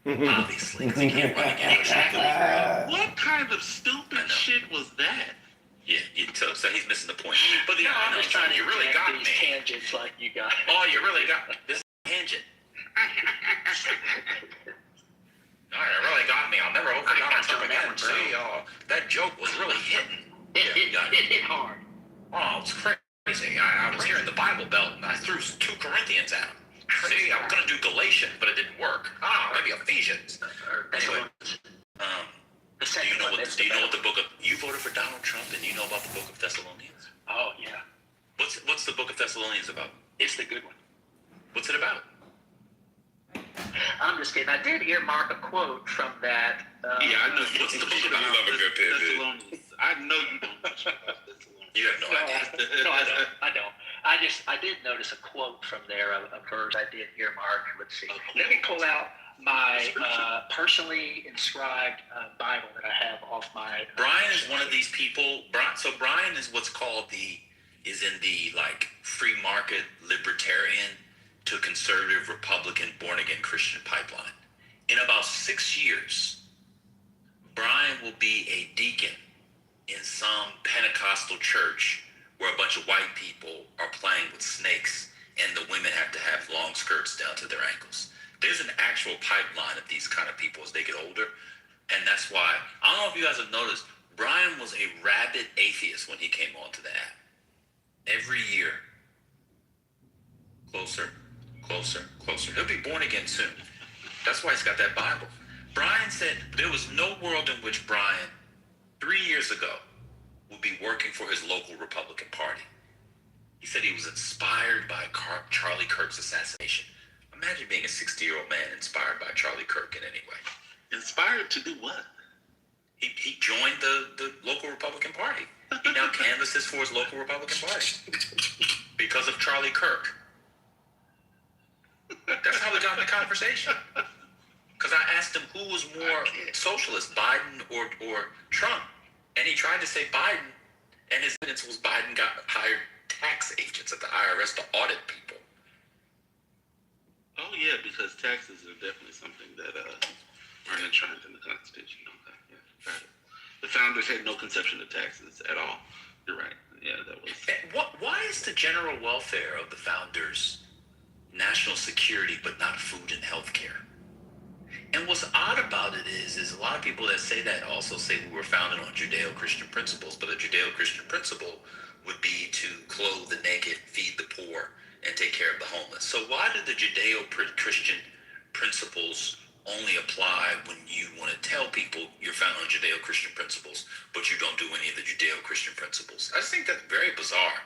Obviously, because he can't run again. Exactly. What kind of stupid shit was that? Yeah, so he's missing the point. But No, I'm just trying to you really got these me. tangents like you got. Oh, you really got me. This tangent. All right, it really got me. I'll never open Donald Trump again. See, that joke was really hitting. It hit hard. Oh, it's crazy. I was hearing the Bible Belt, and I threw 2 Corinthians at him. See, I was going to do Galatians, but it didn't work. Maybe Ephesians. Anyway, do you know what the book of... You voted for Donald Trump, and you know about the book of Thessalonians? Oh, yeah. What's the book of Thessalonians about? It's the good one. What's it about? I'm just kidding. I did earmark a quote from that. Yeah, I know. What's the book about? You love a good pivot. I know you don't touch Thessalonians. You have no idea. No, I don't. I did notice a quote from there, a verse I did earmark. Let's see. Let me pull out my personally inscribed Bible that I have off my... Brian is one of these people. So Brian is what's called is in the like free market libertarian to conservative Republican born again Christian pipeline. In about 6 years, Brian will be a deacon in some Pentecostal church where a bunch of white people are playing with snakes and the women have to have long skirts down to their ankles. There's an actual pipeline of these kind of people as they get older. And that's why, I don't know if you guys have noticed, Brian was a rabid atheist when he came onto the app. Every year, closer, closer, closer. He'll be born again soon. That's why he's got that Bible. Brian said there was no world in which Brian, 3 years ago, would be working for his local Republican Party. He said he was inspired by Charlie Kirk's assassination. Imagine being a 60-year-old man inspired by Charlie Kirk in any way. Inspired to do what? He joined the local Republican Party. He now canvasses for his local Republican Party because of Charlie Kirk. That's how we got in the conversation. Because I asked him who was more socialist, Biden or Trump. And he tried to say Biden, and his evidence was Biden hired tax agents at the IRS to audit people. Oh, yeah, because taxes are definitely something that are enshrined in the Constitution. Okay, yeah, got it. The founders had no conception of taxes at all. You're right. Yeah, that was... Why is the general welfare of the founders national security but not food and health care? And what's odd about it is a lot of people that say that also say we were founded on Judeo-Christian principles, but a Judeo-Christian principle would be to clothe the naked, feed the poor, and take care of the homeless. So why do the Judeo-Christian principles only apply when you want to tell people you're founded on Judeo-Christian principles, but you don't do any of the Judeo-Christian principles? I just think that's very bizarre.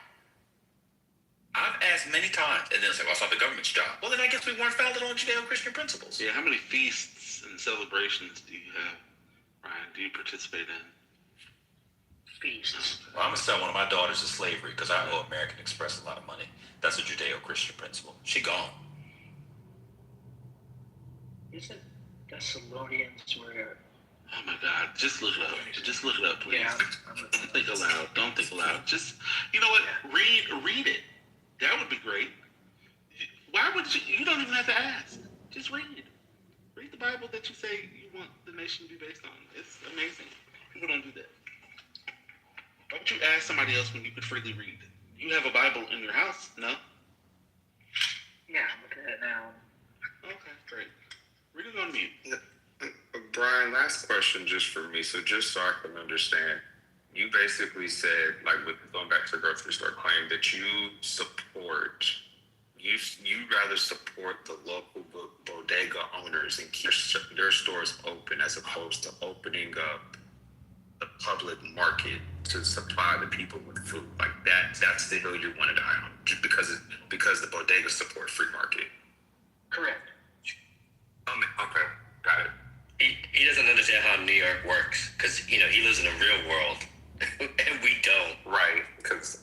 I've asked many times, and then it's like, well, it's not the government's job. Well, then I guess we weren't founded on Judeo-Christian principles. Yeah, how many feasts and celebrations do you have, Ryan? Do you participate in? Feasts. Well, I'm going to sell one of my daughters to slavery because I owe American Express a lot of money. That's a Judeo-Christian principle. She gone. Isn't Thessalonians where... Oh my God! Just look it up. Just look it up, please. Yeah, Don't think aloud. Don't think aloud. Just, you know what? Read it. That would be great. Why would you? You don't even have to ask. Just read. Read the Bible that you say you want the nation to be based on. It's amazing. People don't do that. Why would you ask somebody else when you could freely read? You have a Bible in your house? No? Yeah, I'm looking at it now. Okay, great. Read it on mute. Brian, last question just for me. So just so I can understand, you basically said, like with going back to the grocery store claim, that you rather support the local bodega owners and keep their stores open as opposed to opening up the public market to supply the people with food. Like that's the hill you want to die on, just because the bodegas support free market. Correct. Okay, got it. He doesn't understand how New York works because, he lives in the real world and we don't. Right, because...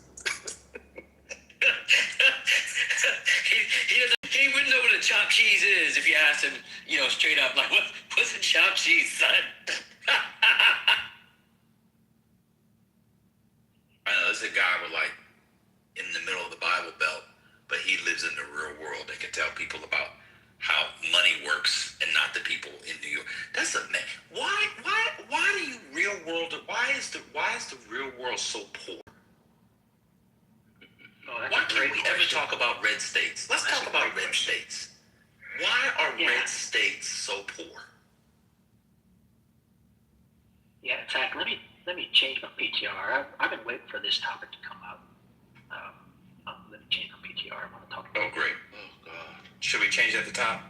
he wouldn't know what a chopped cheese is if you asked him, straight up, like, what's a chopped cheese, son? I know there's a guy with in the middle of the Bible Belt, but he lives in the real world and can tell people about how money works and not the people in Listen, man. Why do you real world? Why is the real world so poor? Oh, that's Why a can't great we question. ever talk about red states? Let's That's talk a about great red question. states. Why are Yeah. red states so poor? Yeah, in fact, let me change my PTR. I've been waiting for this topic to come up. Let me change my PTR. I want to talk about. Oh, great. Oh God. Should we change at the top?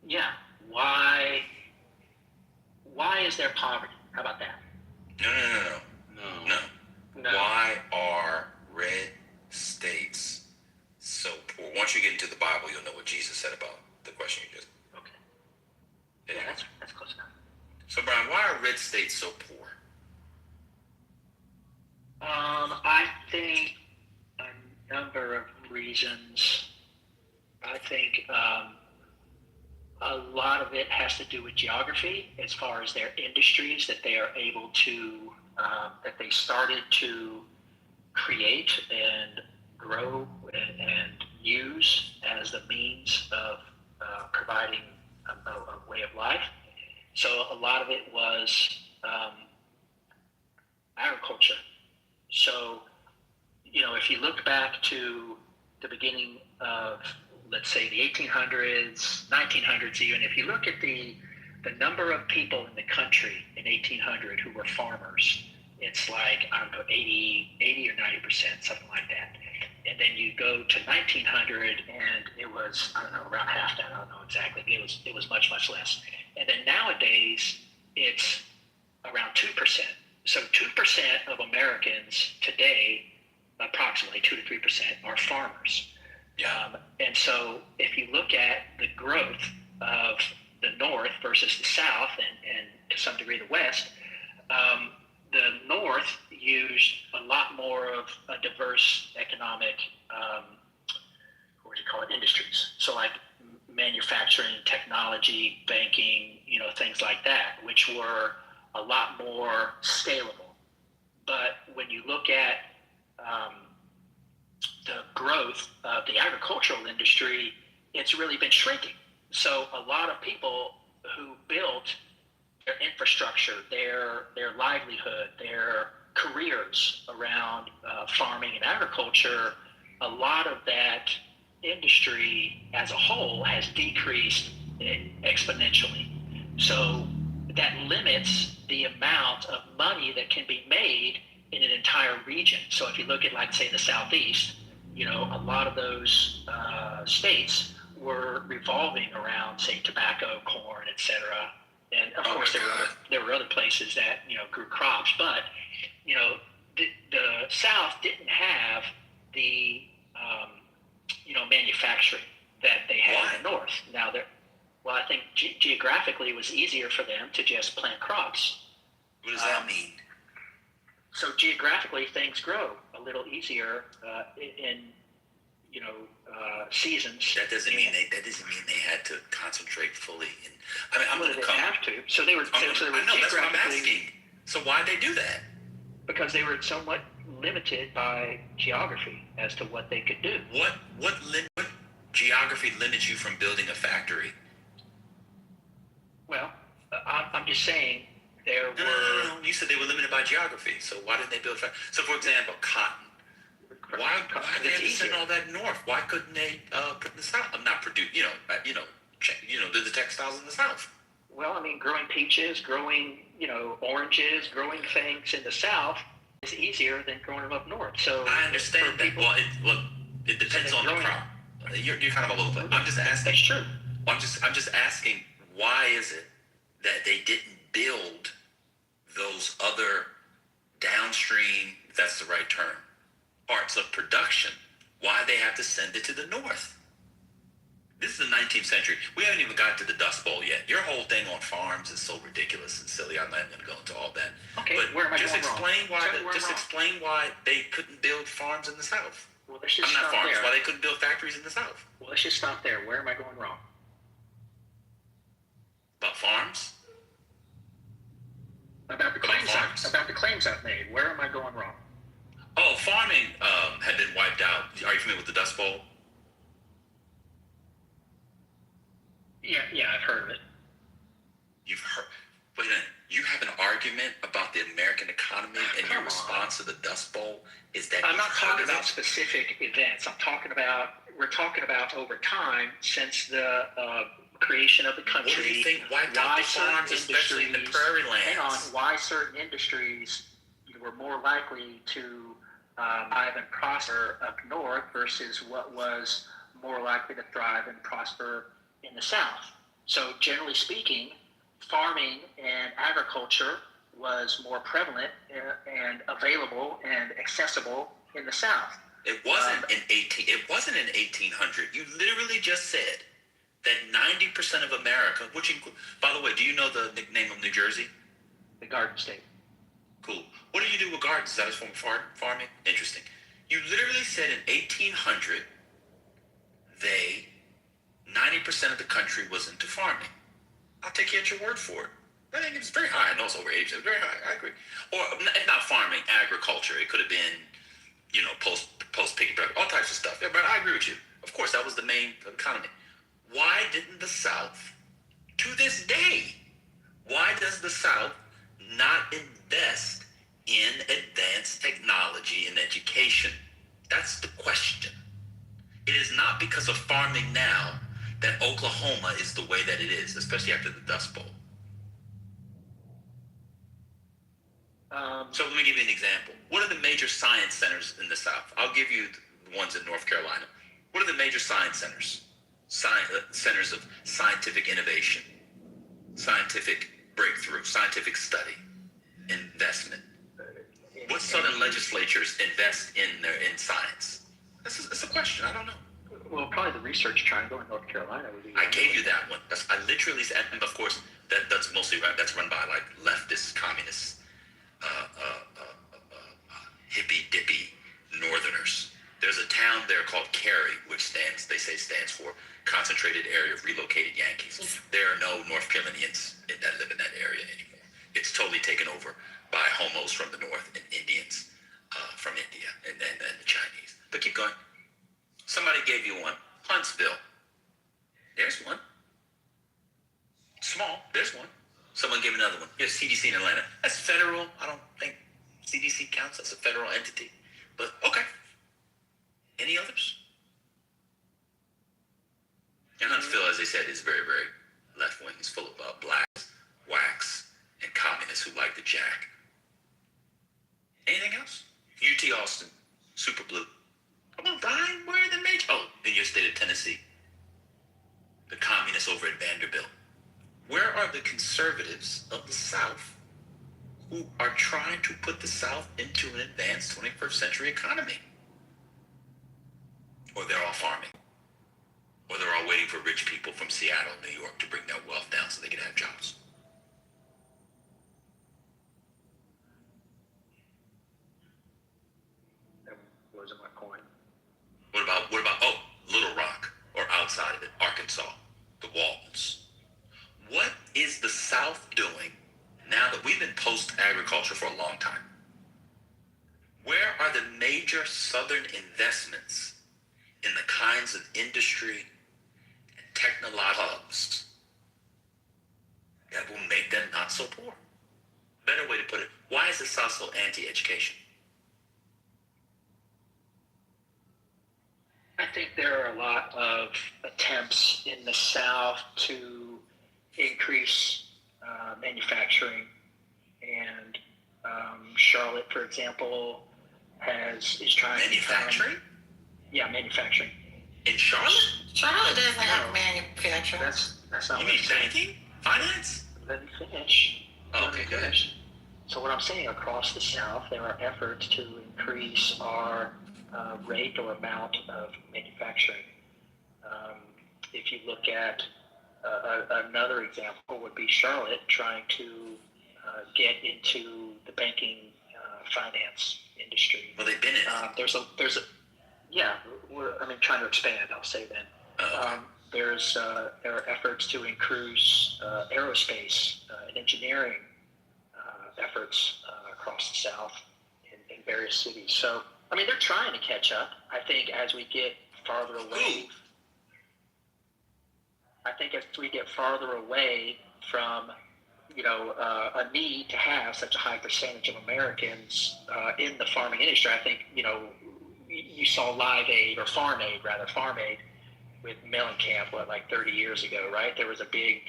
Yeah. Why is there poverty? How about that? No. No. Why are red states so poor? Once you get into the Bible, you'll know what Jesus said about the question you just. Okay. Yeah, that's close enough. So, Brian, why are red states so poor? I think a number of reasons. I think a lot of it has to do with geography, as far as their industries that they are able to, that they started to create and grow and use as the means of providing a way of life. So a lot of it was agriculture. So, if you look back to the beginning of, let's say, the 1800s, 1900s even, if you look at the number of people in the country in 1800 who were farmers, it's like, I don't know, 80 or 90%, something like that. And then you go to 1900 and it was, I don't know, around half that. I don't know exactly. It was much, much less. And then nowadays it's around 2%. So 2% of Americans today, approximately 2 to 3%, are farmers. And so if you look at the growth of the North versus the South, and to some degree the West, the North used a lot more of a diverse economic, industries. So like manufacturing, technology, banking, things like that, which were a lot more scalable. But when you look at the growth of the agricultural industry, it's really been shrinking. So a lot of people who built their infrastructure, their livelihood, their careers around farming and agriculture, a lot of that industry as a whole has decreased exponentially. So that limits the amount of money that can be made in an entire region. So if you look at, like, say, the Southeast, a lot of those states were revolving around, say, tobacco, corn, etc. And of course, there were other places that grew crops, but the South didn't have the manufacturing that they had in the North. Now, I think geographically it was easier for them to just plant crops. What does that mean? So geographically, things grow a little easier in seasons. That doesn't mean they had to concentrate fully. I'm going to come. They have to. So they were. I know, that's what I'm asking. So why'd they do that? Because they were somewhat limited by geography as to what they could do. What geography limits you from building a factory? Well, I'm just saying there were. No. You said they were limited by geography. So why didn't they build factories? So, for example, cotton. Why did they have to send all that north? Why couldn't they put in the south? I'm not produce. Do the textiles in the south. Well, I mean, growing peaches, growing oranges, growing things in the south is easier than growing them up north. So I understand that. It depends on the crop. You're kind of all over. I'm just asking. That's true. I'm just asking. Why is it that they didn't build those other downstream? If that's the right term. Parts of production. Why they have to send it to the north? This is the 19th century. We haven't even got to the Dust Bowl yet. Your whole thing on farms is so ridiculous and silly. I'm not going to go into all that. Okay, but where am I just going explain wrong? why. Explain why they couldn't build farms in the south. Well, let's just I'm not stop farms. there. Why they couldn't build factories in the south? Well, let's just stop there. Where am I going wrong? About farms? About the claims I've made. Where am I going wrong? Oh, farming had been wiped out. Are you familiar with the Dust Bowl? Yeah, I've heard of it. You've heard. Wait a minute. You have an argument about the American economy, and your response to the Dust Bowl is that I'm not you've heard talking of about it? specific events. We're talking about over time since the creation of the country. What do you think wiped out the farms, especially in the prairie lands? Hang on. Why certain industries were more likely to thrive and prosper up north versus what was more likely to thrive and prosper in the south. So generally speaking, farming and agriculture was more prevalent and available and accessible in the south. It wasn't It wasn't in 1800. You literally just said that 90% of America, which by the way, do you know the nickname of New Jersey? The Garden State. Cool. What do you do with gardens? Is that a form of farming? Interesting. You literally said in 1800, 90% of the country was into farming. I'll take you at your word for it. I think it's very high. I know it's over 80%. Very high. I agree. Or if not farming, agriculture. It could have been, post piggy bread, all types of stuff. Yeah, but I agree with you. Of course, that was the main economy. Why didn't the South, to this day, why does the South not invest in advanced technology and education? That's the question. It is not because of farming now that Oklahoma is the way that it is, especially after the Dust Bowl. So let me give you an example. What are the major science centers in the South? I'll give you the ones in North Carolina. What are the major science centers? Centers of scientific innovation, scientific breakthrough, scientific study, investment. What southern legislatures invest in science? That's a question. I don't know. Well, probably the Research Triangle in North Carolina would be. I gave you that one. I literally said, and of course, that's mostly that's run by like leftist, communists, hippy dippy Northerners. There's a town there called Cary, which they say stands for Concentrated Area of Relocated Yankees. There are no North Carolinians that live in that area anymore. It's totally taken over by homos from the north and Indians from India and the Chinese. But keep going. Somebody gave you one. Huntsville. There's one. Small. There's one. Someone gave another one. Here's CDC in Atlanta. That's federal. I don't think CDC counts as a federal entity. But okay. Any others? And Huntsville, as they said, is very, very left-wing. It's full of blacks, whacks, and communists who like to jack. Anything else? UT Austin, super blue. Come on, Brian, where are the major? Oh, in your state of Tennessee. The communists over at Vanderbilt. Where are the conservatives of the South who are trying to put the South into an advanced 21st century economy? Or they're all farming. Or they're all waiting for rich people from Seattle, New York to bring their wealth down so they can have jobs. That wasn't my point. What about Little Rock, or outside of it, Arkansas, the Waltons? What is the South doing now that we've been post-agriculture for a long time? Where are the major Southern investments in the kinds of industry and technological hubs that will make them not so poor? Better way to put it, why is the South so anti-education? I think there are a lot of attempts in the South to increase manufacturing, and Charlotte, for example, is trying Manufacturing? Manufacturing. In Charlotte? Charlotte doesn't have manufacturing. That's not You what mean I'm saying. banking? Finance? Let me finish. Oh, okay, go ahead. So what I'm saying, across the South, there are efforts to increase our rate or amount of manufacturing. If you look at another example would be Charlotte trying to get into the banking finance industry. Well, they've been in it. Trying to expand, I'll say then. There are efforts to increase aerospace and engineering efforts across the South in various cities. So, they're trying to catch up. I think as we get farther away from a need to have such a high percentage of Americans in the farming industry. I think, you saw Live Aid, or Farm Aid rather, Farm Aid with Mellencamp, like 30 years ago, right? There was a big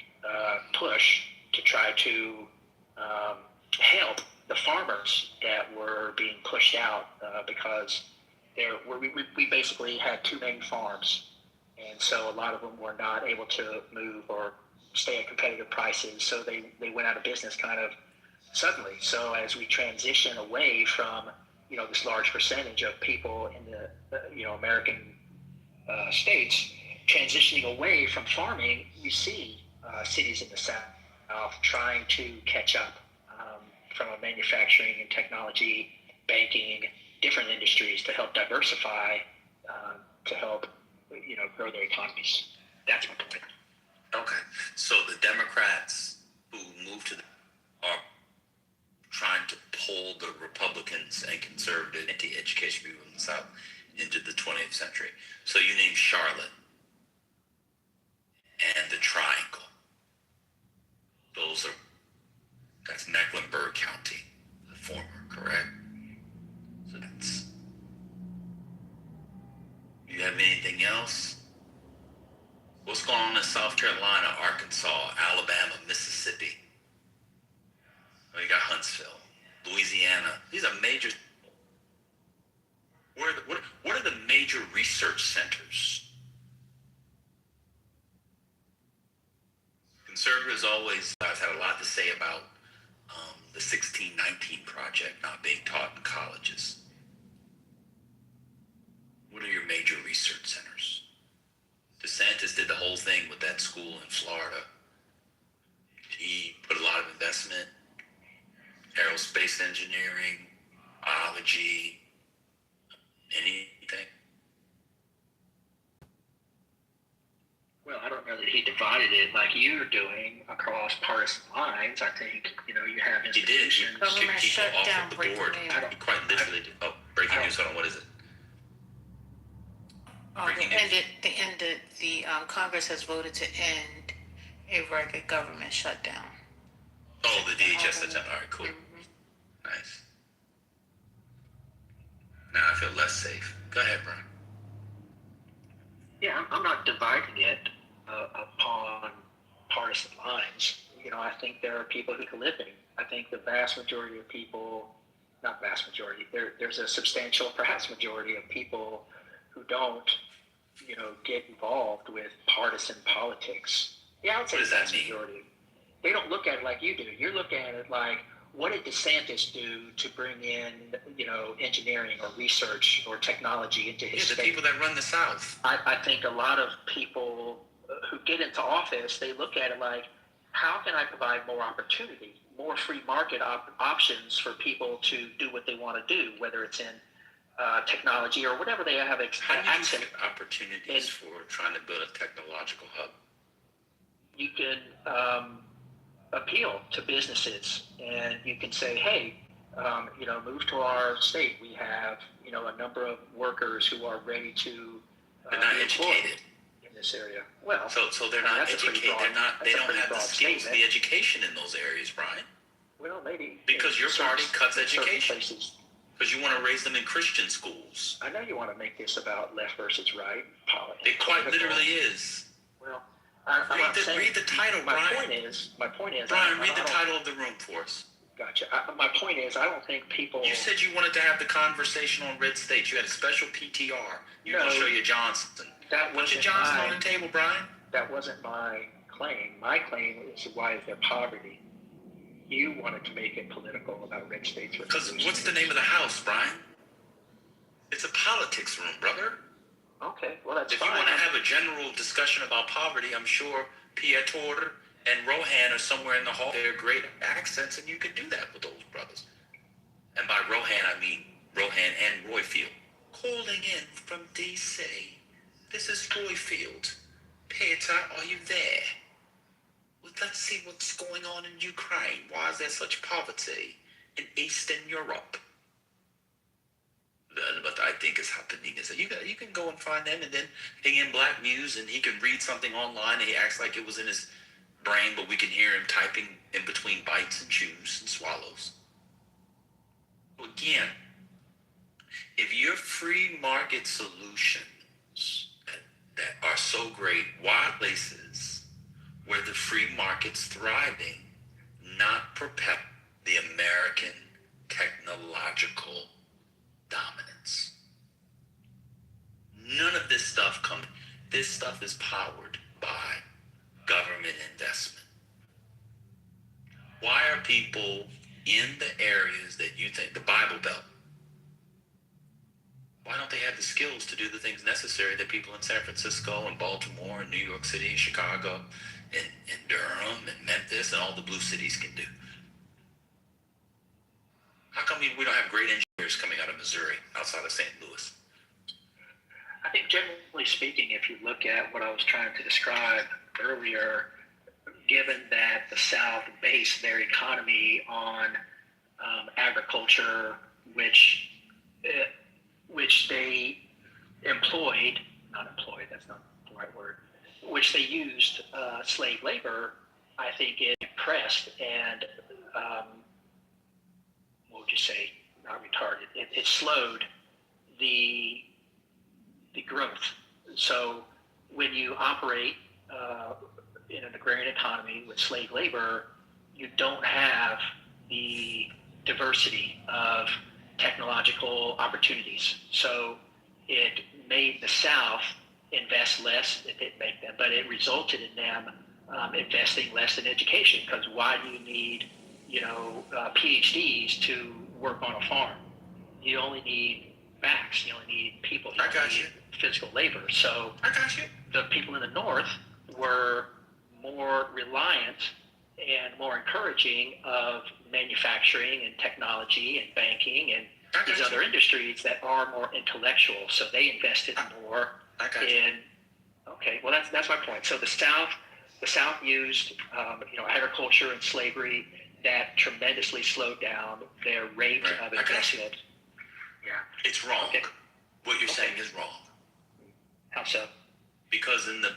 push to try to help the farmers that were being pushed out because we basically had too many farms, and so a lot of them were not able to move or stay at competitive prices, so they went out of business kind of suddenly. So as we transition away from this large percentage of people in the American states transitioning away from farming, you see cities in the South trying to catch up from a manufacturing and technology, banking, different industries to help diversify, to help grow their economies. That's my point. Okay, so the Democrats who moved to are trying to pull the Republicans and conservative anti-education people in the South into the 20th century. So you named Charlotte and the Triangle. That's Mecklenburg County, the former, correct? So you have anything else? What's going on in South Carolina, Arkansas, Alabama, Mississippi? Oh, you got Huntsville, Louisiana. These are major. What are the major research centers? Conservatives always had a lot to say about the 1619 Project not being taught in colleges. What are your major research centers? DeSantis did the whole thing with that school in Florida. He put a lot of investment, aerospace engineering, biology, anything. Well, I don't know that he divided it like you're doing across partisan lines. I think, you have He did. He institutions. Government kicked people off shutdown, of the breaking board. news. He quite literally did. Oh, breaking news. Hold on, what is it? The Congress has voted to end a record government shutdown. Oh, the DHS shutdown. All right, cool. Nice. Now I feel less safe. Go ahead, Brian. Yeah, I'm not dividing it upon partisan lines. I think there are people who can live in. I think the vast majority of people, not vast majority, there's a substantial, perhaps majority of people who don't, get involved with partisan politics. Yeah, I would say What does that vast mean? majority. They don't look at it like you do. You're looking at it like, what did DeSantis do to bring in, engineering or research or technology into his Yeah, the state? people that run the South. I think a lot of people who get into office, they look at it like, how can I provide more opportunity, more free market options for people to do what they want to do, whether it's in technology or whatever they have How do you access. get opportunities for trying to build a technological hub? You can appeal to businesses, and you can say, hey, move to our state. We have, a number of workers who are ready to They're not be employed educated. in this area. Well, So they're I mean, not that's a pretty educated. broad- They that's a don't pretty have the broad skills, statement. the education in those areas, Brian. well, maybe Because in your party cuts certain education. places. Because you want to raise them in Christian schools. I know you want to make this about left versus right politics. It quite literally is. Well, I'm not saying. Read the title, my Brian. Point is. Brian, read the title of the room for us. Gotcha. My point is, I don't think people. You said you wanted to have the conversation on red states. You had a special PTR. You're going to show your Johnson. That Put your wasn't Johnson my. on the table, Brian. That wasn't my claim. My claim is, why is there poverty? You wanted to make it political about red states. Because what's the name of the house, Brian? It's a politics room, brother. Okay, well that's If fine. you want to have a general discussion about poverty, I'm sure Pietor and Rohan are somewhere in the hall. They're great accents, and you can do that with those brothers. And by Rohan, I mean Rohan and Royfield. Calling in from D.C. This is Royfield. Pietor, are you there? Well, let's see what's going on in Ukraine. Why is there such poverty in Eastern Europe? What I think is happening is that you can go and find them and then ping in Black News, and he can read something online and he acts like it was in his brain, but we can hear him typing in between bites and chews and swallows. Again, if your free market solutions that are so great, why places where the free market's thriving not propel the American technological dominance? None of this stuff comes. This stuff is powered by government investment. Why are people in the areas that you think, the Bible Belt, why don't they have the skills to do the things necessary that people in San Francisco and Baltimore and New York City and Chicago and Durham and Memphis and all the blue cities can do? How come we don't have great engineers coming out of Missouri outside of St. Louis? I think generally speaking, if you look at what I was trying to describe earlier, given that the South based their economy on agriculture, which they that's not the right word, which they used slave labor, I think it impressed and, what would you say, not retarded, it slowed the growth. So when you operate in an agrarian economy with slave labor, you don't have the diversity of technological opportunities. So it made the South invest less. But it resulted in them investing less in education. Because why do you need, PhDs to work on a farm? You only need facts. You only need people. You don't need physical labor. So the people in the North were more reliant and more encouraging of manufacturing and technology and banking and these other industries that are more intellectual. So they invested more in. Okay, well that's my point. So the South used agriculture and slavery that tremendously slowed down their rate of investment. Yeah, it's wrong. Okay. What you're saying is wrong. How so? Because in the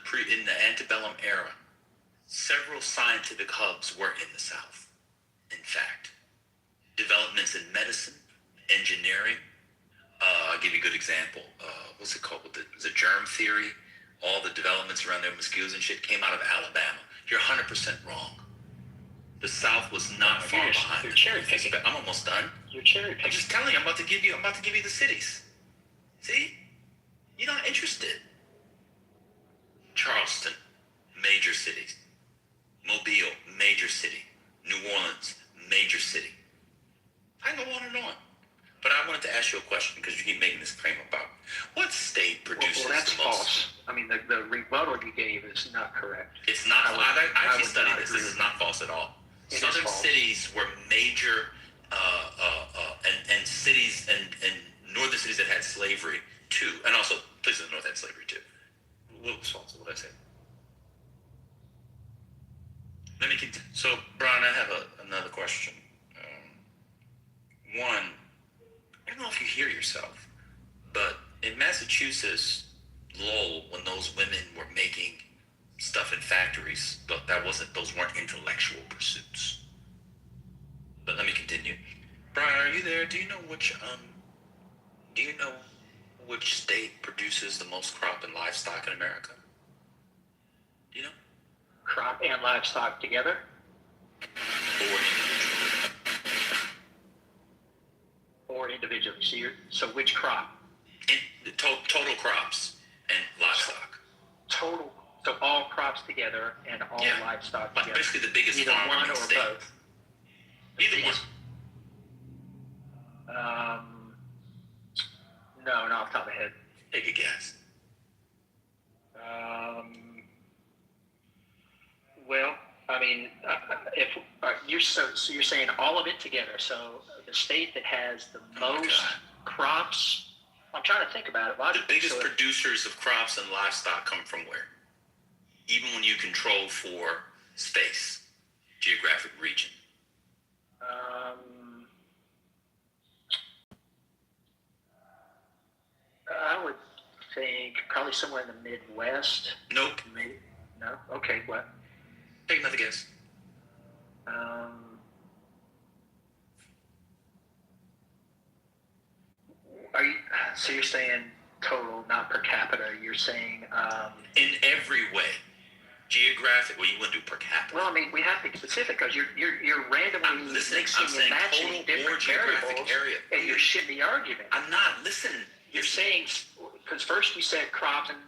antebellum era, several scientific hubs were in the South. In fact, developments in medicine, engineering. I'll give you a good example. What's it called? The germ theory. All the developments around there, mosquitoes and shit, came out of Alabama. You're 100% wrong. The South was not far behind. You're cherry picking. I'm almost done. You're cherry picking. I'm just telling you. I'm about to give you the cities. See? You're not interested. Charleston, major city. Mobile, major city. New Orleans, major city. I go on and on. But I wanted to ask you a question because you keep making this claim about what state produces that's the most. False. I mean, the rebuttal you gave is not correct. It's not. I actually studied this. This is not false at all. Southern cities were major, and cities and northern cities that had slavery too, and also places in the north had slavery too. What was false? What did I say? Let me continue. So, Brian, I have another question. One, I don't know if you hear yourself, but in Massachusetts, Lowell, when those women were making stuff in factories, but those weren't intellectual pursuits. But let me continue. Brian, are you there? Do you know which state produces the most crop and livestock in America? Do you know? Crop and livestock together? Or individually. So which crop? The total crops and livestock. Total. So all crops together and all livestock together. Basically the biggest either farm one in the or state. both. Either one. No, not off the top of my head. Take a guess. Well, I mean, if you're saying all of it together. So the state that has the most crops. I'm trying to think about it. The biggest producers of crops and livestock come from where? Even when you control for space, geographic region. I would think probably somewhere in the Midwest. Nope. Maybe. No? Okay, what? Take another guess. Are you? So you're saying total, not per capita. You're saying. In every way. Geographic, well, you wouldn't do per capita. Well, I mean, we have to be specific because you're randomly I'm listening. mixing I'm saying and matching total or different geographic variables, area. and you're shitting the argument. I'm not listening. You're saying because first you said crops and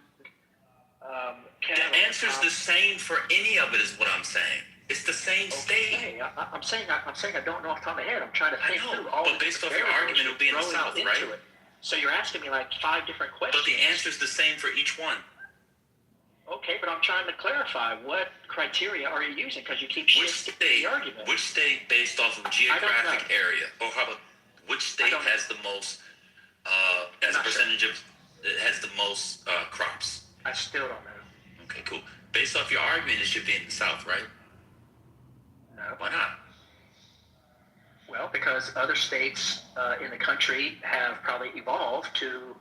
cattle. The answer's the same for any of it, is what I'm saying. It's the same state. Okay, I'm saying I don't know off the top of my head. I'm trying to I think know, through all but the based off different your argument, variables it'll be in the you're South, throwing right? into it. So you're asking me like 5 different questions. But the answer's the same for each one. Okay, but I'm trying to clarify what criteria are you using because you keep Which shifting state? the argument. Which state, based off of geographic area, or how about which state has the most, as a percentage of, it has the most crops? I still don't know. Okay, cool. Based off your argument, it should be in the South, right? No. Why not? Well, because other states in the country have probably evolved to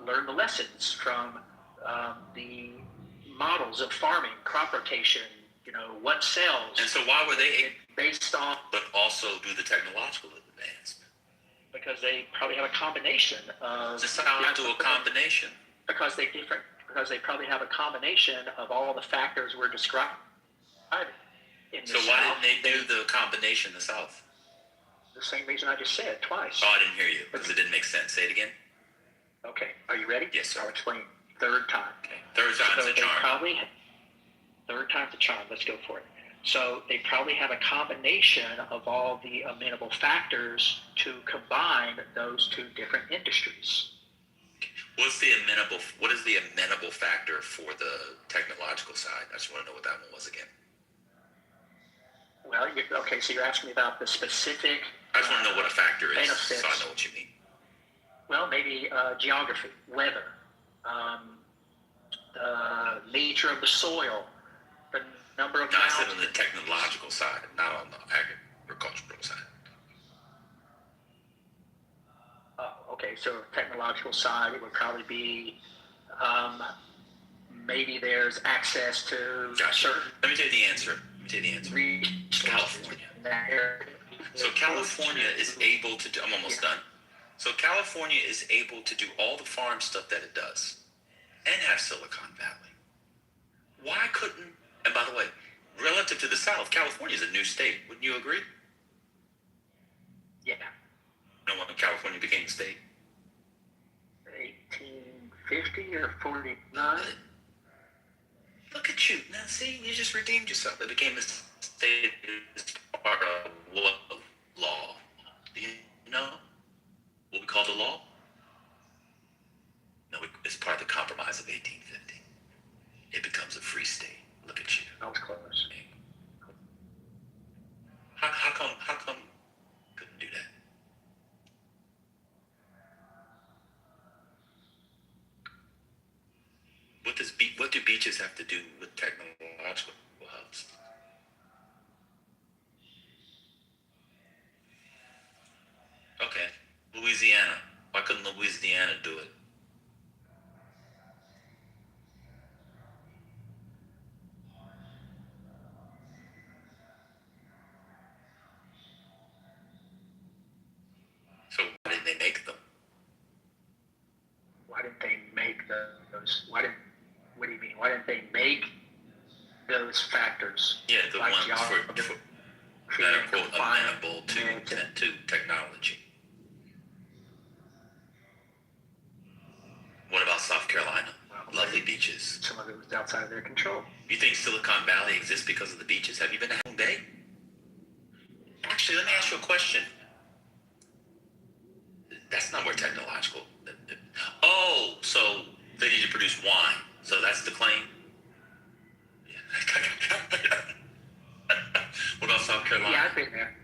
learn the lessons from the models of farming, crop rotation, what sells. And so why were they based on, but also do the technological advancement? because they probably have a combination of. The South do a combination. Because they probably have a combination of all the factors we're describing. In the So why South, didn't they do the combination in the South? The same reason I just said twice. Oh, I didn't hear you because it didn't make sense. Say it again. Okay, are you ready? Yes, sir. I'll explain. Third time. Okay. Third time's the charm. Third time's the charm. Let's go for it. So they probably have a combination of all the amenable factors to combine those 2 different industries. What is the amenable factor for the technological side? I just want to know what that one was again. Well, okay, so you're asking me about the specific. I just want to know what a factor is, benefits. so I know what you mean. Well, maybe geography, weather, the nature of the soil, the number of. No, I said on the technological side, not on the agricultural side. Okay, so technological side, it would probably be maybe there's access to certain. Let me tell you the answer. California. In that area. So California is able to do, I'm almost done. So California is able to do all the farm stuff that it does and have Silicon Valley. Why couldn't, and by the way, relative to the South, California is a new state. Wouldn't you agree? Yeah. You know when California became a state? 1850 or 49? Look at you. Now, see, you just redeemed yourself. It became a state as part of what law? Do you know what we call the law? No, it's part of the Compromise of 1850. It becomes a free state. Look at you. I was close. How come couldn't do that? What do beaches have to do with technological hubs? Okay, Louisiana. Why couldn't Louisiana do it? So why didn't they make them? Why didn't they make those? What do you mean? Why didn't they make those factors? Yeah, the like ones geography, that are quote amenable to technology. What about South Carolina? Lovely beaches. Some of it was outside of their control. You think Silicon Valley exists because of the beaches? Have you been to Hong Bay? Actually, let me ask you a question. That's not where technological. Oh, so they need to produce wine. So that's the claim? What about South Carolina? Yeah, I've been there.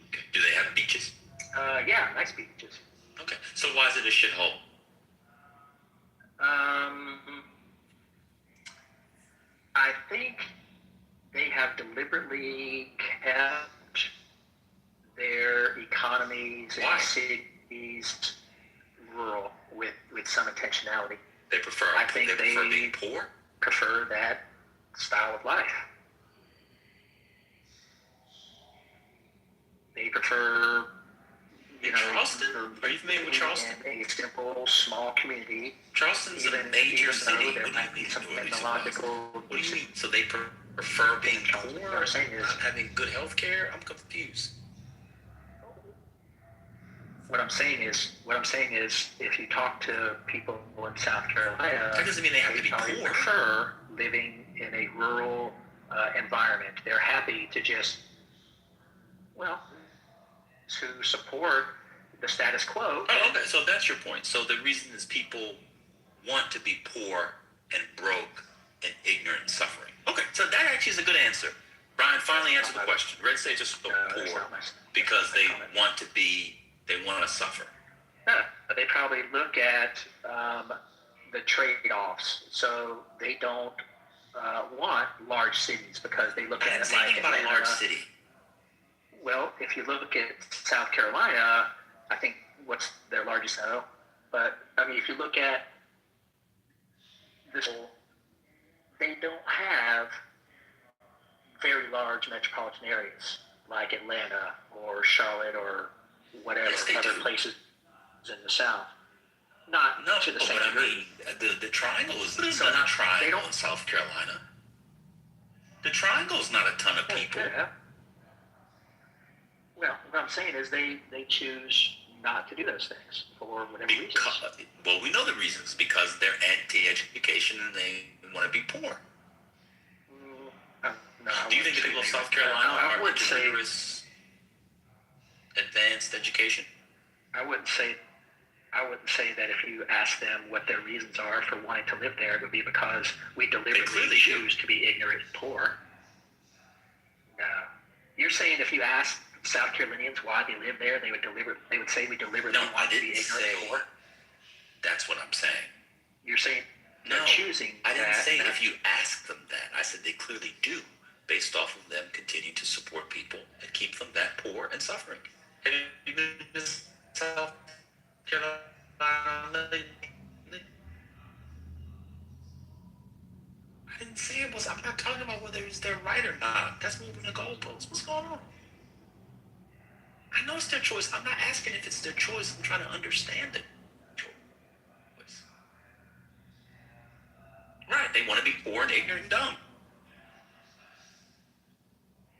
Okay. Do they have beaches? Yeah, nice beaches. Okay. So why is it a shithole? I think they have deliberately kept their economies Why? and cities rural with some intentionality. They prefer. I think they prefer they being poor. prefer that style of life. familiar with Charleston? In a simple, small community, Charleston's a even major though city. there What might do you be mean? some What do you mean? technological. What do you mean? So they prefer being Charleston, poor, what I'm saying is- not having good health care? I'm confused. What I'm saying is, if you talk to people in South Carolina, That doesn't mean they have to be probably poor. prefer living in a rural environment. They're happy to just, well, to support the status quo. Oh, okay, so that's your point. So the reason is people want to be poor and broke and ignorant and suffering. Okay, so that actually is a good answer. Brian finally answered the question. Red States are so that's poor not my- because they comment. they want to suffer. Yeah, but they probably look at the trade-offs. So they don't want large cities because they look I at didn't it say like anything about a Atlanta. large city. Well, if you look at South Carolina, I think what's their largest city? But I mean, if you look at this, they don't have very large metropolitan areas like Atlanta or Charlotte or whatever Yes, they other do. places in the South. Not No, to the same but I degree. mean, the triangle is So not a not- triangle they don't- in South Carolina. The triangle is not a ton of people. Yeah. Well, what I'm saying is they choose not to do those things for whatever reasons. Well, we know the reasons. Because they're anti-education and they want to be poor. No, I Do you think wouldn't the say people of they- South Carolina I are would say rigorous, advanced education? I wouldn't say that if you ask them what their reasons are for wanting to live there, it would be because we deliberately clearly choose to be ignorant and poor. No. You're saying if you ask South Carolinians why they live there, they would say we deliberately No, I want to be didn't ignorant and say. poor. That's what I'm saying. You're saying they're No, choosing. I didn't that, say not- if you ask them that. I said they clearly do, based off of them continuing to support people and keep them that poor and suffering. Have you been to South Carolina? I didn't say it was. I'm not talking about whether it's their right or not. That's moving the goalposts. What's going on? I know it's their choice. I'm not asking if it's their choice. I'm trying to understand it. Choice. Right. They want to be poor and ignorant and dumb.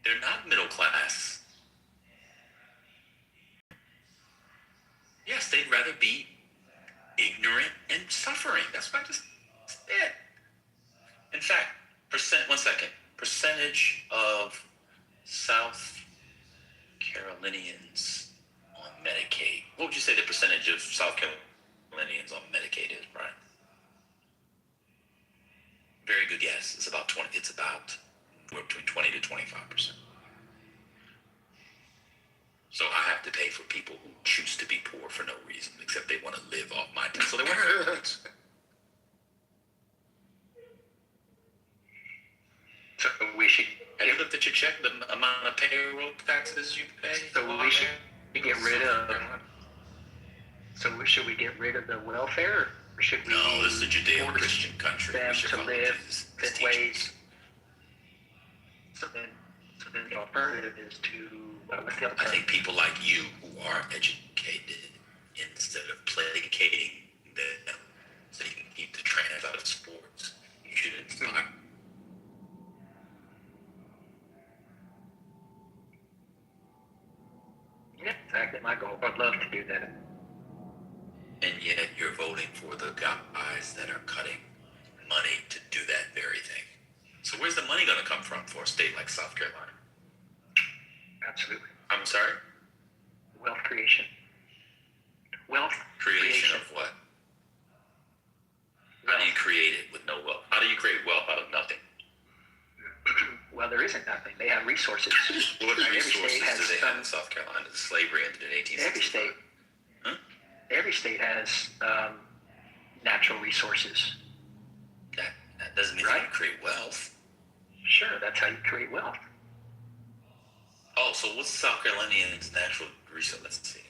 They're not middle class. Yes, they'd rather be ignorant and suffering. That's what I just said. In fact, percentage of South Carolinians on Medicaid. What would you say the percentage of South Carolinians on Medicaid is, Brian? Very good guess. It's about 20. It's about between 20 to 25%. So I have to pay for people who choose to be poor for no reason, except they want to live off my tax. So they want to. So we should. Have you looked at your check, the amount of payroll taxes you pay? So we should get rid of. So should we get rid of the welfare, or should we? No, this is a Judeo-Christian country. Them We should to follow live Jesus' in teachings. ways. So then the alternative is to. What's the I alternative? think people like you who are educated, instead of placating them so you can keep the trans out of sports, you should inspire. Yeah, exactly my goal. I'd love to do that. And yet you're voting for the guys that are cutting money to do that very thing. So where's the money going to come from for a state like South Carolina? Absolutely. I'm sorry? Wealth creation. Wealth Creation of what? How do you create it with no wealth? How do you create wealth out of nothing? Well, there isn't nothing. They have resources. What Every resources state has do they have some- in South Carolina? The slavery ended in 1865. Every state. Huh? Every state has natural resources. That doesn't mean Right. you create wealth. Sure, that's how you create wealth. Oh, so what's South Carolinians' natural resource? Let's see.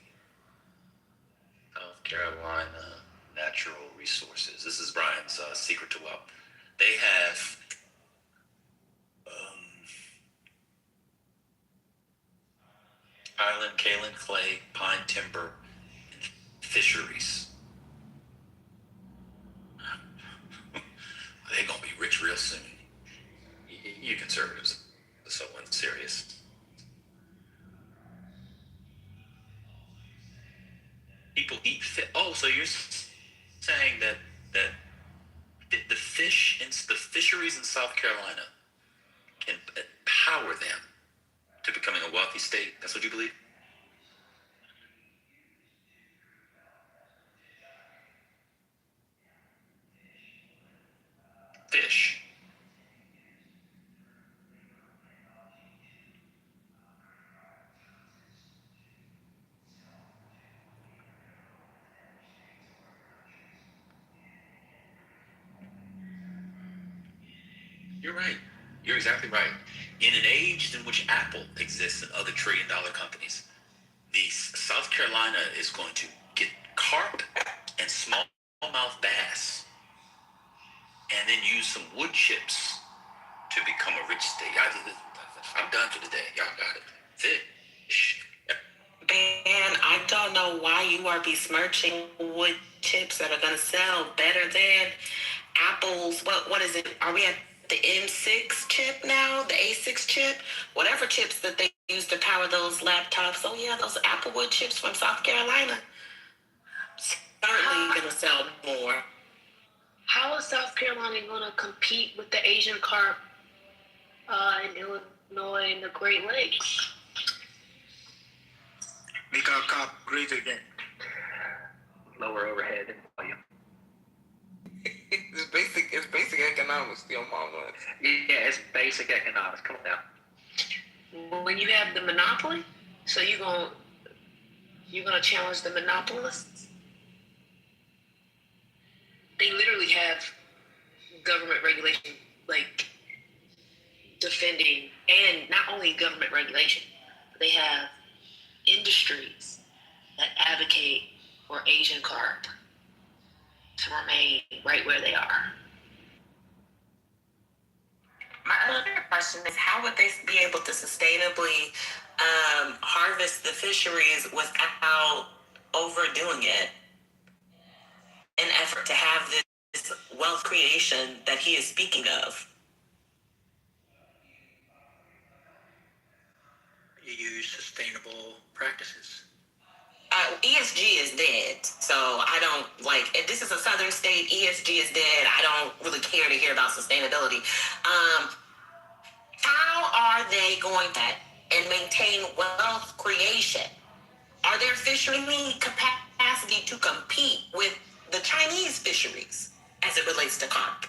South Carolina natural resources. This is Brian's secret to wealth. They have island, kaolin clay, pine timber, and fisheries. They're gonna be rich real soon. You conservatives are so unserious. People eat fish. Oh, so you're saying that the fisheries in South Carolina can empower them to becoming a wealthy state? That's what you believe? Fish. You're right. You're exactly right. In an age in which Apple exists and other trillion-dollar companies, the South Carolina is going to get carp and smallmouth bass, and then use some wood chips to become a rich state. I'm done for today. Y'all got it. Fish. And I don't know why you are besmirching wood chips that are going to sell better than Apple's. What is it? Are we at the M6 chip now? The A6 chip? Whatever chips that they use to power those laptops. Oh yeah, those Applewood chips from South Carolina. Certainly going to sell more. How is South Carolina going to compete with the Asian carp in Illinois and the Great Lakes? Make our carp great again. Lower overhead and volume. It's basic economics, still mama. Yeah, it's basic economics. Come on now. When you have the monopoly, so you're gonna challenge the monopolists? They literally have government regulation, like defending, and not only government regulation, but they have industries that advocate for Asian carp to remain right where they are. My other question is, how would they be able to sustainably harvest the fisheries without overdoing it in effort to have this wealth creation that he is speaking of? You use sustainable practices. ESG is dead, so I don't if this is a southern state, ESG is dead. I don't really care to hear about sustainability. How are they going to and maintain wealth creation? Are there fishery capacity to compete with the Chinese fisheries as it relates to carp?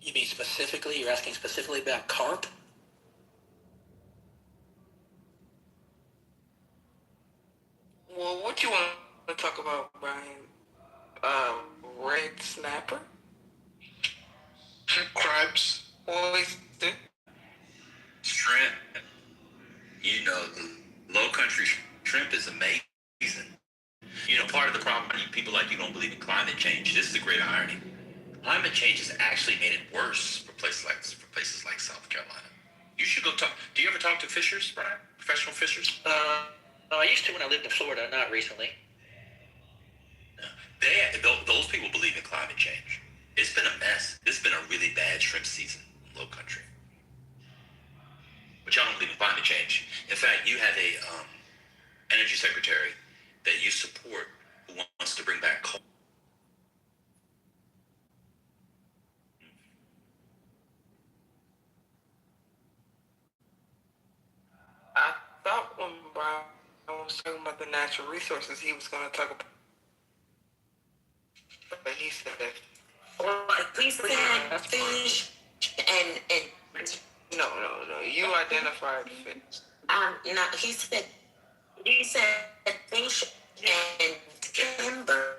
You mean specifically? You're asking specifically about carp? Well, what you want to talk about, Brian? Red snapper? Crabs. Oyster? Shrimp. You know, the low country shrimp is amazing. You know, part of the problem, people like you don't believe in climate change. This is the great irony. Climate change has actually made it worse for places like South Carolina. You should go talk. Do you ever talk to fishers, Brian? Professional fishers? I used to when I lived in Florida, not recently. Those people believe in climate change. It's been a mess. It's been a really bad shrimp season in low country. But y'all don't believe in climate change. In fact, you have a energy secretary that you support who wants to bring back coal. I thought when Brian was talking about the natural resources, he was going to talk about. But he said that. Well, he said fish and No. You identified fish. no, he said fish and timber.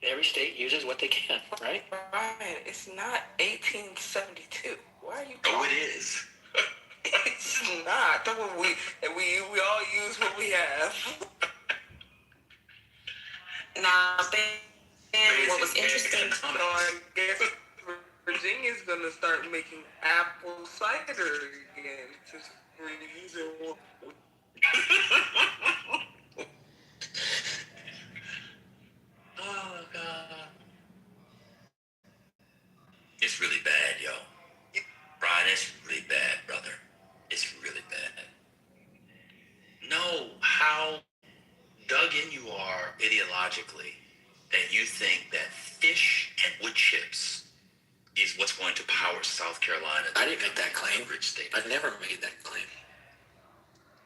Every state uses what they can, right? Brian, it's not 1872. Why are you? Oh, it is. It's not. That's what we all use what we have. Now, Ben, what was interesting, So I guess Virginia's gonna start making apple cider again. Just using Oh God. It's really bad, yo. Brian, it's really bad, brother. It's really bad. Know how dug in you are ideologically that you think that fish and wood chips is what's going to power South Carolina. I didn't make that claim. A rich state. I never made that claim.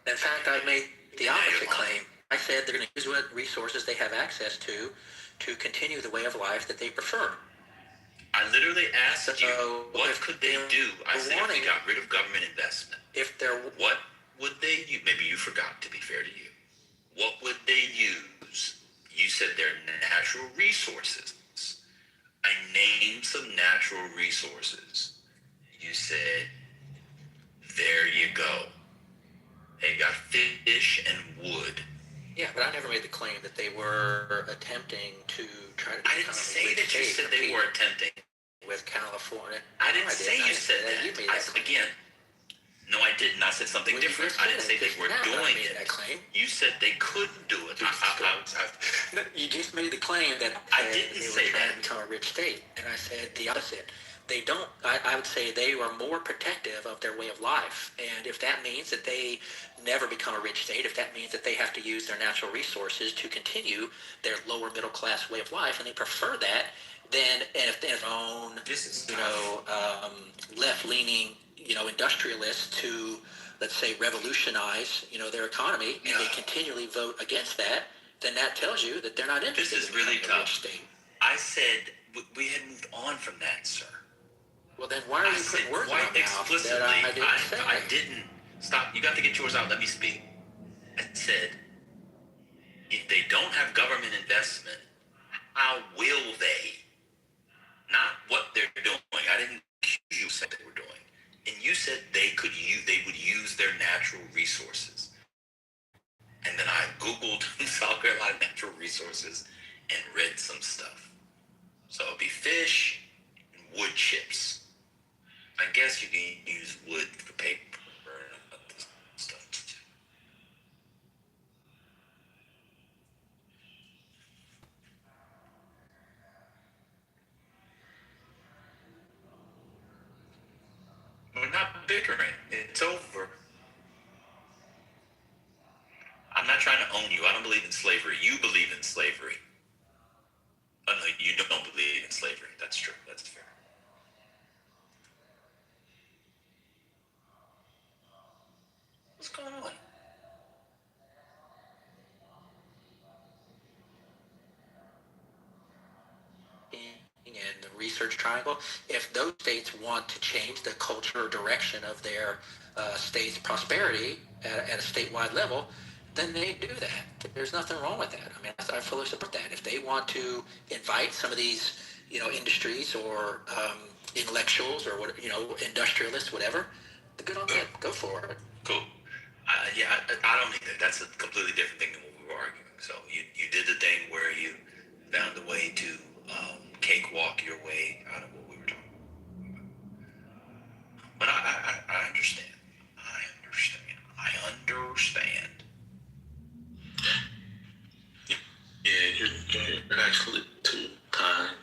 In fact, I made the opposite claim. I said they're going to use what resources they have access to continue the way of life that they prefer. I literally asked you, So, what if could they do? I said, if they got rid of government investment, If they're what would they use? Maybe you forgot, to be fair to you. What would they use? You said their natural resources. I named some natural resources. You said, there you go. They got fish and wood. Yeah, but I never made the claim that they were attempting to try to. I didn't say that you said they were attempting. With California. I didn't say you said that. You made that claim. Again, no, I didn't. I said something different. I didn't say they were doing it. That claim. You said they couldn't do it. You just made the claim that I didn't they say were trying that. to become a rich state, and I said the opposite. They don't. I would say they are more protective of their way of life, and if that means that they never become a rich state, if that means that they have to use their natural resources to continue their lower middle class way of life, and they prefer that, then and if their own, left leaning, industrialists to, let's say, revolutionize, their economy, and they continually vote against that, then that tells you that they're not interested. This is really tough. State. I said we had moved on from that, sir. Well, then why are you putting words in my mouth explicitly? that I didn't say? I didn't. Stop. You got to get yours out. Let me speak. I said, if they don't have government investment, how will they? Not what they're doing. I didn't accuse you of saying they were doing. And you said they would use their natural resources. And then I Googled South Carolina natural resources and read some stuff. So it'd be fish and wood chips. I guess you can use wood for paper and other stuff too. We're not bickering. It's over. I'm not trying to own you. I don't believe in slavery. You believe in slavery. Oh, no, you don't believe in slavery. That's true. That's fair. What's going on? And the research triangle, if those states want to change the culture or direction of their state's prosperity at a statewide level, then they do that. There's nothing wrong with that. I mean, I fully support that. If they want to invite some of these, industries or intellectuals or industrialists, whatever, good on them. Go for it. Cool. I don't think that. That's a completely different thing than what we were arguing. So you did the thing where you found a way to cakewalk your way out of what we were talking about. But I understand. I understand. Yeah, you're actually too kind.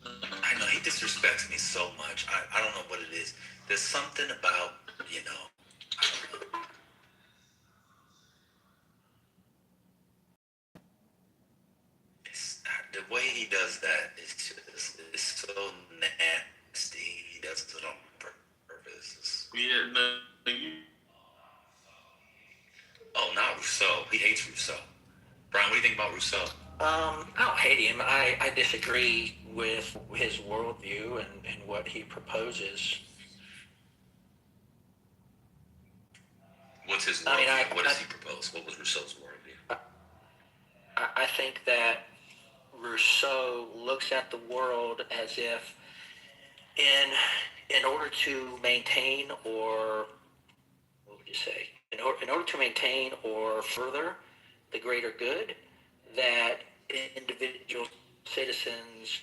I know he disrespects me so much. I don't know what it is. There's something about, I don't know. The way he does that is so nasty. He does it on purpose. Yeah, no, Oh, not Rousseau. He hates Rousseau. Brian, what do you think about Rousseau? I don't hate him. I disagree with his worldview and what he proposes. What's his worldview? What does he propose? What was Rousseau's worldview? I think that Rousseau looks at the world as if in order to maintain or, what would you say? In order to maintain or further the greater good, that individual citizens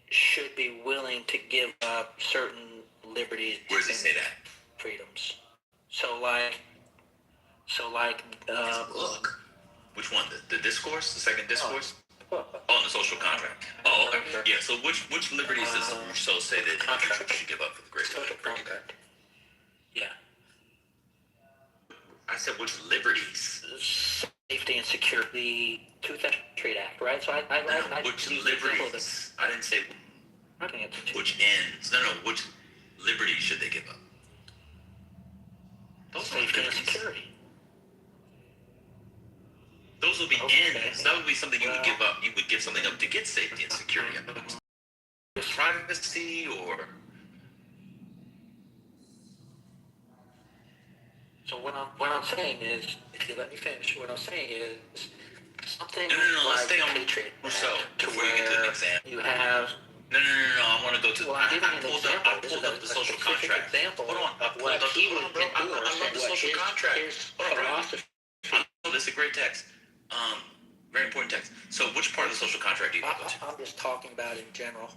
should be willing to give up certain liberties. Where does he say that? Freedoms. So, like, So like, It's a book. Which one? The discourse? The second discourse? Oh, the social contract. Oh, okay. Yeah. So which liberties does Rousseau say that individuals should give up for the greater social good? contract. Yeah. I said which liberties? Safety and security, 2003 Act, right? So I which use the example of liberties? I didn't say I think it's which ends. No, which liberties should they give up? Those aren't safety and liberties. security. Those would be ends. That would be something you would give up. You would give something up to get safety and security. Privacy or... So what I'm saying is, if you let me finish, what I'm saying is something No, let's like stay on Patriot Rousseau Act, before you get to an example. you have. No. I want to go to... Well, I'm giving I you an pulled example. up, I pulled up the social specific contract. example Hold on. I of pulled what up he the... would bro, I endorse love and the what social his contract. philosophy. Oh, this is a great text. Very important text. So which part of the social contract do you want to go to? I'm just talking about in general.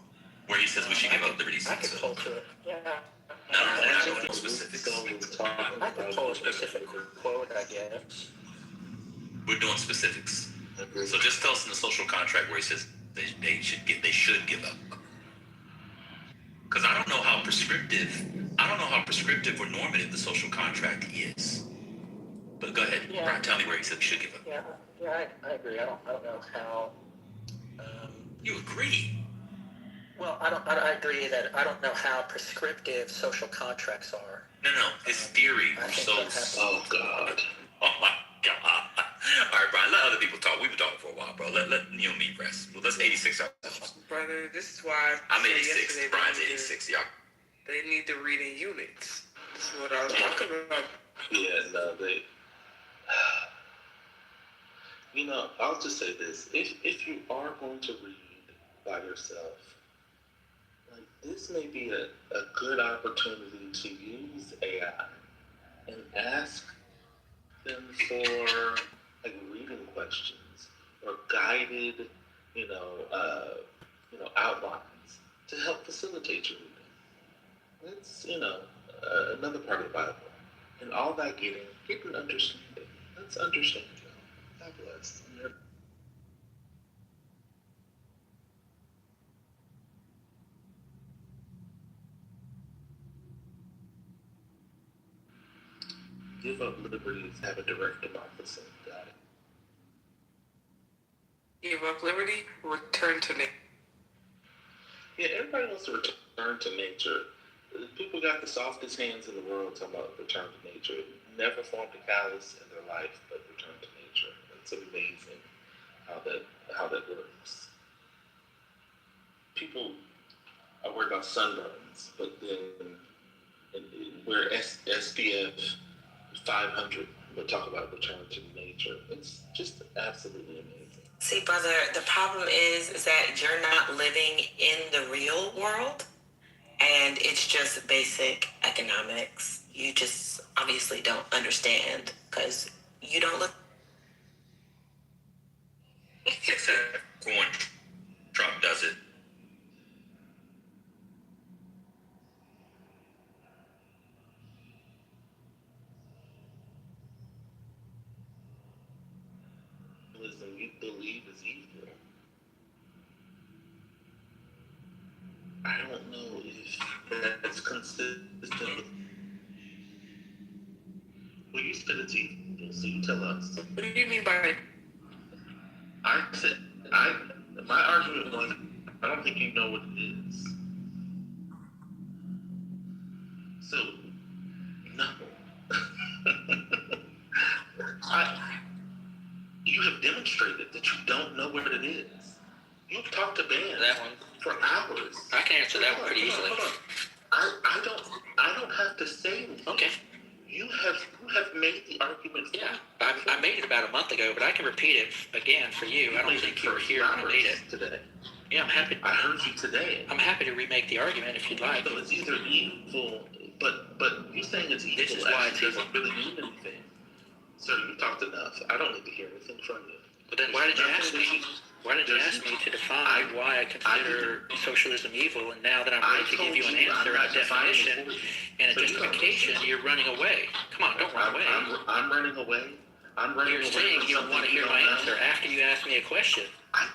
Where he says we should give up liberties. I could pull to it. Yeah. No, we're not going to specifics. I could pull a specific quote, I guess. We're doing specifics. So just tell us in the social contract where he says they should give up. Because I don't know how prescriptive or normative the social contract is. But go ahead, Yeah. Brian, tell me where he said we should give up. Yeah, I agree. I don't know how. You agree? Well, I agree that I don't know how prescriptive social contracts are. No. His theory. I think So. that has to- Oh God. Oh my God. All right, Brian. Let other people talk. We've been talking for a while, bro. Let you and me rest. Well, let's 86 ourselves. Brother, this is why I'm said 86. yesterday Brian's they need 86. Y'all. They need to read in units. This is what I was talking about. Yeah, no, they. You know, I'll just say this: if you are going to read by yourself, like this may be a good opportunity to use AI and ask them for like reading questions or guided, outlines to help facilitate your reading. It's another part of the Bible, and all that get an understanding. Let's understand. God bless. Give up liberties, have a direct democracy. Got it. Give up liberty, return to nature. Yeah, everybody wants to return to nature. People got the softest hands in the world talking about return to nature. Never formed a callus in their life, but return to nature. It's amazing how that works. People are worried about sunburns, but then where SPF 500 would talk about return to nature. It's just absolutely amazing. See, brother, the problem is that you're not living in the real world, and it's just basic economics. You just obviously don't understand because you don't look. Except for when Trump does it. Listen, you believe is evil. I don't know if that's consistent with. Well, you said it's evil, so you tell us. What do you mean by it? My argument was, I don't think you know what it is. So, no. You have demonstrated that you don't know what it is. You've talked to Ben That one. for hours. I can answer that one pretty easily. Hold on. I don't have to say anything. Okay. You have made the argument. Yeah, I made it about a month ago, but I can repeat it again for you. I don't think you were here when I made it today. Yeah, I'm happy. I heard you today. I'm happy to remake the argument if you'd like. So it's either evil, but you saying it's evil. This is why it's evil. Doesn't really mean anything. Sir, you talked enough. I don't need to hear anything from you. But then why did you ask me? Why did you ask me to define why I consider socialism evil, and now that I'm ready to give you an answer, a definition, and a justification, you're running away? Come on, don't run away. I'm running away. I'm running away. You're saying you don't want to hear my answer after you ask me a question. I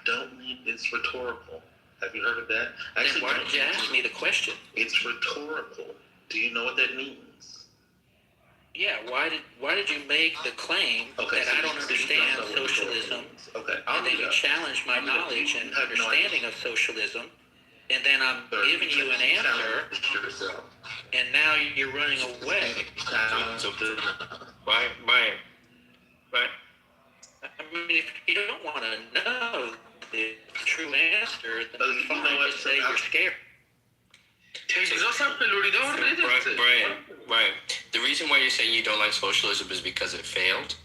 don't mean it's rhetorical. Have you heard of that? Then why did you ask me the question? It's rhetorical. Do you know what that means? Yeah, why did you make the claim that I don't understand socialism, and then you challenge my knowledge and understanding of socialism, and then I'm giving you an answer, and now you're running away? Right. I mean, if you don't want to know the true answer, then fine, just say you're scared. Brian, the reason why you're saying you don't like socialism is because it failed?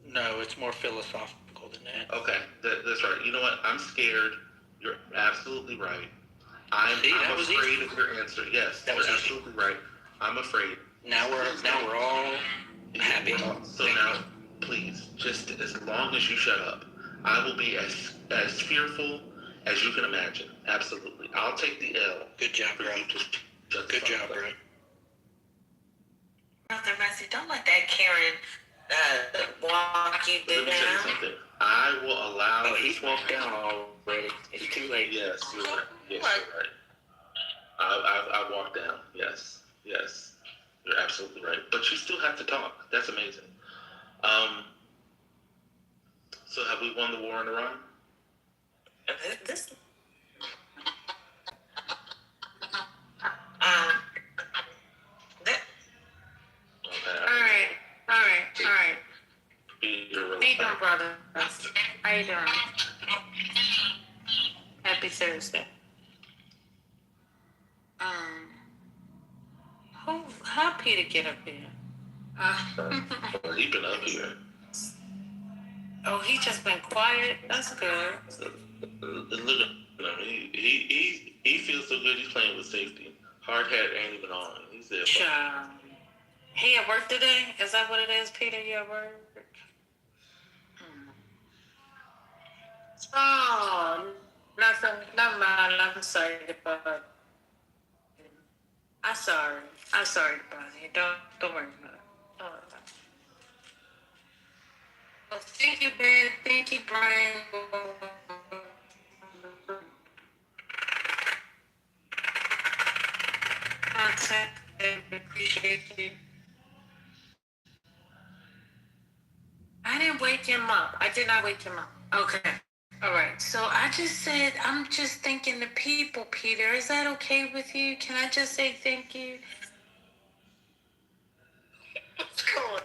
No, it's more philosophical than that. Okay, that's right. You know what? I'm scared. You're absolutely right. I'm afraid of your answer. Yes, you're absolutely right. I'm afraid. Now we're all happy. So now, please, just as long as you shut up, I will be as fearful as you can imagine. Absolutely. I'll take the L. Good job, bro. Good job, bro. Brother Messi, don't let that Karen walk you Let me tell you down. something. I will allow. Oh, he's walked down already. It's too late. Yes, you're right. Yes, you're right. I walked down. Yes. You're absolutely right. But you still have to talk. That's amazing. So have we won the war in Iran? This. All right. How you doing, brother? How you doing? Happy Thursday. How Peter get up here? He been up here. Oh, he just been quiet. That's good. Look at him. He feels so good. He's playing with safety. Hard hat ain't even on. He's there. He at work today? Is that what it is, Peter? You at work? Oh, nothing. Never mind. I'm sorry about it. I'm sorry about it. Don't worry about it. Don't worry about it. Well, thank you, Ben. Thank you, Brian. Contact and appreciate you. I didn't wake him up. I did not wake him up. Okay. All right. So I just said, I'm just thanking the people, Peter. Is that okay with you? Can I just say thank you? What's going on?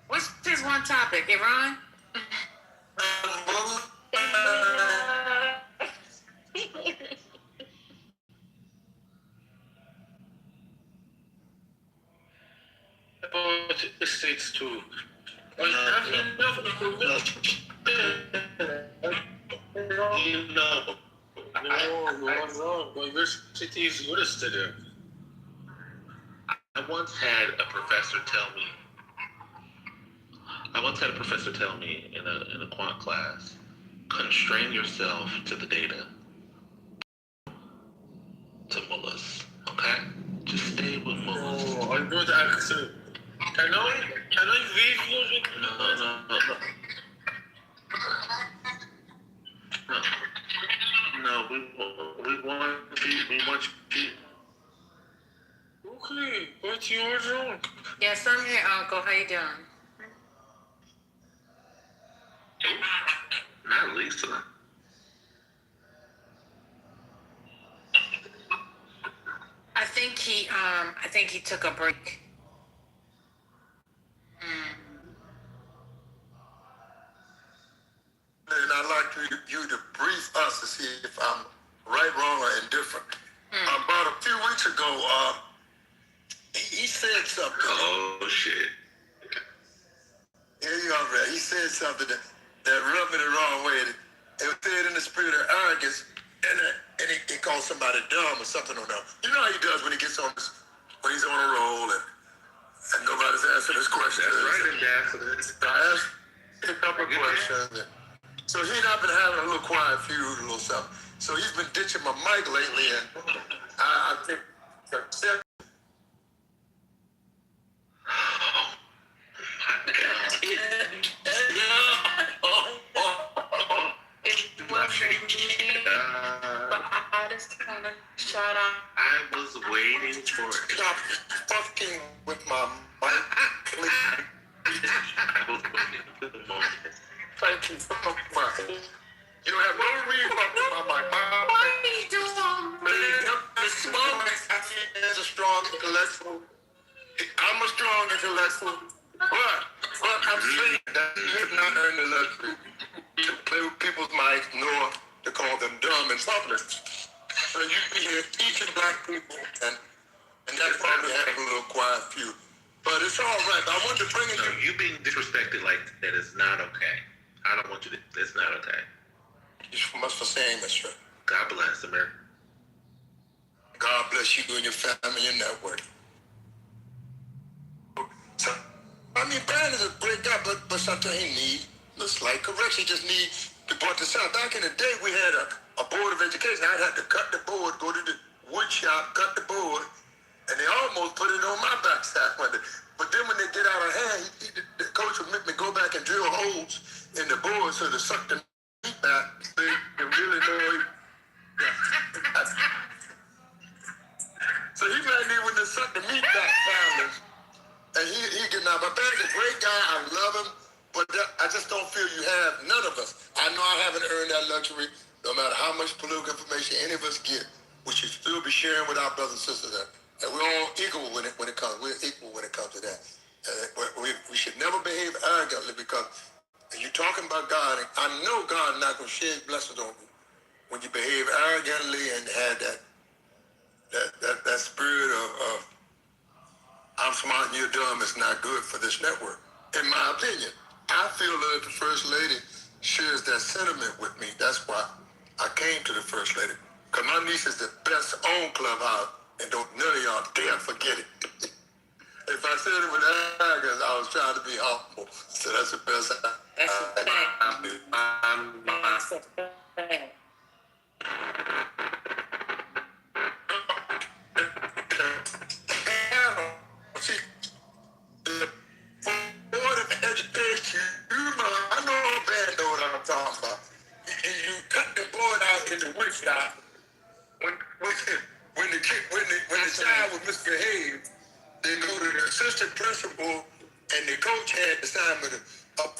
What's this one topic, Iran? But it states too. You know. No, university is listed. I once had a professor tell me in a quant class, constrain yourself to the data, to mullahs, okay? Just stay with mullahs. Oh, I'm going to accept. Can I video? No, we want you. Okay, what's yours on? Yes, I'm here, Uncle. How you doing? Not Lisa. I think he took a break. And I'd like you to brief us to see if I'm right, wrong, or indifferent. About a few weeks ago, he said something. Oh, shit. Here you are, man. He said something that rubbed me the wrong way. It was said in the spirit of arrogance, and he called somebody dumb or something on that. You know how he does when he gets on when he's on a roll and nobody's answering his questions. That's right, Ambassador. I asked a couple of questions. So he's not been having a little quiet feud, a little something. So he's been ditching my mic lately, and I think I just want to shout out. I was waiting for it. stop fucking with my mic, please. I was waiting for the moment. Thank you so much. You don't have no reason to fuck with my mic. What are you doing? The smallest is a strong intellectual. I'm a strong intellectual, but I'm saying that you have not earned the luxury to play with people's mics nor to call them dumb in public. So you be here teaching black people, and that's why we have a little quiet feud. But it's all right. I want to bring it No, to you being disrespected like that is not okay. I don't want you to. It's not okay. you so much for saying this, sir. God bless America. God bless you and your family and network. So, I mean, Brandon is a great guy, but sometimes he needs a slight correction. He just needs to point this out. Back in the day, we had a board of education. I'd have to cut the board, go to the wood shop, cut the board, and they almost put it on my backside one day. But then when they get out of hand, the coach would make me go back and drill holes in the board so to suck the meat back. So you can really know. So he might need when they suck the meat back down. And he getting out. But Ben's a great guy. I love him. But I just don't feel you have, none of us. I know I haven't earned that luxury. No matter how much political information any of us get, we should still be sharing with our brothers and sisters. And we're all equal when it comes. We're equal when it comes to that. We should never behave arrogantly because you're talking about God. And I know God is not going to shed blessings on you when you behave arrogantly and have that spirit of I'm smart and you're dumb is not good for this network. In my opinion, I feel that the First Lady shares that sentiment with me. That's why I came to the First Lady. Because my niece is the best on Clubhouse, and don't none of y'all dare forget it. If I said it with arrogance, I was trying to be humble. So that's the best. That's a fact. That's a fact. See, the Board of Education, I know bad know what I'm talking about. And you cut the board out in the wood shop. When the child was misbehaved, they go to the assistant principal and the coach had the assignment of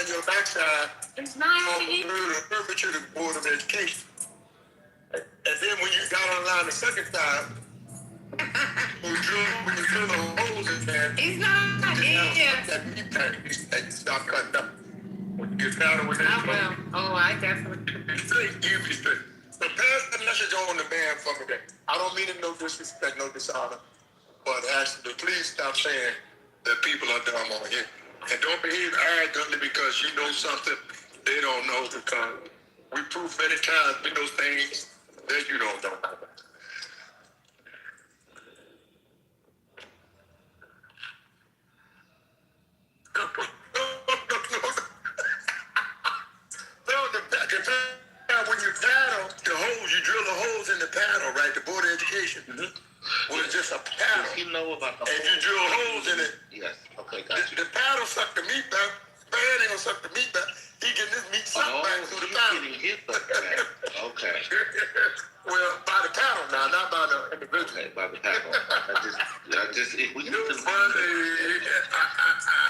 in your backside. It's not. Refer to the Board of Education. And then when you got online the second time, when you drill the holes in there, It's not here. that meat pack, you stop cutting up. When you get down with it, I will. Oh, I definitely. you be straight. So pass the message on the man from the day. I don't mean it no disrespect, no dishonor, but actually, please stop saying that people are dumb on here. And don't behave arrogantly because you know something they don't know, because we prove many times we know things that you don't know. When you paddle the holes, you drill the holes in the paddle, right? The Board of Education was just a paddle. Does he know about the And you drill holes in it. Yes. Okay, got you. The paddle suck the meat back. Man ain't gonna suck the meat back. He getting his meat sucked back through the paddle. Getting his sucked back. Okay. Well, by the paddle now, not by the individual. Okay, by the paddle. I just, if we can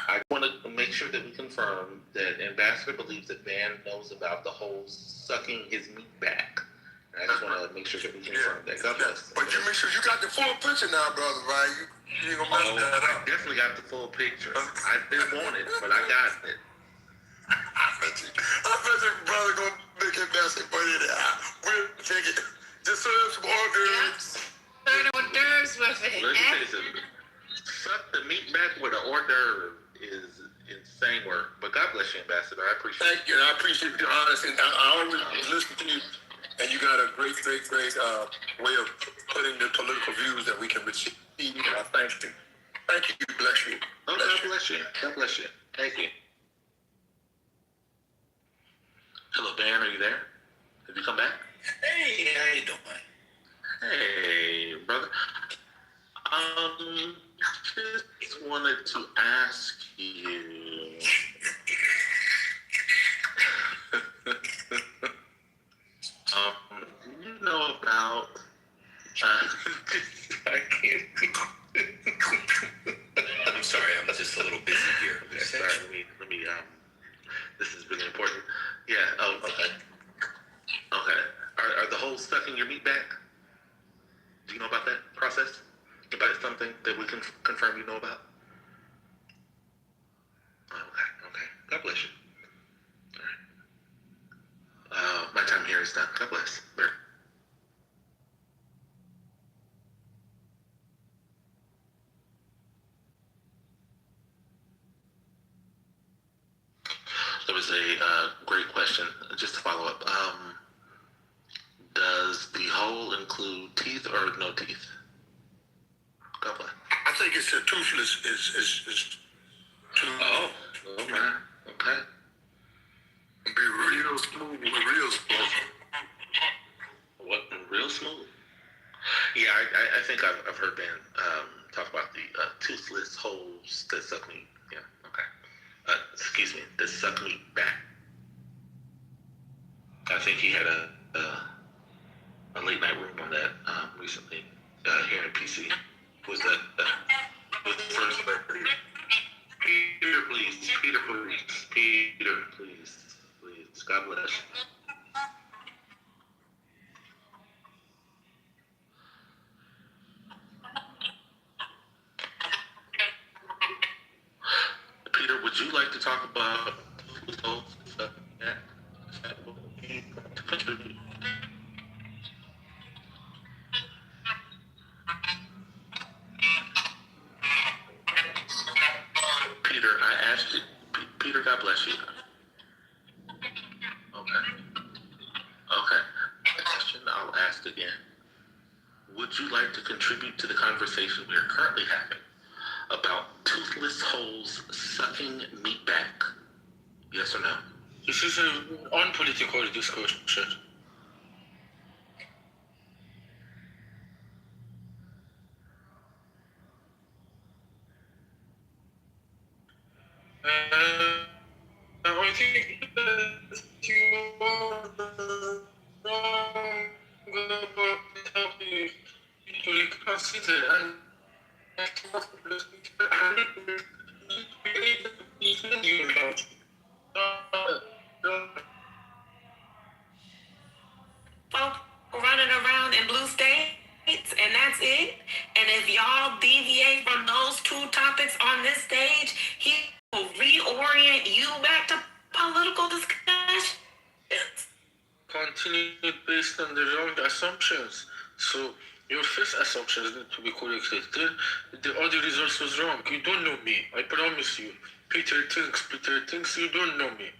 I want to make sure that we confirm that Ambassador believes that Van knows about the whole sucking his meat back. And I just want to make sure that we confirm that. God bless. But you make sure you got the full picture now, brother, right? You ain't gonna mess that I up. definitely got the full picture. I didn't want it, but I got it. I bet you brother gonna make it messy, but we'll take it. Just serve some hors d'oeuvres. Serve hors d'oeuvres with it. Let me tell you something. Suck the meat back with an hors d'oeuvre is insane. Same work. But God bless you, Ambassador. I appreciate it. Thank you, and I appreciate your honesty. And I always listen to you, and you got a great way of putting the political views that we can receive. And I thank you. Thank you. Bless you. Oh, God bless you. God bless you. Thank you. Hello, Dan. Are you there? Have you come back? Hey, how you doing? Hey, brother. Just wanted to ask you. You know about? I can't. I'm sorry, I'm just a little busy here. Okay, sorry. Let me. This is really important. Yeah. Oh, okay. Okay. Are the holes stuck in your meat bag? Do you know about that process? About something that we can confirm you know about? Okay. God bless you. All right. My time here is done. God bless. There was a great question. Just to follow up. Does the hole include teeth or no teeth? God bless. I think it's a toothless. Is Oh man. Okay. be real smooth. Real smooth. What? Real smooth? Yeah, I think I've heard Ben talk about the toothless holes that suck meat. Yeah. Okay. Excuse me. That suck meat back. I think he had a late night room on that recently here in PC. Was that was the first lady? Peter, please. Peter, please. God bless. Peter, would you like to talk about results? Peter, I asked you. Peter, God bless you. Okay. Question I'll ask again. Would you like to contribute to the conversation we are currently having about toothless holes sucking meat back? Yes or no? This is an unpolitical discussion. I think that you are wrong about helping to reconsider and running around in blue states, and that's it. And if y'all deviate from those two topics on this stage, he will reorient you back to political discussion. Continued based on the wrong assumptions. So your first assumptions need to be corrected. The other results was wrong. You don't know me. I promise you. Peter thinks you don't know me.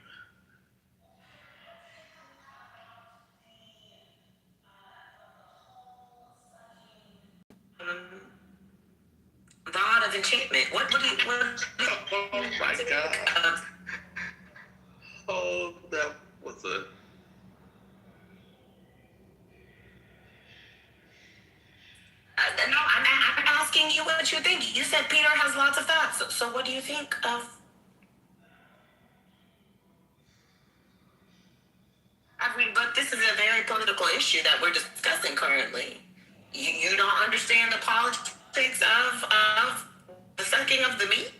The art of enchantment. What Oh my God. Oh, that was a... No, I'm asking you what you think. You said Peter has lots of thoughts. So what do you think of? I mean, but this is a very political issue that we're discussing currently. You don't understand the politics of the sucking of the meat?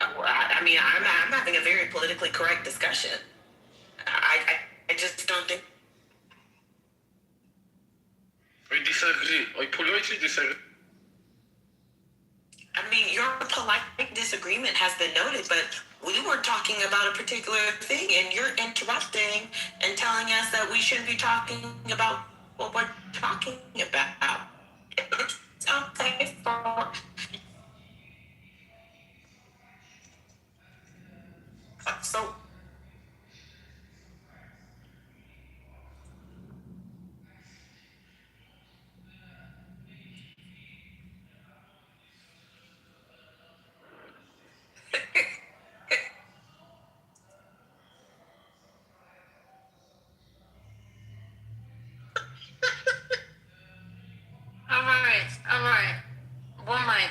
I mean, I'm having a very politically correct discussion. I just don't think. I disagree. I politely disagree. I mean, your polite disagreement has been noted, but we were talking about a particular thing, and you're interrupting and telling us that we shouldn't be talking about what we're talking about. It's okay for So All right, all right. One mic,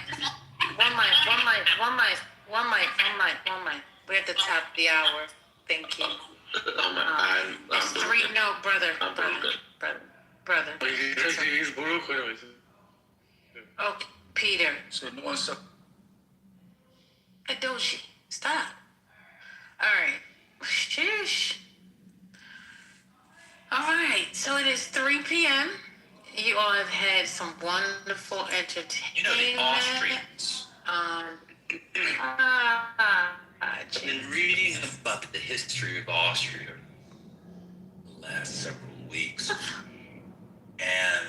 one mic, one mic, one mic, one mic, one mic, one mic. We're at the top of the hour. Thank you. Oh my, It's three. No, brother, brother. he's broke. Okay, Peter. so no one's up. Adoshi, stop. All right. Sheesh. All right. So it is 3 p.m. You all have had some wonderful entertainment. You know, the Austrians. I've been reading about the history of Austria the last several weeks. And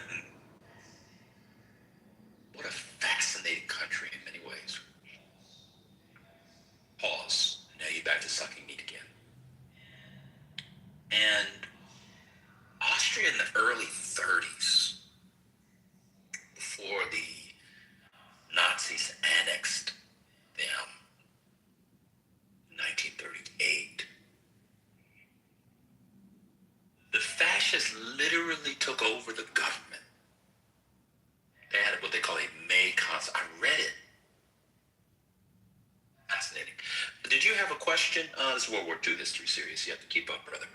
what a fascinating country in many ways. Pause. Now you're back to sucking meat again. And Austria in the early 30s, before the Nazis annexed them in 1938, the fascists literally took over the government. They had what they call a May Concert. I read it. Fascinating. Did you have a question? This is World War II history series. You have to keep up, brother.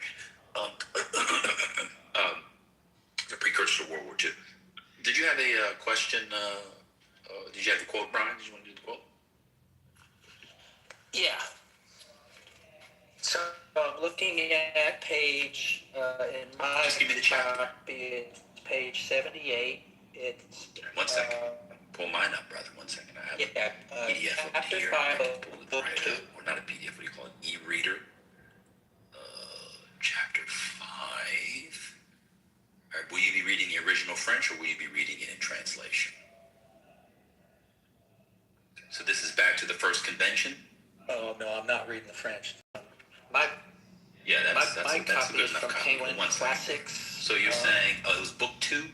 The precursor to World War II. Did you have a question? Did you have the quote, Brian? Did you want to do the quote? Yeah. So I'm looking at page, in my Just give me the chapter. copy, it's page 78. It's 1 second. Pull mine up, brother. 1 second. I have a PDF over chapter here. 5 I can of pull it book right 2. up. Or not a PDF. What do you call it? E-reader. Chapter 5. All right. Will you be reading the original French, or will you be reading it in translation? So this is back to the first convention. Oh, no, I'm not reading the French. Yeah, that's my a copy good is enough from copy. Penguin One second. Classics. So you're saying, it was book 2?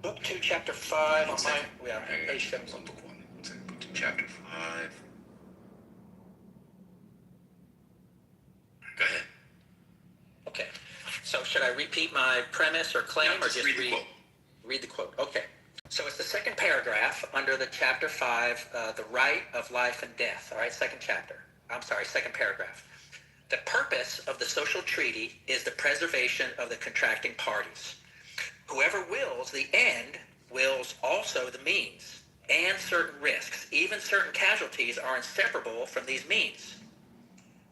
Book 2, chapter 5 on my, second. yeah, page 7. On book 1. 1 second. Book 2, chapter 5. Go ahead. Okay. So should I repeat my premise or claim, No, or just read the quote. read the quote? Okay. So it's the second paragraph under the chapter 5, the right of life and death. All right, second paragraph. The purpose of the social treaty is the preservation of the contracting parties. Whoever wills the end wills also the means, and certain risks, even certain casualties, are inseparable from these means.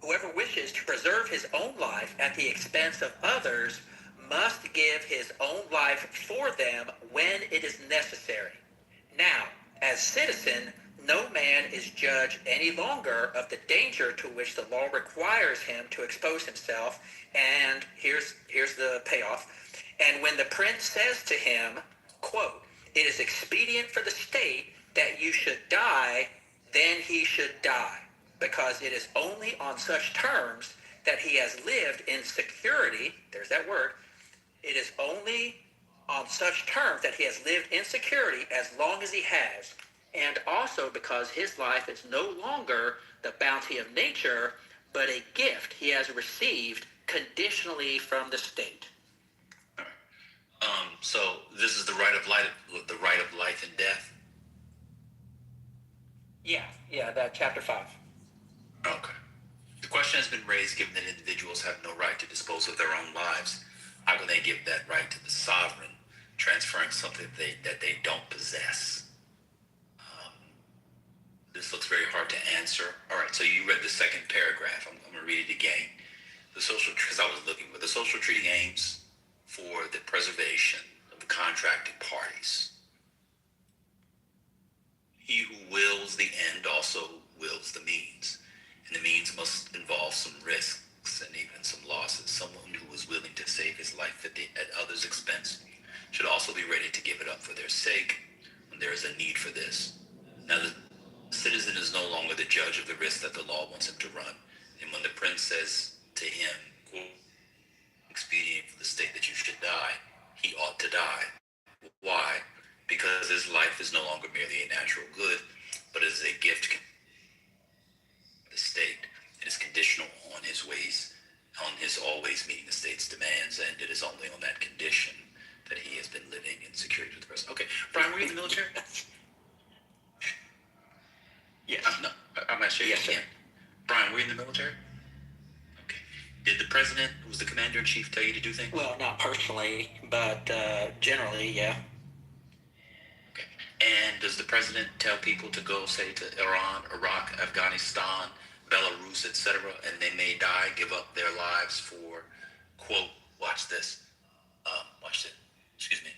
Whoever wishes to preserve his own life at the expense of others must give his own life for them when it is necessary. Now, as citizen, no man is judge any longer of the danger to which the law requires him to expose himself, and here's the payoff. And when the prince says to him, quote, "It is expedient for the state that you should die," then he should die, because it is only on such terms that he has lived in security, there's that word, it is only on such terms that he has lived in security as long as he has, and also because his life is no longer the bounty of nature, but a gift he has received conditionally from the state. So this is the right of life and death. Yeah, that chapter 5. Okay. The question has been raised: given that individuals have no right to dispose of their own lives, how can they give that right to the sovereign, transferring something that they don't possess? This looks very hard to answer. All right, so you read the second paragraph. I'm going to read it again. Because I was looking for the social treaty aims for the preservation of the contracting parties. He who wills the end also wills the means, and the means must involve some risks and even some losses. Someone who is willing to save his life at others' expense should also be ready to give it up for their sake when there is a need for this. Now, the citizen is no longer the judge of the risk that the law wants him to run. And when the prince says to him, quote, expedient for the state that you should die, he ought to die. Why? Because his life is no longer merely a natural good, but is a gift of the state. It is conditional on his ways, on his always meeting the state's demands, and it is only on that condition that he has been living in security with the president. Okay, Brian, were you in the military? Yes. No, I'm not sure. Yes, sir. Brian, were you in the military? Okay. Did the president, who was the commander in chief, tell you to do things? Well, not personally, but generally, yeah. Okay. And does the president tell people to go, say, to Iran, Iraq, Afghanistan, Belarus, etc., and they may die, give up their lives for, quote, watch this, watch it, excuse me,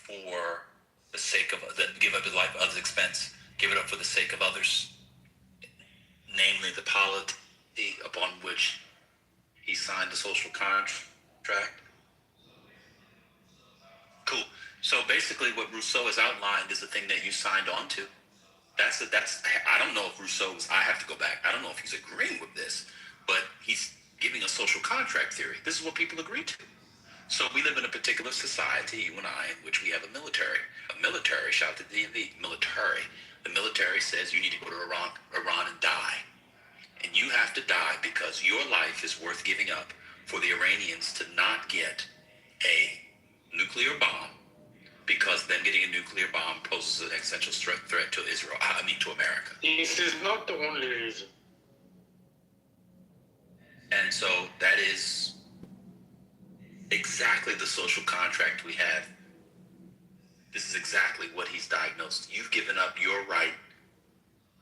for the sake of, give up his life at others' expense, give it up for the sake of others, namely the polity upon which he signed the social contract? Cool. So basically what Rousseau has outlined is the thing that you signed on to. I don't know if Rousseau's, I have to go back. I don't know if he's agreeing with this, but he's giving a social contract theory. This is what people agree to. So we live in a particular society, you and I, in which we have a military. A military, shout to the DMV, military. The military says you need to go to Iran and die. And you have to die because your life is worth giving up for the Iranians to not get a nuclear bomb, because them getting a nuclear bomb poses an existential threat to Israel, to America. This is not the only reason. And so that is exactly the social contract we have. This is exactly what he's diagnosed. You've given up your right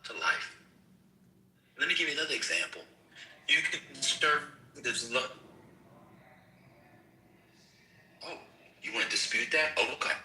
to life. Let me give you another example. You can serve this love. Oh, you want to dispute that? Oh, okay.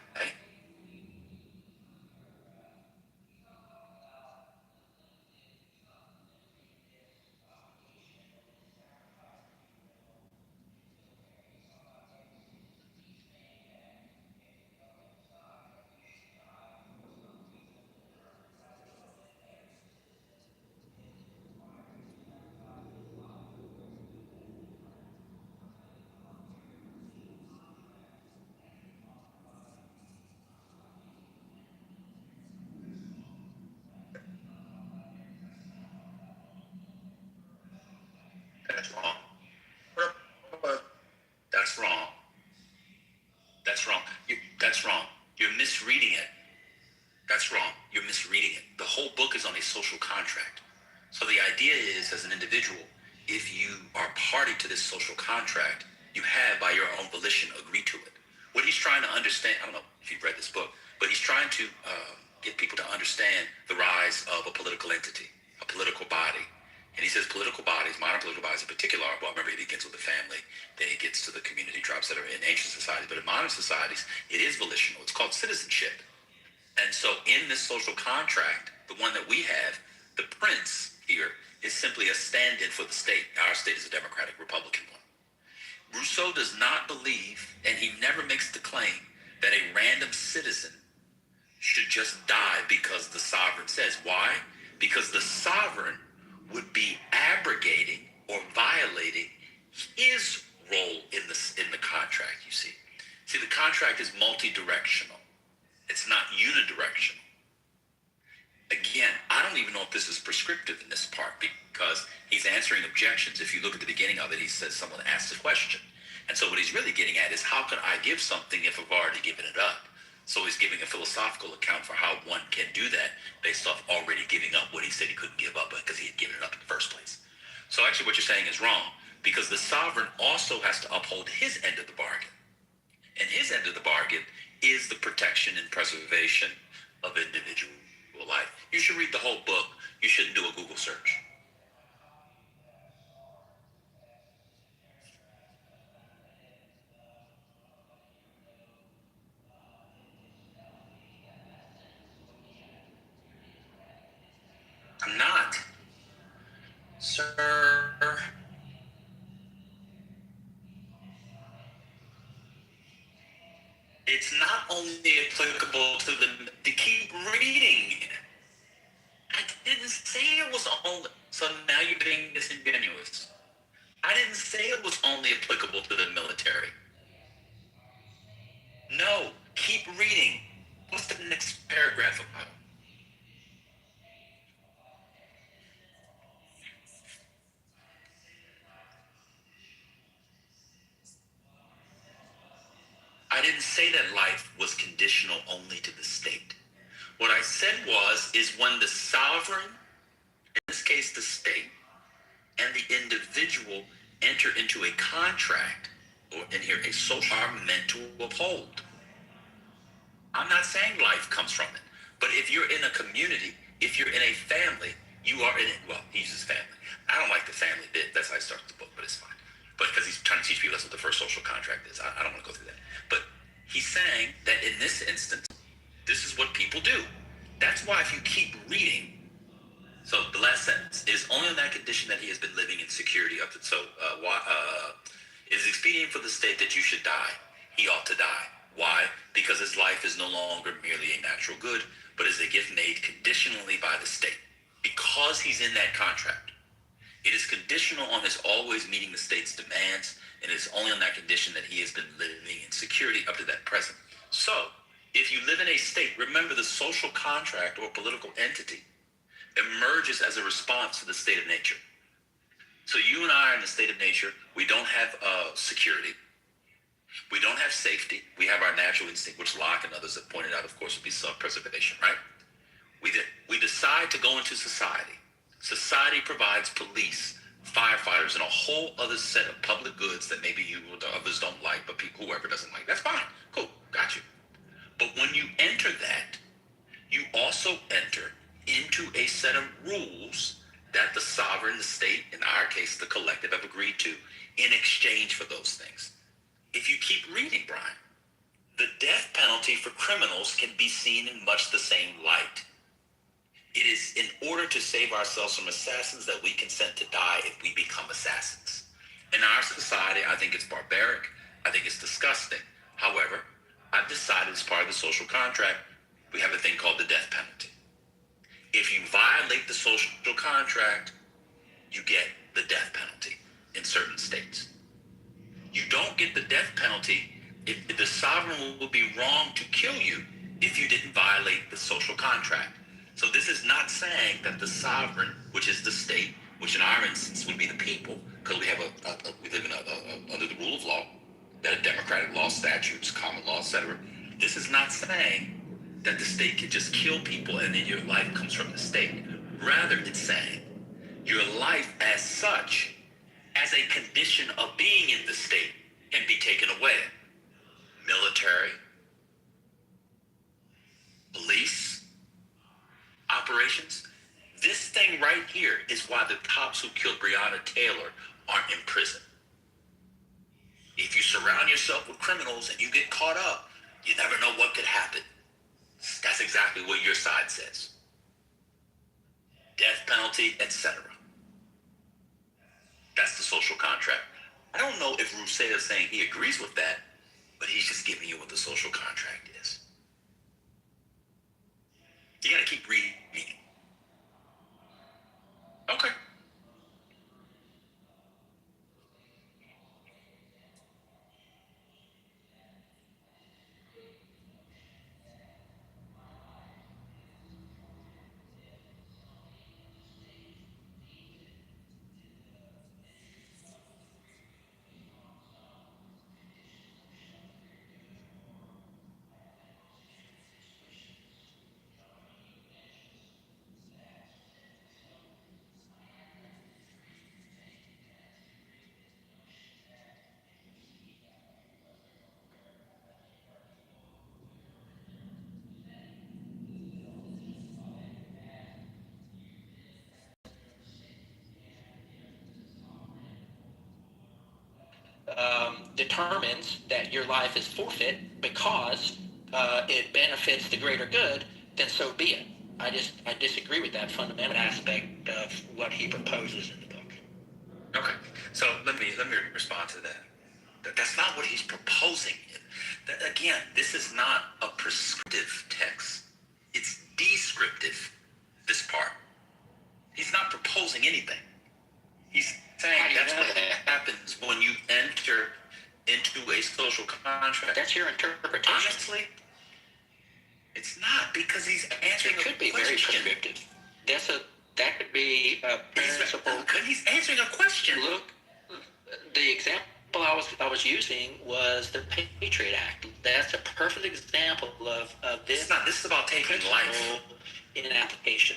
That's wrong. That's wrong. That's wrong. That's wrong. You're misreading it. That's wrong. You're misreading it. The whole book is on a social contract. So the idea is, as an individual, if you are party to this social contract, you have, by your own volition, agreed to it. What he's trying to understand, I don't know if you've read this book, but he's trying to get people to understand the rise of a political entity, a political body. And he says political bodies, modern political bodies in particular, well, remember, it begins with the family, then it gets to the community tribes that are in ancient societies. But in modern societies, it is volitional. It's called citizenship. And so in this social contract, the one that we have, the prince here is simply a stand-in for the state. Our state is a democratic Republican one. Rousseau does not believe, and he never makes the claim, that a random citizen should just die because the sovereign says. Why? Because the sovereign would be abrogating or violating his role in the contract, you see. See, the contract is multi-directional. It's not unidirectional. Again, I don't even know if this is prescriptive in this part, because he's answering objections. If you look at the beginning of it, he says someone asked a question. And so what he's really getting at is, how can I give something if I've already given it up? So he's giving a philosophical account for how one can do that based off already giving up what he said he couldn't give up because he had given it up in the first place. So actually what you're saying is wrong, because the sovereign also has to uphold his end of the bargain. And his end of the bargain is the protection and preservation of individual life. You should read the whole book. You shouldn't do a Google search. I'm not. Sir. It's not only applicable to keep reading. I didn't say it was only, so now you're being disingenuous. I didn't say it was only applicable to the military. No, keep reading. What's the next paragraph about? I didn't say that life was conditional only to the state. What I said is when the sovereign, in this case the state, and the individual enter into a contract, or in here, a social, are meant to uphold. I'm not saying life comes from it, but if you're in a community, if you're in a family, you are in it. Well, he uses family. I don't like the family bit. That's how I started the book, but it's fine. But because he's trying to teach people that's what the first social contract is. I don't want to go through that. But he's saying that in this instance, this is what people do. That's why if you keep reading, so the last sentence is only on that condition that he has been living in security up to, it is expedient for the state that you should die. He ought to die. Why? Because his life is no longer merely a natural good, but is a gift made conditionally by the state. Because he's in that contract, it is conditional on his always meeting the state's demands, and it is only on that condition that he has been living in security up to that present. So, if you live in a state, remember the social contract or political entity emerges as a response to the state of nature. So you and I are in the state of nature. We don't have security. We don't have safety. We have our natural instinct, which Locke and others have pointed out, of course, would be self-preservation, right? We decide to go into society. Society provides police, firefighters, and a whole other set of public goods that maybe you or the others don't like, but whoever doesn't like. That's fine. Cool. Got you. But when you enter that, you also enter into a set of rules that the sovereign, the state, in our case, the collective, have agreed to in exchange for those things. If you keep reading, Brian, the death penalty for criminals can be seen in much the same light. It is in order to save ourselves from assassins that we consent to die if we become assassins. In our society, I think it's barbaric. I think it's disgusting. However, I've decided as part of the social contract, we have a thing called the death penalty. If you violate the social contract, you get the death penalty in certain states. You don't get the death penalty if the sovereign will be wrong to kill you if you didn't violate the social contract. So this is not saying that the sovereign, which is the state, which in our instance would be the people, because we have we live in under the rule of law, that a democratic law, statutes, common law, etc. This is not saying that the state can just kill people and then your life comes from the state. Rather, it's saying your life as such, as a condition of being in the state, can be taken away. Military, police, operations. This thing right here is why the cops who killed Breonna Taylor aren't in prison. If you surround yourself with criminals and you get caught up, you never know what could happen. That's exactly what your side says. Death penalty, etc. That's the social contract. I don't know if Rousseau is saying he agrees with that, but he's just giving you what the social contract is. You gotta keep reading. Okay. Determines that your life is forfeit because it benefits the greater good, then so be it. I disagree with that fundamental aspect of what he proposes in the book. Okay. So let me respond to that. That's not what he's proposing in Again, this is not a prescriptive text. It's descriptive, this part. He's not proposing anything. He's saying that's what happens when you enter into a social contract. That's your interpretation. Honestly, it's not, because he's answering It could be very prescriptive. That could be a principle. He's answering a question. Look, the example I was using was the Patriot Act. That's a perfect example of this. This is about taking life in application.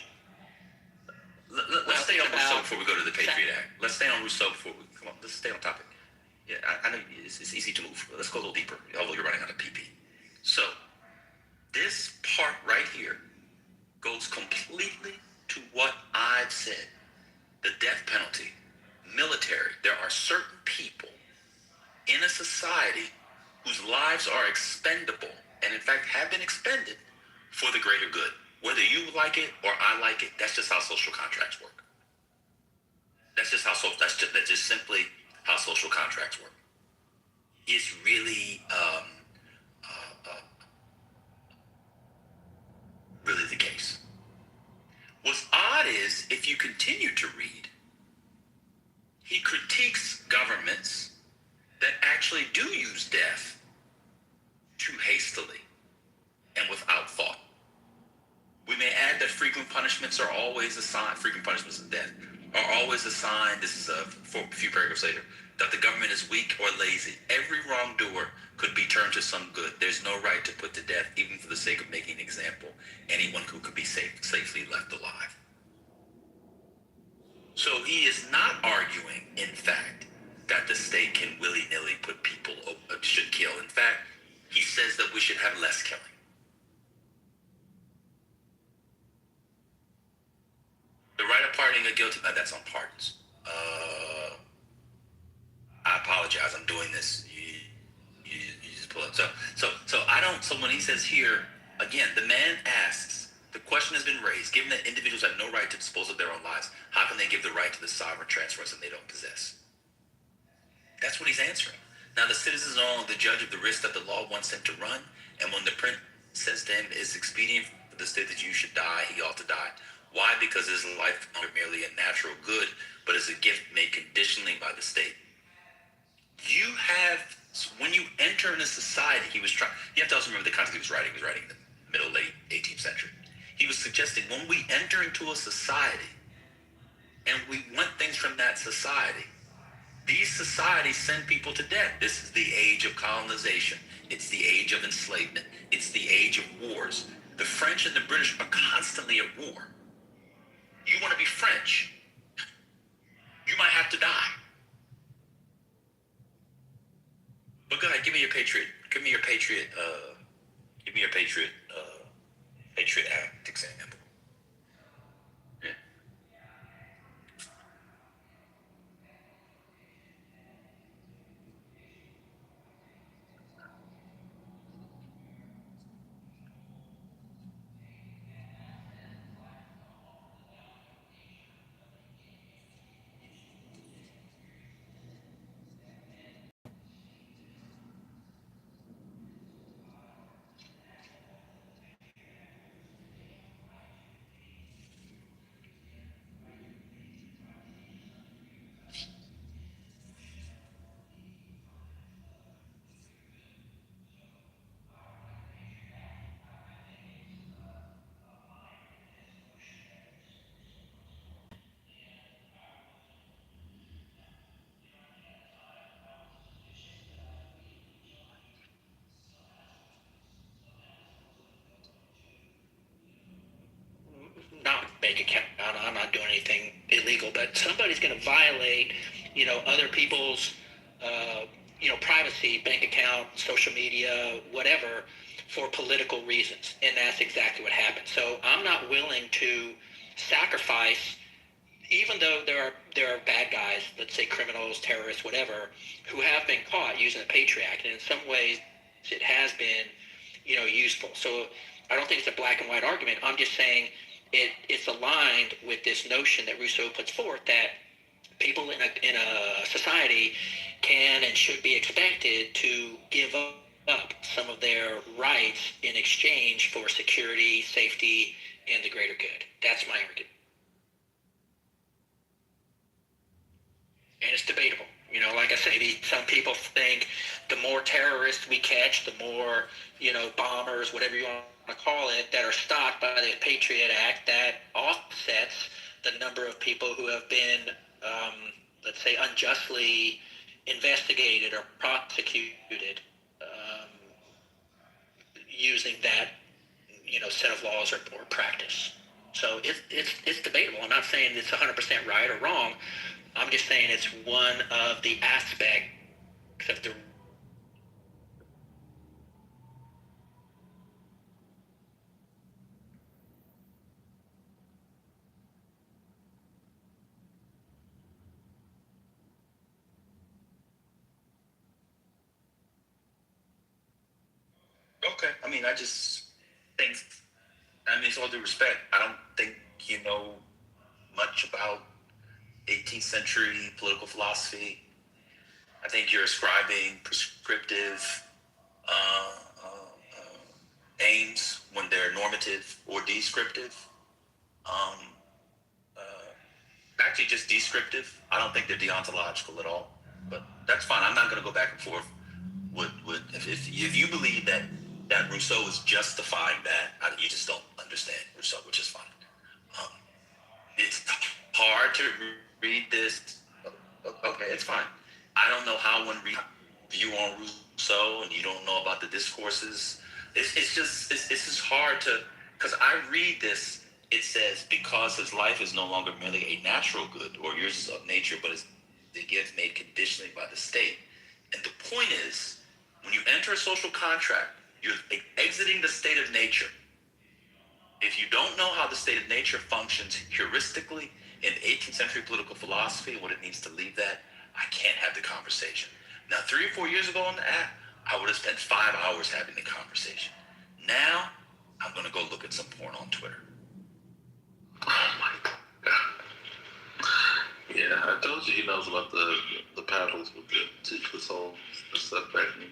Let's stay on Rousseau before we go to the Patriot Act. Let's stay on Rousseau before we come on. Let's stay on topic. Yeah, I know it's easy to move. Let's go a little deeper, although you're running out of PP. So this part right here goes completely to what I've said. The death penalty, military. There are certain people in a society whose lives are expendable, and in fact have been expended for the greater good. Whether you like it or I like it, that's just how social contracts work. That's just simply how social contracts work. It's really, really the case. What's odd is, if you continue to read, he critiques governments that actually do use death too hastily and without thought. We may add that frequent punishments are always assigned, frequent punishments of death are always assigned, this is a few paragraphs later, that the government is weak or lazy. Every wrongdoer could be turned to some good. There's no right to put to death, even for the sake of making an example, anyone who could be safely left alive. So he is not arguing, in fact, that the state can willy-nilly put people, should kill. In fact, he says that we should have less killing. The right of pardoning a guilty man, that's on pardons. I apologize, I'm doing this. You just pull up. So when he says here, again, the man asks, the question has been raised, given that individuals have no right to dispose of their own lives, how can they give the right to the sovereign transfer of something they don't possess? That's what he's answering. Now, the citizens are only the judge of the risk that the law wants them to run, and when the prince says to him, it's expedient for the state that you should die, he ought to die. Why? Because his life is not merely a natural good, but is a gift made conditionally by the state. When you enter in a society, you have to also remember the context he was writing in the middle, late 18th century. He was suggesting when we enter into a society and we want things from that society, these societies send people to death. This is the age of colonization. It's the age of enslavement. It's the age of wars. The French and the British are constantly at war. You want to be French, you might have to die. But go ahead, give me your Patriot Act example. Yeah. Not bank account. I'm not doing anything illegal, but somebody's going to violate, other people's, privacy, bank account, social media, whatever, for political reasons, and that's exactly what happened. So I'm not willing to sacrifice, even though there are bad guys, let's say criminals, terrorists, whatever, who have been caught using the Patriot Act, and in some ways it has been, useful. So I don't think it's a black and white argument. I'm just saying it's aligned with this notion that Rousseau puts forth, that people in a society can and should be expected to give up some of their rights in exchange for security, safety, and the greater good. That's my argument. And it's debatable. You know, like I say, some people think the more terrorists we catch, the more, bombers, whatever you want to call it, that are stopped by the Patriot Act, that offsets the number of people who have been, let's say, unjustly investigated or prosecuted using that, set of laws or practice. So it's debatable. I'm not saying it's 100% right or wrong. I'm just saying it's one of the aspects of the. Okay. I mean, I just think, it's all due respect. I don't think you know much about 18th century political philosophy. I think you're ascribing prescriptive aims when they're normative or descriptive. Um, Actually, just descriptive. I don't think they're deontological at all. But that's fine. I'm not going to go back and forth with if you believe that Rousseau is justifying that, you just don't understand Rousseau, which is fine. It's hard to read this. Okay, it's fine. I don't know how one reads view on Rousseau, and you don't know about the discourses. It's just hard to, because I read this. It says, because his life is no longer merely a natural good or uses of nature, but is the gift made conditionally by the state. And the point is, when you enter a social contract, you're exiting the state of nature. If you don't know how the state of nature functions heuristically in 18th century political philosophy, what it means to leave that, I can't have the conversation. Now, 3 or 4 years ago on the app, I would have spent 5 hours having the conversation. Now, I'm going to go look at some porn on Twitter. Oh my God. Yeah, I told you he knows about the paddles with the toothless holes and stuff back then.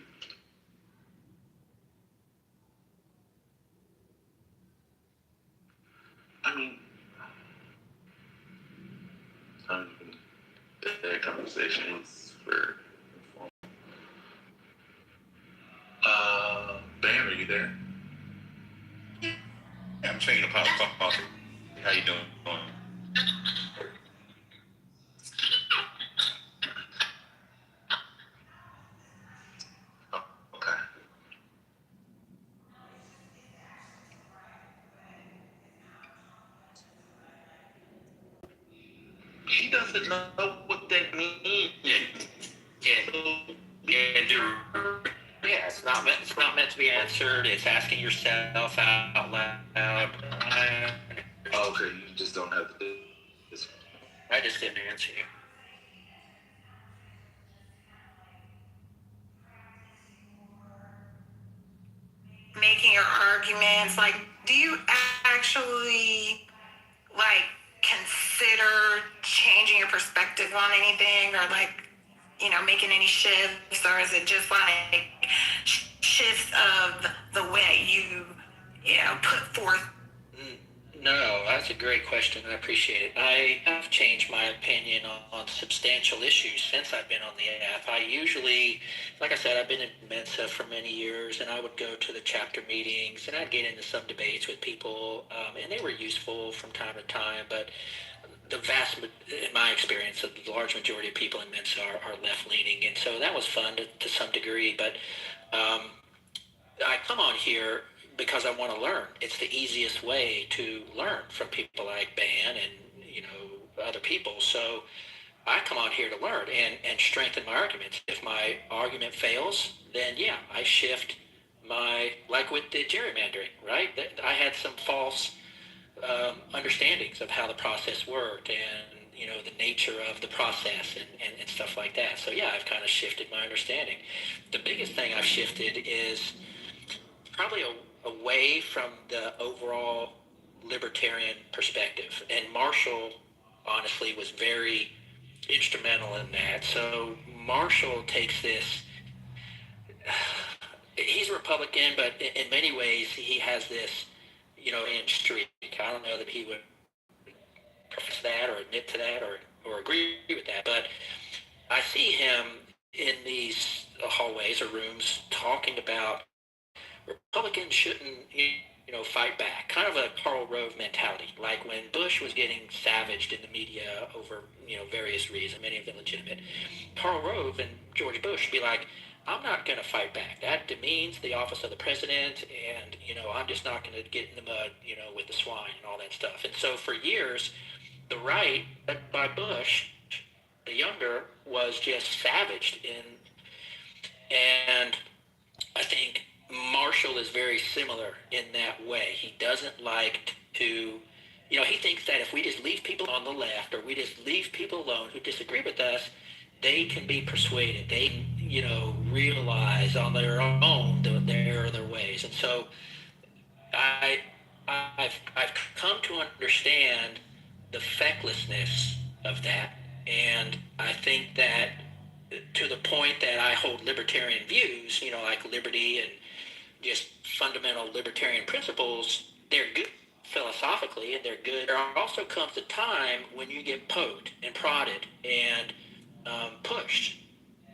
I mean, I don't even, that conversation was for. Dan, are you there? Yeah, I'm drinking a pot of coffee. How you doing? Oh, okay. He doesn't know what that means. Yeah, it's not meant to be answered. It's asking yourself out loud. Okay, you just don't have the. I just didn't answer you. Making your arguments, like, do you actually consider changing your perspective on anything, or making any shifts, or is it just shifts of the way you put forth? No, that's a great question. I appreciate it. I have changed my opinion on substantial issues since I've been on the app. I usually, like I said, I've been in Mensa for many years, and I would go to the chapter meetings, and I'd get into some debates with people, and they were useful from time to time, but in my experience, the large majority of people in Mensa are left-leaning, and so that was fun to some degree, but I come on here because I want to learn. It's the easiest way to learn from people like Ban and other people. So I come on here to learn and strengthen my arguments. If my argument fails, then yeah, I shift like with the gerrymandering, right? I had some false understandings of how the process worked and the nature of the process and stuff like that. So yeah, I've kind of shifted my understanding. The biggest thing I've shifted is probably away from the overall libertarian perspective. And Marshall, honestly, was very instrumental in that. So Marshall takes this he's a Republican, but in many ways he has this, in streak. I don't know that he would profess that or admit to that or agree with that, but I see him in these hallways or rooms talking about Republicans shouldn't, fight back. Kind of a Karl Rove mentality, like when Bush was getting savaged in the media over, various reasons, many of them legitimate. Karl Rove and George Bush be like, I'm not going to fight back. That demeans the office of the president, and, I'm just not going to get in the mud, with the swine and all that stuff. And so for years, the right, by Bush, the younger, was just savaged and I think Marshall is very similar in that way. He doesn't like to, he thinks that if we just leave people on the left or we just leave people alone who disagree with us, they can be persuaded. They, realize on their own that there are their ways. And so I've come to understand the fecklessness of that. And I think that to the point that I hold libertarian views, like liberty and just fundamental libertarian principles, they're good philosophically and they're good. There also comes a time when you get poked and prodded and pushed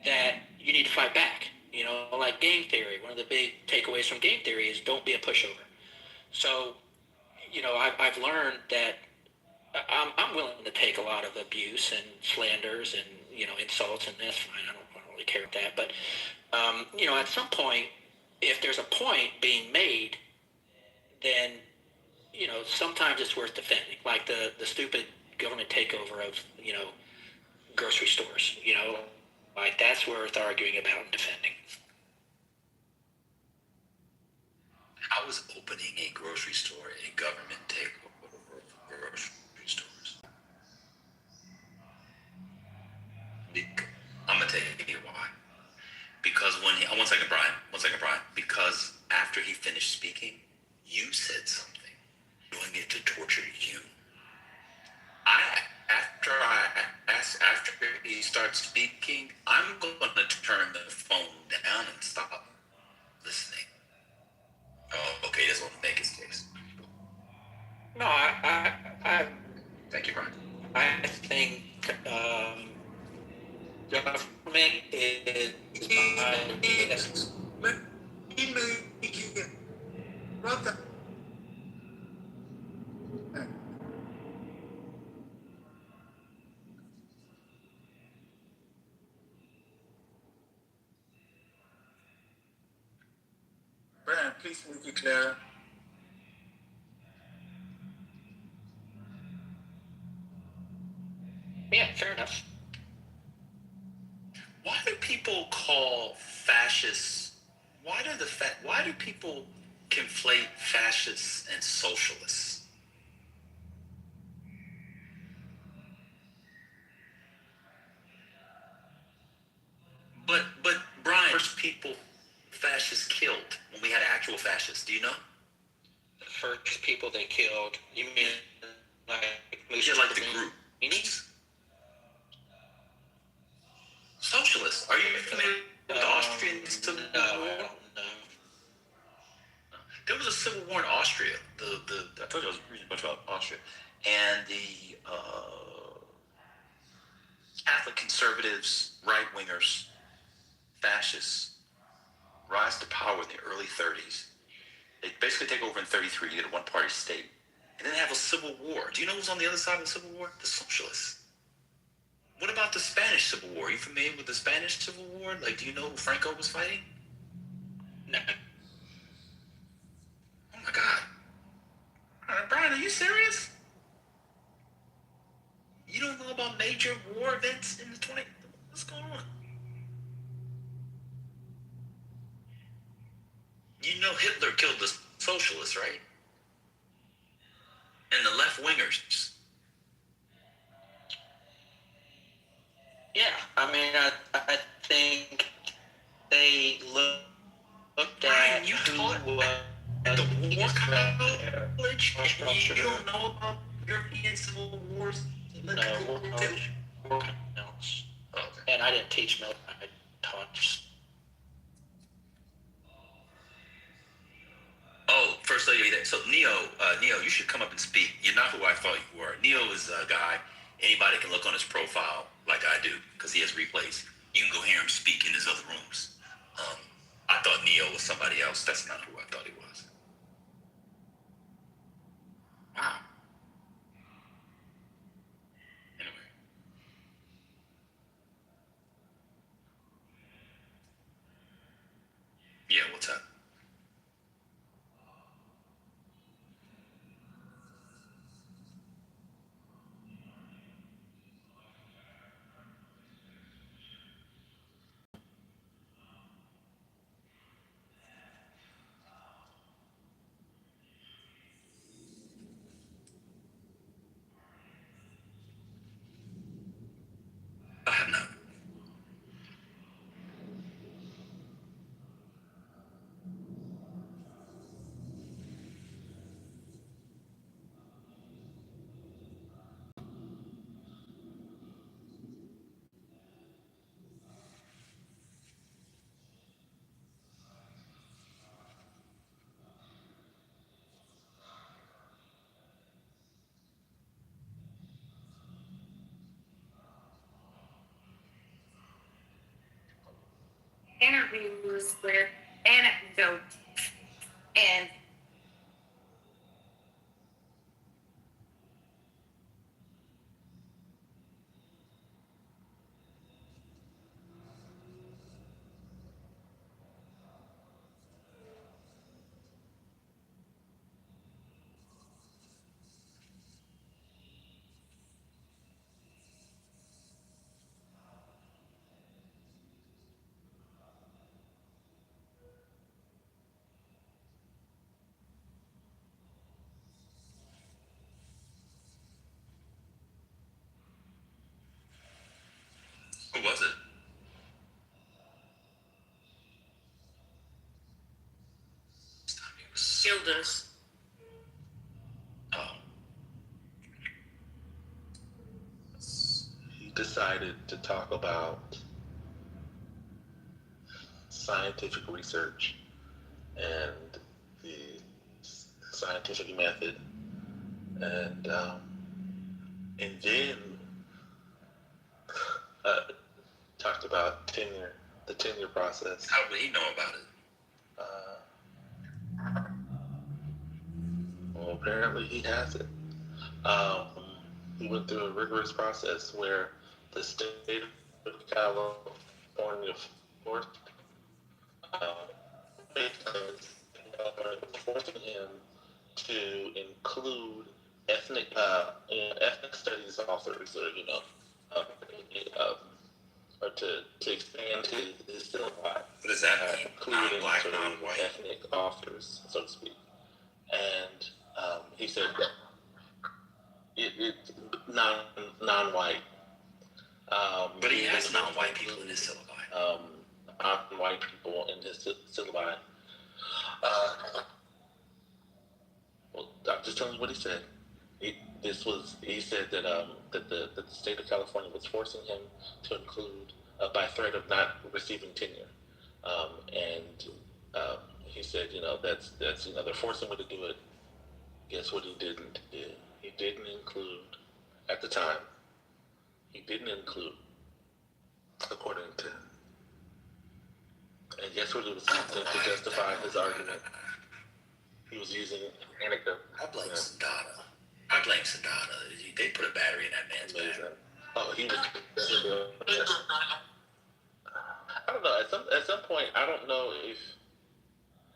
that you need to fight back. Like game theory. One of the big takeaways from game theory is don't be a pushover. So, I've learned that I'm willing to take a lot of abuse and slanders and, insults, and that's fine. I don't really care about that. But, at some point, if there's a point being made, then, sometimes it's worth defending. Like the stupid government takeover of, grocery stores, like that's worth arguing about and defending. How is opening a grocery store a government takeover of grocery stores? I'm gonna tell you why. Because one second, Brian. Because after he finished speaking, you said something. Doing it to torture you. After he starts speaking, I'm going to turn the phone down and stop listening. Oh, okay, that's what make his case. No, I Thank you, Brian. I think government is Brother. Brian, please make it clearer. yeah, fair enough. Why do people call fascists? Why do people conflate fascists and socialists? But Brian, first people fascists killed when we had actual fascists. Do you know? The first people they killed, you mean like Like the group. Socialists. Are you familiar with the Austrian Civil War? No, I don't know. There was a civil war in Austria. I told you I was reading a bunch about Austria, and the Catholic conservatives, right wingers, fascists rise to power in the early 30s. They basically take over in 33 to get a one-party state, and then have a civil war. Do you know who's on the other side of the civil war? The socialists. What about the Spanish Civil War? Are you familiar with the Spanish Civil War? Like, do you know who Franco was fighting? No. Oh my God. Brian, are you serious? You don't know about major war events in the 20s? What's going on? You know Hitler killed the socialists, right? And the left-wingers. Yeah, I mean, I think they looked Brian, at you who taught was at the war college, and you don't know about European civil wars? war counts. Okay. And I didn't teach military. I taught. First Lady. So Neo, you should come up and speak. You're not who I thought you were. Neo is a guy anybody can look on his profile like I do because he has replays. You can go hear him speak in his other rooms. I thought Neo was somebody else. That's not who I thought he was. Wow. Anyway. Yeah, what's up? I have not. Interviews with anecdotes and Who was it? Shielders. Oh, He decided to talk about scientific research and the scientific method, and then talked about tenure, the tenure process. how would he know about it? Well, apparently he has it. He went through a rigorous process where the state of California forced forcing him to include ethnic studies authors, or uh, uh, or to expand his syllabi, What does that mean? including Non-black, sort of non-white. ethnic authors, so to speak. And he said that it non-white. But he has non-white people in his syllabi. Non-white people in his syllabi. Well, I'm just telling you what he said. He said that that the state of California was forcing him to include by threat of not receiving tenure, and he said that's they're forcing me to do it. Guess what he didn't do? He didn't include at the time. He didn't include, according to, and guess what he was using to justify his argument? He was using anecdote. I blame Sadada. I blame Sadada. They put a battery in that man's back. Oh, he was. I don't know. At some point, I don't know if.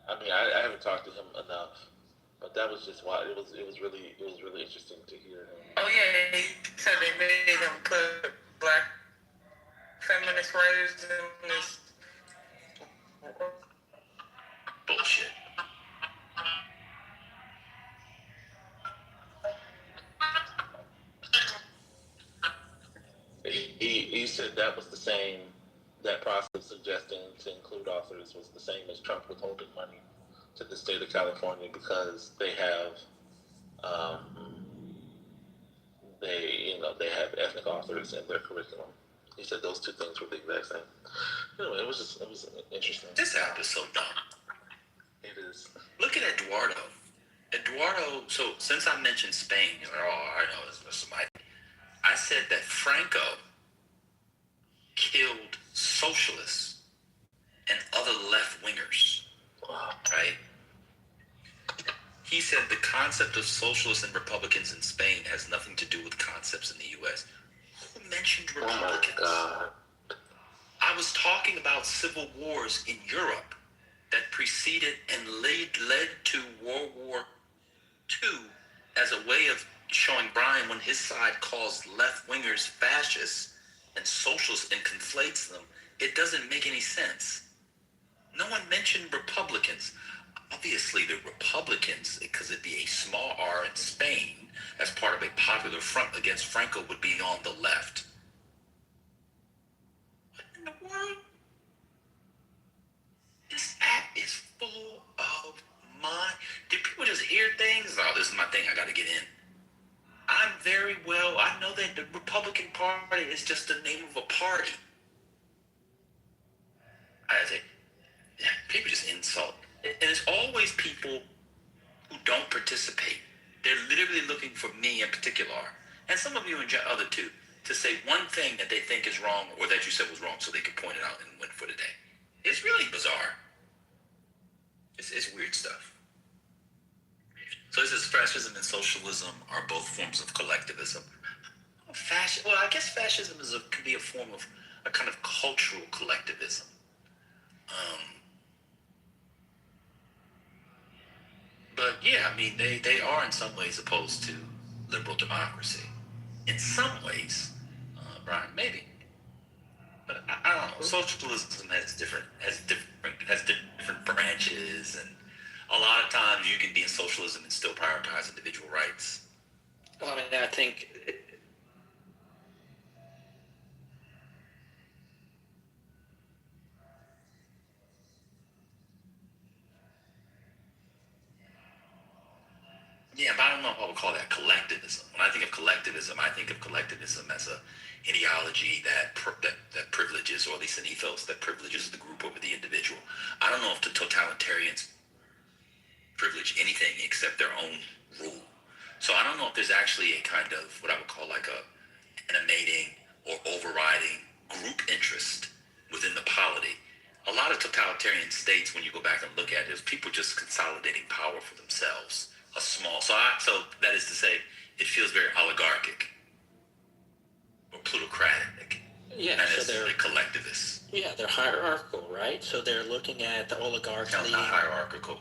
I mean, I haven't talked to him enough, but that was just why it was really interesting to hear him. Oh yeah, he said they made him put black feminist writers in this. Bullshit. He said that was the same. That process of suggesting to include authors was the same as Trump withholding money to the state of California because they have they have ethnic authors in their curriculum. He said those two things were the exact same. Anyway, it was interesting. This app is so dumb. It is. Look at Eduardo. Eduardo, so since I mentioned Spain, you're like, oh, I know this somebody. I said that Franco killed socialists and other left wingers, right? He said the concept of socialists and Republicans in Spain has nothing to do with concepts in the U.S. Who mentioned Republicans? God. I was talking about civil wars in Europe that preceded and led to World War II as a way of showing Brian when his side calls left-wingers fascists and socialists and conflates them, it doesn't make any sense. No one mentioned Republicans. Obviously, the Republicans, because it'd be a small R in Spain, as part of a popular front against Franco, would be on the left. What in the world? This app is full of did people just hear things? Oh, this is my thing, I gotta get in. I know that the Republican Party is just the name of a party. I say, yeah, people just insult. And it's always people who don't participate. They're literally looking for me in particular, and some of you and other too, to say one thing that they think is wrong or that you said was wrong so they can point it out and win for the day. It's really bizarre. It's weird stuff. So this is fascism and socialism are both forms of collectivism. Well, I guess fascism can be a form of a kind of cultural collectivism. But yeah, I mean, they are in some ways opposed to liberal democracy. In some ways, Brian, maybe. But I don't know. Socialism has different branches, and a lot of times you can be in socialism and still prioritize individual rights. Well, I mean, I think yeah, but I don't know if I would call that collectivism. When I think of collectivism, I think of collectivism as a ideology that privileges, or at least an ethos that privileges the group over the individual. I don't know if the totalitarians privilege anything except their own rule. So I don't know if there's actually a kind of what I would call like a animating or overriding group interest within the polity. A lot of totalitarian states, when you go back and look at it, is people just consolidating power for themselves. So that is to say, it feels very oligarchic or plutocratic. yeah, and so they're collectivists. Yeah, they're hierarchical, right? So they're looking at the oligarchs. No, not hierarchical.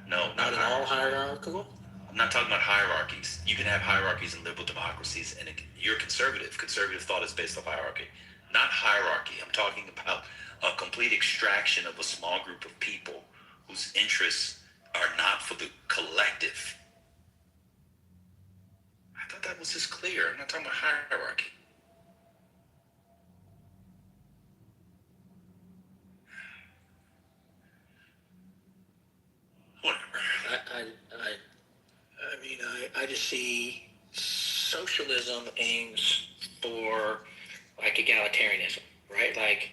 No, not at all hierarchical. I'm not talking about hierarchies. You can have hierarchies in liberal democracies, and you're conservative. Conservative thought is based off hierarchy, not hierarchy. I'm talking about a complete extraction of a small group of people whose interests are not for the collective. I thought that was just clear. I'm not talking about hierarchy. Whatever. I just see socialism aims for like egalitarianism, right? Like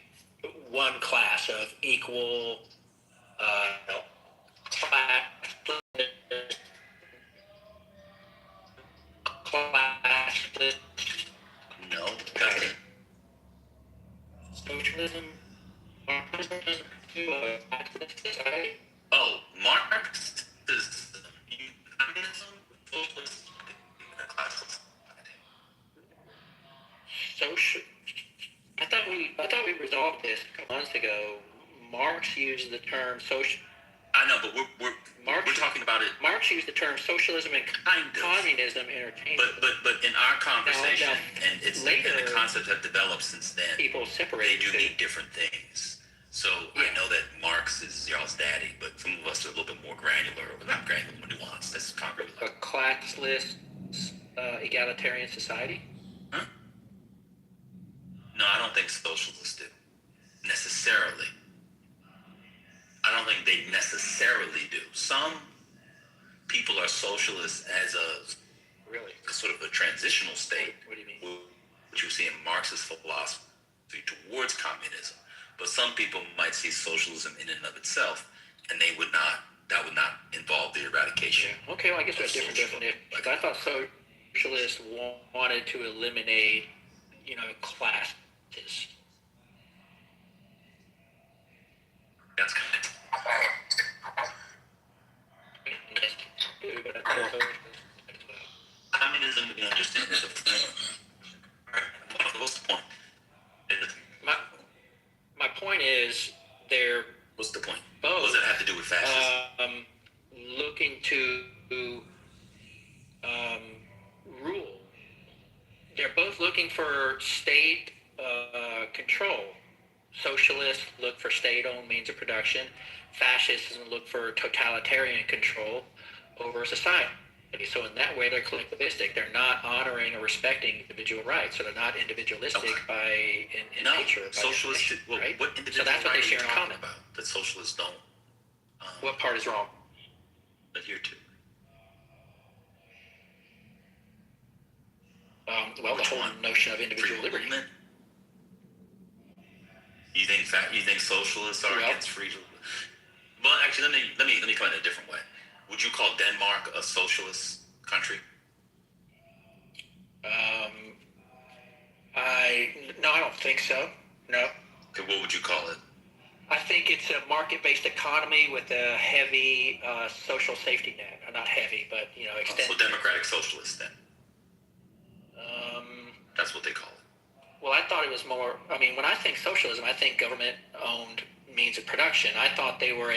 one class of equal class. No. Socialism. Oh, Marxism, communism, socialism, class. Social. I thought we resolved this a couple months ago. Marx used the term social. I know, but we're talking about it. Marx used the term socialism and communism interchangeably. But in our conversation, now, and it's later, and the concepts have developed since then. People separate. They do mean different things. So yeah. I know that Marx is y'all's daddy, but some of us are a little bit more granular, or not granular, more nuanced. That's concrete. A classless, egalitarian society. Huh? No, I don't think socialists do necessarily. I don't think they necessarily do. Some people are socialists as a sort of a transitional state. What do you mean? Which you see in Marxist philosophy towards communism. But some people might see socialism in and of itself, and they would not that would not involve the eradication. Yeah. Okay, well, I guess there's different definitions. Like, I thought socialists wanted to eliminate, classes. That's kind of communism. You understand? What's the point? My point is they're What's the point? both What does it have to do with fascism? looking to rule. They're both looking for state control. Socialists look for state-owned means of production. Fascists look for totalitarian control over society. So in that way, they're collectivistic. They're not honoring or respecting individual rights. So they're not individualistic in nature. By Socialists. definition, Well, right? what individual So that's what right they are you share in talking common. about? That socialists don't What part is wrong? adhere to. Well, Which the whole one? notion of individual Free liberty. movement? You think socialists are against free? Well, actually, let me come at it a different way. Would you call Denmark a socialist country? I don't think so. No. Okay, what would you call it? I think it's a market-based economy with a heavy social safety net. Or not heavy, but extended. So democratic socialists then. That's what they call it. Well, I thought it was more. I mean, when I think socialism, I think government-owned means of production. I thought they were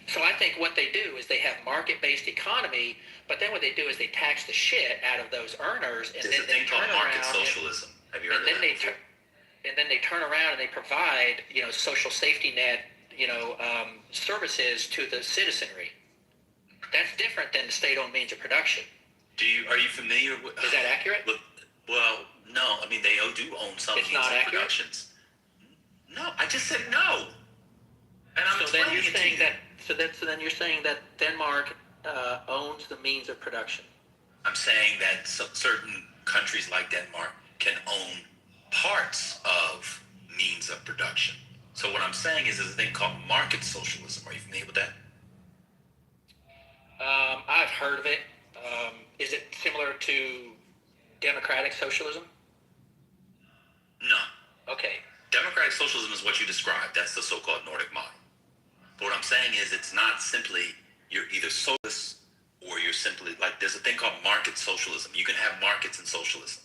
So I think what they do is they have market-based economy, but then what they do is they tax the shit out of those earners, and There's then a they thing turn called market around. socialism. Have you heard And of then that? and then they turn around and they provide, social safety net, services to the citizenry. That's different than the state-owned means of production. Are you familiar with? Is that accurate? Well, no. I mean, they do own some It's means not of accurate? productions. No, I just said no. And I'm So then you're explaining it to saying you. that. So then you're saying that Denmark owns the means of production. I'm saying that certain countries like Denmark can own parts of means of production. So what I'm saying is there's a thing called market socialism. Are you familiar with that? I've heard of it. Is it similar to democratic socialism? No. Okay. Democratic socialism is what you described. That's the so-called Nordic model. But what I'm saying is it's not simply you're either socialist or you're simply like there's a thing called market socialism. You can have markets and socialism.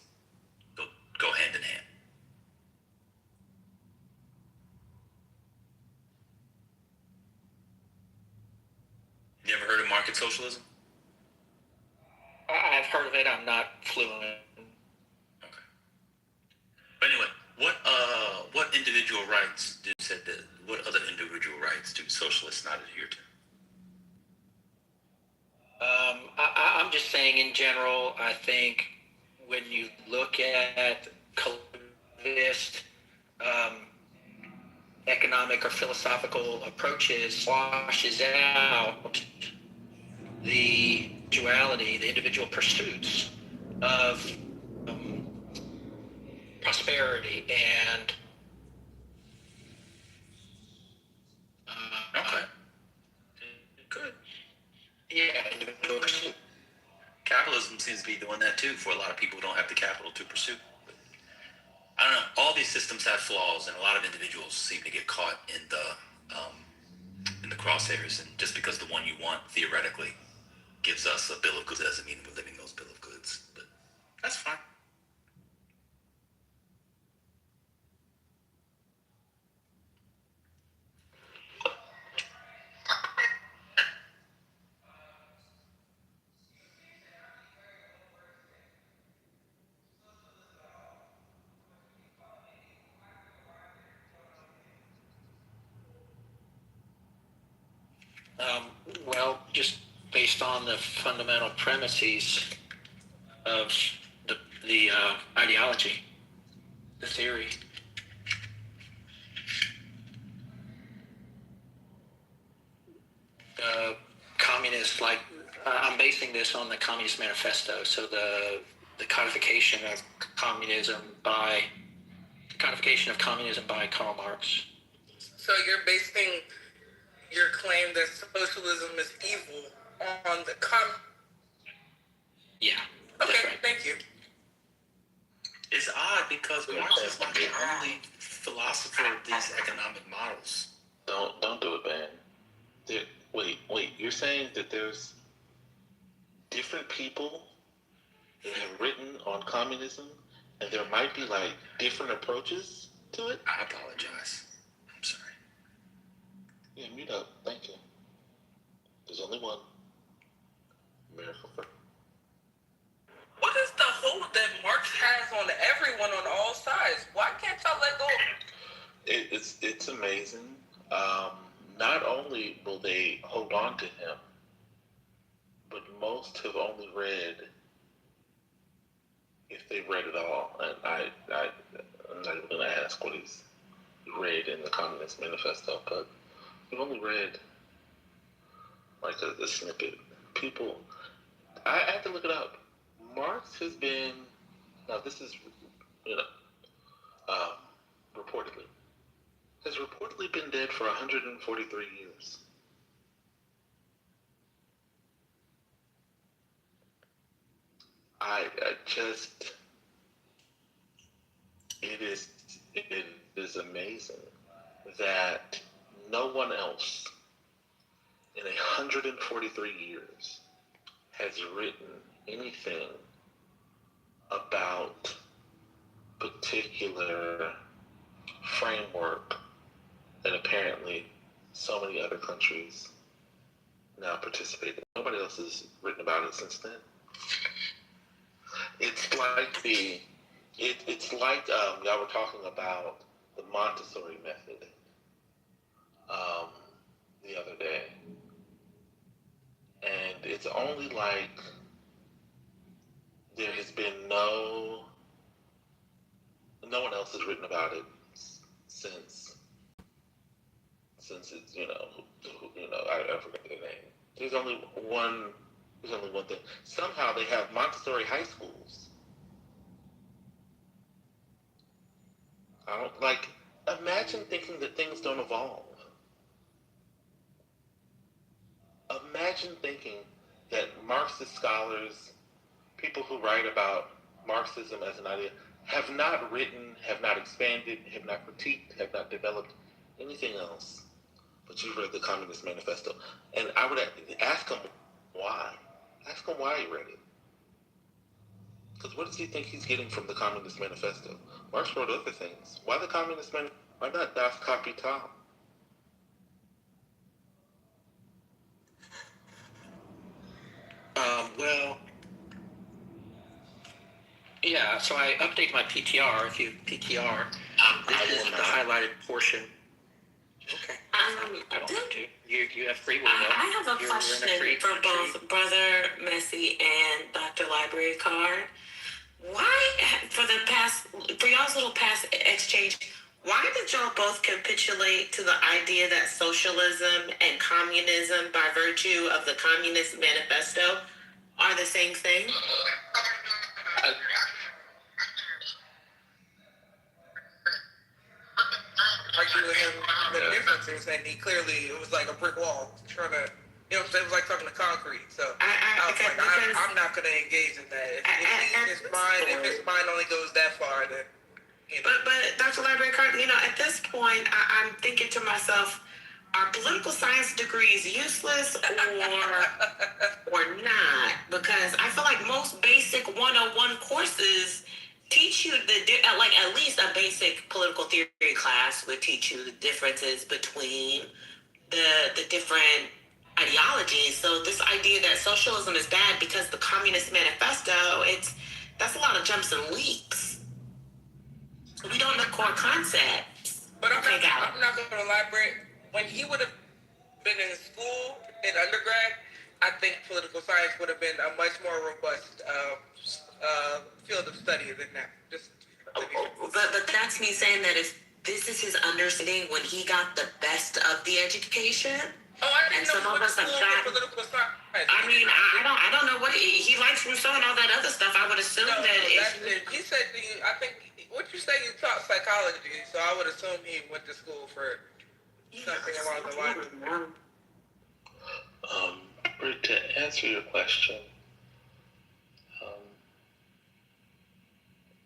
Go hand in hand. You ever heard of market socialism? I've heard of it. I'm not fluent. Okay. But anyway, what individual rights what other individual rights do socialists not adhere to? I'm just saying in general, I think when you look at collectivist economic or philosophical approaches, washes out the duality, the individual pursuits of prosperity and Okay. Good. yeah, individual pursuit. Capitalism seems to be doing that too for a lot of people who don't have the capital to pursue. But I don't know. All these systems have flaws, and a lot of individuals seem to get caught in the crosshairs. And just because the one you want theoretically gives us a bill of goods doesn't mean we're living those bill of goods. But that's fine. Well, just based on the fundamental premises of the ideology, the theory. Communist, I'm basing this on the Communist Manifesto. So the codification of communism by Karl Marx. So you're basing your claim that socialism is evil on the Yeah. Okay, That's right. thank you. It's odd because Marx is not the only philosopher of these economic models. Don't do it, man. Wait. You're saying that there's different people that have written on communism, and there might be like different approaches to it? I apologize. I'm sorry. Yeah, mute up. Thank you. There's only one. America first. What is the hold that Marx has on everyone on all sides? Why can't y'all let go? It's amazing. Not only will they hold on to him, but most have only read, if they've read it all, and I'm not even going to ask what he's read in the Communist Manifesto, but we've only read like a snippet. People, I had to look it up. Marx has been, now this is, reportedly, has reportedly been dead for 143 years. I just, it is amazing that no one else in 143 years has written anything about particular framework that apparently so many other countries now participate in. Nobody else has written about it since then. It's like y'all were talking about the Montessori method the other day, and it's only like there has been no one else has written about it since it's I forget their name. There's only one thing. Somehow they have Montessori high schools. I don't like. Imagine thinking that things don't evolve. Imagine thinking that Marxist scholars, people who write about Marxism as an idea, have not written, have not expanded, have not critiqued, have not developed anything else. But you've read the Communist Manifesto. And I would ask him why. Ask him why he read it. Because what does he think he's getting from the Communist Manifesto? Marx wrote other things. Why the Communist Manifesto? Why not Das Kapital? Well, yeah, so I updated my PTR. If you PTR, this is the highlighted portion. Okay. I don't have to. You have free will. I have a question for both Brother Messi and Dr. Library Card. Why, for y'all's little past exchange, why did y'all both capitulate to the idea that socialism and communism, by virtue of the Communist Manifesto, are the same thing? Argue with him the differences, and he clearly, it was like a brick wall trying to, you know what I'm saying? It was like talking to concrete. So I was like, I'm not going to engage in that. If his mind only goes that far, then. But Dr. Library Card, at this point, I'm thinking to myself, are political science degrees useless or not? Because I feel like most basic 101 courses teach you at least a basic political theory class would teach you the differences between the different ideologies. So this idea that socialism is bad because the Communist Manifesto, that's a lot of jumps and leaps. We don't know core concepts. But I'm not going to elaborate. When he would have been in school, in undergrad, I think political science would have been a much more robust field of study than that. But that's me saying that if this is his understanding when he got the best of the education. Oh, I didn't know some of us have got political science. I don't know what he likes Rousseau and all that other stuff. I would assume he said I think what you say you taught psychology, so I would assume he went to school for something along the lines. Robert, to answer your question,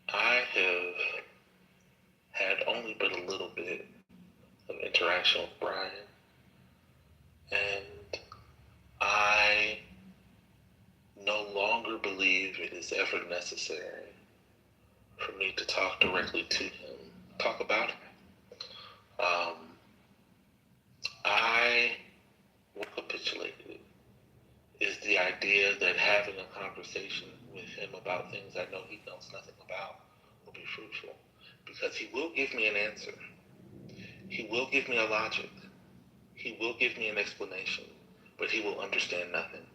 I have had only but a little bit of interaction with Brian, and I no longer believe it is ever necessary for me to talk directly to him, talk about him. I what capitulated is the idea that having a conversation with him about things I know he knows nothing about will be fruitful, because he will give me an answer. He will give me a logic. He will give me an explanation, but he will understand nothing.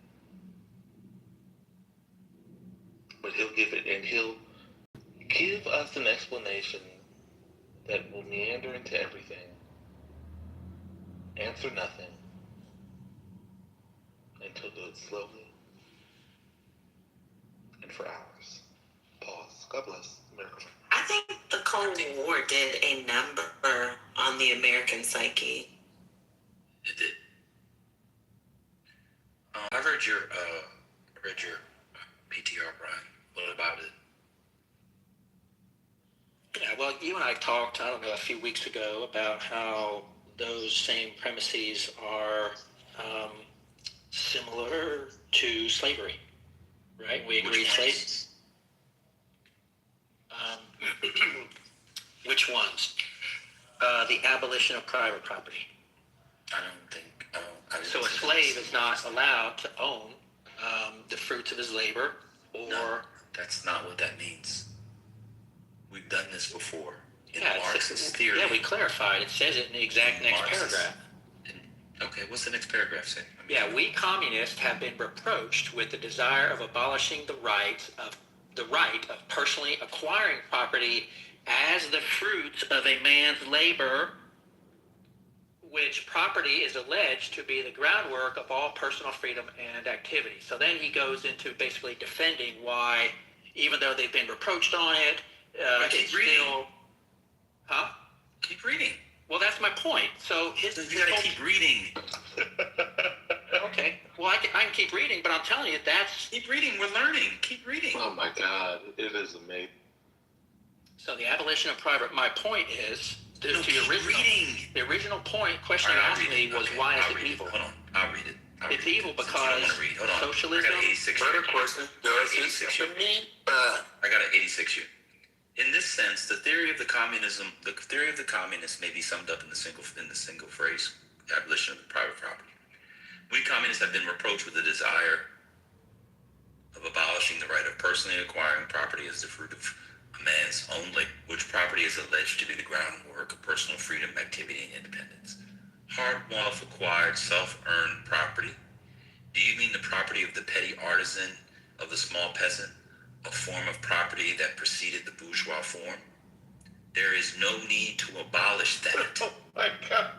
But he'll give it, and he'll give us an explanation that will meander into everything, answer nothing, and he'll do it slowly and for hours. Pause. God bless America. I think the Cold War did a number on the American psyche. It did. I read your PTR, Brian. What about it? Yeah, well, you and I talked, I don't know, a few weeks ago about how those same premises are similar to slavery, right? We agreed slaves. Which ones? The abolition of private property. So a slave is not allowed to own the fruits of his labor, or... No, that's not what that means. We've done this before. In Yeah, Marxist theory. Yeah, we clarified. It says it in the exact next paragraph. Okay, what's the next paragraph say? We communists have been reproached with the desire of abolishing the right of personally acquiring property as the fruits of a man's labor, which property is alleged to be the groundwork of all personal freedom and activity. So then he goes into basically defending why, even though they've been reproached on it, it's still... Huh? Keep reading. Well, that's my point. So you gotta keep reading. Okay. Well, I can keep reading, but I'm telling you, that's... Keep reading. We're learning. Keep reading. Oh my God, it is amazing. So the abolition of private... My point is... The original point question you asked me was, why is it evil? Hold on. I'll read it. It's evil because socialism... I got an 86 question. I got an 86 here. In this sense, the theory of the communists may be summed up in the single phrase, abolition of private property. We communists have been reproached with the desire of abolishing the right of personally acquiring property as the fruit of a man's own labor, which property is alleged to be the groundwork of personal freedom, activity, and independence. Hard-won, acquired, self-earned property. Do you mean the property of the petty artisan, of the small peasant, a form of property that preceded the bourgeois form? There is no need to abolish that. Oh my God.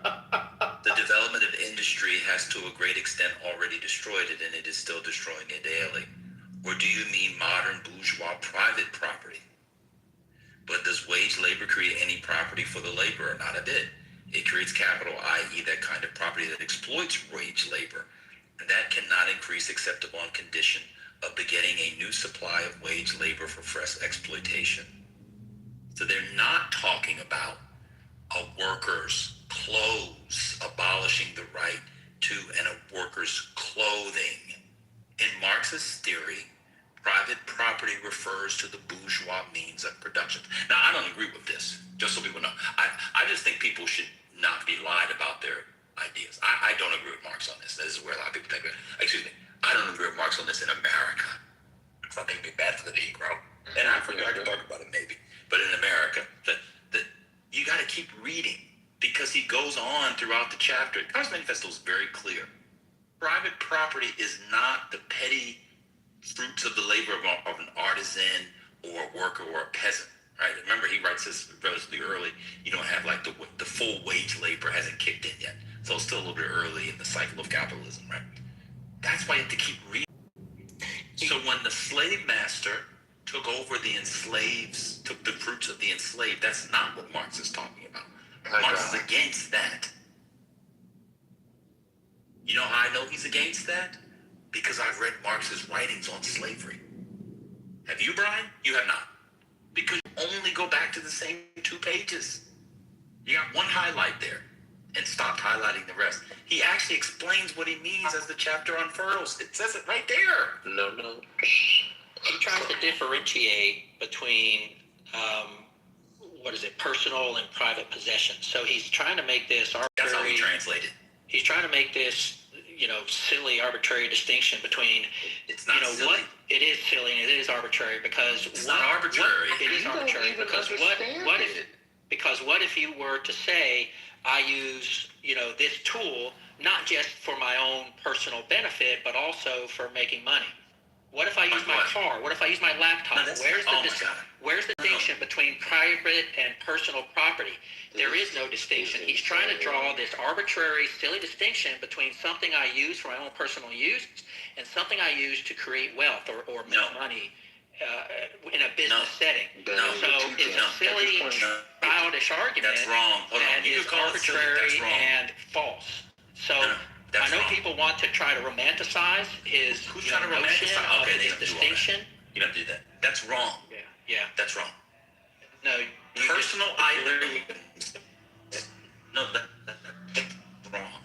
The development of industry has to a great extent already destroyed it, and it is still destroying it daily. Or do you mean modern bourgeois private property? But does wage labor create any property for the laborer? Not a bit. It creates capital, i.e. that kind of property that exploits wage labor. And that cannot increase except upon condition of begetting a new supply of wage labor for fresh exploitation. So they're not talking about a worker's clothes, abolishing the right to a worker's clothing. In Marxist theory, private property refers to the bourgeois means of production. Now, I don't agree with this, just so people know. I just think people should not be lied about their ideas. I don't agree with Marx on this. This is where a lot of people take it. Excuse me. I don't agree with Marx on this in America. I think it'd be bad for the Negro. In Africa, I can talk about it maybe. But in America, that you got to keep reading, because he goes on throughout the chapter. The Communist Manifesto is very clear. Private property is not the petty fruits of the labor of an artisan or a worker or a peasant, right? Remember, he writes this relatively early. You don't have like the full wage labor hasn't kicked in yet. So it's still a little bit early in the cycle of capitalism, right? That's why you have to keep reading. So when the slave master took over the enslaves, took the fruits of the enslaved, that's not what Marx is talking about. Marx is against that. You know how I know he's against that? because I've read Marx's writings on slavery. Have you, Brian? You have not. Because you only go back to the same 2 pages. You got one highlight there and stopped highlighting the rest. He actually explains what he means as the chapter unfurls. It says it right there. No. He tries to differentiate between personal and private possession. So he's trying to make this arbitrary. That's how we translate it. He's trying to make this, silly, arbitrary distinction between. It's not silly. It is silly and it is arbitrary because it's not arbitrary. It is arbitrary because what if you were to say, I use this tool not just for my own personal benefit but also for making money? What if I use my car? What if I use my laptop? No, where's the distinction between private and personal property? There is no distinction. He's trying to draw this arbitrary, silly distinction between something I use for my own personal use and something I use to create wealth or make money in a business setting. So it's a silly, childish argument. That's wrong. That is arbitrary and false. So. I know wrong. People want to try to romanticize his Who's trying to notion romanticize? of Okay, his distinction. You don't do that. That's wrong. Yeah. That's wrong. No. Personal items. No, that's wrong.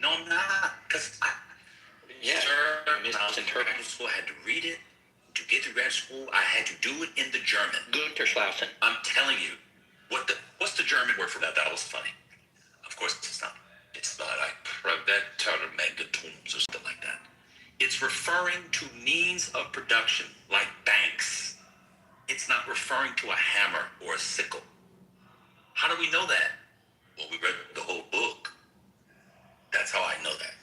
No, I'm not. Because I had to read it. To get to grad school, I had to do it in the German. Gunterschlausen. I'm telling you. What's the German word for that? That was funny. Of course it's not. It's not like Privatmegatums or something like that. It's referring to means of production, like banks. It's not referring to a hammer or a sickle. How do we know that? Well, we read the whole book. That's how I know that.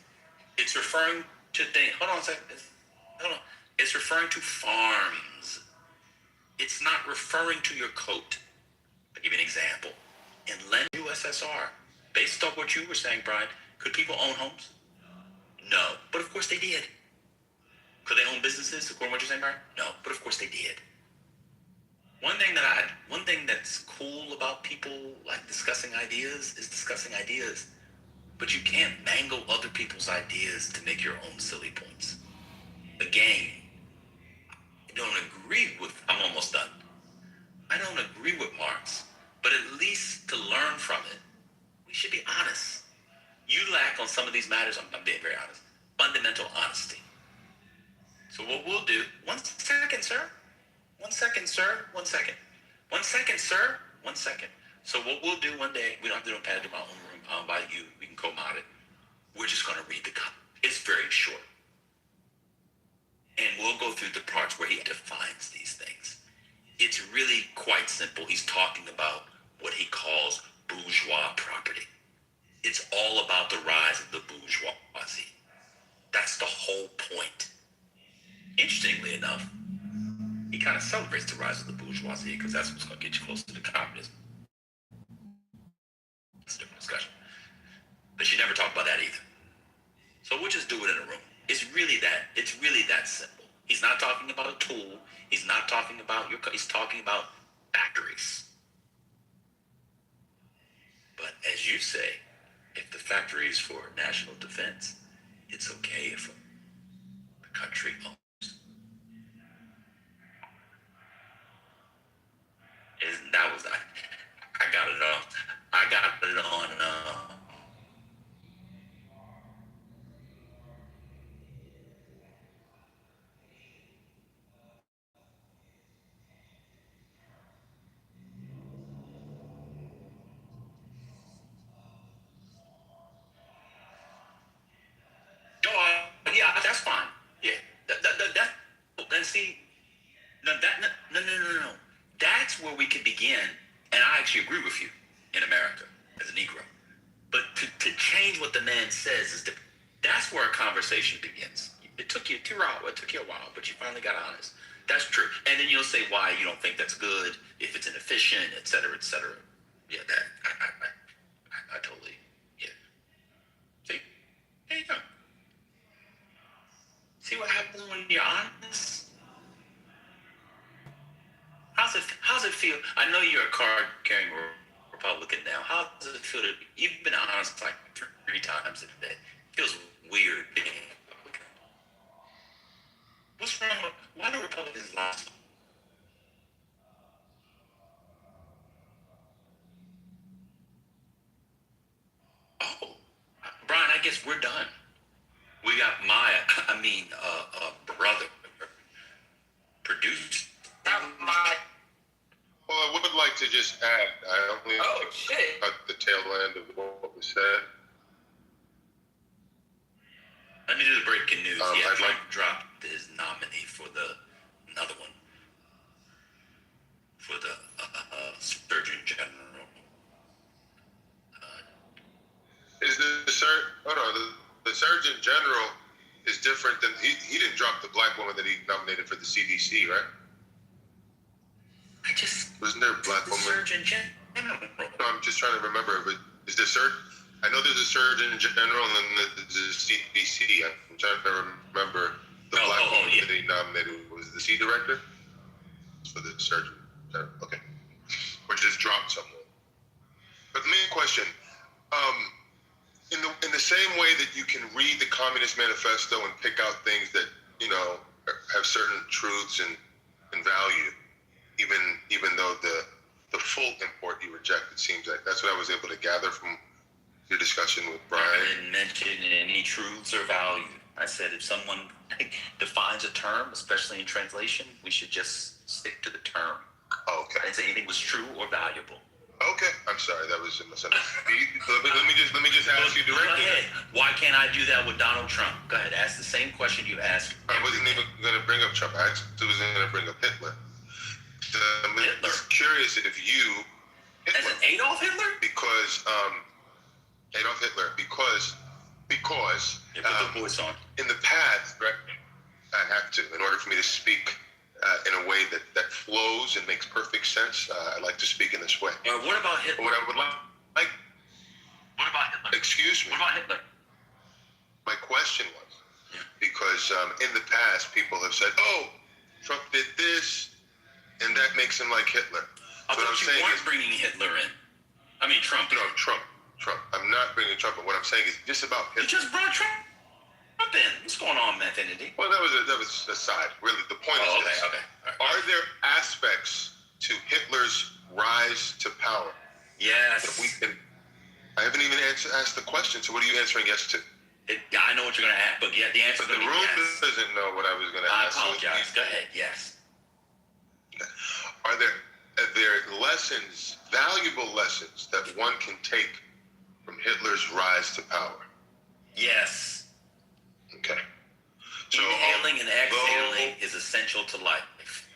It's referring to things. Hold on a second. It's referring to farms. It's not referring to your coat. I'll give you an example. In USSR, based on what you were saying, Brian, could people own homes? No, but of course they did. Could they own businesses, according to what you're saying, Brian? No, but of course they did. One thing that's cool about people like discussing ideas is discussing ideas, but you can't mangle other people's ideas to make your own silly points. Again, I don't agree with. I'm almost done. I don't agree with Marx, but at least to learn from it, we should be honest. You lack on some of these matters, I'm being very honest, fundamental honesty. So what we'll do, 1 second, sir. 1 second, sir. 1 second. 1 second, sir. 1 second. So what we'll do one day, we don't have to do it in my own room. I'll invite you. We can co-mod it. We're just going to read the copy. It's very short. And we'll go through the parts where he defines these things. It's really quite simple. He's talking about what he calls bourgeois property. It's all about the rise of the bourgeoisie. That's the whole point. Interestingly enough, he kind of celebrates the rise of the bourgeoisie because that's what's going to get you closer to communism. It's a different discussion. But you never talk about that either. So we'll just do it in a room. It's really that simple. He's not talking about a tool. He's not talking about he's talking about factories. But as you say, if the factory is for national defense, it's okay if the country owns. I got it on. I got it on. Yeah, that's fine. Yeah, then see, no. That's where we can begin, and I actually agree with you in America as a Negro. But to change what the man says is that's where a conversation begins. It took you a while, but you finally got honest. That's true. And then you'll say why you don't think that's good, if it's inefficient, et cetera, et cetera. Yeah, that I totally, yeah. See, there you go. See what happens when you're honest? How's it feel? I know you're a card-carrying Republican now. How does it feel to you've been honest like 3 times a day? It feels weird. What's wrong with, why do Republicans lie? Oh, Brian, I guess we're done. We got Maya, brother, produced. Well, I would like to just add, I only cut the tail end of what was said. Let me do the breaking news. I'd Trump like- dropped his nominee for another one for the Surgeon General. Is the Surgeon General is different than, he didn't drop the black woman that he nominated for the CDC, right? Wasn't there a black woman? Surgeon General. No, I'm just trying to remember. But is there I know there's a Surgeon General and then there's a CDC. I'm trying to remember the black woman that he nominated. Was it the C director? For the Surgeon General. Okay. Or just dropped someone. But the main question, in the same way that you can read the Communist Manifesto and pick out things that, have certain truths and value, even though the full import you reject, it seems like. That's what I was able to gather from your discussion with Brian. I didn't mention any truths or value. I said if someone defines a term, especially in translation, we should just stick to the term. Okay. I didn't say anything was true or valuable. Okay. I'm sorry, that was a misunderstanding. let me just ask you directly. Go ahead. Why can't I do that with Donald Trump? Go ahead, ask the same question you asked. I wasn't even going to bring up Trump. I actually was going to bring up Hitler. I'm just curious if you... As an Adolf Hitler? Because, Adolf Hitler, because put the voice on. In the past, right, I have to, in order for me to speak in a way that flows and makes perfect sense, I like to speak in this way. What about Hitler? What I would like... What about Hitler? Excuse me. What about Hitler? My question was, because in the past, people have said, oh, Trump did this, and that makes him like Hitler. I thought you weren't bringing Hitler in. I mean, Trump. No, Trump. I'm not bringing Trump, but what I'm saying is just about Hitler. You just brought Trump in. What's going on, Anthony? Well, that was aside. Really, the point is this. Okay. Right. Are there aspects to Hitler's rise to power? Yes. I haven't even asked the question, so what are you answering yes to? I know what you're going to ask, but yeah, the answer is the room yes. doesn't know what I was going to ask. I apologize. Go ahead. Yes. Are there lessons, valuable lessons, that one can take from Hitler's rise to power? Yes. Okay. So inhaling and exhaling is essential to life.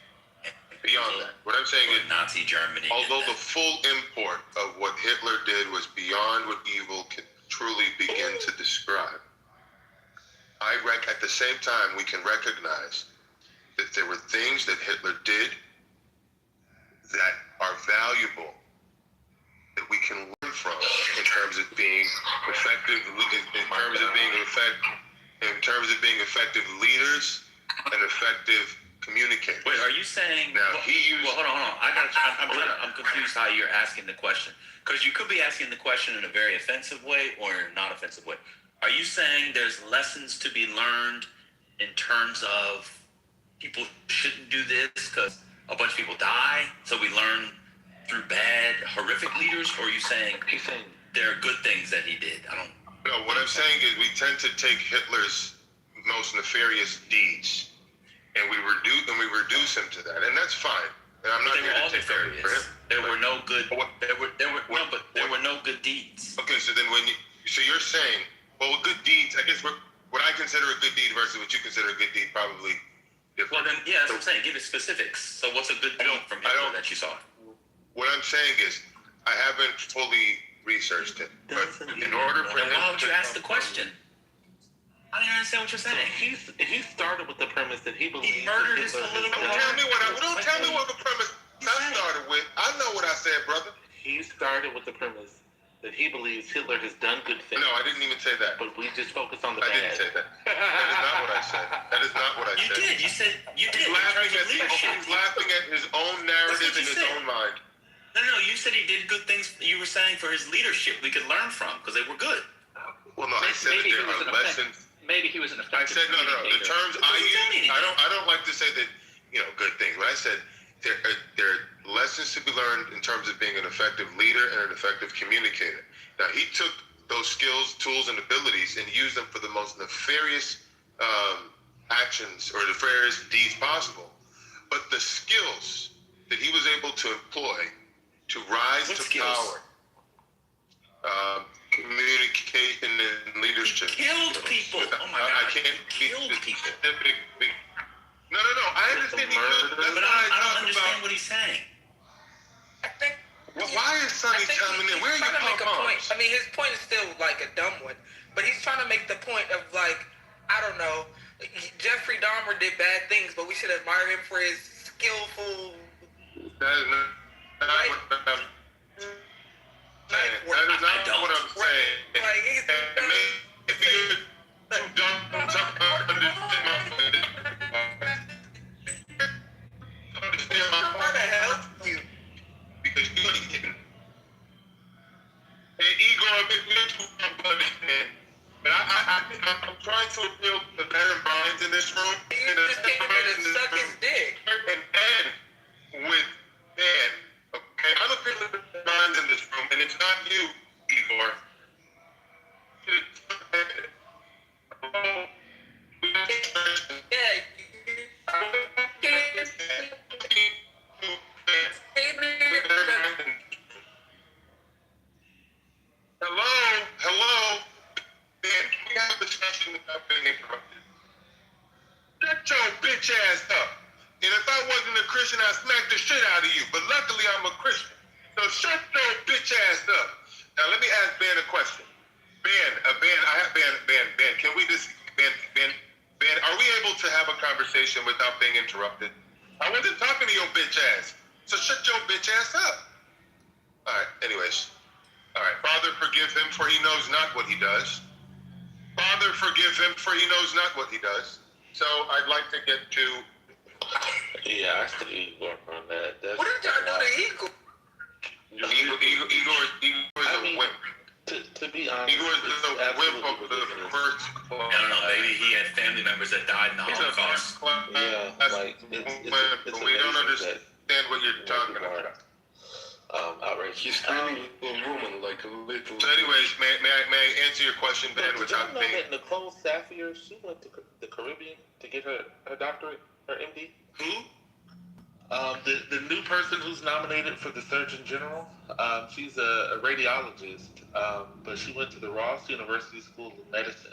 Beyond that, what I'm saying is Nazi Germany. Although the full import of what Hitler did was beyond what evil could truly begin to describe, at the same time we can recognize that there were things that Hitler did that are valuable, that we can learn from in terms of being effective, in terms of being effective leaders and effective communicators. Wait, are you saying? Now hold on. I'm confused how you're asking the question, because you could be asking the question in a very offensive way or in a not offensive way. Are you saying there's lessons to be learned in terms of people shouldn't do this because a bunch of people die, so we learn through bad, horrific leaders? Or are you saying there are good things that he did? No, what I'm saying is we tend to take Hitler's most nefarious deeds and we reduce him to that, and that's fine. And I'm not going to take credit for him. There were no good. There were no good deeds. Okay, so then you're saying, well, good deeds. I guess what I consider a good deed versus what you consider a good deed probably different. Well, then that's what I'm saying. Give it specifics. So what's a good deed from Hitler that you saw? What I'm saying is, I haven't fully researched it, but in order for him, why would you ask the question? I don't understand what you're saying. He started with the premise that he believed he murdered his political. Don't tell me what the premise I started with. I know what I said, brother. He started with the premise that he believes Hitler has done good things. No, I didn't even say that. But we just focus on the bad. I didn't say that. That is not what I said. That is not what I said. You did. You said you did. He's laughing at his own narrative in his own mind. No. You said he did good things. You were saying for his leadership we could learn from because they were good. Well, no, I said that there are lessons. maybe he was an I effective said no. The communicator. terms I use, I don't like to say that good things. But I said there are lessons to be learned in terms of being an effective leader and an effective communicator. Now he took those skills, tools, and abilities and used them for the most nefarious actions or nefarious deeds possible. But the skills that he was able to employ to rise to power, communication and leadership. He killed people. Oh my God! I can't killed people. No. I understand he killed. That's But why I don't talk understand about. what he's saying. I think. Why is Sonny coming in? Where are you trying to make a point. pom-poms? I mean, his point is still like a dumb one, but he's trying to make the point of like, I don't know, Jeffrey Dahmer did bad things, but we should admire him for his skillful. That is not what I'm saying. That is not what I'm saying. Like, he's And maybe you're too dumb to understand my trying to help you. because you didn't. And Igor, you're too dumb to understand. But I'm trying to appeal to better minds in this room. You just came here to suck his dick. And with Dan, okay? I'm appealing to better minds in this room, and it's not you, Igor. Hello. Man, we have a discussion without being interrupted. Shut your bitch ass up. And if I wasn't a Christian, I'd smack the shit out of you. But luckily, I'm a Christian. So shut your bitch ass up. Now let me ask Ben a question. Ben, can we just, Ben, are we able to have a conversation without being interrupted? I wasn't talking to your bitch ass. So shut your bitch ass up. All right, anyways. All right, Father, forgive him for he knows not what he does. Father, forgive him for he knows not what he does. So I'd like to get to... Yeah, I still Igor on that. That's What did y'all do to Eagle? Igor is a wimp. To be honest, Igor is a wimp of the first class. I don't know. Maybe he had family members that died in the He's a Holocaust. first class like it's we don't understand what you're talking about. Outrage. He's standing in a room like a little. So anyways, may I answer your question, Ben, Did y'all without know being... that Nicole Safier, she went to the Caribbean to get her doctorate, her MD? Who? The new person who's nominated for the Surgeon General, she's a radiologist, but she went to the Ross University School of Medicine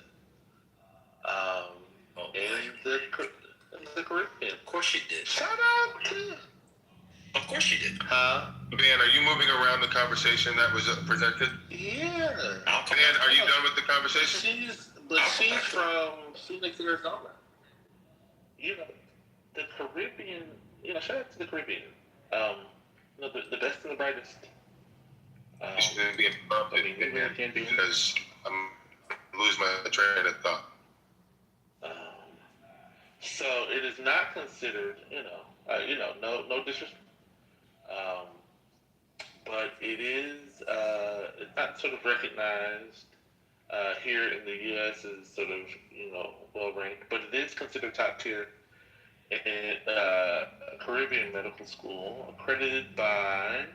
in the Caribbean. Of course she did. Shout out to... Of course she did. Ben, are you moving around the conversation that was presented? Yeah. Ben, are you done with the conversation? She's from Phoenix, Arizona. You know, the Caribbean, shout out to the Caribbean. The best and the brightest. You shouldn't be interrupted because I'm losing my train of thought. So it is not considered, no disrespect. But it is not sort of recognized here in the U.S. as sort of, well ranked, but it is considered top tier in Caribbean Medical School, accredited by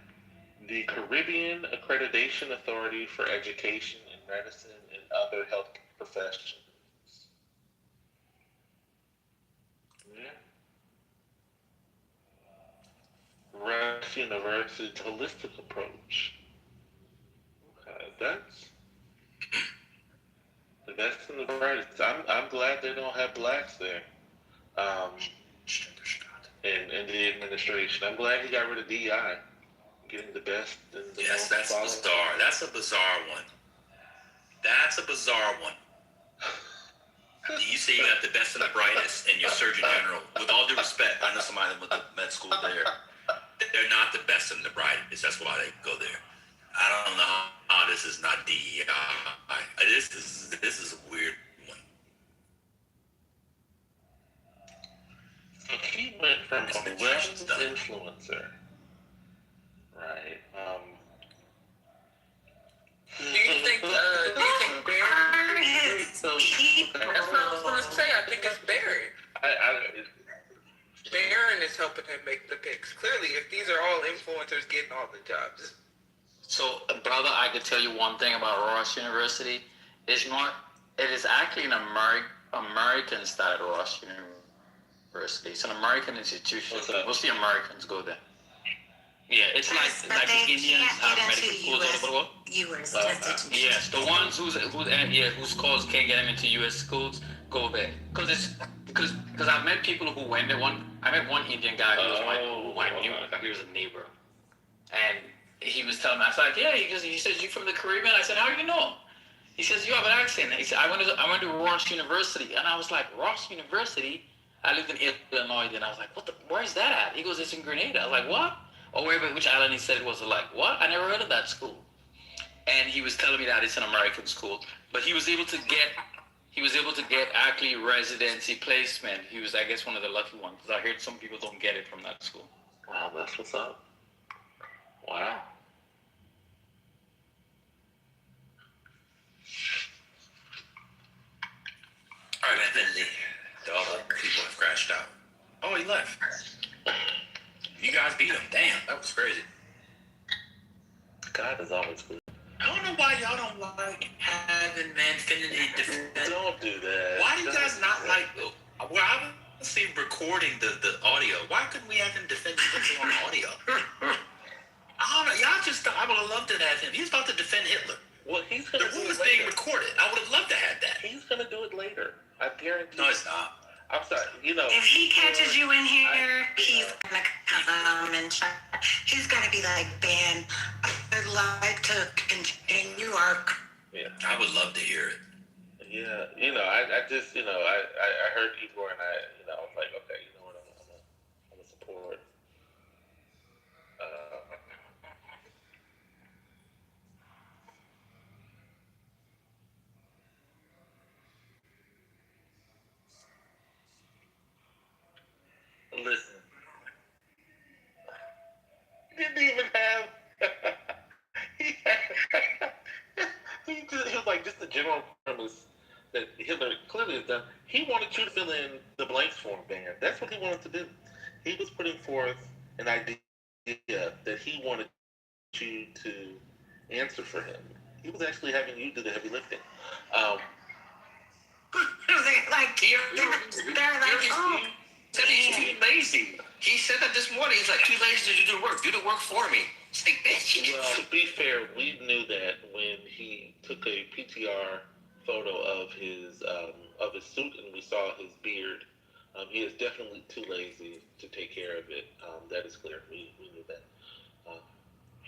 the Caribbean Accreditation Authority for Education in Medicine and Other Health Professions. Yeah. Rush University's holistic approach. Okay, that's the best and the brightest. I'm glad they don't have blacks there. In the administration. I'm glad he got rid of DEI. Getting the best and the Yes, most that's quality. bizarre. That's a bizarre one. That's a bizarre one. You say you got the best and the brightest and your Surgeon General. With all due respect, I know somebody that went to med school there. They're not the best and the brightest. That's why they go there. I don't know how this is not DEI. This is a weird one. So he went from a wellness influencer, right? Do you think Barry? So is helping him make the picks. Clearly, if these are all influencers getting all the jobs. So, brother, I could tell you one thing about Ross University. It's not. It is actually an American started Ross University. It's an American institution. Mostly Americans go there. Yeah, it's like the Indians have medical schools all over the world. Yes, the ones whose calls can't get them into U.S. schools go there because I've met people who went there. I met one Indian guy who was he was a neighbor, and he was telling me, I was like, yeah, he says, you from the Caribbean? I said, how do you know? He says, you have an accent. He said, I went to Ross University, and I was like, Ross University? I lived in Illinois, and I was like, where's that at? He goes, it's in Grenada. I was like, what? Or wherever, which island he said it was. Like, what? I never heard of that school. And he was telling me that it's an American school, but he was able to get actually residency placement. He was, I guess, one of the lucky ones, because I heard some people don't get it from that school. Wow, that's what's up. Wow. All right, and then the other people have crashed out. Oh, he left. You guys beat him. Damn, that was crazy. God is always good. I don't know why y'all don't like having Manfinity defend. Don't do that. Why do you guys not like? Well, I was see recording the audio. Why couldn't we have him defend something on audio? I don't know. Y'all just. I would have loved to have him. He's about to defend Hitler. Well, he's the gonna. room is being recorded. I would have loved to have that. He's gonna do it later. I guarantee. No, it's not. I'm sorry. You know. If he catches you in here, he's gonna come and check. He's gonna be like, Ben, I'd like to continue our. Yeah. I would love to hear it. Yeah, I just, I heard Igor and I was like, okay, you know what, I'm gonna support. Listen, he didn't even have. he was like just the general premise that Hitler clearly has done. He wanted you to fill in the blanks for him, man. That's what he wanted to do. He was putting forth an idea that he wanted you to answer for him. He was actually having you do the heavy lifting. He's too lazy. He said that this morning. He's like, too lazy to do the work. Do the work for me. It's like, bitch. Well, to be fair, we knew that when he took a PTR photo of his suit and we saw his beard. He is definitely too lazy to take care of it. That is clear. We knew that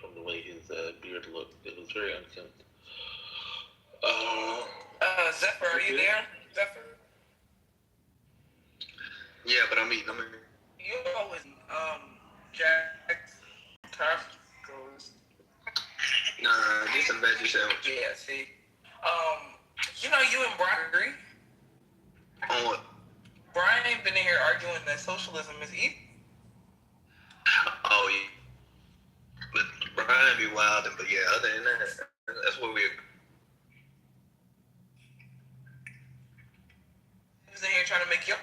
from the way his beard looked. It was very unkempt. Zephyr, are you there? Zephyr? Yeah, but I'm eating. You always, Jack's tacos. Nah, just a veggie sandwich. Yeah, see. You and Brian agree? On what? Brian ain't been in here arguing that socialism is evil. Oh, yeah. But Brian be wilding, but yeah, other than that, that's what we agree. He was in here trying to make you.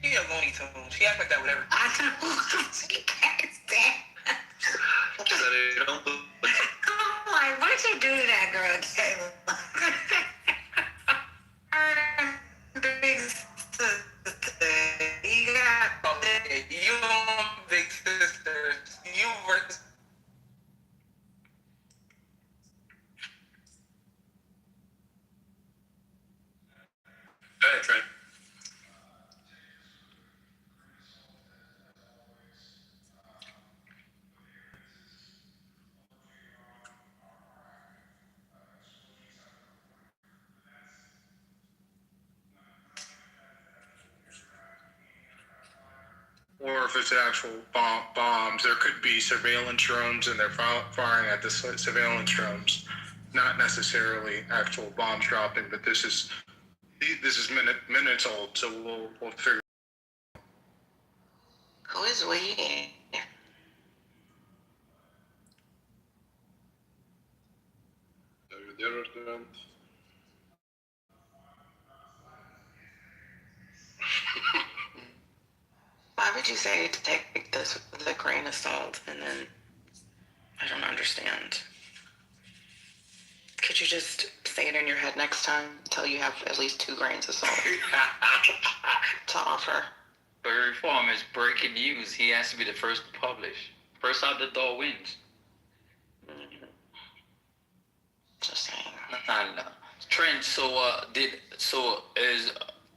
He a Looney Tunes. He act like that with everything. I don't understand. I'm like, what'd you do to that girl, Taylor? Big sister. You got you big sisters. You were. Go ahead, Trent. Or if it's actual bombs, there could be surveillance drones and they're firing at the surveillance drones, not necessarily actual bombs dropping. But this is minutes old, so we'll figure. Who is we? would you say to take this with a grain of salt? And then I don't understand. Could you just say it in your head next time until you have at least 2 grains of salt to offer? But reform is breaking news. He has to be the first to publish. First out the door wins. Just saying. No. Trent, so is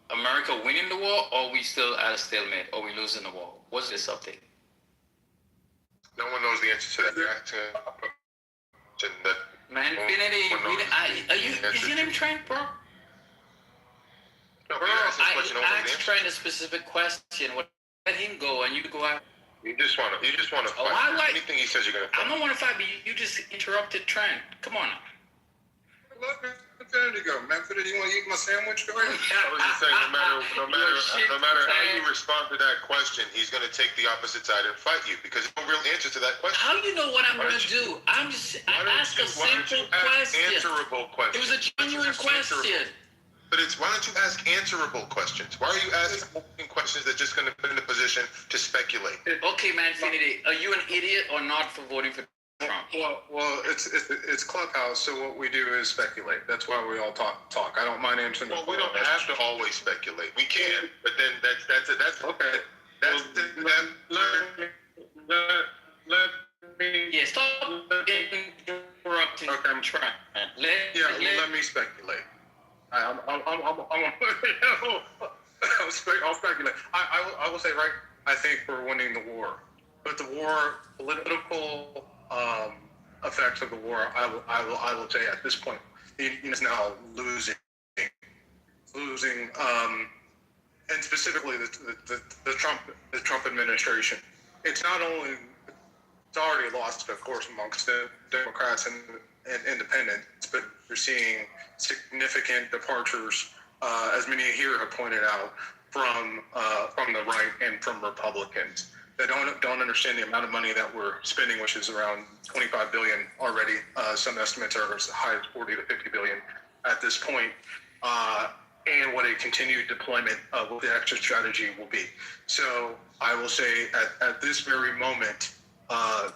America winning the war, or are we still at a stalemate, or are we losing the war? What's this update? No one knows the answer to that. You're asking that. Man, is your name Trent, bro? No, Bro, I asked Trent a specific question. Let him go, and you go out. You just want to fight. Anything he says, you're gonna fight. I don't want to fight, but you just interrupted Trent. Come on. Let me go, man. Do you want to eat my sandwich? Go ahead. I was just saying, no matter how you respond to that question, he's going to take the opposite side and fight you because there's no real answer to that question. How do you know what I'm going to do? I ask a simple question. Answerable question. It was a genuine question. But why don't you ask answerable questions? Why are you asking questions that just going to put in a position to speculate? Okay, man, Finity, are you an idiot or not for voting for Trump? Well, it's Clubhouse, so what we do is speculate. That's why we all talk. I don't mind answering. Well, we don't have to always speculate. We can, but then that's okay. Let me. Yeah, stop interrupting. Okay, I'm trying. Let me speculate. I'll speculate. I will say, right, I think we're winning the war. But the war, political effects of the war, I will say at this point, is now losing, and specifically the Trump administration. It's not only, it's already lost, of course, amongst the Democrats and independents, but you're seeing significant departures, as many here have pointed out, from the right and from Republicans. They don't understand the amount of money that we're spending, which is around $25 billion already. Some estimates are as high as 40 to 50 billion at this point, and what a continued deployment of the exit strategy will be. So I will say at this very moment, the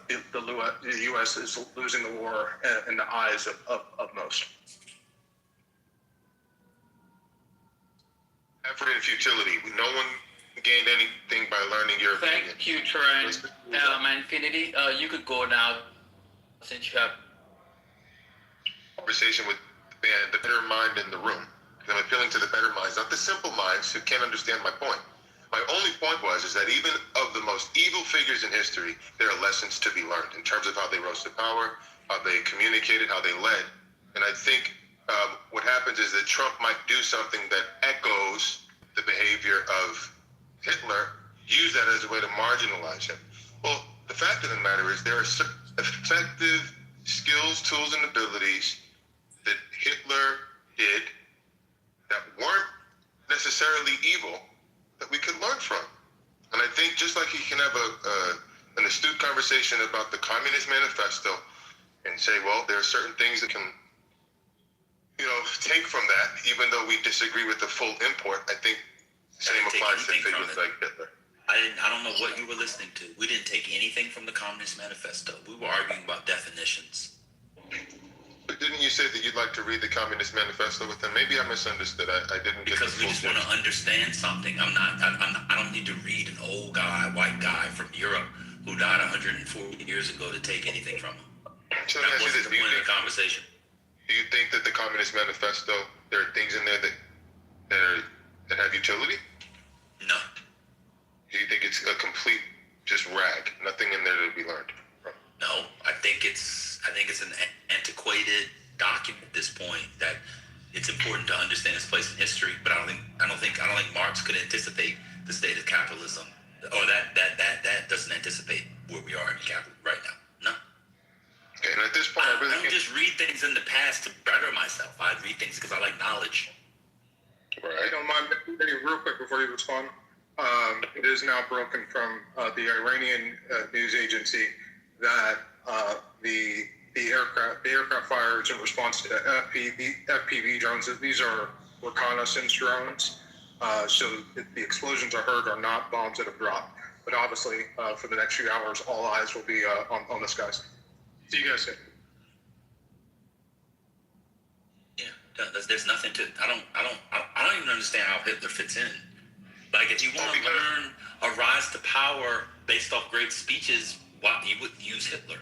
U.S. is losing the war in the eyes of most. Effort and futility. No one gained anything by learning your opinion. Thank you, Trent. Infinity, you could go now since you have conversation with the better mind in the room. I'm appealing to the better minds, not the simple minds who can't understand my point. My only point is that even of the most evil figures in history, there are lessons to be learned in terms of how they rose to power, how they communicated, how they led. And I think what happens is that Trump might do something that echoes the behavior of Hitler, use that as a way to marginalize him. Well, the fact of the matter is there are effective skills, tools, and abilities that Hitler did that weren't necessarily evil that we could learn from. And I think just like he can have an astute conversation about the Communist Manifesto and say, well, there are certain things that can, take from that, even though we disagree with the full import, I think the same applies to figures like Hitler. I don't know what you were listening to. We didn't take anything from the Communist Manifesto. We were arguing about definitions. But didn't you say that you'd like to read the Communist Manifesto with them? Maybe I misunderstood. I didn't get because we just want to understand something. I don't need to read an old guy, white guy from Europe who died 140 years ago to take anything from him. So that wasn't the point of the conversation. Do you think that the Communist Manifesto, there are things in there that have utility? No. Do you think it's a complete just rag? Nothing in there to be learned from? No, I think it's an antiquated document at this point that it's important to understand its place in history. But I don't think Marx could anticipate the state of capitalism, or that doesn't anticipate where we are in capitalism right now. No. Okay, and at this point, I don't just read things in the past to better myself. I read things because I like knowledge. Right. I don't mind real quick before you respond. It is now broken from the Iranian news agency that the aircraft fires in response to FPV drones. These are reconnaissance drones. So the explosions are heard are not bombs that have dropped. But obviously, for the next few hours, all eyes will be on this guy. See you guys soon. Yeah, there's nothing to. I don't even understand how Hitler fits in. Like, if you want to learn a rise to power based off great speeches, why you would use Hitler?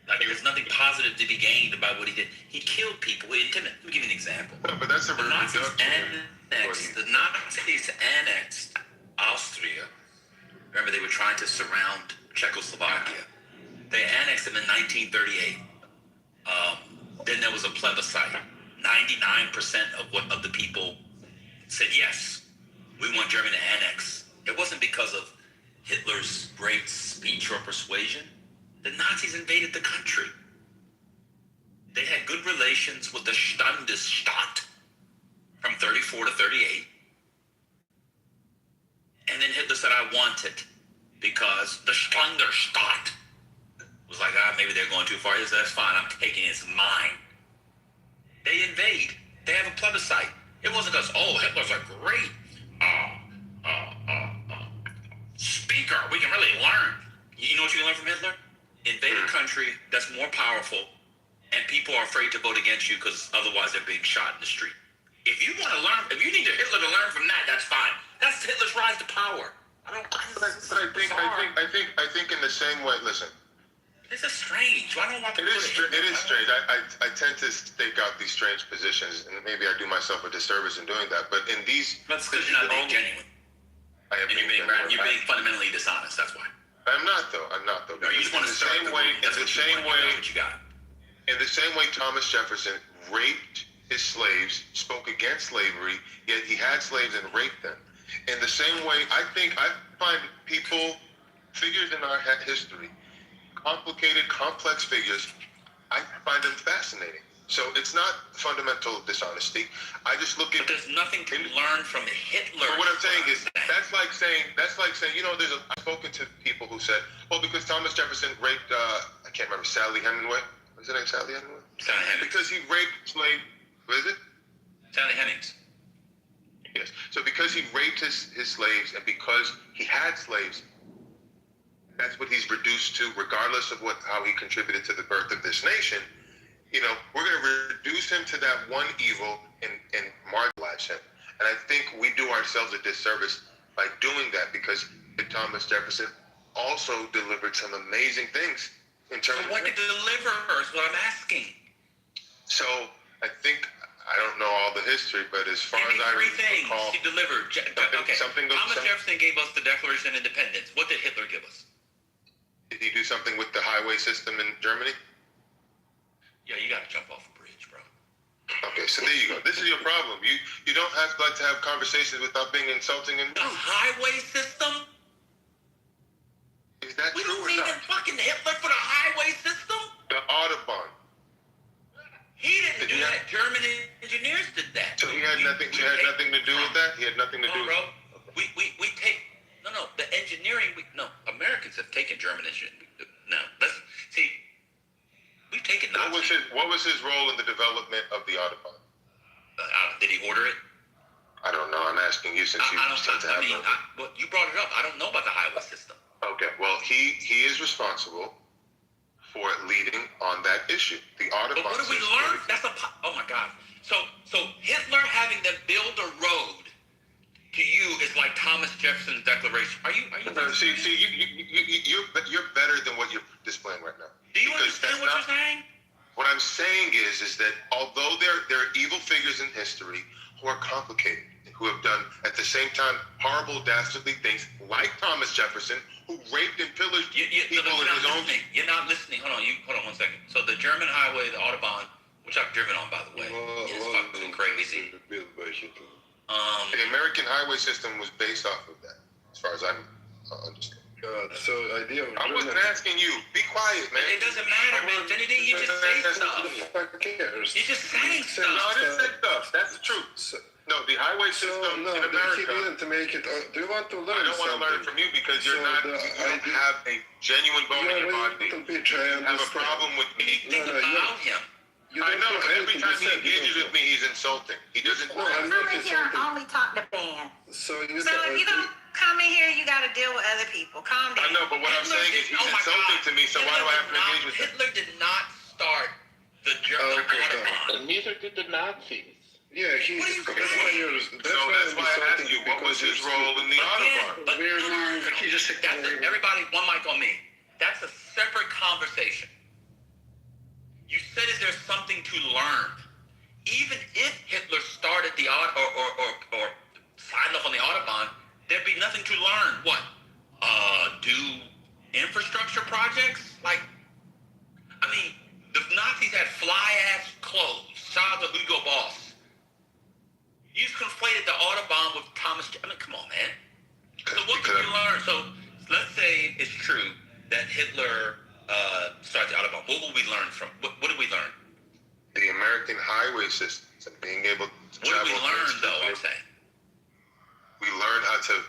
Like, there's nothing positive to be gained about what he did. He killed people. Let me give you an example. No, but that's a The Nazis annexed Austria. Remember, they were trying to surround Czechoslovakia. They annexed them in 1938. Then there was a plebiscite. 99% of the people said yes, we want Germany to annex. It wasn't because of Hitler's great speech or persuasion. The Nazis invaded the country. They had good relations with the Standesstaat from 34 to 38. And then Hitler said, I want it, because the Standesstaat was like, maybe they're going too far. He said, that's fine, I'm taking it, it's mine. They invade. They have a plebiscite. It wasn't because, Hitler's a great speaker. We can really learn. You know what you can learn from Hitler? Invade a country that's more powerful, and people are afraid to vote against you because otherwise they're being shot in the street. If you want to learn, if you need Hitler to learn from that, that's fine. That's Hitler's rise to power. But I think in the same way. Listen, this is strange. Why don't I want to? It is strange. I tend to stake out these strange positions, and maybe I do myself a disservice in doing that. But in these, that's because you're not being genuine. You're being fundamentally dishonest. That's why. I'm not though. No, you just want to start the way. That's what you got. In the same way, Thomas Jefferson raped his slaves, spoke against slavery, yet he had slaves and raped them. In the same way, I find figures in our history, complicated, complex figures, I find them fascinating. So it's not fundamental dishonesty. I just look at. But there's nothing to learn from Hitler. But what I'm saying is, that's like saying, I've spoken to people who said, because Thomas Jefferson raped, I can't remember, Sally Hemingway. Was her name Sally Hemingway? Sally Hemings. Because he raped slave. What is it? Sally Hemings. Yes. So because he raped his slaves, and because he had slaves, that's what he's reduced to, regardless of how he contributed to the birth of this nation. We're going to reduce him to that one evil and marginalize him. And I think we do ourselves a disservice by doing that, because Thomas Jefferson also delivered some amazing things in terms of. What did he deliver is what I'm asking. So I think, I don't know all the history, but as far as I recall, he delivered. Thomas Jefferson gave us the Declaration of Independence. What did Hitler give us? Did he do something with the highway system in Germany? Yeah, you got to jump off a bridge, bro. Okay, so there you go. This is your problem. You don't have to have conversations without being insulting and. The highway system? Is that true or not? We don't need fucking Hitler for the highway system? The Autobahn. He didn't do that. German engineers did that. So he had nothing. She had nothing to do with that. He had nothing to do. Bro. We take the engineering. Americans have taken German engineering. No, we've taken. What was his role in the development of the Autobahn? Did he order it? I don't know. I'm asking you since you seem to have. You brought it up. I don't know about the highway system. Okay. Well, he is responsible for leading on that issue. The Autobahn. But what did we learn? Oh my God. So Hitler having them build a road to you is like Thomas Jefferson's Declaration. Are you? See, you're better than what you're displaying right now. Do you understand what you're saying? What I'm saying is that although there are evil figures in history who are complicated, who have done at the same time horrible, dastardly things, like Thomas Jefferson, who raped and pillaged people in his own. You're not listening. Hold on 1 second. So the German highway, the Autobahn, which I've driven on, by the way, is fucking crazy. The American highway system was based off of that, as far as I'm understanding. So idea of I wasn't asking you. Be quiet, man. It doesn't matter, man. You just say stuff. You're just saying stuff. No, I didn't say stuff. That's the truth. No, the highway system in America. To make it. Do you want to learn? I don't want to learn from you because you don't have a genuine bone in your body. You have a problem with me. Think about him. I know, but every time he engages with me, he's insulting. He doesn't. Only talk to Ben. So if you don't come come in here, you got to deal with other people. Calm down. I know, but what I'm saying is he's insulting to me, so why do I have to engage with him? Hitler did not start the German Autobahn. And neither did the Nazis. Yeah, he's. So that's why I asked you, what was his role in the Autobahn? But everybody, one mic on me. That's a separate conversation. You said is there something to learn? Even if Hitler started the or signed up on the Autobahn, there'd be nothing to learn. What? Do infrastructure projects? Like, I mean, the Nazis had fly-ass clothes. Shout out to Hugo Boss. You just conflated the Autobahn with Thomas. I mean, come on, man. So what can we learn? So let's say it's true that Hitler started the Autobahn. What will we learn from? What did we learn? The American highway system, being able to travel. What did we learn, though? I'm saying we learned how to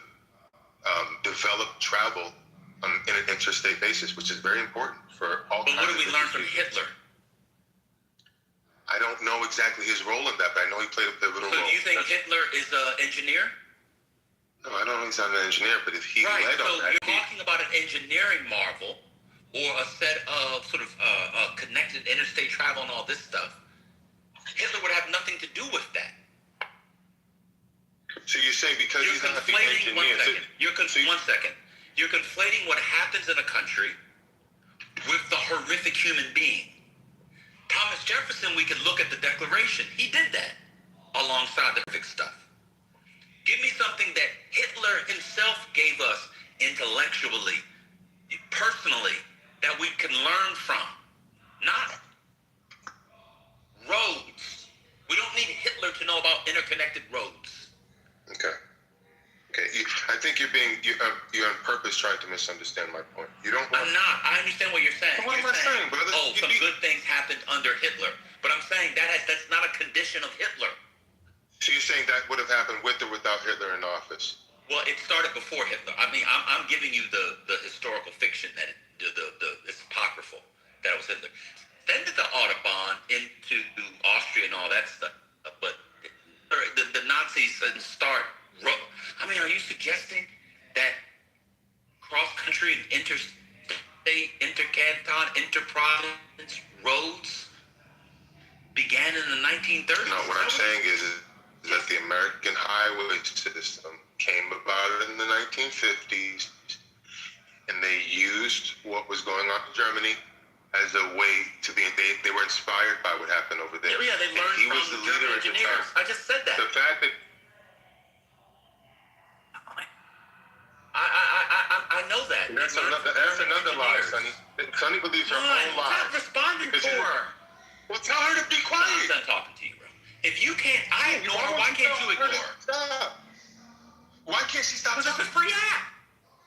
develop travel on an interstate basis, which is very important for all. But what did we learn from Hitler? I don't know exactly his role in that, but I know he played a pivotal role. So do you think Hitler is an engineer? No, I don't know he's not an engineer, but if he led on that. You're talking about an engineering marvel or a set of sort of connected interstate travel and all this stuff. Hitler would have nothing to do with that. So you're saying because he's not the engineer. One second. You're conflating what happens in a country with the horrific human being. Thomas Jefferson, we could look at the Declaration. He did that alongside the horrific stuff. Give me something that Hitler himself gave us intellectually, personally, that we can learn from. Not roads. We don't need Hitler to know about interconnected roads. Okay. I think you're on purpose trying to misunderstand my point. You don't. I'm not. I understand what you're saying. So what am I saying, brother? Oh, some good things happened under Hitler, but I'm saying that's not a condition of Hitler. So you're saying that would have happened with or without Hitler in office? Well, it started before Hitler. I mean, I'm giving you the historical fiction that it's apocryphal that it was Hitler. Then did the Autobahn into Austria and all that stuff, but the Nazis didn't start. I mean, are you suggesting that cross-country and interstate, intercanton, interprovince roads began in the 1930s? No, what I'm saying is that the American highway system came about in the 1950s, and they used what was going on in Germany as a way to be. They were inspired by what happened over there. Yeah, they learned he from was the the leader German at the time. engineers. I just said that. The fact that I know that. That's another lie, Sonny. Sonny believes her own lie. Stop responding to her. Well, tell her to be quiet. I'm done talking to you, bro. If you can't, I ignore her. Why can't you ignore her? Stop. Why can't she stop? Because it's a free app.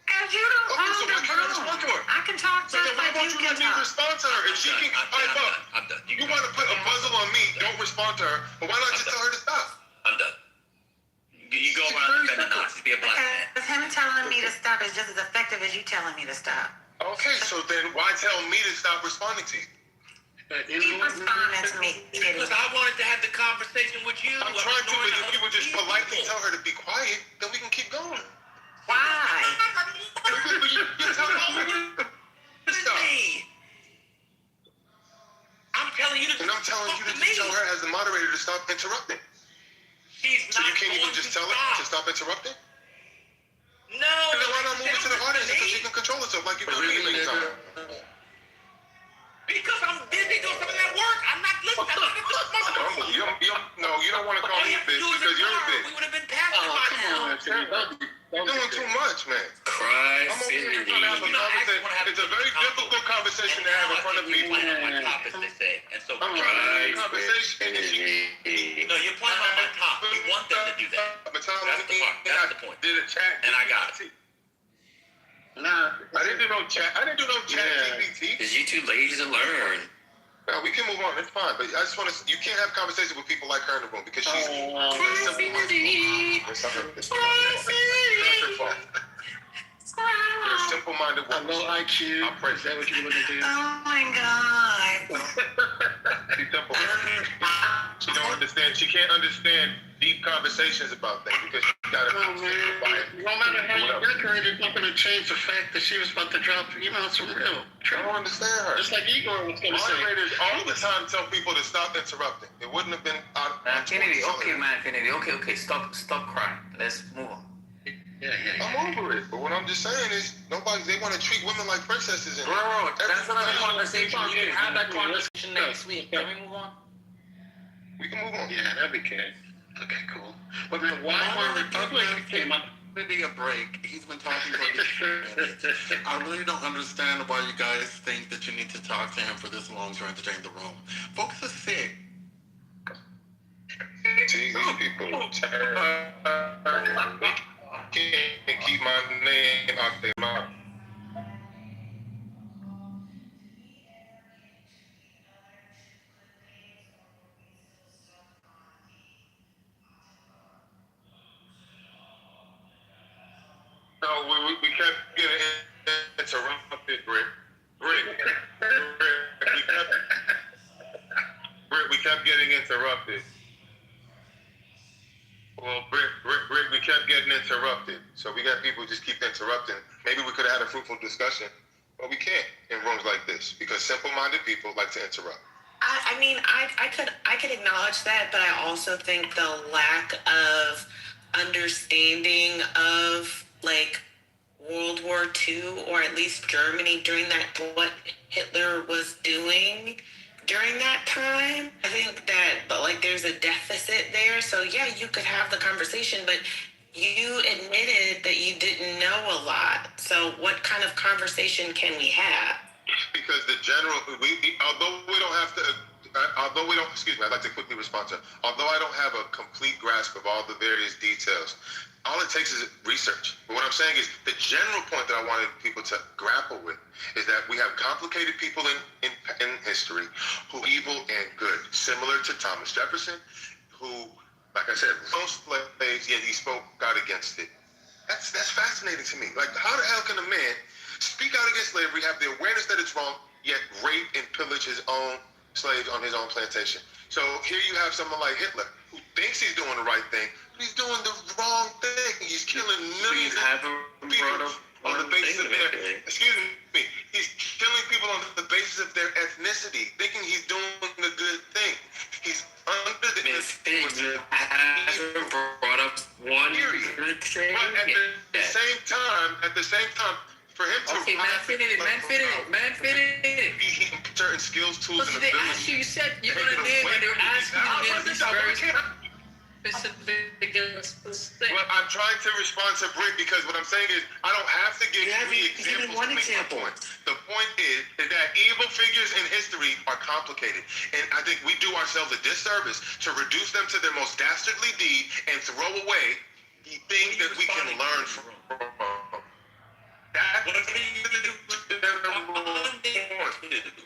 Because you don't Okay, so own why the can't I respond to her? I can talk So just then why like won't you you can let me talk. respond to her? If she can pipe up, I'm done. you want to put a muzzle on me, don't respond to her. But why not just tell her to stop? I'm done. You go around defending Nazis, be a black man. Because him telling me to stop is just as effective as you telling me to stop. Okay, so then why tell me to stop responding to you? Keep responding to me, Kitty. Because I wanted to have the conversation with you. I'm trying to, but if you would just politely tell her to be quiet, then we can keep going. Why? You're telling her to stop. I'm telling you to And I'm telling you to just tell her as the moderator to stop interrupting. So you can't even just tell her to stop interrupting? No. And then why not move it to the audience until she can control herself like you've been doing many times? Because I'm busy doing something at work. I'm not listening. You don't want to call me a bitch because you're a bitch. We would have been past it by now. You're doing too much, man. Christ, I'm over here trying to have a conversation. It's a very difficult conversation to have in front of people. My top, as they say. And so, I'm trying to have a conversation. no, you're playing on my top. You want them to do that. That's the point. Did a chat. And I got it. Nah, I didn't do no chat. GPT. Is you too lazy to learn? No, we can move on. It's fine. But I just want to. You can't have conversation with people like her in the room because she's. It's her fault. You're a simple-minded woman. Low IQ. I'm Is that what you're looking to do? Oh my God. She's simple. She don't understand. She can't understand deep conversations about things because you gotta simplify it. No matter how you decorate it, not going to change the fact that she was about to drop, some real. I don't understand her. Just like Igor was going to say. Moderators all the time tell people to stop interrupting. It wouldn't have been out. Infinity, okay, stop crying. Let's move on. I'm over it, but what I'm just saying is they want to treat women like princesses. Bro, that's another conversation. You can have that conversation next week. Can we move on? We can move on. Yeah, that'd be good. Okay, cool. But the Weimar Republic came up. Taking a break. He's been talking for 8 minutes. I really don't understand why you guys think that you need to talk to him for this long to entertain the room. Folks are sick. See, these people can't keep my name out their mouth. No, we kept getting interrupted, Brick. We kept getting interrupted. Well, Brick, we kept getting interrupted. So we got people who just keep interrupting. Maybe we could have had a fruitful discussion, but we can't in rooms like this because simple-minded people like to interrupt. I mean, I could acknowledge that, but I also think the lack of understanding of like World War II, or at least Germany during that, what Hitler was doing during that time, I think that like there's a deficit there. So yeah, you could have the conversation, but you admitted that you didn't know a lot. So what kind of conversation can we have? Because the general, I'd like to quickly respond to, although I don't have a complete grasp of all the various details, all it takes is research. But what I'm saying is the general point that I wanted people to grapple with is that we have complicated people in history who are evil and good, similar to Thomas Jefferson, who, like I said, most slaves, yet he spoke out against it. That's fascinating to me. Like, how the hell can a man speak out against slavery, have the awareness that it's wrong, yet rape and pillage his own slaves on his own plantation? So here you have someone like Hitler who thinks he's doing the right thing, but he's doing the wrong thing. He's killing millions of people on the basis of their, he's killing people on the basis of their ethnicity, thinking he's doing the good thing. He's under the brought up one good thing. But at the same time, for him to fit it. He certain skills, tools, and They abilities. asked you said you're gonna live, and they're asking you this very specific thing. Well, I'm trying to respond to Brick because what I'm saying is I don't have to give you examples to make my point. The point is that evil figures in history are complicated, and I think we do ourselves a disservice to reduce them to their most dastardly deed and throw away the things that we can learn from.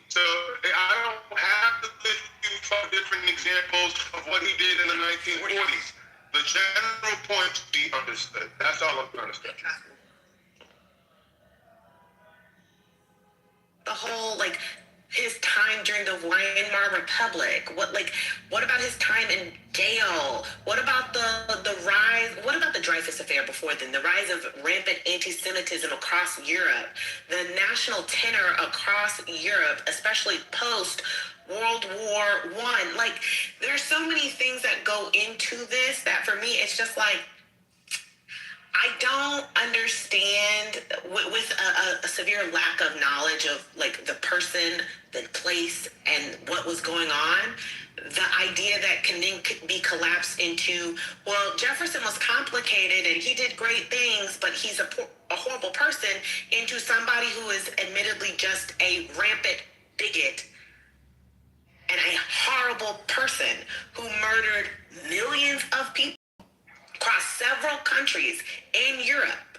So I don't have to give you 5 different examples of what he did in the 1940s. The general point be understood. That's all I'm trying to say. The whole like his time during the Weimar Republic. What about his time in jail? What about the rise? What about the Dreyfus Affair before then? The rise of rampant anti-Semitism across Europe, the national tenor across Europe, especially post World War I. Like, there's so many things that go into this that for me, it's just like, I don't understand with a severe lack of knowledge of like the person, the place, and what was going on. The idea that can then be collapsed into, well, Jefferson was complicated and he did great things, but he's a horrible person, into somebody who is admittedly just a rampant bigot and a horrible person who murdered millions of people across several countries in Europe.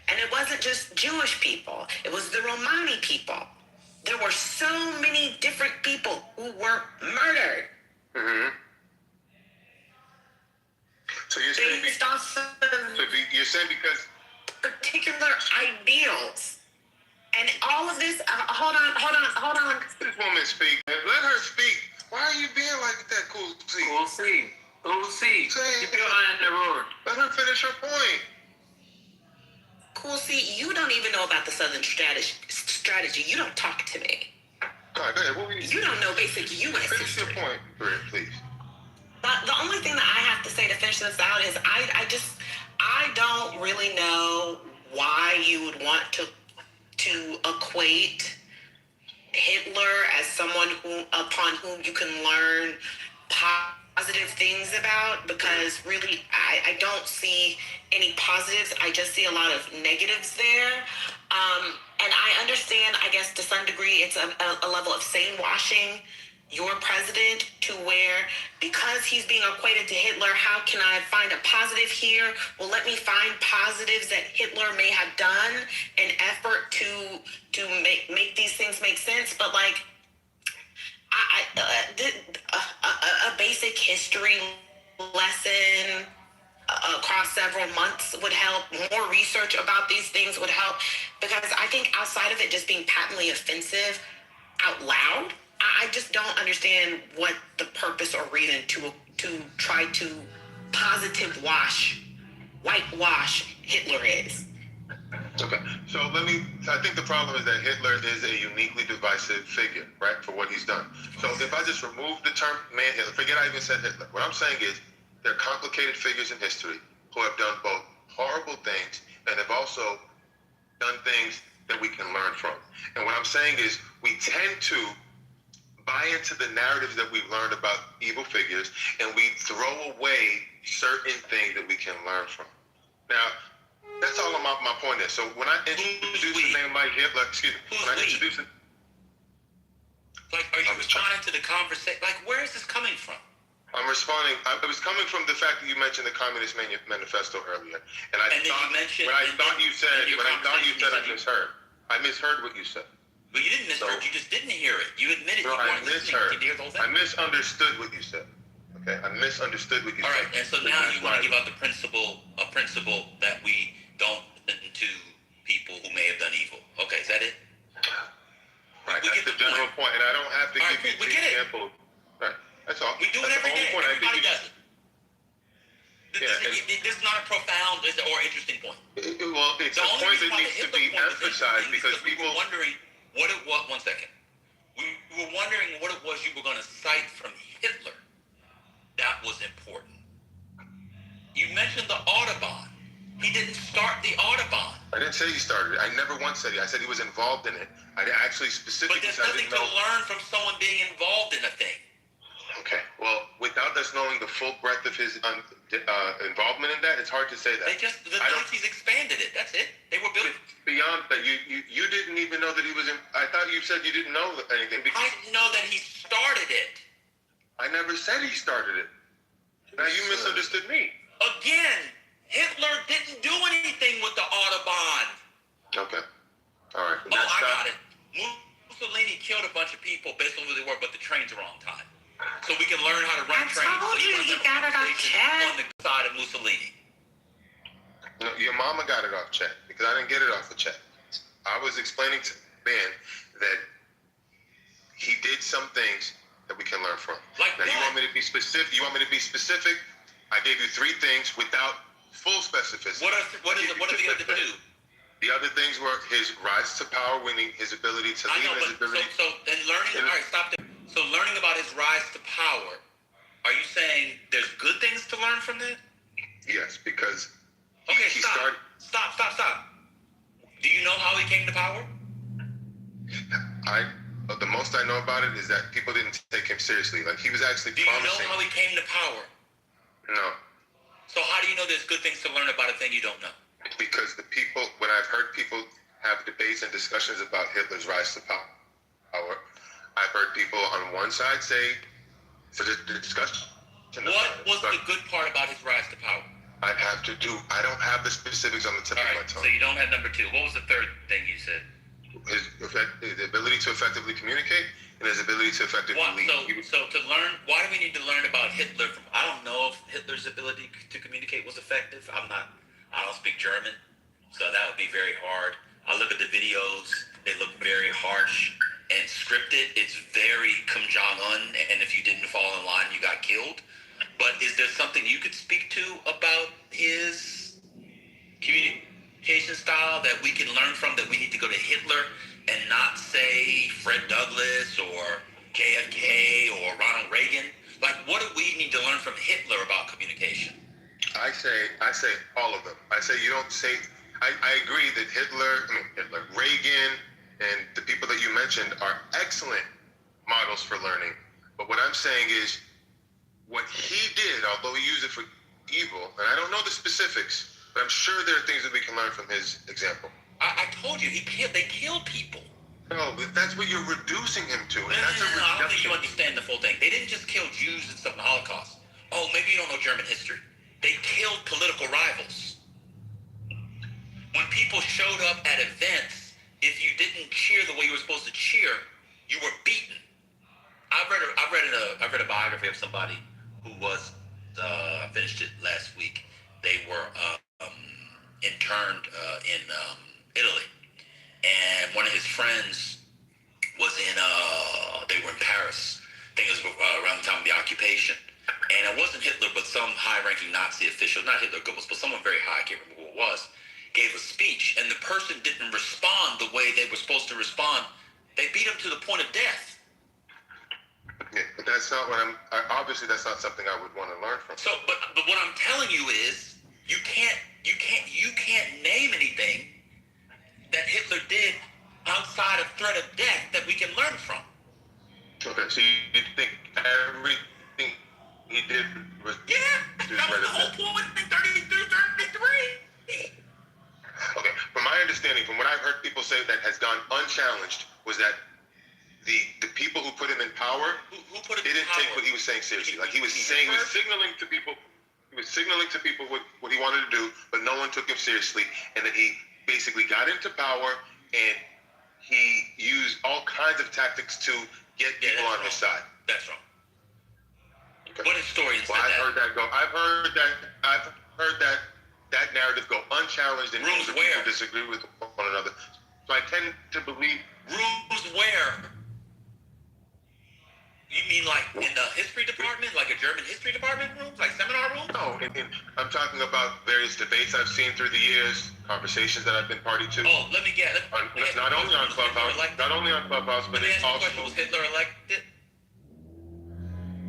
And it wasn't just Jewish people, it was the Romani people. There were so many different people who were murdered. Mm-hmm. So you're saying, based off of you're saying because particular ideals. And all of this, hold on. This woman speak. Let her speak. Why are you being like that, Cool C? Cool C. Lucy, keep your eye on the road. Let her finish her point. Cool. See, you don't even know about the Southern strategy. You don't talk to me. All right, go ahead. What You don't know basic U.S. Finish history. your point, Britt, please. The only thing that I have to say to finish this out is I don't really know why you would want to equate Hitler as someone upon whom you can learn positive things about, because really I don't see any positives. I just see a lot of negatives there. And I understand, I guess, to some degree, it's a level of sane washing your president to where, because he's being equated to Hitler, how can I find a positive here? Well, let me find positives that Hitler may have done an effort to make these things make sense. But like, a basic history lesson across several months would help. More research about these things would help, because I think outside of it just being patently offensive out loud, I just don't understand what the purpose or reason to try to whitewash Hitler is. Okay, so I think the problem is that Hitler is a uniquely divisive figure, right, for what he's done. So if I just remove the term man Hitler, forget I even said Hitler. What I'm saying is they're complicated figures in history who have done both horrible things and have also done things that we can learn from. And what I'm saying is we tend to buy into the narratives that we've learned about evil figures, and we throw away certain things that we can learn from. Now, that's all my point is. So when I introduce the name like Hitler, when I introduce it, like, are you responding to the conversation? Like, where is this coming from? I'm responding. It was coming from the fact that you mentioned the Communist Manifesto earlier, and I thought you said I misheard. I misheard what you said. But you didn't misheard. You just didn't hear it. You admitted you weren't listening to hear the whole thing. I misunderstood what you said. Okay, I misunderstood what you said. All right, and so now you want to give out a principle that we don't listen to people who may have done evil. Okay, is that it? Right, that's the general point, and I don't have to give you the example. Right, that's all. We do it every day. Everybody does it. This is not a profound or interesting point. Well, it's a point that needs to be emphasized because people were wondering what it was. One second. We were wondering what it was you were going to cite from Hitler. That was important. You mentioned the Autobahn. He didn't start the Autobahn. I didn't say he started it. I never once said it. I said he was involved in it. I actually specifically said I didn't know. But there's nothing to learn from someone being involved in a thing. Okay. Well, without us knowing the full breadth of his involvement in that, it's hard to say that. The Nazis expanded it. That's it. They were building. Beyond that, you didn't even know that he was in. I thought you said you didn't know anything. I didn't know that he started it. I never said he started it. Now you misunderstood me. Again, Hitler didn't do anything with the Autobahn. Okay. All right. Oh, I got it. Mussolini killed a bunch of people based on who they were, but the trains are on time. So we can learn how to run trains. I told you he got it off check. On the side of Mussolini. No, your mama got it off check because I didn't get it off the check. I was explaining to Ben that he did some things that we can learn from. Like now, what? You want me to be specific? I gave you 3 things without full specificity. What are the other 2? The other things were his rise to power, winning his ability to lead, his ability. So learning. All right, stop there. So learning about his rise to power, are you saying there's good things to learn from that? Yes, because he started. Stop. Do you know how he came to power? The most I know about it is that people didn't take him seriously. Like he was actually promising. Do you know how he came to power? No. So how do you know there's good things to learn about a thing you don't know? Because when I've heard people have debates and discussions about Hitler's rise to power, I've heard people on one side say, for the discussion. What was the good part about his rise to power? I don't have the specifics on the tip of my tongue. So you don't have number 2. What was the third thing you said? His ability to effectively communicate and his ability to effectively lead. So to learn, why do we need to learn about Hitler? I don't know if Hitler's ability to communicate was effective. I don't speak German, so that would be very hard. I look at the videos; they look very harsh and scripted. It's very Kim Jong-un, and if you didn't fall in line, you got killed. But is there something you could speak to about his communication style that we can learn from, that we need to go to Hitler and not say Fred Douglass or JFK or Ronald Reagan? Like, what do we need to learn from Hitler about communication? I say all of them. I say you don't say. I agree that Hitler, Reagan, and the people that you mentioned are excellent models for learning. But what I'm saying is, what he did, although he used it for evil, and I don't know the specifics, but I'm sure there are things that we can learn from his example. I told you, they killed people. No, but that's what you're reducing him to. And No, I don't think you understand the full thing. They didn't just kill Jews and stuff in the Holocaust. Oh, maybe you don't know German history. They killed political rivals. When people showed up at events, if you didn't cheer the way you were supposed to cheer, you were beaten. I read a biography of somebody who was I finished it last week. They were interned in Italy, and one of his friends was they were in Paris. I think it was around the time of the occupation. And it wasn't Hitler, but some high-ranking Nazi official, not Hitler, Goebbels, but someone very high, I can't remember who it was, gave a speech, and the person didn't respond the way they were supposed to respond. They beat him to the point of death. Yeah, but that's not what obviously that's not something I would want to learn from. So, but what I'm telling you is, you can't name anything that Hitler did outside of threat of death that we can learn from. Okay, so you think everything he did was that was the whole point in 33. Okay, from my understanding, from what I've heard people say that has gone unchallenged, was that the people who put him in power didn't take what he was saying seriously. Like he was signaling to people what he wanted to do, but no one took him seriously, and that he basically got into power and he used all kinds of tactics to get people on his side. That's wrong. Okay. What historian said I've heard that narrative go unchallenged, and people disagree with one another. So I tend to believe rooms where. You mean like in the history department, like a German history department room, like seminar room? No, I'm talking about various debates I've seen through the years, conversations that I've been party to. Oh, let me get. Not only on Clubhouse, but it's also. Was Hitler elected?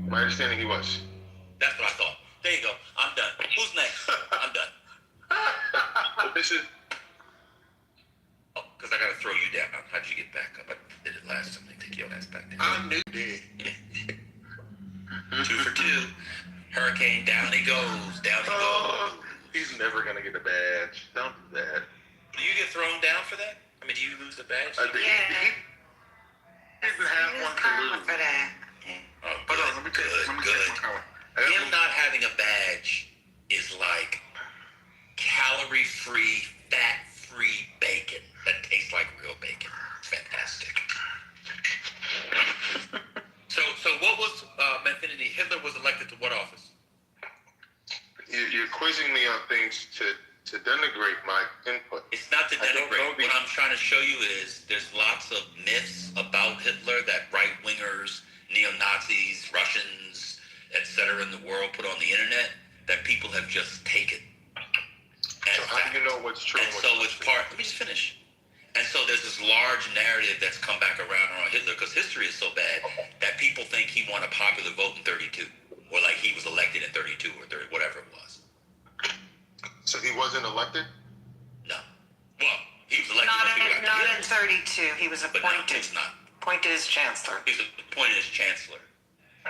My understanding, he was. That's what I thought. There you go. I'm done. Who's next? I'm done. This is. Oh, because I got to throw you down. How'd you get back up? I did it last time. Take your ass back down. I knew that. 2 for 2. Hurricane, down he goes. Down he goes. He's never going to get a badge. Don't do that. Do you get thrown down for that? I mean, do you lose the badge? He didn't have one to lose. For that. Oh, good, Hold on, let me check my color. Him not having a badge is like calorie-free, fat-free bacon that tastes like real bacon. It's fantastic. So what was Manfinity? Hitler was elected to what office? You're quizzing me on things to denigrate my input. It's not to denigrate. What I'm trying to show you is there's lots of myths about Hitler that right-wingers, neo-Nazis, Russians, etc. in the world put on the internet that people have just taken. So how do you know what's true? And so it's part. Let me just finish. And so there's this large narrative that's come back around Hitler because history is so bad that people think he won a popular vote in 32, or like he was elected in 32 or 30, whatever it was. So he wasn't elected? No. Well, he was elected. Not in 32. He was appointed. But no, appointed as chancellor. He was appointed as chancellor.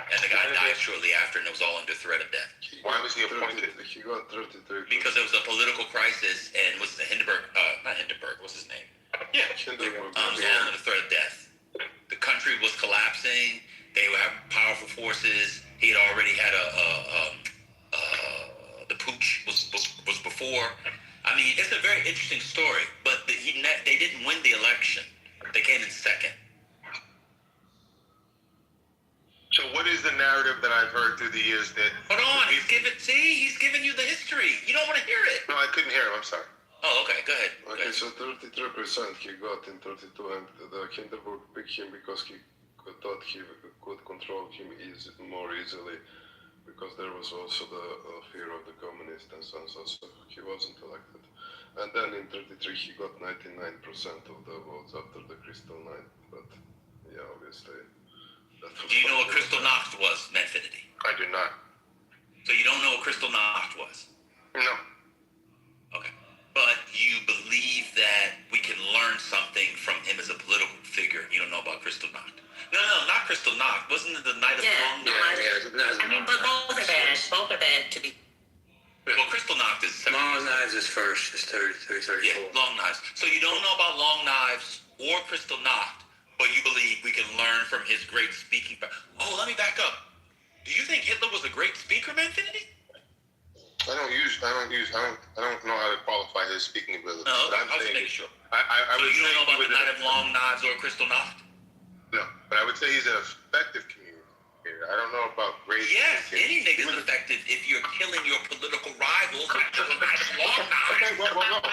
And the guy died shortly after, and it was all under threat of death. Why was he appointed? He got 33. Because there was a political crisis, and what's the not Hindenburg, what's his name? Yeah, Hindenburg. was all under the threat of death. The country was collapsing. They would have powerful forces. He had already had the putsch was before. I mean, it's a very interesting story, but they didn't win the election. They came in second. So what is the narrative that I've heard through the years that... Hold on, he's giving you the history. You don't want to hear it. No, I couldn't hear him, I'm sorry. Oh, okay, go ahead. Okay, so 33% he got in 32, and the Hindenburg picked him because he thought he could control him more easily because there was also the fear of the communists and so on, so he wasn't elected. And then in 33 he got 99% of the votes after the Crystal Night, but yeah, obviously. Do you know what Crystal Nacht was, Manfinity? I do not. So you don't know what Crystal Nacht was? No. Okay. But you believe that we can learn something from him as a political figure. You don't know about Crystal Nacht. No, not Crystal Nacht. Wasn't it the Night of Long Knives? I mean, but both are bad. Both are bad to be. Well, Crystal Nacht is... Long Knives is first. It's 34. Yeah, Long Knives. So you don't know about Long Knives or Crystal Nacht, but you believe we can learn from his great speaking power. Oh, let me back up. Do you think Hitler was a great speaker, Manfinity? I don't know how to qualify his speaking ability. No, but I was making sure. I so would you say don't know about the Night of an, Long Knives or Crystal Nacht? No, but I would say he's an effective communicator. I don't know about great. Yes, any nigga's effective if you're killing your political rivals. Long Knives. Okay, well, no.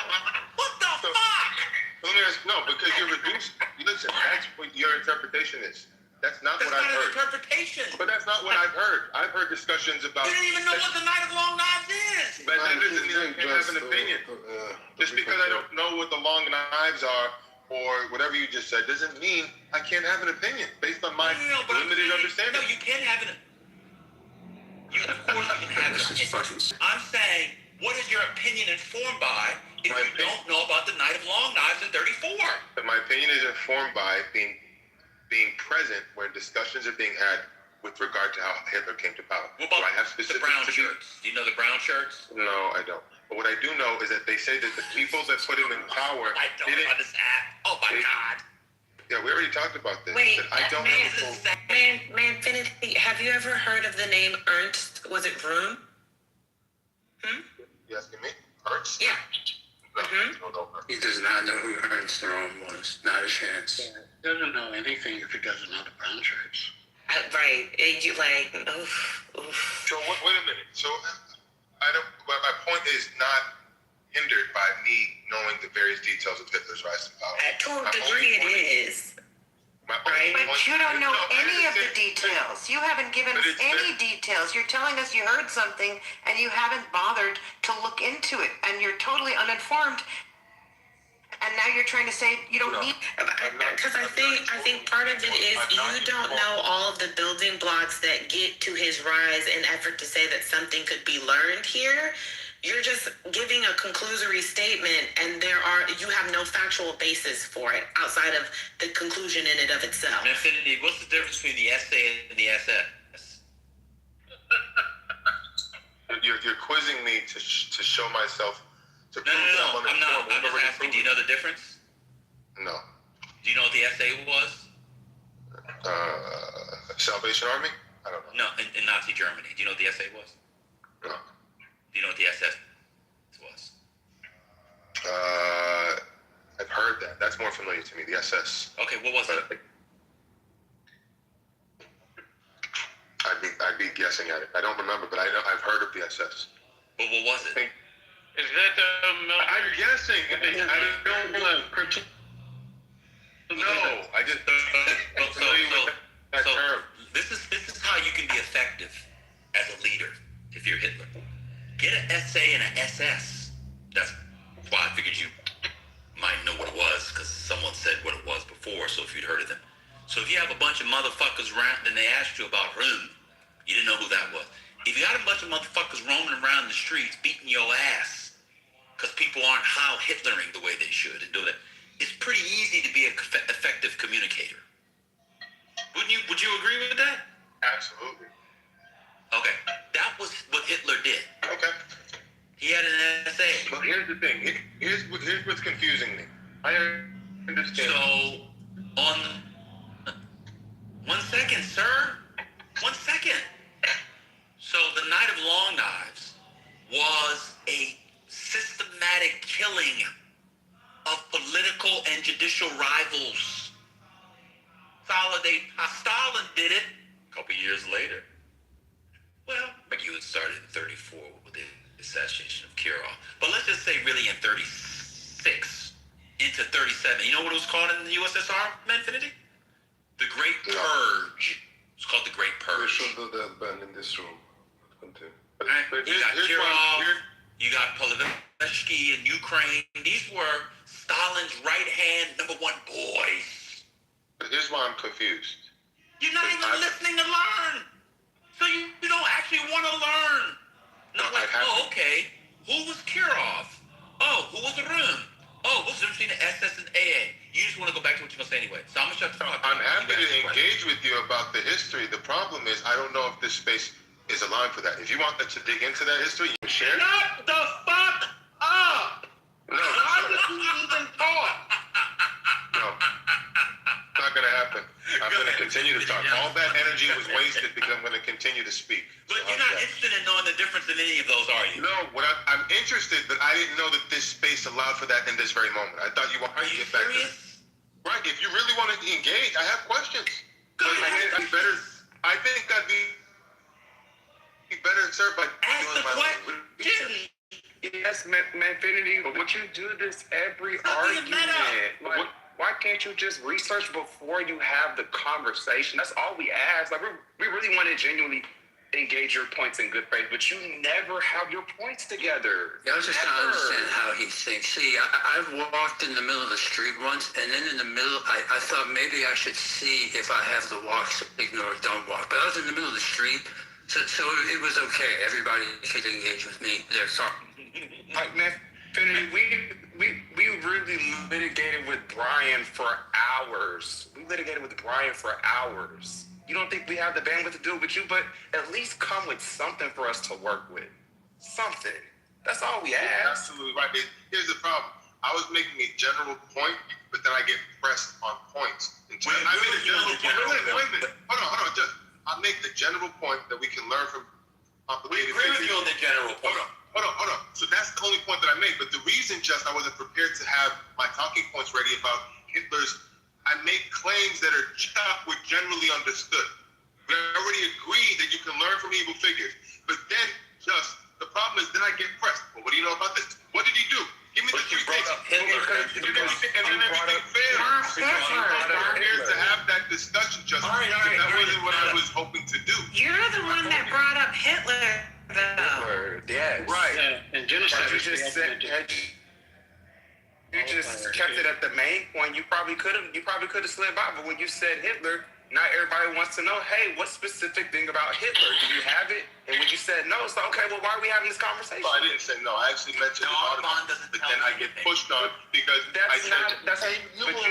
What the fuck? Let me ask, no, because you're reducing. Listen, that's what your interpretation is. That's not what I've heard. That's not an interpretation. But that's not what I've heard. I've heard discussions about. You don't even know what the Night of Long Knives is. But that doesn't mean I can't have an opinion. Just because I don't know what the long knives are or whatever you just said doesn't mean I can't have an opinion based on my limited understanding. No, you can have an. Of course you can have an opinion. I'm saying, what is your opinion informed by if you don't know about the Night of Long Knives in 34? But my opinion is informed by being present when discussions are being had with regard to how Hitler came to power. What about I have specific the brown shirts? Do you know the brown shirts? No, I don't. But what I do know is that they say that the people that put him in power... I don't know this app. Oh my God. Yeah, we already talked about this. Wait, I don't Manfinity, have you ever heard of the name Ernst? Was it Room? You asking me? Ernst? Yeah. No. He does not know who Ernst Rome was. Not a chance. Yeah, doesn't know anything if he doesn't know the brown shirts. Right. And you like, oof. So wait a minute. So my point is not hindered by me knowing the various details of Hitler's rise to power. To a degree it is. Right. But you don't know any of the details. You haven't given us any details. You're telling us you heard something and you haven't bothered to look into it, and you're totally uninformed. And now you're trying to say you don't need. Because I think part of it is you don't know all of the building blocks that get to his rise in effort to say that something could be learned here. You're just giving a conclusory statement, and you have no factual basis for it outside of the conclusion in and of itself. Infinity, what's the difference between the essay and the SS? You're quizzing me to show myself. To prove No, I'm not. I'm just asking, do you know the difference? No. Do you know what the essay was? Salvation Army? I don't know. No, in Nazi Germany. Do you know what the essay was? No. Do you know what the SS was? I've heard that. That's more familiar to me, the SS. Okay, what was it? I'd be guessing at it. I don't remember, but I've heard of the SS. Well, what was it? Is that the I'm guessing. I don't know. No, I just don't familiar with that term. This is how you can be effective as a leader if you're Hitler. Get an SA and an SS. That's why I figured you might know what it was, because someone said what it was before, so if you'd heard of them. So if you have a bunch of motherfuckers around and they asked you about whom, you didn't know who that was. If you got a bunch of motherfuckers roaming around the streets beating your ass because people aren't Heil Hitlering the way they should and do that, it's pretty easy to be an effective communicator. Would you agree with that? Absolutely. Okay, that was what Hitler did. Okay. He had an essay. But here's the thing. Here's what's confusing me. I understand. So, one second, sir. 1 second. So the Night of Long Knives was a systematic killing of political and judicial rivals. Stalin did it a couple years later. Well, you had started in 34 with the assassination of Kirov. But let's just say really in 36 into 37. You know what it was called in the USSR, Manfinity? The Great Purge. It's called the Great We Purge. should do that, Ben, in this room. Continue. You got Kirov, you got Polovetsky in Ukraine. These were Stalin's right-hand #1 boys. But here's why I'm confused. You're not even listening to learn. So you don't actually want to learn. No, like, okay. Who was Kirov? Oh, who was Rum? Oh, what's the difference between the SS and AA? You just want to go back to what you're going to say anyway. So I'm going to shut the fuck up. I'm happy to engage with you about the history. The problem is I don't know if this space is aligned for that. If you want us to dig into that history, you can share. Shut the fuck up! No. Why did you even talk? No. Not going to happen. I'm going to continue to talk. All that energy was wasted because I'm going to continue to speak. But you're not interested in knowing the difference in any of those, are you? No, I'm interested, but I didn't know that this space allowed for that in this very moment. I thought you wanted to get back to it. Right, if you really want to engage, I have questions. I think I'd be better served by doing my own. Yes, Manfinity, but would you do this every argument? Like, why can't you just research before you have the conversation? That's all we ask. Like, we really want to genuinely engage your points in good faith, but you never have your points together. Yeah, I was just trying to understand how he thinks. See, I've walked in the middle of the street once, and then in the middle, I thought maybe I should see if I have the walk, so ignore, don't walk. But I was in the middle of the street, so it was okay. Everybody could engage with me there. So, like, Manfinity, we really litigated with Brian for hours. You don't think we have the bandwidth to do it with you, but at least come with something for us to work with. Something. That's all we ask. Absolutely right. Here's the problem. I was making a general point, but then I get pressed on points. I made a general point. Wait a minute. Hold on. Just, I make the general point that we can learn from complicated. We agree with you on the general point. Hold on. So that's the only point that I made. But the reason, just, I wasn't prepared to have my talking points ready about Hitler's. I make claims that are generally understood. We already agree that you can learn from evil figures. But then, just, the problem is then I get pressed. Well, what do you know about this? What did he do? Give me the three things. And then everything fails. Because you weren't prepared to have that discussion, just that wasn't what I was hoping to do. You're the one that brought up Hitler, though. Yes. Right. And genocide. You just kept it at the main point. You probably could have slid by, but when you said Hitler, not everybody wants to know, hey, what specific thing about Hitler? Do you have it? And when you said no, it's like, okay, well, why are we having this conversation? No, I didn't say no. I actually mentioned Audubon, but then I get pushed on because but you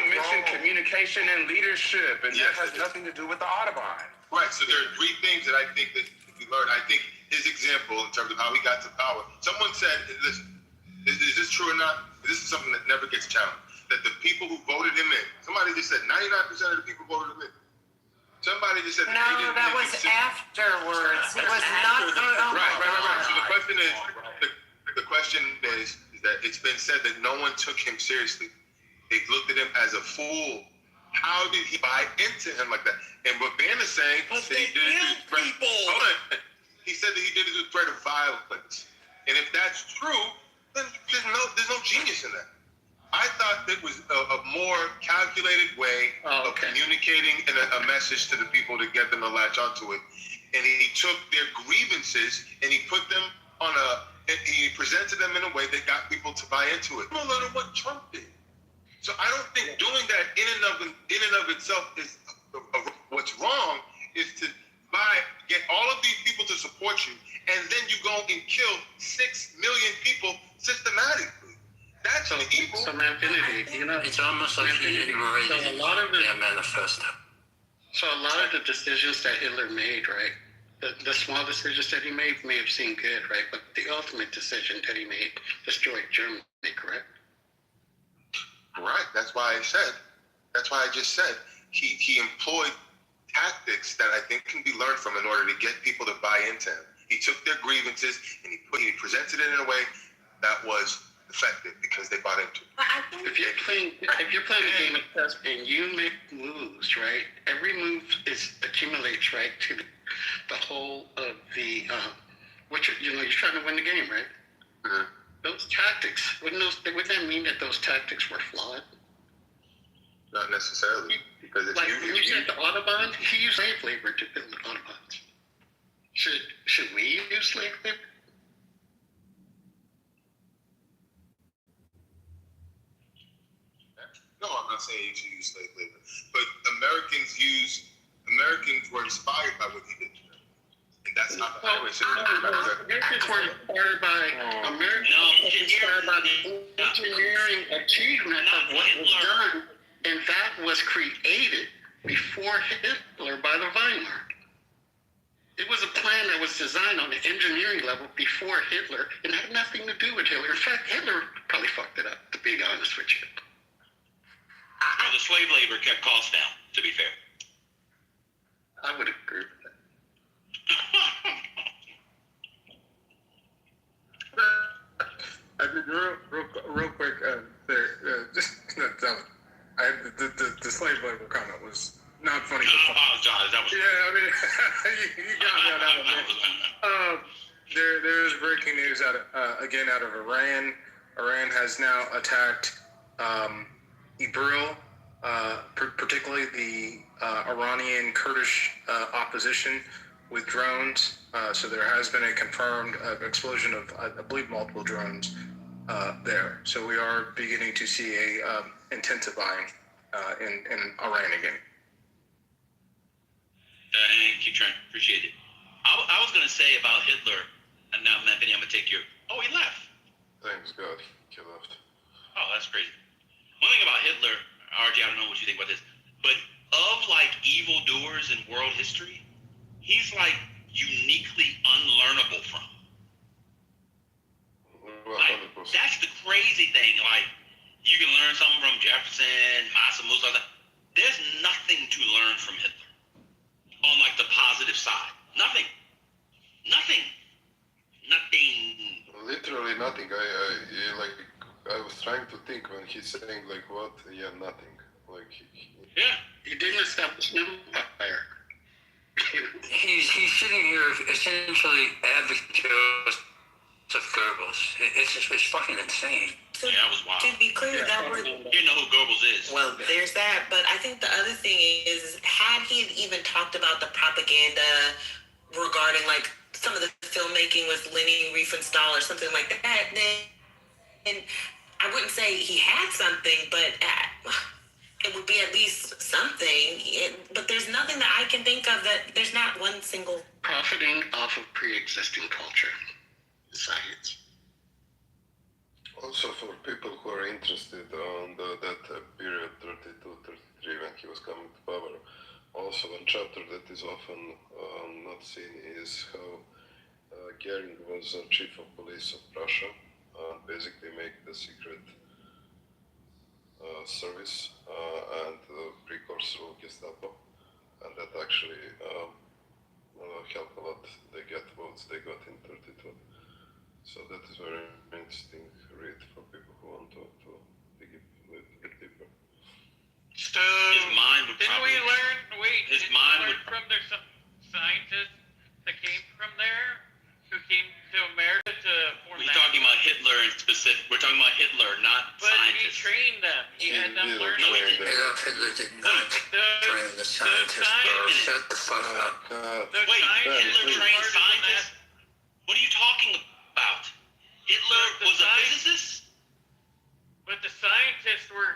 mentioned communication and leadership, and that has nothing to do with the Audubon. Right, so there are three things that I think that we learned. I think his example in terms of how he got to power. Someone said, listen, is this true or not? This is something that never gets challenged. That the people who voted him in, somebody just said 99% of the people voted him in. Somebody just said no, that was afterwards. It was not. Right. So the question is that it's been said that no one took him seriously. They looked at him as a fool. How did he buy into him like that? And what Ben is saying is that he did it through people. He said that he did it through threat of violence. And if that's true, then there's no genius in that. I thought that was a more calculated way of communicating a message to the people to get them to latch onto it. And he took their grievances and he put them on and he presented them in a way that got people to buy into it. Similar to what Trump did. So I don't think doing that in and of itself is what's wrong. Is to get all of these people to support you, and then you go and kill 6 million people systematically. That's an evil. So Manfinity, it's almost like he didn't read the manifesto. So a lot of the decisions that Hitler made, right? The small decisions that he made may have seemed good, right? But the ultimate decision that he made destroyed Germany, correct? Right. That's why I just said he employed tactics that I think can be learned from in order to get people to buy into him. He took their grievances and he presented it in a way that was effective because they bought into it. If you're playing a game of chess and you make moves, right? Every move accumulates, right, to the whole of the you're trying to win the game, right? Mm-hmm. Those tactics wouldn't that mean that those tactics were flawed? Not necessarily, because if when you said the Audubon, he used slave labor to build the Audubons. Should we use slave labor? No, I'm not saying you should use slave labor, but Americans were inspired by what he did, and that's not the highway system. Americans were inspired by the engineering achievement of what was done, and that was created before Hitler by the Weimar. It was a plan that was designed on the engineering level before Hitler, and had nothing to do with Hitler. In fact, Hitler probably fucked it up, to be honest with you. Well, the slave labor kept costs down, to be fair. I would agree with that. Real quick, the slave labor comment was not funny. I apologize. That was you got me on that one. There is breaking news out of Iran. Iran has now attacked Ibril, particularly the Iranian Kurdish opposition, with drones. So there has been a confirmed explosion of, I believe, multiple drones there. So we are beginning to see a intensifying in Iran again. Thank you, Trent. Appreciate it. I was going to say about Hitler, and now, Anthony, I'm going to take your... Oh, he left. Thanks God, he left. Oh, that's crazy. One thing about Hitler, RJ, I don't know what you think about this, but of, like, evildoers in world history, he's, like, uniquely unlearnable from. Like, that's the crazy thing. Like, you can learn something from Jefferson, Massa Musa. There's nothing to learn from Hitler on, like, the positive side. Nothing. Literally nothing. I was trying to think when he's saying like what? Yeah, nothing. Like he didn't establish an empire. He's sitting here essentially advocating Joseph Goebbels. It's fucking insane. So, that was wild. to be clear, that was... You know who Goebbels is. Well, there's that, but I think the other thing is, had he even talked about the propaganda regarding, like, some of the filmmaking with Leni Riefenstahl or something like that, then I wouldn't say he had something, but it would be at least something. But there's nothing that I can think of that there's not one single... Profiting off of pre-existing culture, science. Also for people who are interested on that period 32-33 when he was coming to power, also one chapter that is often not seen is how Goering was chief of police of Russia and basically make the secret service and precursor of Gestapo, and that actually helped a lot. They get votes they got in 32. So that is very interesting read for people who want to dig a bit deeper. So his mind would didn't probably, we learn? Wait, his didn't mind we would. learn from there's some scientists that came from there who came to America to form. We're talking about Hitler in specific. We're talking about Hitler, not but scientists. he trained them. He had them learn. No, Hitler did not train the scientists, bro. Shut the fuck up. Wait, Hitler trained scientists? What are you talking about? Hitler was a physicist? But the scientists were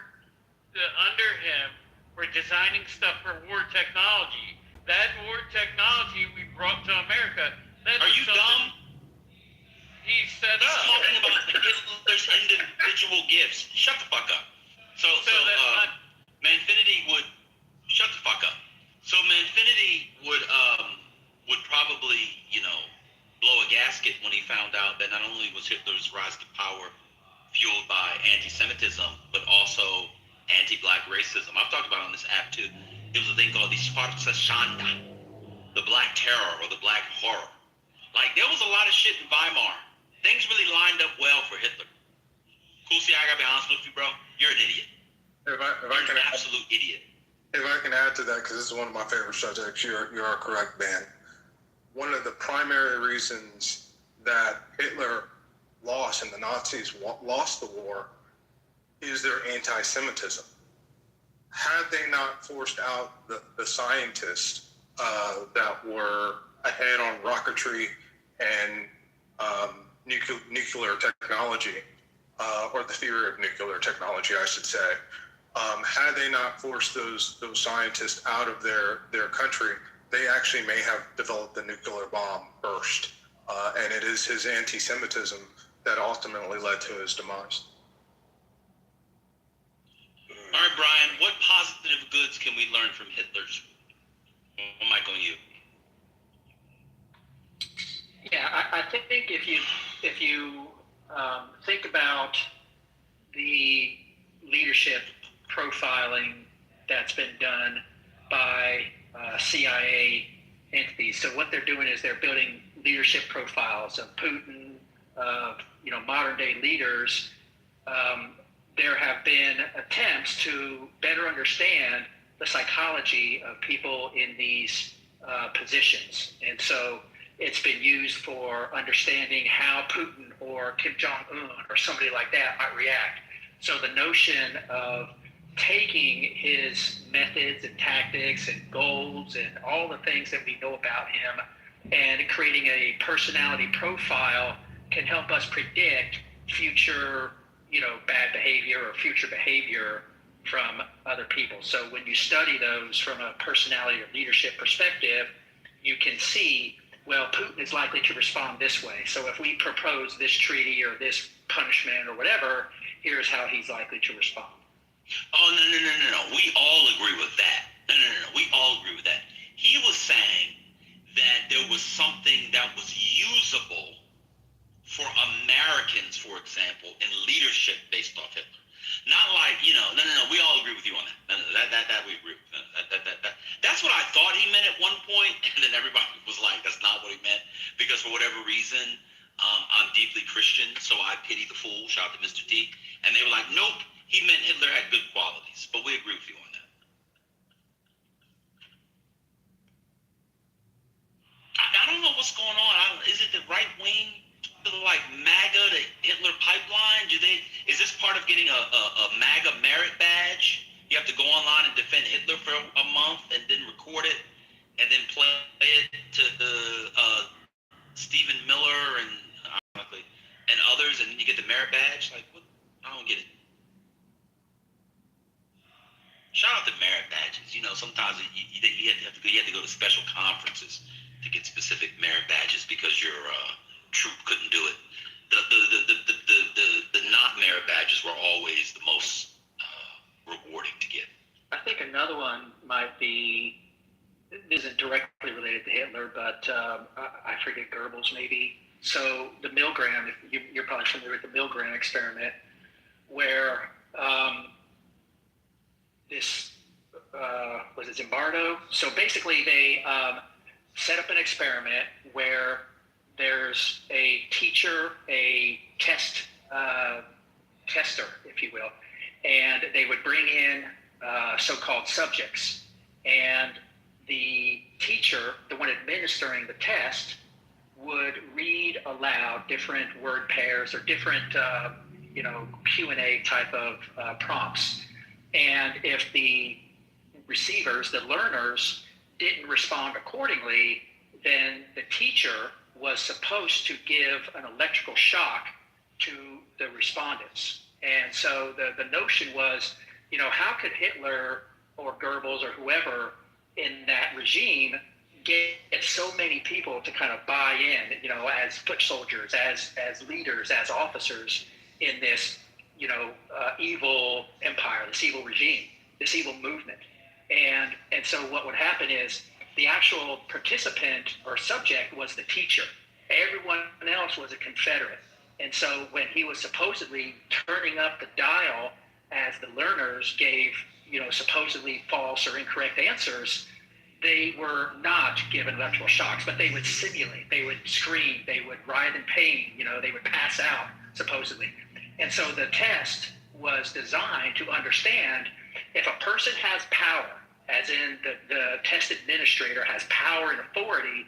under him were designing stuff for war technology. That war technology we brought to America. Are you dumb? He set He's up. talking about Hitler's individual gifts. Shut the fuck up. So Manfinity would shut the fuck up. So Manfinity would probably, blow a gasket when he found out that not only was Hitler's rise to power fueled by anti-Semitism, but also anti-black racism. I've talked about it on this app too. It was a thing called the Schwarze Schande, the Black Terror or the Black Horror. Like, there was a lot of shit in Weimar. Things really lined up well for Hitler. Cool, see, I gotta be honest with you, bro. You're an idiot. You're an absolute idiot. If I can add to that, because this is one of my favorite subjects, you are correct, Ben. One of the primary reasons that Hitler lost and the Nazis lost the war is their anti-Semitism. Had they not forced out the scientists that were ahead on rocketry and nuclear technology, or the theory of nuclear technology, I should say. Had they not forced those scientists out of their country, they actually may have developed the nuclear bomb first. And it is his anti-Semitism that ultimately led to his demise. All right, Brian, what positive goods can we learn from Hitler's? Mike, on you. Yeah, I think if you think about the leadership profiling that's been done by CIA entities, so what they're doing is they're building leadership profiles of Putin, of modern day leaders. There have been attempts to better understand the psychology of people in these positions, and so it's been used for understanding how Putin or Kim Jong-un or somebody like that might react. So the notion of taking his methods and tactics and goals and all the things that we know about him and creating a personality profile can help us predict future, bad behavior or future behavior from other people. So when you study those from a personality or leadership perspective, you can see, well, Putin is likely to respond this way. So if we propose this treaty or this punishment or whatever, here's how he's likely to respond. Oh, no. We all agree with that. No. We all agree with that. He was saying that there was something that was usable for Americans, for example, in leadership based off Hitler. Not like, no. We all agree with you on that. That we agree with. That's what I thought he meant at one point, and then everybody was like, that's not what he meant, because for whatever reason, I'm deeply Christian, so I pity the fool. Shout out to Mr. T. And they were like, nope, he meant Hitler had good qualities. But we agree with you on that. I don't know what's going on. Is it the right wing, like MAGA, the Hitler pipeline? Is this part of getting a MAGA merit badge? You have to go online and defend Hitler for a month and then record it and then play it to Stephen Miller and others, and then you get the merit badge. Like, what? I don't get it. Shout out to merit badges. Sometimes you have to go to special conferences to get specific merit badges because your troop couldn't do it. The not merit badges were always the most rewarding to get. I think another one might be, this isn't directly related to Hitler, but I forget, Goebbels maybe. So the Milgram, you're probably familiar with the Milgram experiment, where this was it Zimbardo? So basically they set up an experiment where there's a teacher, a tester, if you will, and they would bring in so-called subjects, and the teacher, the one administering the test, would read aloud different word pairs or different Q&A type of prompts. And if the receivers, the learners, didn't respond accordingly, then the teacher was supposed to give an electrical shock to the respondents. And so the notion was, how could Hitler or Goebbels or whoever in that regime get so many people to kind of buy in, as foot soldiers, as leaders, as officers in this, evil empire, this evil regime, this evil movement. And so what would happen is the actual participant or subject was the teacher. Everyone else was a Confederate. And so when he was supposedly turning up the dial as the learners gave, supposedly false or incorrect answers, they were not given electrical shocks, but they would simulate, they would scream, they would writhe in pain, they would pass out, supposedly. And so the test was designed to understand if a person has power, as in the test administrator has power and authority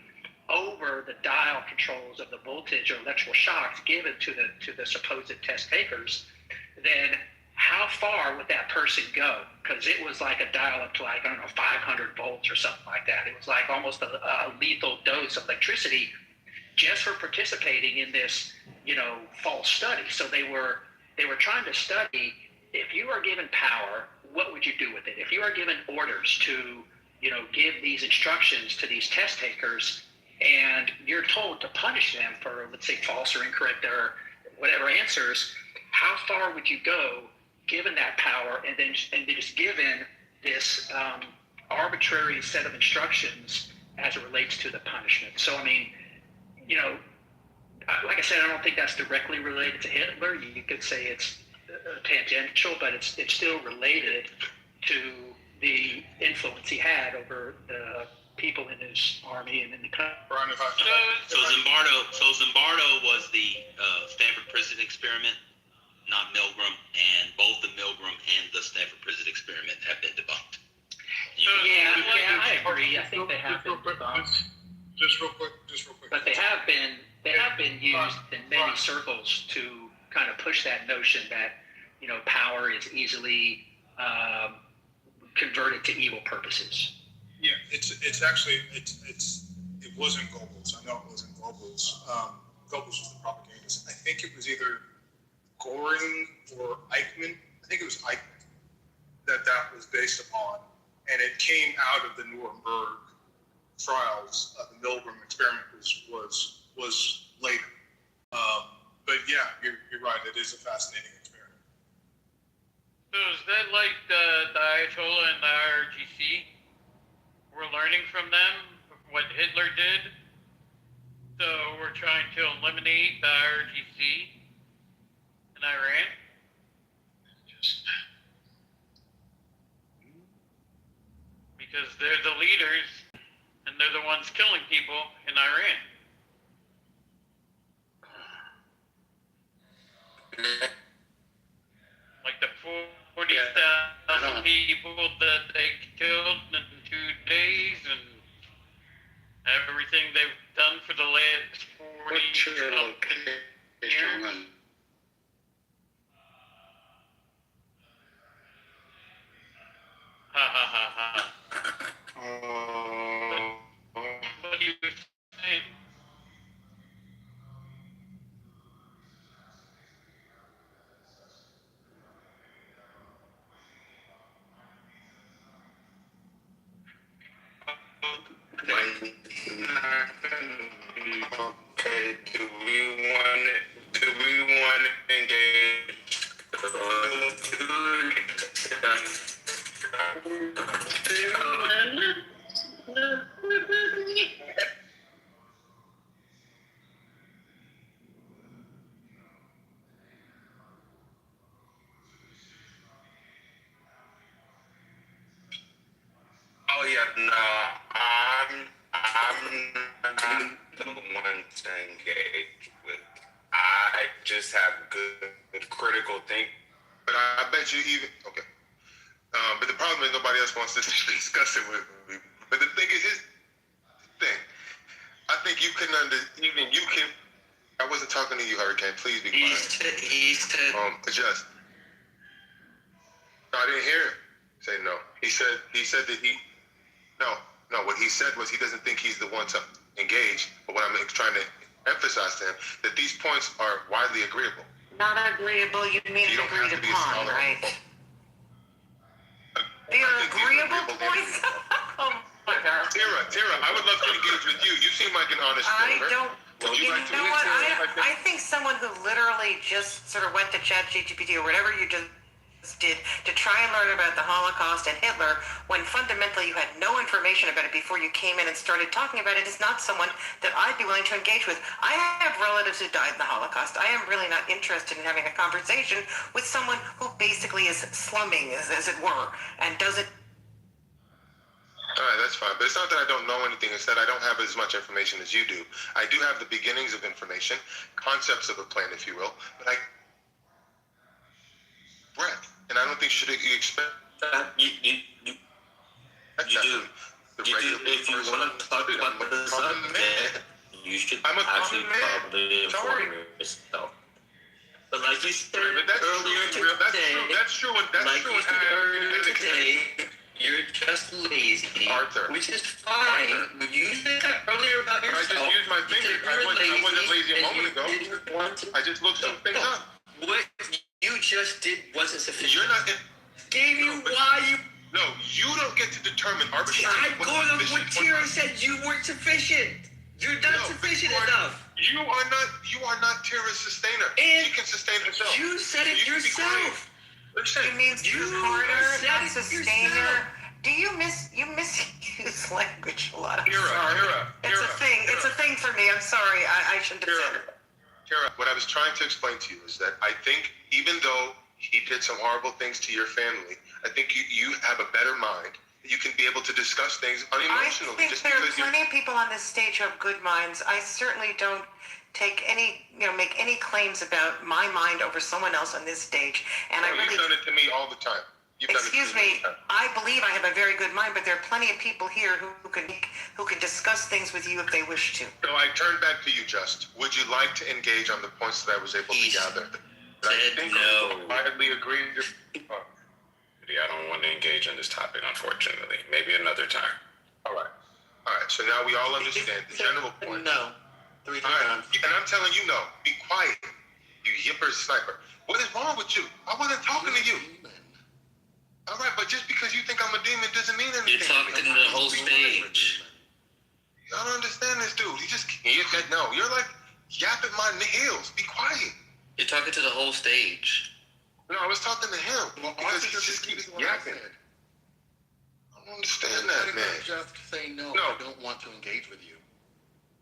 over the dial controls of the voltage or electrical shocks given to the supposed test takers, then how far would that person go? Because it was like a dial up to like, I don't know, 500 volts or something like that. It was like almost a lethal dose of electricity just for participating in this, false study. So they were trying to study, if you are given power, what would you do with it? If you are given orders to, give these instructions to these test takers, and you're told to punish them for, let's say, false or incorrect or whatever answers, how far would you go given that power, and then just given this arbitrary set of instructions as it relates to the punishment? So, I mean, like I said, I don't think that's directly related to Hitler. You could say it's tangential, but it's still related to the influence he had over the people in his army and in the country. So Zimbardo was the Stanford Prison Experiment, not Milgram, and both the Milgram and the Stanford Prison Experiment have been debunked. I agree. I think they have been debunked. Just real quick. But they have been used in many circles to kind of push that notion that power is easily converted to evil purposes. Yeah, it's actually it wasn't Goebbels. I know it wasn't Goebbels. Goebbels was the propagandist. I think it was either Goring or Eichmann. I think it was Eichmann that was based upon, and it came out of the Nuremberg trials. The Milgram experiment was later. But yeah, you're right. It is a fascinating experiment. So is that like the Ayatollah and the IRGC? We're learning from them what Hitler did. So we're trying to eliminate the IRGC in Iran. Because they're the leaders and they're the ones killing people in Iran. Like the 40,000 people that they killed in 2 days and everything they've done for the last 40 years. Ha ha ha ha. What do you think? Okay, do we want to engage? Oh yeah, no, I'm the one to engage with. I just have good critical thinking. But I bet you even okay. But the problem is nobody else wants to discuss it with me. But the thing is, I think you can I wasn't talking to you, Hurricane. Please be quiet. Adjust. No, I didn't hear him say no. He said that no. What he said was he doesn't think he's the one to engage. But what I'm trying to emphasize to him that these points are widely agreeable. Not agreeable, you mean You don't have agreed to be a upon, scholar. right? They are agreeable points? Oh my God. Tara, I would love to engage with you. You seem like an honest woman. You know what? I think someone who literally just sort of went to ChatGPT or whatever you just did to try and learn about the Holocaust and Hitler, when fundamentally you had no information about it before you came in and started talking about it, is not someone that I'd be willing to engage with. I have relatives who died in the Holocaust. I am really not interested in having a conversation with someone who basically is slumming, as it were, and doesn't. All right, that's fine. But it's not that I don't know anything. It's that I don't have as much information as you do. I do have the beginnings of information, concepts of a plan, if you will, but breadth. And I don't think you expect You do. If you want to talk about the subject, you should actually probably inform yourself. But like you said But that's earlier true. today, That's true. That's like true. you said earlier today, you're just lazy, Arthur. which is fine. You said that earlier about I yourself. just used my finger. I wasn't lazy a moment ago. I just looked some things up. What you just did wasn't sufficient. You're not. Gave you why you. No, you don't get to determine arbitrarily. I'm going on what Tira said. You weren't sufficient. You're not sufficient enough. You are not Tira's sustainer. And she can sustain herself. You said it yourself. Listen, You mean supporter, not sustainer? Do you misuse language a lot? It's a thing. It's a thing for me. I'm sorry. I shouldn't have said it. Tara, what I was trying to explain to you is that I think even though he did some horrible things to your family, I think you have a better mind. You can be able to discuss things unemotionally. I think there are plenty of people on this stage who have good minds. I certainly don't take any, make any claims about my mind over someone else on this stage. And you've done it to me all the time. Excuse me, I believe I have a very good mind, but there are plenty of people here who can discuss things with you if they wish to. So I turn back to you, Just. Would you like to engage on the points that I was able to gather? Said no. I quietly agreed. I don't want to engage in this topic, unfortunately. Maybe another time. All right. So now we all understand the general point. No. 3 times. And I'm telling you no. Be quiet, you yipper sniper. What is wrong with you? I wasn't talking to you. All right, but just because you think I'm a demon doesn't mean anything. You're talking to the whole stage. Y'all don't understand this dude. You're like yapping my heels. Be quiet. You're talking to the whole stage. No, I was talking to him because he just keeps yapping. I don't understand that, man. Just say no. I don't want to engage with you.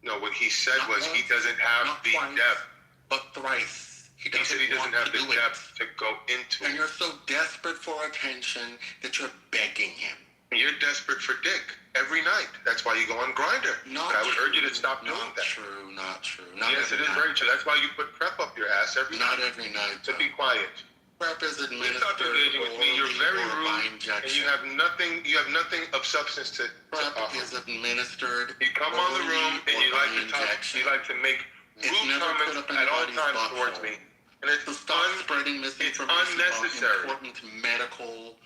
No, what he said was he doesn't have the depth. But thrice. He said he doesn't have the depth to go into it. And you're so desperate for attention that you're begging him. You're desperate for dick every night. That's why you go on Grindr. But I would urge you to stop doing that. Not true. Yes, it is very true. That's why you put prep up your ass every night. Not every night. So be quiet. Prep is administered. Stop engaging with me. You're very rude, and you have nothing. You have nothing of substance to Prep is administered. You come on the room and you like to talk. You like to make rude comments at all times towards me. And it's spreading misinformation unnecessary. About important medical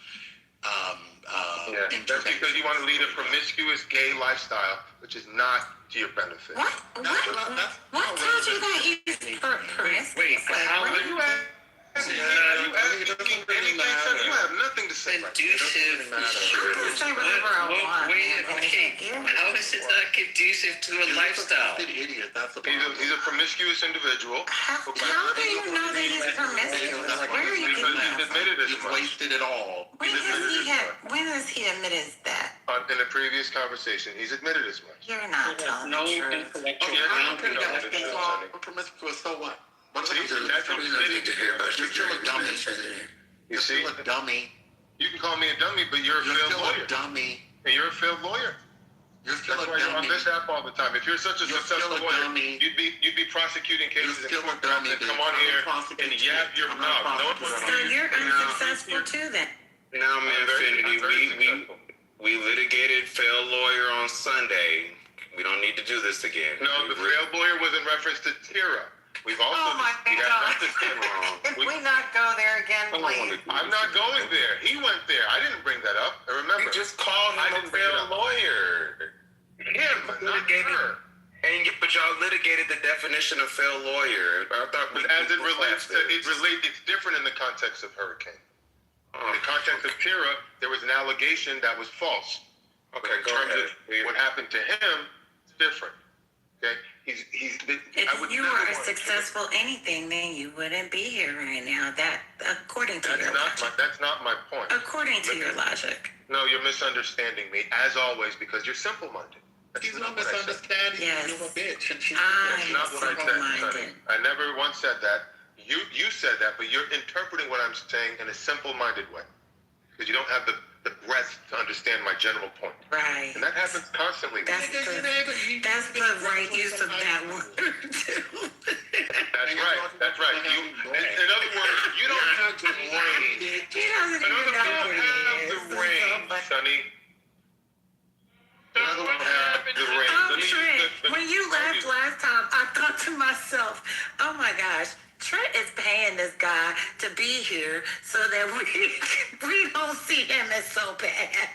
that's because you want to lead a promiscuous gay lifestyle, which is not to your benefit. What told you that he's promiscuous? Wait, how are you at? You have nothing to say. Conducive. How is it not conducive to a lifestyle? He's a promiscuous individual. How do you know that he's promiscuous? Where are you getting that? He's admitted as much. Wasted it all. When has he admitted that? In a previous conversation, he's admitted as much. You're not telling the truth. Promiscuous, so what? That's what you to hear about. You're still a dummy. You see? You're still a dummy. You can call me a dummy, but you're a failed lawyer. A dummy. And you're a failed lawyer. You're still That's a why dummy. you're on this app all the time. If you're such a successful lawyer, you'd be prosecuting cases and come on here and yap your mouth. So you're unsuccessful too, then. Now, Infinity, we litigated failed lawyer on Sunday. We don't need to do this again. No, the failed lawyer was in reference to Tira. We've also Can we not go there again, please? I'm not going there. He went there. I didn't bring that up. I remember. You just called him a failed lawyer. Him, not her. But y'all litigated the definition of failed lawyer. I thought as it relates to it's different in the context of hurricane. In the context of Tira, there was an allegation that was false. Okay, in terms of what happened to him, it's different. Okay. If you were successful anything, then you wouldn't be here right now. According to your logic. That's not my point. According to your logic. No, you're misunderstanding me, as always, because you're simple-minded. He's not misunderstanding you. Yes. You're a bitch. That's not what I said, Sonny. I never once said that. You said that, but you're interpreting what I'm saying in a simple-minded way. Because you don't have the breadth to understand my general point. Right. And that happens constantly. That's the right use of that word, too. That's right. In other words, you don't have the range. He doesn't even know what it is. The range, Sonny. Trent, when you left last time, I thought to myself, oh my gosh, Trent is paying this guy to be here so that we don't see him as so bad.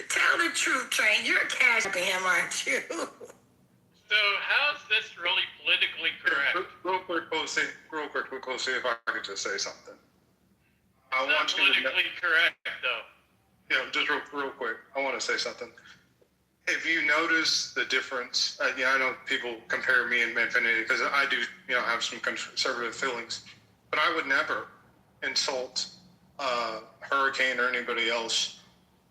Tell the truth, Trent. You're cashing him, aren't you? So how's this really politically correct? Real quick, Lucy, if I could just say something. I It's not want you to politically correct, though. Yeah, just real quick. I want to say something. If you notice the difference, I know people compare me and Manfinity because I do, have some conservative feelings, but I would never insult Hurricane or anybody else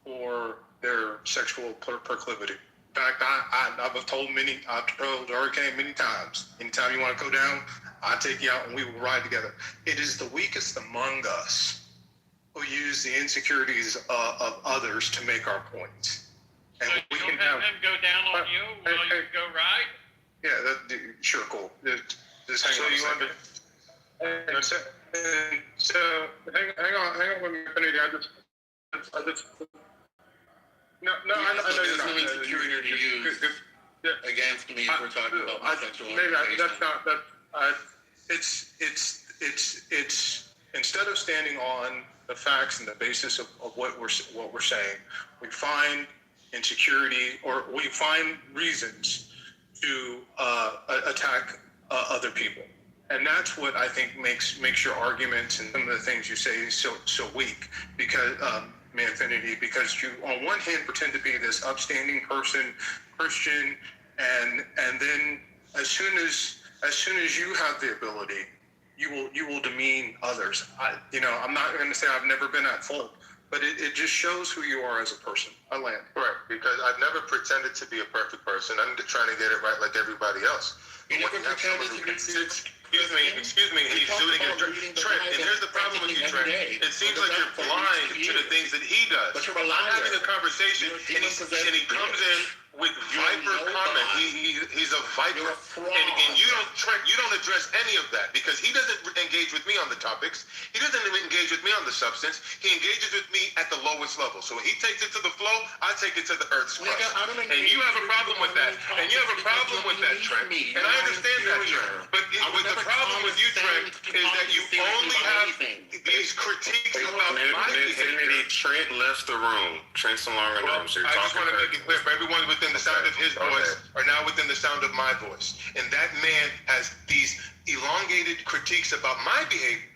for their sexual proclivity. In fact, I've told Hurricane many times. Anytime you want to go down, I'll take you out and we will ride together. It is the weakest among us who use the insecurities of others to make our points. And so we you can have him go down on you while you go ride? Yeah, sure, cool. Just hang on a second. So hang on with me, Infinity. I just no, I know There's you're no not. insecurity to use against me if we're talking about my sexual orientation. That's not that. It's instead of standing on the facts and the basis of what we're saying, we find insecurity or we find reasons to attack other people, and that's what I think makes your arguments and some of the things you say so weak. Because Manfinity, because you on one hand pretend to be this upstanding person, Christian, and then as soon as you have the ability, you will demean others. I'm not going to say I've never been at fault, but it just shows who you are as a person. I land. Correct, because I've never pretended to be a perfect person. I'm just trying to get it right like everybody else. You never pretended to be Excuse me, he's doing it. Trent, and here's the problem with you, Trent. It seems like you're blind to the things that he does. But you're a I'm liar. having a conversation, and he comes in with viper comment. He's a viper, and you don't, Trent. You don't address any of that because he doesn't engage with me on the topics. He doesn't even engage with me on the substance. He engages with me at the lowest level. So when he takes it to the flow, I take it to the earth's crust. And you have a problem with that. And you have a problem with that, Trent. And I understand that, Trent. But the problem with you, Trent, is that you only have these critiques about my behavior. Trent left the room. Trent's no longer in the room. So I just want to make it clear for everyone within the sound of his voice are now within the sound of my voice. And that man has these elongated critiques about my behavior,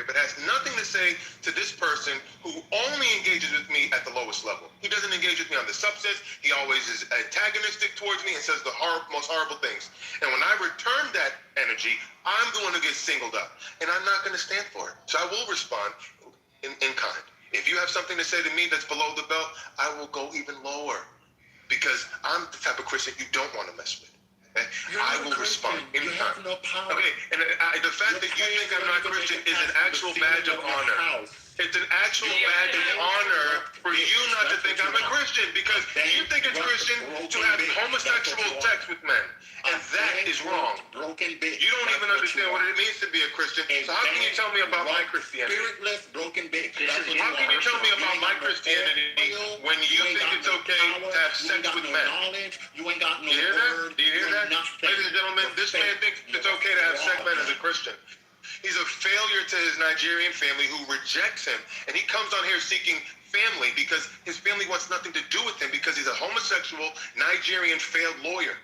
but has nothing to say to this person who only engages with me at the lowest level. He doesn't engage with me on the substance. He always is antagonistic towards me and says the most horrible things. And when I return that energy, I'm the one who gets singled up. And I'm not going to stand for it. So I will respond in kind. If you have something to say to me that's below the belt, I will go even lower. Because I'm the type of Christian you don't want to mess with. Okay? I will respond anytime. No power. Okay, and the fact that you think I'm not Christian is an actual badge of honor. It's an actual badge of honor for you not to think I'm a Christian because you think it's Christian to have homosexual sex with men. And that is wrong. You don't even understand what it means to be a Christian. So how can you tell me about my Christianity? Spiritless, broken bitch. How can you tell me about my Christianity when you think it's okay to have sex with men? You ain't got no Do you hear that? word. Do you hear that? Ladies and gentlemen, this man thinks it's okay to have sex with men as a Christian. He's a failure to his Nigerian family who rejects him. And he comes on here seeking family because his family wants nothing to do with him because he's a homosexual Nigerian failed lawyer.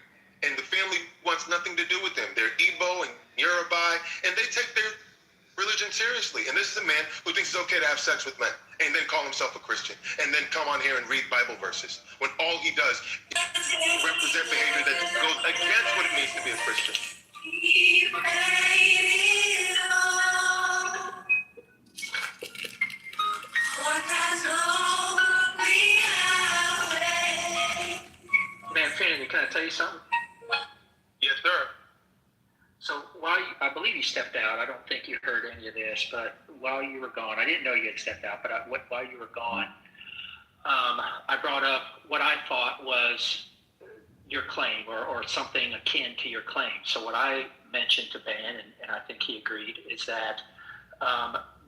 And the family wants nothing to do with him. They're Igbo and Yoruba, and they take their religion seriously. And this is a man who thinks it's okay to have sex with men and then call himself a Christian and then come on here and read Bible verses when all he does is represent behavior that goes against what it means to be a Christian. Manfinity, can I tell you something? Yes, sir. So I believe you stepped out. I don't think you heard any of this, but while you were gone, I didn't know you had stepped out, but while you were gone, I brought up what I thought was your claim or something akin to your claim. So what I mentioned to Ben, and I think he agreed, is that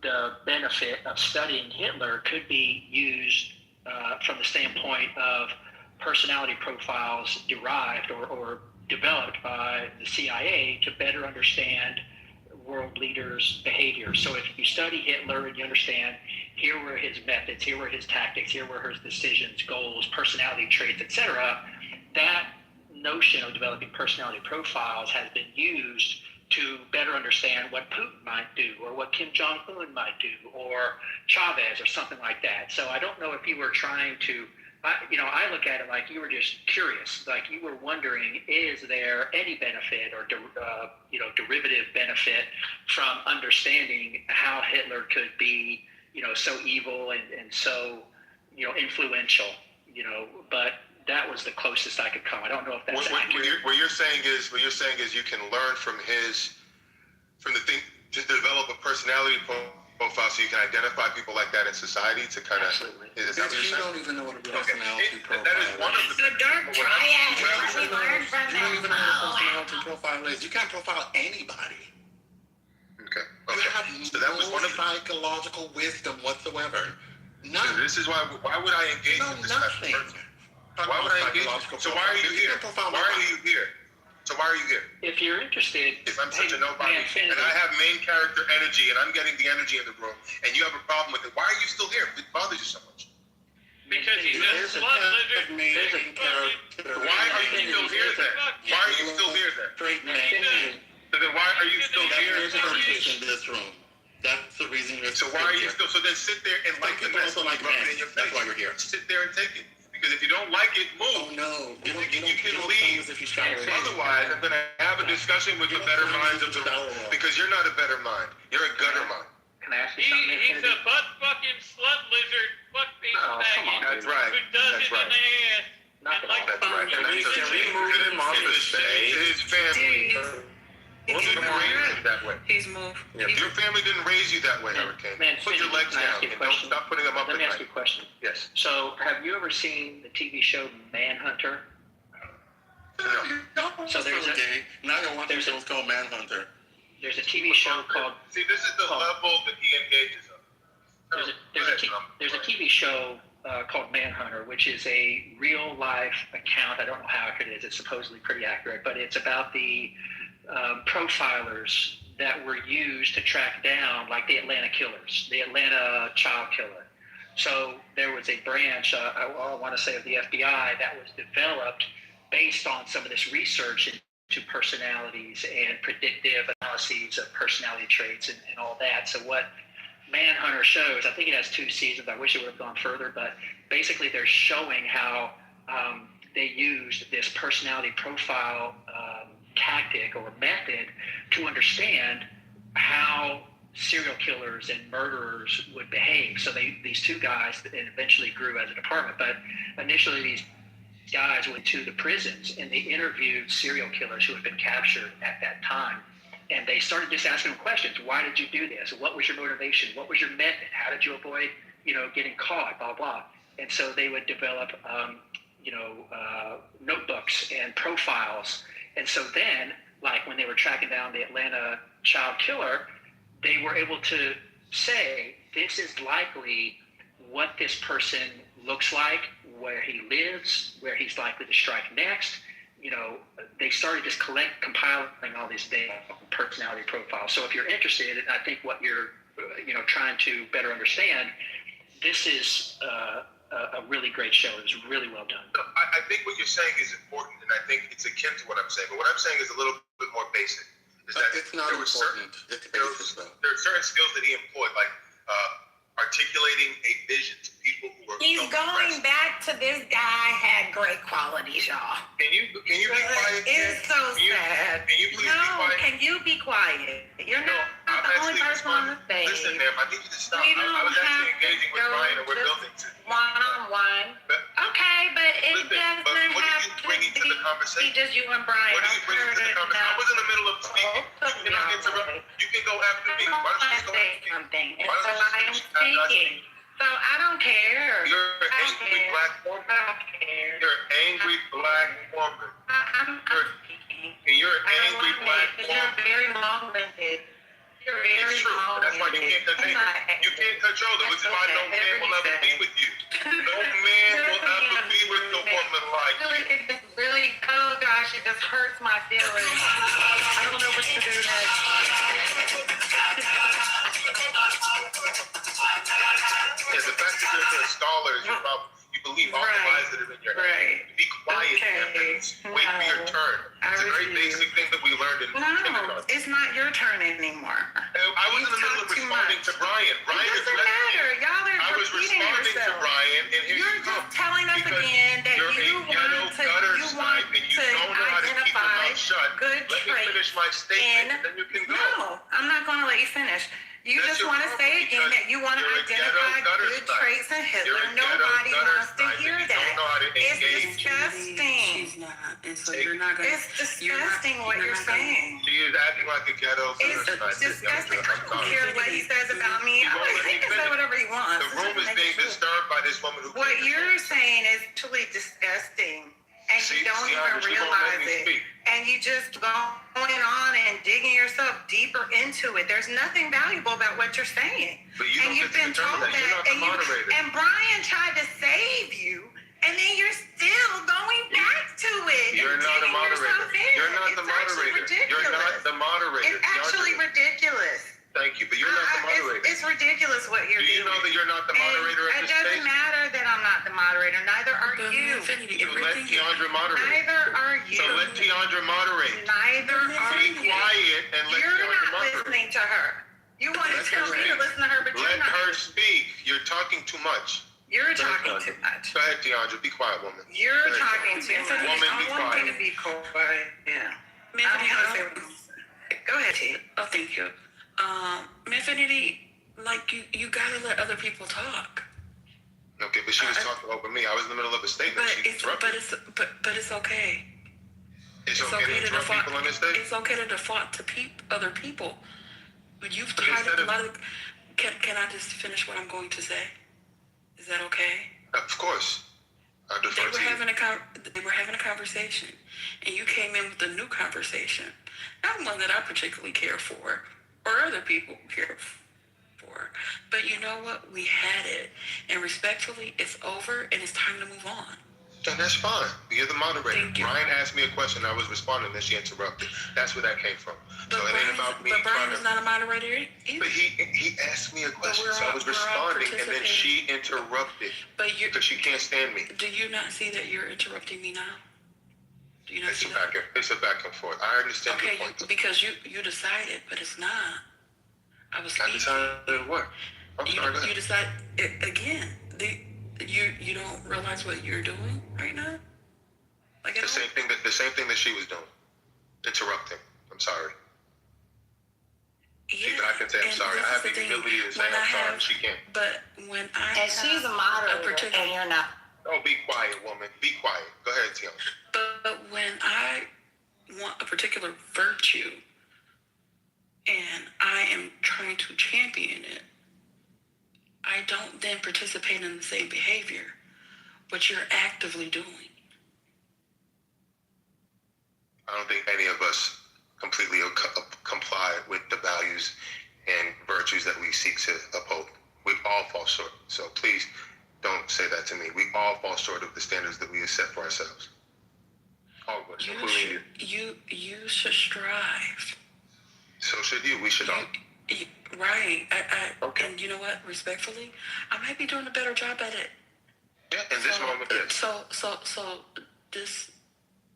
the benefit of studying Hitler could be used from the standpoint of personality profiles derived or developed by the CIA to better understand world leaders' behavior. So if you study Hitler and you understand here were his methods, here were his tactics, here were his decisions, goals, personality traits, etc., that notion of developing personality profiles has been used to better understand what Putin might do or what Kim Jong-un might do or Chavez or something like that. So I don't know if you were trying to, I look at it like you were just curious, like you were wondering, is there any benefit or, derivative benefit from understanding how Hitler could be, so evil and so, influential, but that was the closest I could come. I don't know if that's accurate. What you're saying is you can learn from the thing to develop a personality profile so you can identify people like that in society to kind of. Is that what you're saying? You don't even know what a personality profile That is one of the dark triad. You don't even know what a personality profile is. You can't profile anybody. Okay. You have so that was one of the psychological wisdom whatsoever. None. So this is why would I engage with this type of person? Why would I engage? So why are you here? Why are you here? So why are you here? If you're interested, if I'm such a nobody and I have main character energy and I'm getting the energy in the room and you have a problem with it, why are you still here? It bothers you so much. Because he's a slut lizard. Why are you still here then? Why are you still here then? So then why are you still here? In this room. That's the reason you're. So why are you still? So then sit there and like the mess and rub it in your face. That's why we're here. Sit there and take it. Because if you don't like it, move. Oh no! You can leave. Otherwise, I'm gonna have a discussion with the better minds of the room. Because you're not a better mind. You're a gutter mind. Can I ask you something? He's a butt fucking slut lizard, fuck face faggot. That's right. Who does That's it right. in the ass. That's right. And that's him off the stage. His family. Well, didn't raise you that way. He's moved. Yeah, your family didn't raise you that way, Hurricane. Put your legs down and don't stop putting them up Let at me ask night. you a question. Yes. So, have you ever seen the TV show Manhunter? No. So there's now I want shows called Manhunter. There's a TV show called. See, this is the level that he engages on. There's a TV show called Manhunter, which is a real life account. I don't know how accurate it is. It's supposedly pretty accurate, but it's about the profilers that were used to track down, like the Atlanta killers, the Atlanta child killer. So there was a branch, I want to say, of the FBI that was developed based on some of this research into personalities and predictive analyses of personality traits and all that. So what Manhunter shows, I think it has 2 seasons. I wish it would have gone further, but basically they're showing how they used this personality profile tactic or method to understand how serial killers and murderers would behave. So these 2 guys, and eventually grew as a department, but initially these guys went to the prisons and they interviewed serial killers who had been captured at that time. And they started just asking them questions. Why did you do this? What was your motivation? What was your method? How did you avoid, getting caught, blah, blah. And so they would develop, notebooks and profiles. And so then, like when they were tracking down the Atlanta child killer, they were able to say, this is likely what this person looks like, where he lives, where he's likely to strike next. They started just compiling all these data, personality profiles. So if you're interested, and I think what you're, trying to better understand, this is a really great show. It was really well done. No, I think what you're saying is important, and I think it's akin to what I'm saying. But what I'm saying is a little bit more basic. Is that it's not important. There are certain skills that he employed, like articulating a vision to people who are. He's going back to this guy had great qualities, y'all. Can you be quiet? It's so sad. Can you please be quiet? Can you be quiet? You're not the only person on the stage. Listen, ma'am, I need you to stop. We I was don't actually have engaging with to Brian, and we're just building to. One-on-one. Okay, but it Listen, doesn't but what are have you bringing to the conversation? be just you and Brian. What are you bringing to the conversation? I was in the middle of speaking. You cannot interrupt. You can go after me. Why don't you just go after me? Something. And so I am speaking. So I don't care. You're an angry black woman. I don't care. You're an angry black woman. I'm speaking. And you're an angry black woman. You're very long-winded. You're very It's true. That's why you can't contain it. You can't control it, which is why no man will ever be with you. No man will ever be with a woman like you. It just really, oh gosh, it just hurts my feelings. I don't know what to do next. the fact that you're a scholar, you believe all the lies that are in your head. Be quiet, and wait for your turn. It's a very basic thing that we learned in kindergarten. It's not your turn anymore. I was in the middle of responding to Brian. Brian It doesn't matter. Y'all are I was repeating responding to yourself. Brian, and here You're you go. just telling us Because again that you're you a ghetto gutter want snipe, and you to don't know how to keep your identify mouth shut. good Let me finish my statement, and then you can go. No, I'm not going to let you finish. You That's just your want to problem, say again because that you want to you're a ghetto identify gutter good snipe. traits in You're Hitler. a ghetto Nobody gutter wants to snipe, hear and you that. don't know how to It's engage. disgusting. She's not, and so you're not gonna. It's disgusting what you're saying. She is acting like a ghetto It's gutter snipe. disgusting. I don't care what he says about me. He can say whatever he wants. The room is being disturbed by this woman who. What you're saying is truly disgusting, and you don't even realize it. And you just going on and digging yourself deeper into it. There's nothing valuable about what you're saying. But you and don't you've get to been determine told that. You're not the moderator. and Brian tried to save you, and then you're still going back to it. You're and not a digging yourself moderator. in. You're not the It's actually moderator. You're not ridiculous. the moderator. It's actually ridiculous. Thank you, but you're not the moderator. It's ridiculous what you're doing. Do you know that you're not the moderator of It this doesn't station? matter that I'm not the moderator. Neither are you. So let Tiandra moderate. Neither are you. So let Tiandra moderate. Neither are Be you. quiet and let You're Tiandra not moderate. listening to her. You want to tell me to listen to her, but you're Let not. her speak. You're talking too much. You're talking too much. Go ahead, Tiandra. Be quiet, woman. You're talking too much. Woman, be I want you quiet. to be quiet. Yeah. I don't have to say what I'm saying. Go ahead, T. Oh, thank you. Infinity, like you gotta let other people talk. Okay, but she was talking over me. I was in the middle of a statement. She interrupted. But it's okay. It's okay to interrupt people on this stage? It's okay to default to other people. You've tried a lot of. Can I just finish what I'm going to say? Is that okay? Of course. I defer to you. They were having a conversation, and you came in with a new conversation, not one that I particularly care for, or other people care for. But you know what? We had it, and respectfully, it's over, and it's time to move on. And that's fine. You're the moderator. Brian asked me a question. I was responding, then she interrupted. That's where that came from. So it ain't about me. But Brian is not a moderator either. But he asked me a question, so I was responding, and then she interrupted. Because she can't stand me. Do you not see that you're interrupting me now? Do you not It's see a that? it's a back and forth. I understand your point. Because you decided, but it's not. I was speaking. I decided what? I'm sorry, go ahead. You decide again. You don't realize what you're doing right now. Like the same thing that she was doing. Interrupting. I'm sorry. Yeah, I can say I'm sorry. I have the ability to say I'm sorry. She can't. But when I And she's a moderator, and you're not. Oh, be quiet, woman. Be quiet. Go ahead, Tiana. But when I want a particular virtue and I am trying to champion it, I don't then participate in the same behavior, what you're actively doing. I don't think any of us completely comply with the values and virtues that we seek to uphold. We all fall short. So please don't say that to me. We all fall short of the standards that we have set for ourselves. All of us, including you. You should strive. So should you. We should all. Right. Okay. And you know what? Respectfully, I might be doing a better job at it. Yeah, in this moment, yes. So this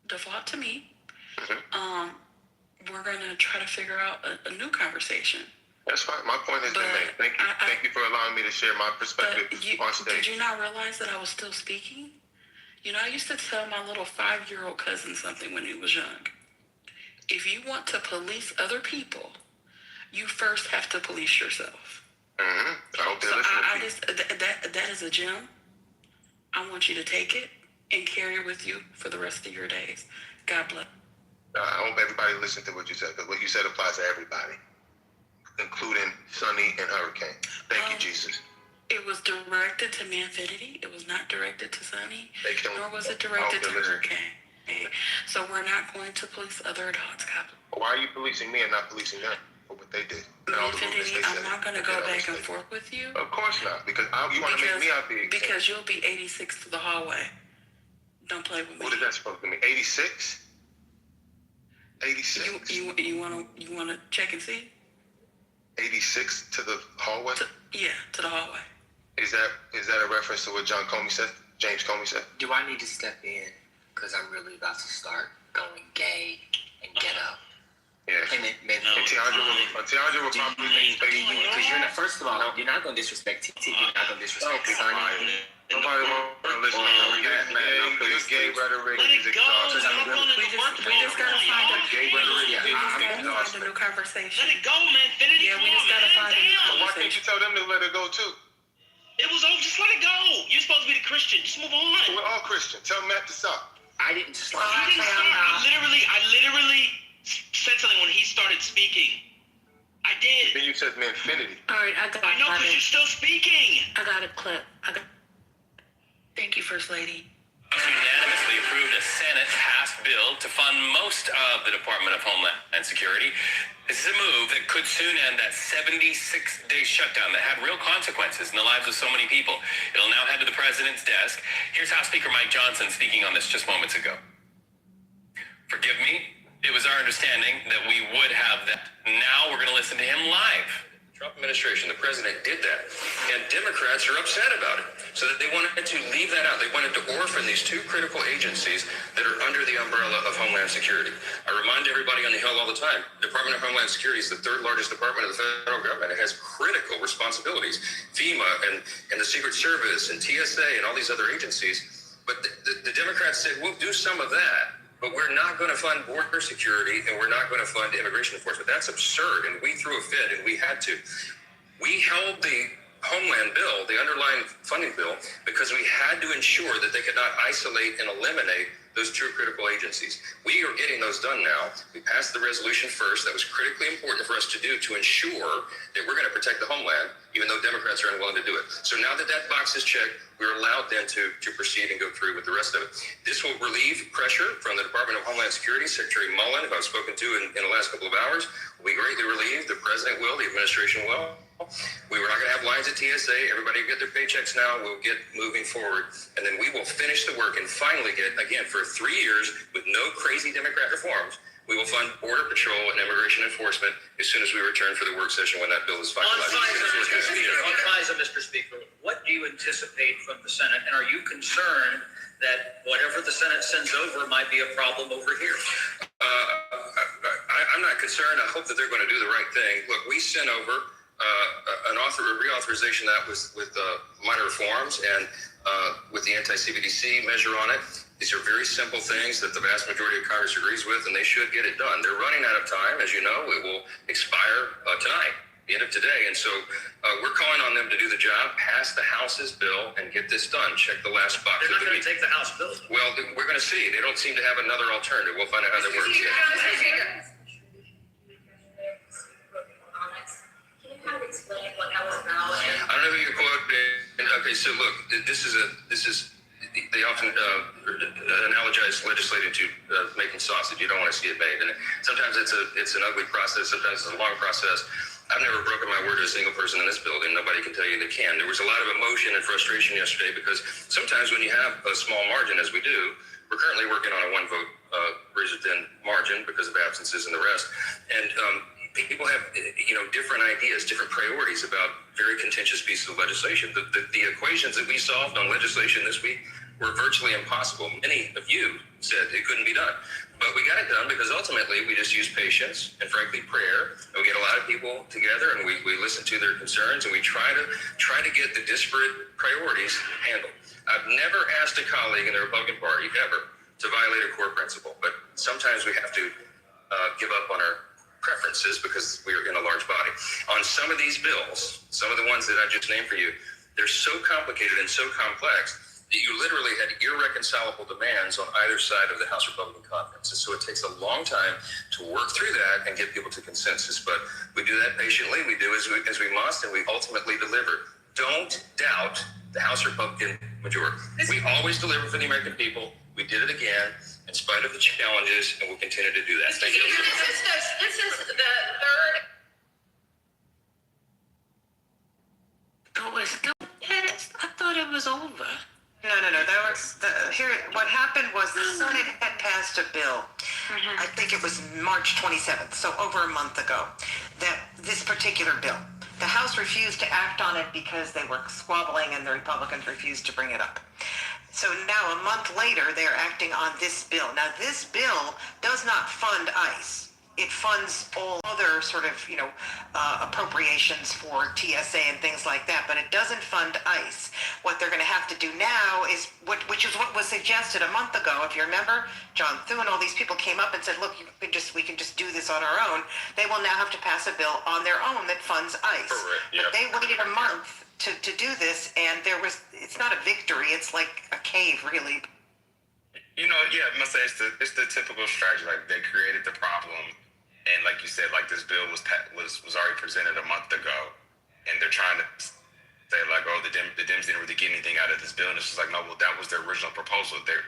default to me. Mm-hmm. We're gonna try to figure out a new conversation. That's fine. My point has been made. Thank you for allowing me to share my perspective on stage. Did you not realize that I was still speaking? You know, I used to tell my little 5-year-old cousin something when he was young. If you want to police other people, you first have to police yourself. Mm-hmm. I hope they're listening. That is a gem. I want you to take it and carry it with you for the rest of your days. God bless. I hope everybody listened to what you said, because what you said applies to everybody, including Sunny and Hurricane. Thank you, Jesus. It was directed to Manfinity. It was not directed to Sunny, nor was it Oh, directed to Hurricane. So we're not going to police other adults, God. Why are you policing me and not policing them for what they did? Manfinity, I'm not going to go back and forth with you. Of course not, because you want to make me out the example. Because you'll be 86 to the hallway. Don't play with me. What is that supposed to mean? 86? 86? You want to check and see? 86 to the hallway? To the hallway. Is that a reference to what James Comey said? Do I need to step in? Because I'm really about to start going gay and ghetto. Yeah. And Tiandra will probably make space for it. Because you're not, first of all, you're not going to disrespect TT. You're not going to disrespect Sonny. Nobody wants to listen to your gay rhetoric is exhausting. We just gotta find a new conversation. Let it go, man. Infinity. Yeah, we just gotta find a new conversation. Why can't you tell them to let it go too? It was over. Just let it go. You're supposed to be the Christian. Just move on. We're all Christian. Tell Matt to stop. I didn't start. You didn't start. I literally said something when he started speaking. I did. Then you said Infinity. All right, I know, because you're still speaking. I got a clip. Thank you, First Lady. Unanimously approved a Senate-passed bill to fund most of the Department of Homeland Security. This is a move that could soon end that 76-day shutdown that had real consequences in the lives of so many people. It'll now head to the president's desk. Here's House Speaker Mike Johnson speaking on this just moments ago. Forgive me, it was our understanding that we would have that. Now we're going to listen to him live. Trump administration, the president did that. And Democrats are upset about it. So that they wanted to leave that out. They wanted to orphan these two critical agencies that are under the umbrella of Homeland Security. I remind everybody on the Hill all the time, the Department of Homeland Security is the third largest department of the federal government. It has critical responsibilities. FEMA and the Secret Service and TSA and all these other agencies. But the Democrats said, we'll do some of that, but we're not going to fund border security and we're not going to fund immigration enforcement. That's absurd, and we threw a fit, and we had to. We held the Homeland bill, the underlying funding bill, because we had to ensure that they could not isolate and eliminate those two critical agencies. We are getting those done now. We passed the resolution first. That was critically important for us to do to ensure that we're going to protect the homeland, even though Democrats are unwilling to do it. So now that that box is checked, we're allowed then to proceed and go through with the rest of it. This will relieve pressure from the Department of Homeland Security. Secretary Mullen, who I've spoken to in the last couple of hours, will be greatly relieved. The president will, the administration will. We were not going to have lines at TSA. Everybody will get their paychecks now. We'll get moving forward. And then we will finish the work and finally get, again, for 3 years with no crazy Democrat reforms, we will fund Border Patrol and immigration enforcement as soon as we return for the work session when that bill is finalized. On FISA, Mr. Speaker, what do you anticipate from the Senate? And are you concerned that whatever the Senate sends over might be a problem over here? I'm not concerned. I hope that they're going to do the right thing. Look, we sent over a reauthorization that was with minor reforms and with the anti-CBDC measure on it. These are very simple things that the vast majority of Congress agrees with, and they should get it done. They're running out of time. As you know, it will expire tonight, the end of today. And so we're calling on them to do the job, pass the House's bill, and get this done. Check the last box. They're not going to take the House bill. Well, we're going to see. They don't seem to have another alternative. We'll find out how that works. Explain what that was about. I don't know who you quote. Okay, so look, this is they often analogize legislating to making sausage. You don't want to see it made, and sometimes it's an ugly process. Sometimes it's a long process. I've never broken my word to a single person in this building. Nobody can tell you they can. There was a lot of emotion and frustration yesterday because sometimes when you have a small margin, as we do, we're currently working on a one-vote razor thin margin because of absences and the rest, and people have, different ideas, different priorities about very contentious pieces of legislation. The equations that we solved on legislation this week were virtually impossible. Many of you said it couldn't be done. But we got it done because ultimately we just use patience and frankly prayer. And we get a lot of people together and we listen to their concerns and we try to get the disparate priorities handled. I've never asked a colleague in the Republican Party ever to violate a core principle, but sometimes we have to give up on our preferences because we are in a large body. On some of these bills, some of the ones that I just named for you, they're so complicated and so complex that you literally had irreconcilable demands on either side of the House Republican Conference. And so it takes a long time to work through that and get people to consensus. But we do that patiently. We do as we must, and we ultimately deliver. Don't doubt the House Republican majority. We always deliver for the American people. We did it again, in spite of the challenges, and we'll continue to do that. Thank you. This is the third. Oh, yes, I thought it was over. No. That was what happened was the Senate had passed a bill. I think it was March 27th, so over a month ago. this particular bill. The House refused to act on it because they were squabbling and the Republicans refused to bring it up. So now a month later, they're acting on this bill. Now this bill does not fund ICE. It funds all other sort of, appropriations for TSA and things like that, but it doesn't fund ICE. What they're going to have to do now is, which is what was suggested a month ago. If you remember, John Thune, all these people came up and said, look, we can just do this on our own. They will now have to pass a bill on their own that funds ICE. Correct. But they waited a month to do this, and it's not a victory, it's like a cave, really. I must say it's the typical strategy. Like, they created the problem, and like you said, like, this bill was already presented a month ago, and they're trying to say like, oh, the Dems didn't really get anything out of this bill, and it's just like, no, well, that was their original proposal. They're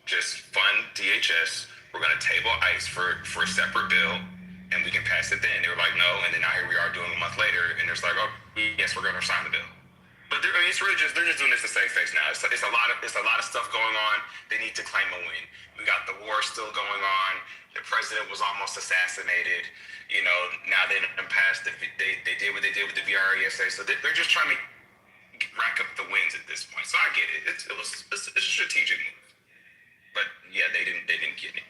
just fund DHS. We're going to table ICE for a separate bill, and we can pass it then. They were like, no, and then now here we are doing a month later, and it's like, oh, yes, we're going to sign the bill. But it's really they're just doing this to save face now. It's a lot of stuff going on. They need to claim a win. We got the war still going on. The president was almost assassinated. Now they done passed they did what they did with the VRESA. So they're just trying to rack up the wins at this point. So I get it. It's a strategic move. But yeah, they didn't get it.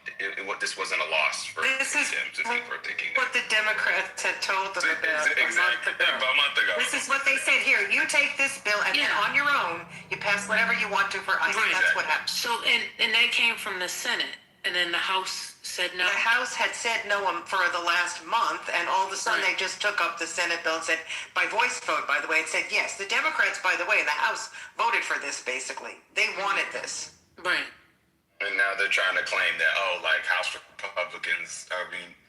This wasn't a loss for them to think we're thinking. What the Democrats had told them about a month ago. This is what they said. Here, you take this bill, and then on your own, you pass whatever you want to for ICE. Right. That's what happened. So, and that came from the Senate, and then the House said no. The House had said no for the last month, and all of a sudden they just took up the Senate bill and said, by voice vote, by the way, and said yes. The Democrats, by the way, in the House voted for this, basically. They wanted this. Right. And now they're trying to claim that, House Republicans,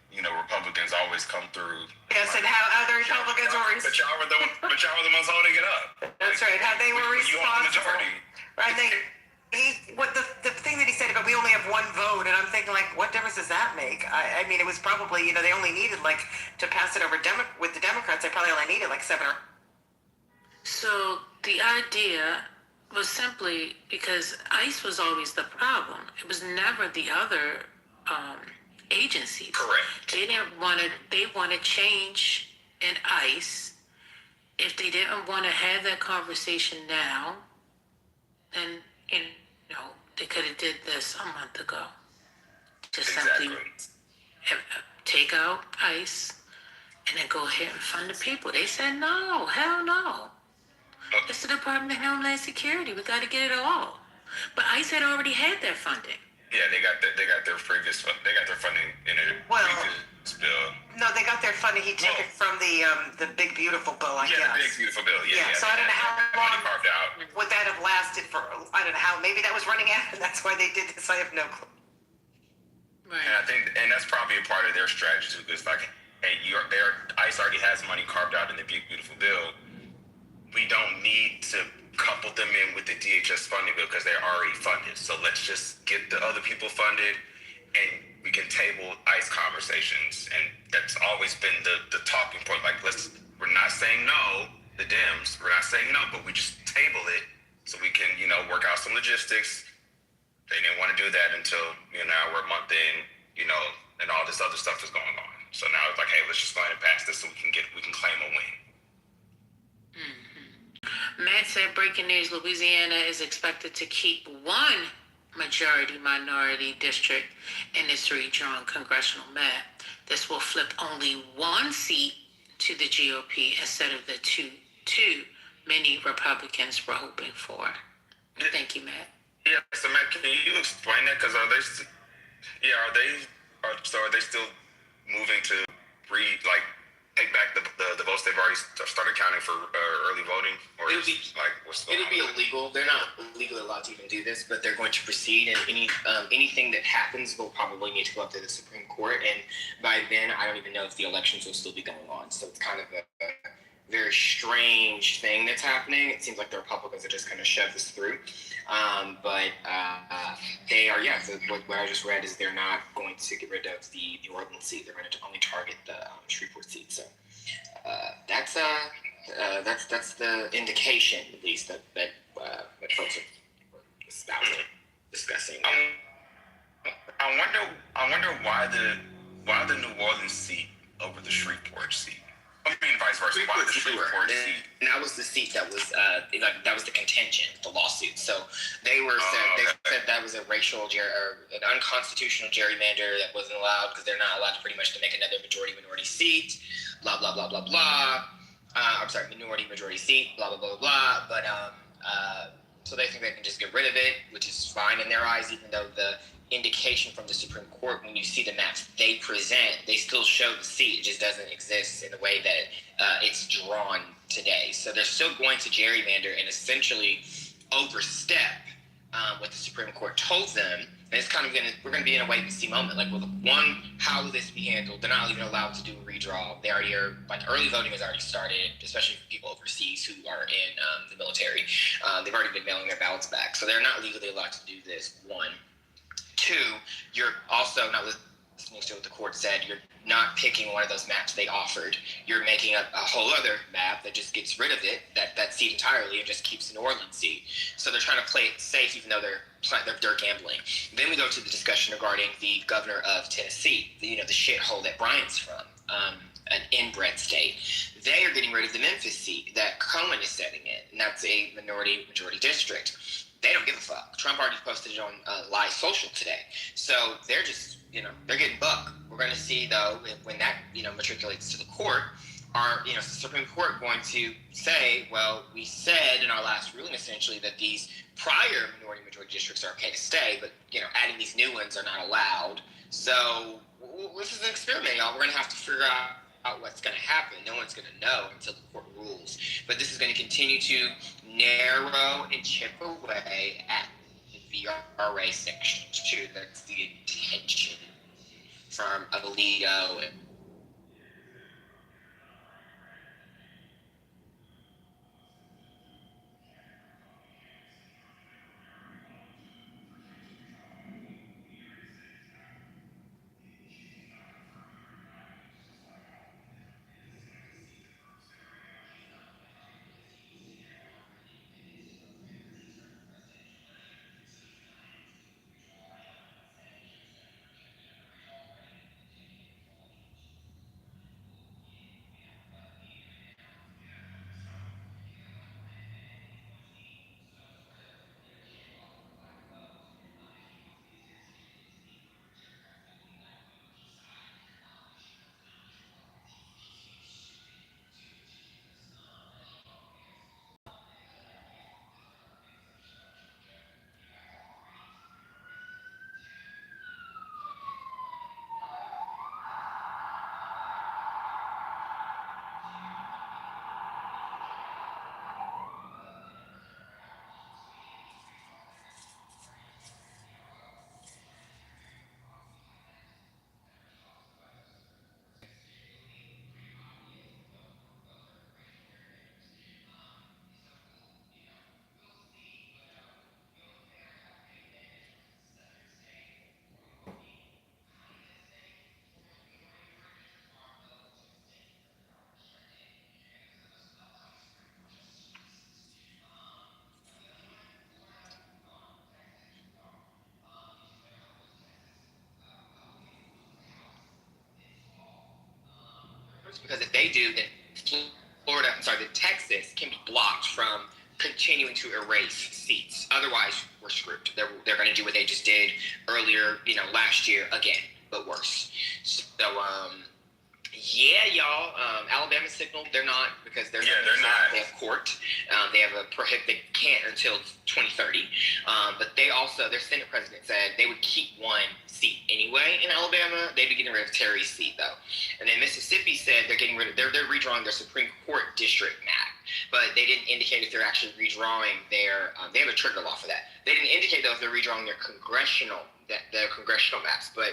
Republicans always come through. Yes, and how other Republicans were But y'all were the ones holding it up. That's right. How they were responsible. You own the majority. Right. The thing that he said about we only have one vote, and I'm thinking, like, what difference does that make? I mean, it was probably, they only needed, to pass it over with the Democrats, they probably only needed, 7 or... So the idea was simply because ICE was always the problem. It was never the other agencies. Correct. They wanted change in ICE. If they didn't want to have that conversation now, then they could have did this a month ago. Just simply take out ICE and then go ahead and fund the people. They said no, hell no. It's the Department of Homeland Security. We got to get it all. But ICE had already had their funding. Yeah, they got their previous funding in a previous bill. No, they got their funding. He took it from the Big Beautiful bill, I guess. Yeah, the Big Beautiful bill. Yeah. So I don't know how long carved out. would that have lasted for. I don't know how. Maybe that was running out, and that's why they did this. I have no clue. Right. And I think, and that's probably a part of their strategy, because hey, ICE already has money carved out in the Big Beautiful bill. We don't need to couple them in with the DHS funding bill because they're already funded. So let's just get the other people funded, and we can table ICE conversations. And that's always been the talking point. We're not saying no, the Dems, we're not saying no, but we just table it so we can, work out some logistics. They didn't want to do that until, now we're a month in, and all this other stuff is going on. So now it's like, hey, let's just go ahead and pass this so we can claim a win. Matt said, breaking news, Louisiana is expected to keep one majority-minority district in its redrawn congressional map. This will flip only one seat to the GOP instead of the two many Republicans were hoping for. Thank you, Matt. Yeah, so Matt, can you explain that? Because are they still moving to take back the votes they've already started counting for early voting? Or it'll be illegal. They're not legally allowed to even do this, but they're going to proceed, and anything that happens will probably need to go up to the Supreme Court, and by then I don't even know if the elections will still be going on. So it's kind of a very strange thing that's happening. It seems like the Republicans are just going to shove this through. But they are, so what I just read is they're not going to get rid of the Orland seat. They're going to only target the Shreveport seat. So that's the indication, at least, that folks are discussing. I wonder why the New Orleans seat over the Shreveport seat. I mean, vice versa. Why the Shreveport seat? And that was the seat that was that was the contention, the lawsuit. So they said that was a racial or an unconstitutional gerrymander that wasn't allowed because they're not allowed to pretty much to make another majority-minority seat. Blah blah blah blah blah. I'm sorry, minority-majority seat. Blah blah blah blah. But so they think they can just get rid of it, which is fine in their eyes, even though the indication from the Supreme Court, when you see the maps they present, they still show the seat. It just doesn't exist in the way that it's drawn today. So they're still going to gerrymander and essentially overstep what the Supreme Court told them. And it's kind of we're going to be in a wait and see moment. Like, well, how will this be handled? They're not even allowed to do a redraw. They already are, like, early voting has already started, especially for people overseas who are in the military. They've already been mailing their ballots back. So they're not legally allowed to do this, one. Two, you're also not listening to what the court said. You're not picking one of those maps they offered. You're making a whole other map that just gets rid of it, that seat entirely, and just keeps the New Orleans seat. So they're trying to play it safe, even though they're gambling. Then we go to the discussion regarding the governor of Tennessee, the shithole that Brian's from, an inbred state. They are getting rid of the Memphis seat that Cohen is setting in, and that's a majority district. They don't give a fuck. Trump already posted it on Live Social today. So they're just, they're getting buck. We're going to see, though, when that, matriculates to the court, the Supreme Court going to say, well, we said in our last ruling, essentially, that these prior minority-majority districts are okay to stay, but, adding these new ones are not allowed. So this is an experiment, y'all. We're going to have to figure out what's going to happen. No one's going to know until the court rules. But this is going to continue to narrow and chip away at the VRA Section 2. That's the intention from Alito and because if they do, then Texas can be blocked from continuing to erase seats. Otherwise, we're screwed. They're going to do what they just did earlier, last year again, but worse. So, y'all. Alabama signaled they're not because they're not. They have court. They have a they can't until 2030. But their Senate president said they would keep one seat anyway in Alabama. They'd be getting rid of Terry's seat though. And then Mississippi said they're getting rid of they're redrawing their Supreme Court district map, but they didn't indicate if they're actually redrawing their. They have a trigger law for that. They didn't indicate though if they're redrawing their congressional maps, but.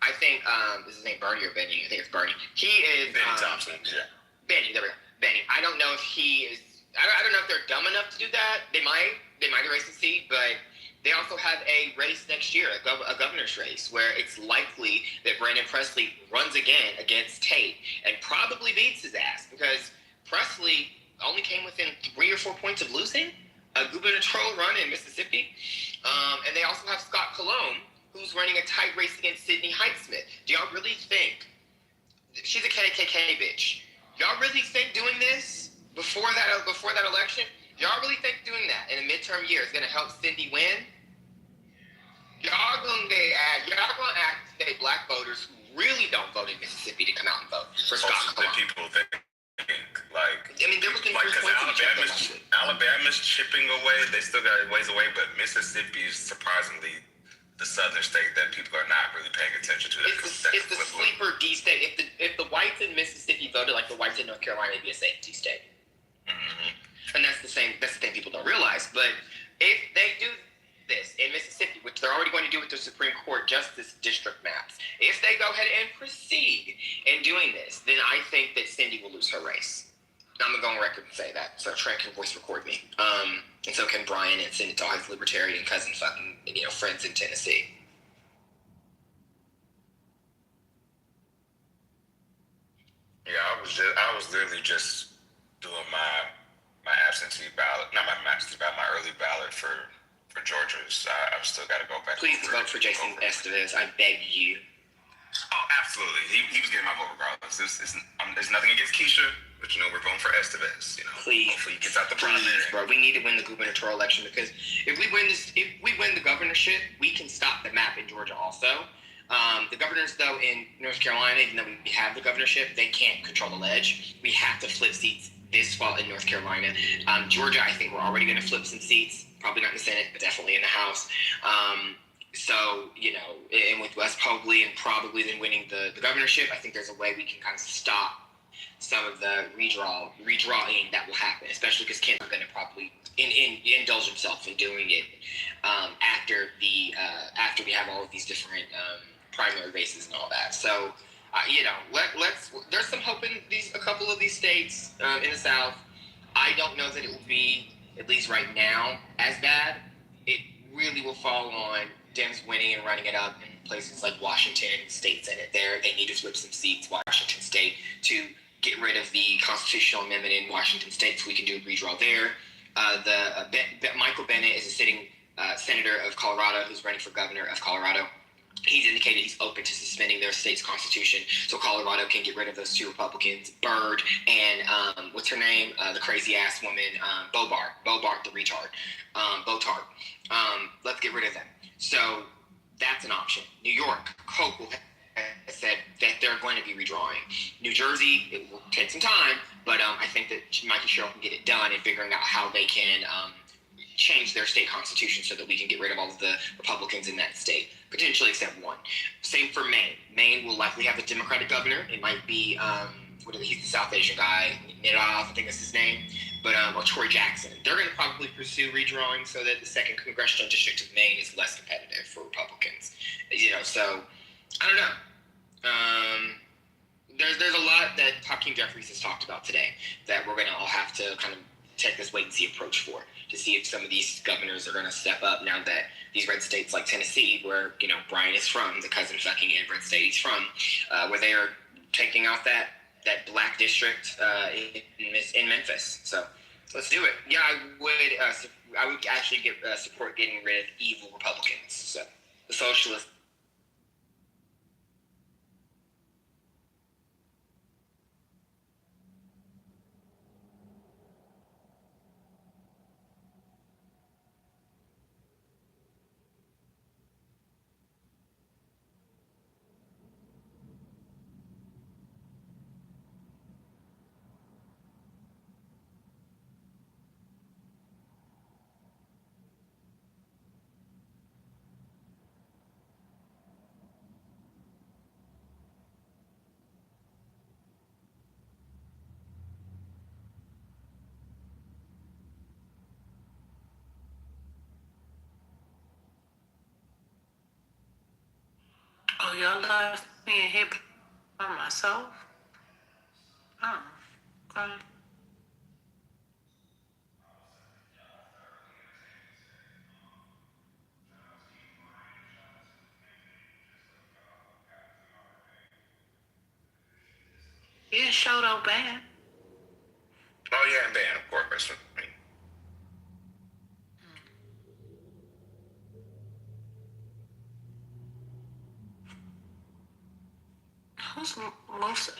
I think is his name Bernie or Benny? I think it's Bernie. He is Benny Thompson. Yeah. Benny. There we go. Benny. I don't know if he is. I don't know if they're dumb enough to do that. They might erase the seat, but they also have a race next year, a governor's race, where it's likely that Brandon Presley runs again against Tate and probably beats his ass because Presley only came within 3 or 4 points of losing a gubernatorial run in Mississippi, and they also have Scott Cologne, who's running a tight race against Sidney Heitsmith. Do y'all really think she's a KKK bitch. Y'all really think doing this before that election? Y'all really think doing that in a midterm year is gonna help Cindy win? Y'all gonna activate black voters who really don't vote in Mississippi to come out and vote for Scott Kalama. People think like, I mean, they're looking like, for because Alabama's chipping away. They still got a ways away, but Mississippi is surprisingly the southern state that people are not really paying attention to. It's the sleeper D state. If the whites in Mississippi voted like the whites in North Carolina, it'd be a safe D state. Mm-hmm. And that's the thing people don't realize. But if they do this in Mississippi, which they're already going to do with the Supreme Court Justice District maps, if they go ahead and proceed in doing this, then I think that Cindy will lose her race. I'm gonna go on record and say that, so Trent can voice record me, and so can Brian, and send it to all his libertarian cousin friends in Tennessee. Yeah, I was literally just doing my absentee ballot, not my absentee ballot, my early ballot for Georgia. So I've still got to go back. Please vote for Jason Estevez. I beg you. Oh, absolutely. He was getting my vote regardless. There's nothing against Keisha, but we're voting for Estevez. Please, hopefully he gets out the primary. Bro, we need to win the gubernatorial election, because if we win the governorship, we can stop the map in Georgia also. The governors, though, in North Carolina, even though we have the governorship, they can't control the ledge. We have to flip seats this fall in North Carolina. Georgia, I think we're already going to flip some seats. Probably not in the Senate, but definitely in the House. So, and with Wes Pogley and probably then winning the governorship, I think there's a way we can kind of stop some of the redrawing that will happen, especially because Ken's going to probably indulge himself in doing it after we have all of these different primary races and all that. So, there's some hope in a couple of these states in the South. I don't know that it will be, at least right now, as bad. It really will fall on Dems winning and running it up in places like Washington State Senate. They need to flip some seats, Washington State, to get rid of the constitutional amendment in Washington State so we can do a redraw there. Michael Bennett is a sitting senator of Colorado who's running for governor of Colorado. He's indicated he's open to suspending their state's constitution so Colorado can get rid of those two Republicans, Byrd and what's her name? The crazy ass woman, Bobart the retard, Botard. Let's get rid of them. So that's an option. New York, Hochul has said that they're going to be redrawing. New Jersey, it will take some time, but I think that Mikey Sherrill can get it done in figuring out how they can change their state constitution so that we can get rid of all of the Republicans in that state, potentially except one. Same for Maine. Maine will likely have a Democratic governor. It might be, he's the South Asian guy, Nirav, I think that's his name, but or Troy Jackson. They're going to probably pursue redrawing so that the second congressional district of Maine is less competitive for Republicans. So I don't know. There's a lot that Hakeem Jeffries has talked about today that we're going to all have to kind of take this wait-and-see approach for, to see if some of these governors are going to step up now that these red states like Tennessee, where Brian is from, the cousin fucking red state he's from, where they are taking out that black district in Memphis. So let's do it. Yeah, I would actually support getting rid of evil Republicans. So the socialists. Oh, y'all left me in here by myself? Oh, okay. Yeah, show don't ban. Oh yeah, and ban, of course. Who Who's Musa?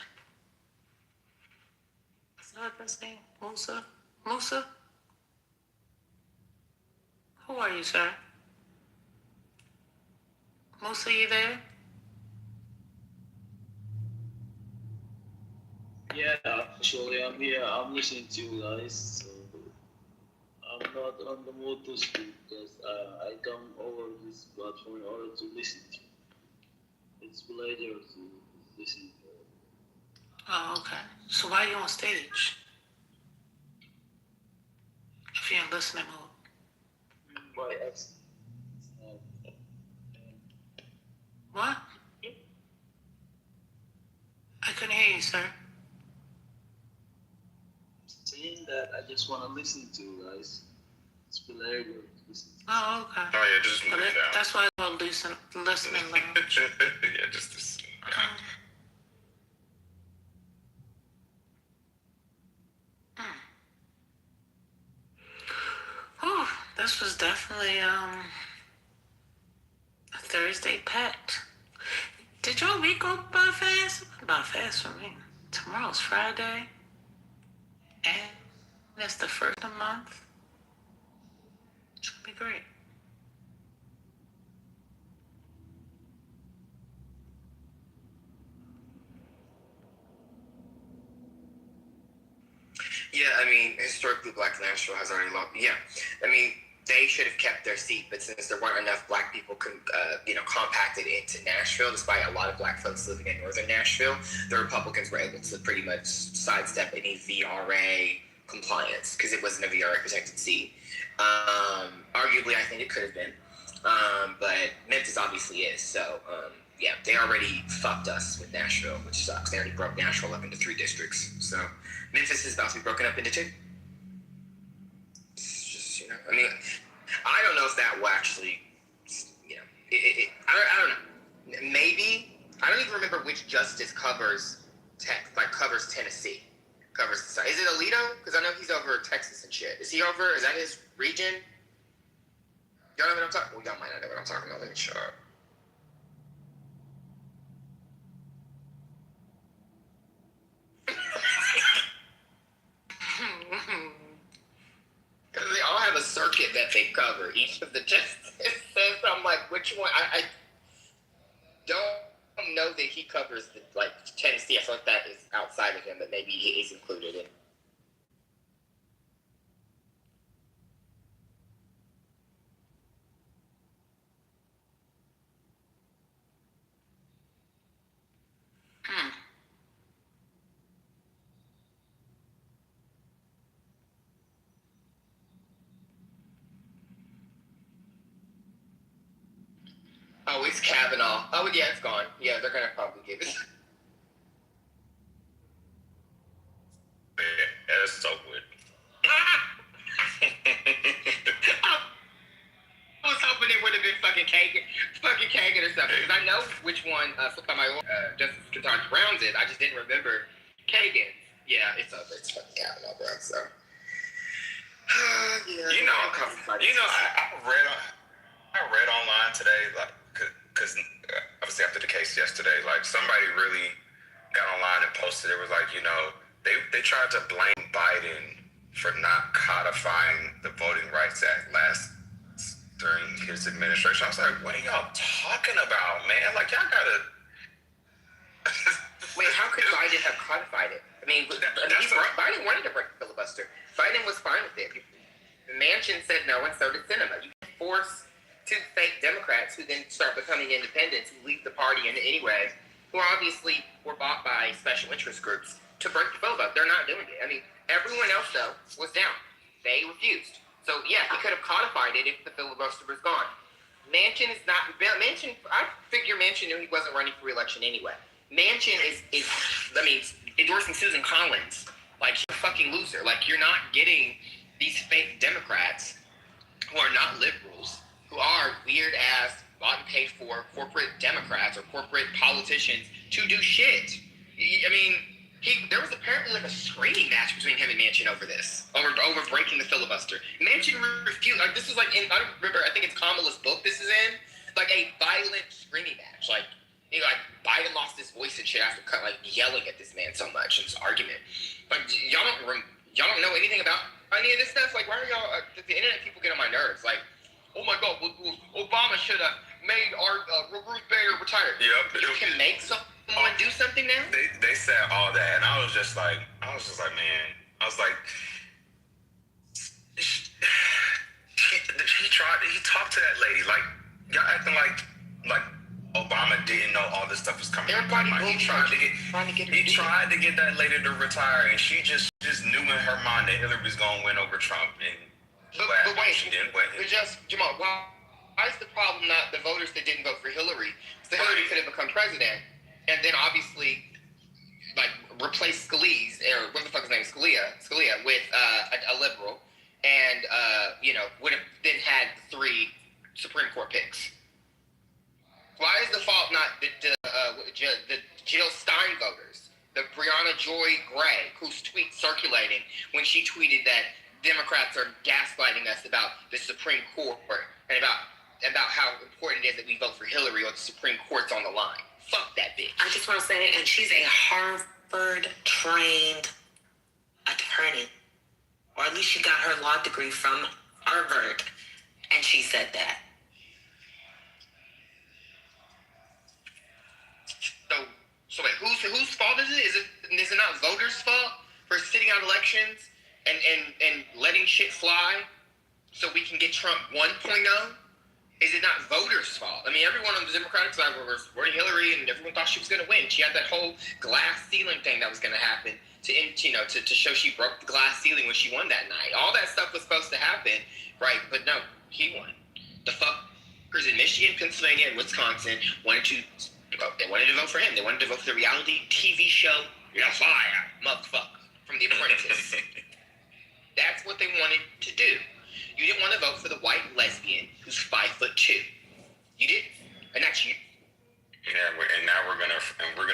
Is that his name? Musa? Musa? Who are you, sir? Musa, you there? Yeah, actually, I'm here. I'm listening to you guys. So I'm not on the mood to speak because I come over this platform in order to listen to you. It's a pleasure to listen to you. Oh, okay. So why are you on stage? If you're in listening mode. By accident. What? I couldn't hear you, sir. Saying that I just want to listen to you guys. It's a pleasure to listen to you. Oh, okay. Oh yeah, just move it down. That's why I call listening lounge. Yeah, just this. Whew, this was definitely a Thursday packed. Did your week go by fast? By fast for me. Tomorrow's Friday, and it's the first of the month. It's gonna be great. Yeah, I mean, historically, Black Nashville has already lost. Yeah, I mean, they should have kept their seat, but since there weren't enough Black people, compacted into Nashville, despite a lot of Black folks living in northern Nashville, the Republicans were able to pretty much sidestep any VRA compliance because it wasn't a VRA protected seat. Arguably, I think it could have been, but Memphis obviously is. So, yeah, they already fucked us with Nashville, which sucks. They already broke Nashville up into 3 districts. So Memphis is about to be broken up into 2. It's just, I mean, I don't know if that will actually, I don't know. Maybe, I don't even remember which justice covers Tennessee. Is it Alito? Because I know he's over Texas and shit. Is that his region? Y'all know what I'm talking about? Well, y'all might not know what I'm talking about. Let me shut up. Because they all have a circuit that they cover. Each of the justices. I'm like, which one? I don't know that he covers Tennessee. I feel like that is outside of him, but maybe he is included in. Oh, it's Kavanaugh. Oh, yeah, it's gone. Yeah, they're gonna probably give it. Yeah, that's so good. I was hoping it would have been fucking Kagan or something. Because I know which one Justice Ketanji Brown's is. I just didn't remember Kagan. Yeah, it's over. It's fucking Kavanaugh, bro. So, I read online today, like, because obviously after the case yesterday, like, somebody really got online and posted. It was like, they tried to blame Biden for not codifying the Voting Rights Act during his administration. I was like, what are y'all talking about, man? Like, y'all gotta. Wait, how could Biden have codified it? I mean, Biden wanted to break the filibuster. Biden was fine with it. Manchin said no, and so did Sinema. You can force 2 fake Democrats who then start becoming independents, who leave the party in any way, who obviously were bought by special interest groups, to break the filibuster. They're not doing it. I mean, everyone else, though, was down. They refused. So, yeah, he could have codified it if the filibuster was gone. Manchin is not... Manchin, I figure Manchin knew he wasn't running for re-election anyway. Manchin is endorsing Susan Collins. Like, she's a fucking loser. Like, you're not getting these fake Democrats who are not liberals, who are weird-ass, bought and paid for corporate Democrats or corporate politicians to do shit. I mean, there was apparently like a screaming match between him and Manchin over this, over breaking the filibuster. Manchin refused. Like, this was like I don't remember. I think it's Kamala's book. This is in like a violent screaming match. Like, Like Biden lost his voice and shit after like yelling at this man so much in this argument. Like y'all don't know anything about any of this stuff. Like why are y'all? The internet people get on my nerves. Like, oh my god, Obama should have made our Ruth Bader retire. Yep. You can make someone do something now. They said all that, and I was just like, man, I was like, he talked to that lady, like, y'all acting like Obama didn't know all this stuff was coming. Everybody he tried to get that lady to retire, and she just knew in her mind that Hillary was gonna win over Trump, and but wait, she didn't win. But just Jamal, why is the problem not the voters that didn't vote for Hillary? So Hillary could have become president, and then obviously like replace Scalise, or what the fuck his name, Scalia with a liberal, and would have then had 3 Supreme Court picks. Why is the fault not the Jill Stein voters, the Breonna Joy Gray, whose tweet circulating when she tweeted that Democrats are gaslighting us about the Supreme Court and about how important it is that we vote for Hillary or the Supreme Court's on the line. Fuck that bitch. I just want to say, and she's a Harvard-trained attorney, or at least she got her law degree from Harvard, and she said that. So wait, whose fault is it? Is it not voters' fault for sitting out elections and letting shit fly so we can get Trump 1.0? Is it not voters' fault? I mean, everyone on the Democratic side was supporting Hillary, and everyone thought she was going to win. She had that whole glass ceiling thing that was going to happen to show she broke the glass ceiling when she won that night. All that stuff was supposed to happen, right? But no, he won. The fuckers in Michigan, Pennsylvania, and Wisconsin wanted to vote for him. They wanted to vote for the reality TV show, you're fire, motherfucker, from The Apprentice. That's what they wanted to do. You didn't want to vote for the white lesbian who's 5'2". You did, and that's you. Yeah, now we're gonna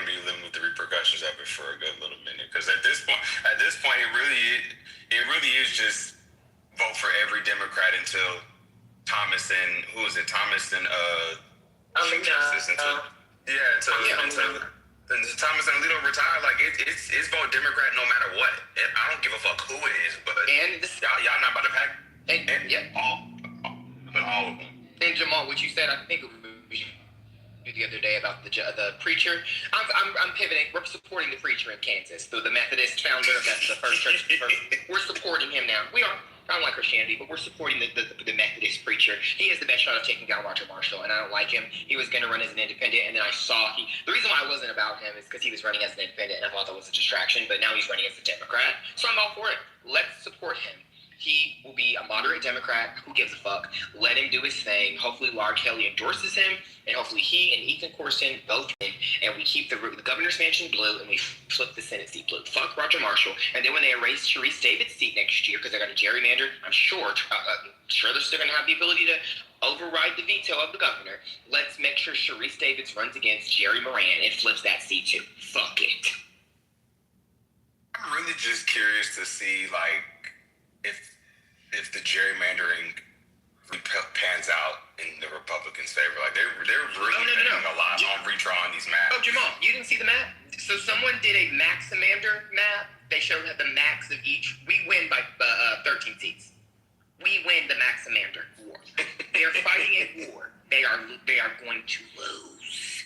be living with the repercussions of it for a good little minute. Because at this point, it really is just vote for every Democrat until Thomas and Thomas and Thomas and Alito retire. Like it's vote Democrat no matter what. I don't give a fuck who it is, but y'all not about to pack. All of them. And Jamal, what you said, I think it was the other day about the preacher. I'm pivoting. We're supporting the preacher in Kansas, the Methodist founder. That's the first church. We're supporting him now. We are. I don't like Christianity, but we're supporting the Methodist preacher. He has the best shot of taking down Roger Marshall, and I don't like him. He was going to run as an independent, and then I saw the reason why I wasn't about him is because he was running as an independent, and I thought that was a distraction. But now he's running as a Democrat, so I'm all for it. Let's support him. He will be a moderate Democrat. Who gives a fuck? Let him do his thing. Hopefully, Laura Kelly endorses him, and hopefully he and Ethan Corson both win, and we keep the governor's mansion blue, and we flip the Senate seat blue. Fuck Roger Marshall. And then when they erase Sharice David's seat next year, because they're going to gerrymander, I'm sure they're still going to have the ability to override the veto of the governor. Let's make sure Sharice Davids runs against Jerry Moran and flips that seat too. Fuck it. I'm really just curious to see, like, if the gerrymandering pans out in the Republicans' favor. Like they're really betting a lot on redrawing these maps. Oh, Jamal, you didn't see the map? So someone did a Maximander map. They showed the max of each. We win by 13 seats. We win the Maximander war. They are fighting a war. They are going to lose.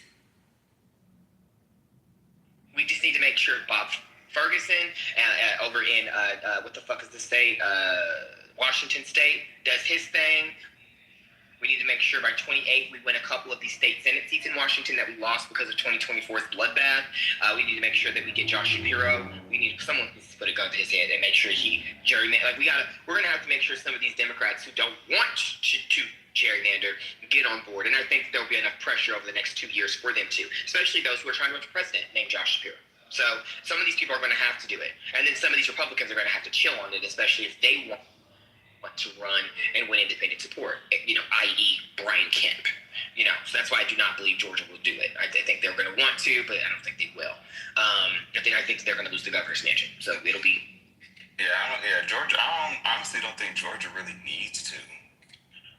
We just need to make sure Bob Ferguson over in what the fuck is the state? Washington State does his thing. We need to make sure by 28 we win a couple of these state Senate seats in Washington that we lost because of 2024's bloodbath. We need to make sure that we get Josh Shapiro. Someone needs to put a gun to his head and make sure he gerrymander. We're gonna have to make sure some of these Democrats who don't want to gerrymander get on board. And I think there'll be enough pressure over the next 2 years for them to, especially those who are trying to run for president, named Josh Shapiro. So some of these people are going to have to do it. And then some of these Republicans are going to have to chill on it, especially if they want to run and win independent support, i.e. Brian Kemp. So that's why I do not believe Georgia will do it. I think they're going to want to, but I don't think they will. I think they're going to lose the governor's mansion. So it'll be... Georgia, I honestly don't think Georgia really needs to.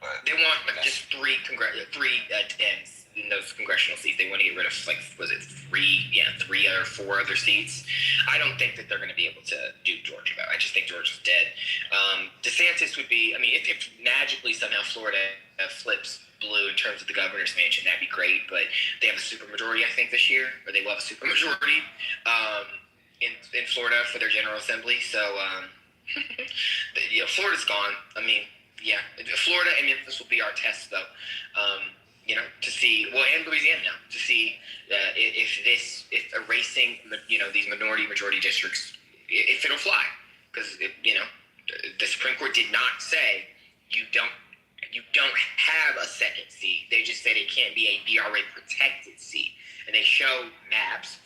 But they want just three Dems in those congressional seats. They want to get rid of, like, was it three or four other seats. I don't think that they're going to be able to do Georgia, though. I just think Georgia's dead. DeSantis would be, I mean, if magically somehow Florida flips blue in terms of the governor's mansion, that'd be great. But they have a supermajority, I think, this year, or they will have a supermajority in Florida for their General Assembly. So, Florida's gone. I mean, Florida and Memphis will be our test, though. To see, and Louisiana now, to see if erasing, these majority districts, if it'll fly. Because, the Supreme Court did not say you don't have a second seat. They just said it can't be a BRA protected seat. And they show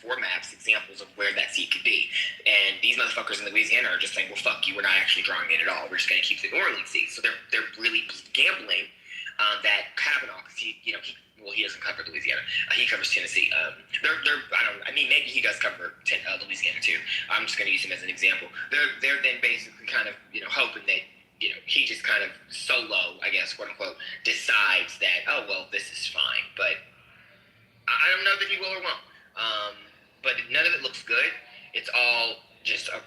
four maps, examples of where that seat could be. And these motherfuckers in Louisiana are just saying, well, fuck you, we're not actually drawing it at all. We're just going to keep the New Orleans seat. So they're really gambling that Kavanaugh, because he doesn't cover Louisiana. He covers Tennessee. Maybe he does cover Louisiana too. I'm just going to use him as an example. They're then basically kind of, hoping that, he just kind of solo, I guess, quote unquote, decides that, oh, well, this is fine. But I don't know that he will or won't. But none of it looks good. It's all just a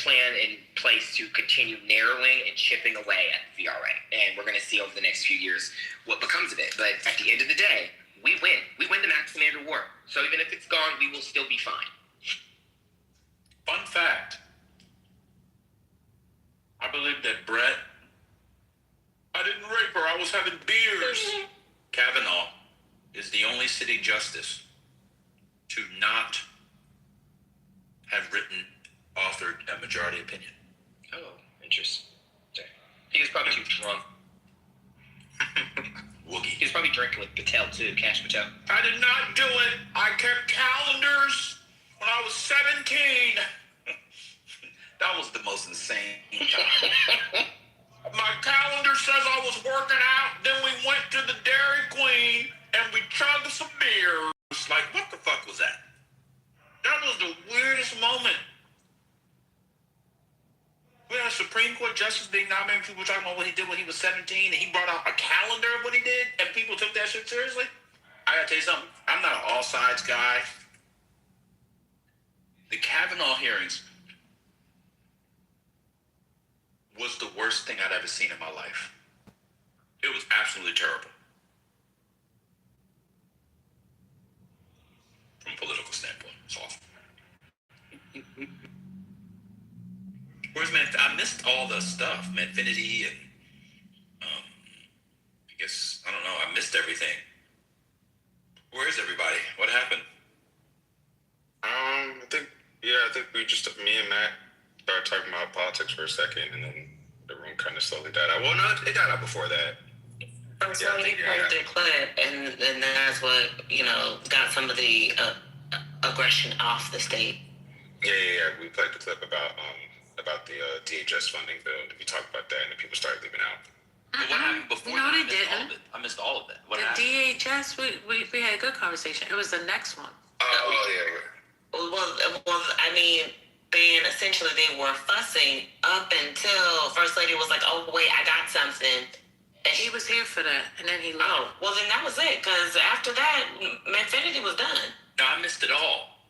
plan in place to continue narrowing and chipping away at the VRA. And we're going to see over the next few years what becomes of it. But at the end of the day, we win. We win the Max Commander War. So even if it's gone, we will still be fine. Fun fact. I believe that Brett, I didn't rape her, I was having beers. Kavanaugh is the only sitting justice to not have authored a majority opinion. Oh, interesting. He was probably too drunk. Woogie. He was probably drinking with Patel too, Cash Patel. I did not do it. I kept calendars when I was 17. That was the most insane time. My calendar says I was working out, then we went to the Dairy Queen and we chugged some beer. It's like, what the fuck was that? That was the weirdest moment. We had a Supreme Court justice being nominated. People talking about what he did when he was 17, and he brought out a calendar of what he did, and people took that shit seriously. I gotta tell you something. I'm not an all sides guy. The Kavanaugh hearings was the worst thing I'd ever seen in my life. It was absolutely terrible. From a political standpoint, it's awful. Where's I missed all the stuff, Manfinity, and I guess, I don't know, I missed everything. Where is everybody? What happened? I think we just, me and Matt started talking about politics for a second, and then the room kind of slowly died out. Well, no, it died out before that. First of all, you played the clip, and that's what, got some of the aggression off the state. Yeah. We played the clip about the DHS funding bill. We talked about that, and then people started leaving out. But what happened before No, that? they didn't. I missed all of that. What The happened? DHS, we had a good conversation. It was the next one. Well, I mean, then essentially they were fussing up until First Lady was like, oh, wait, I got something. And He was here for that, and then he left. oh, well, then that was it, because after that, Manfinity was done. No, I missed it all.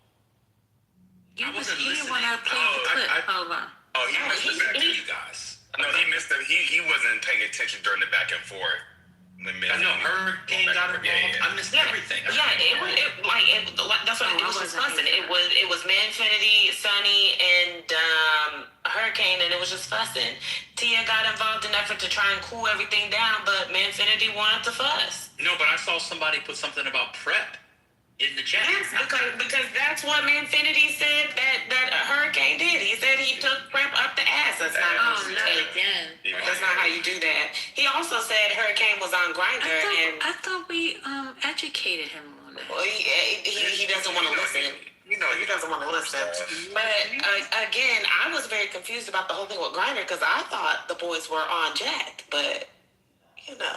You I was wasn't here listening. when I played the clip. Hold on. Oh, he Yeah, missed the back. To you guys. No, he missed it. He wasn't paying attention during the back and forth. I know Hurricane got involved. Yeah. I missed everything. That's what it was just fussing. It was Manfinity, Sunny, and Hurricane, and it was just fussing. Tia got involved in an effort to try and cool everything down, but Manfinity wanted to fuss. No, but I saw somebody put something about prep in the chat. Yes, because that's what Manfinity said that Hurricane did. He said he took prep up the ass. That's not Oh, not again. That's not how you do that. He also said Hurricane was on Grindr, and I thought we educated him on that. well, he doesn't want to listen. He doesn't want to listen. But again, I was very confused about the whole thing with Grindr because I thought the boys were on Jack, but anyway.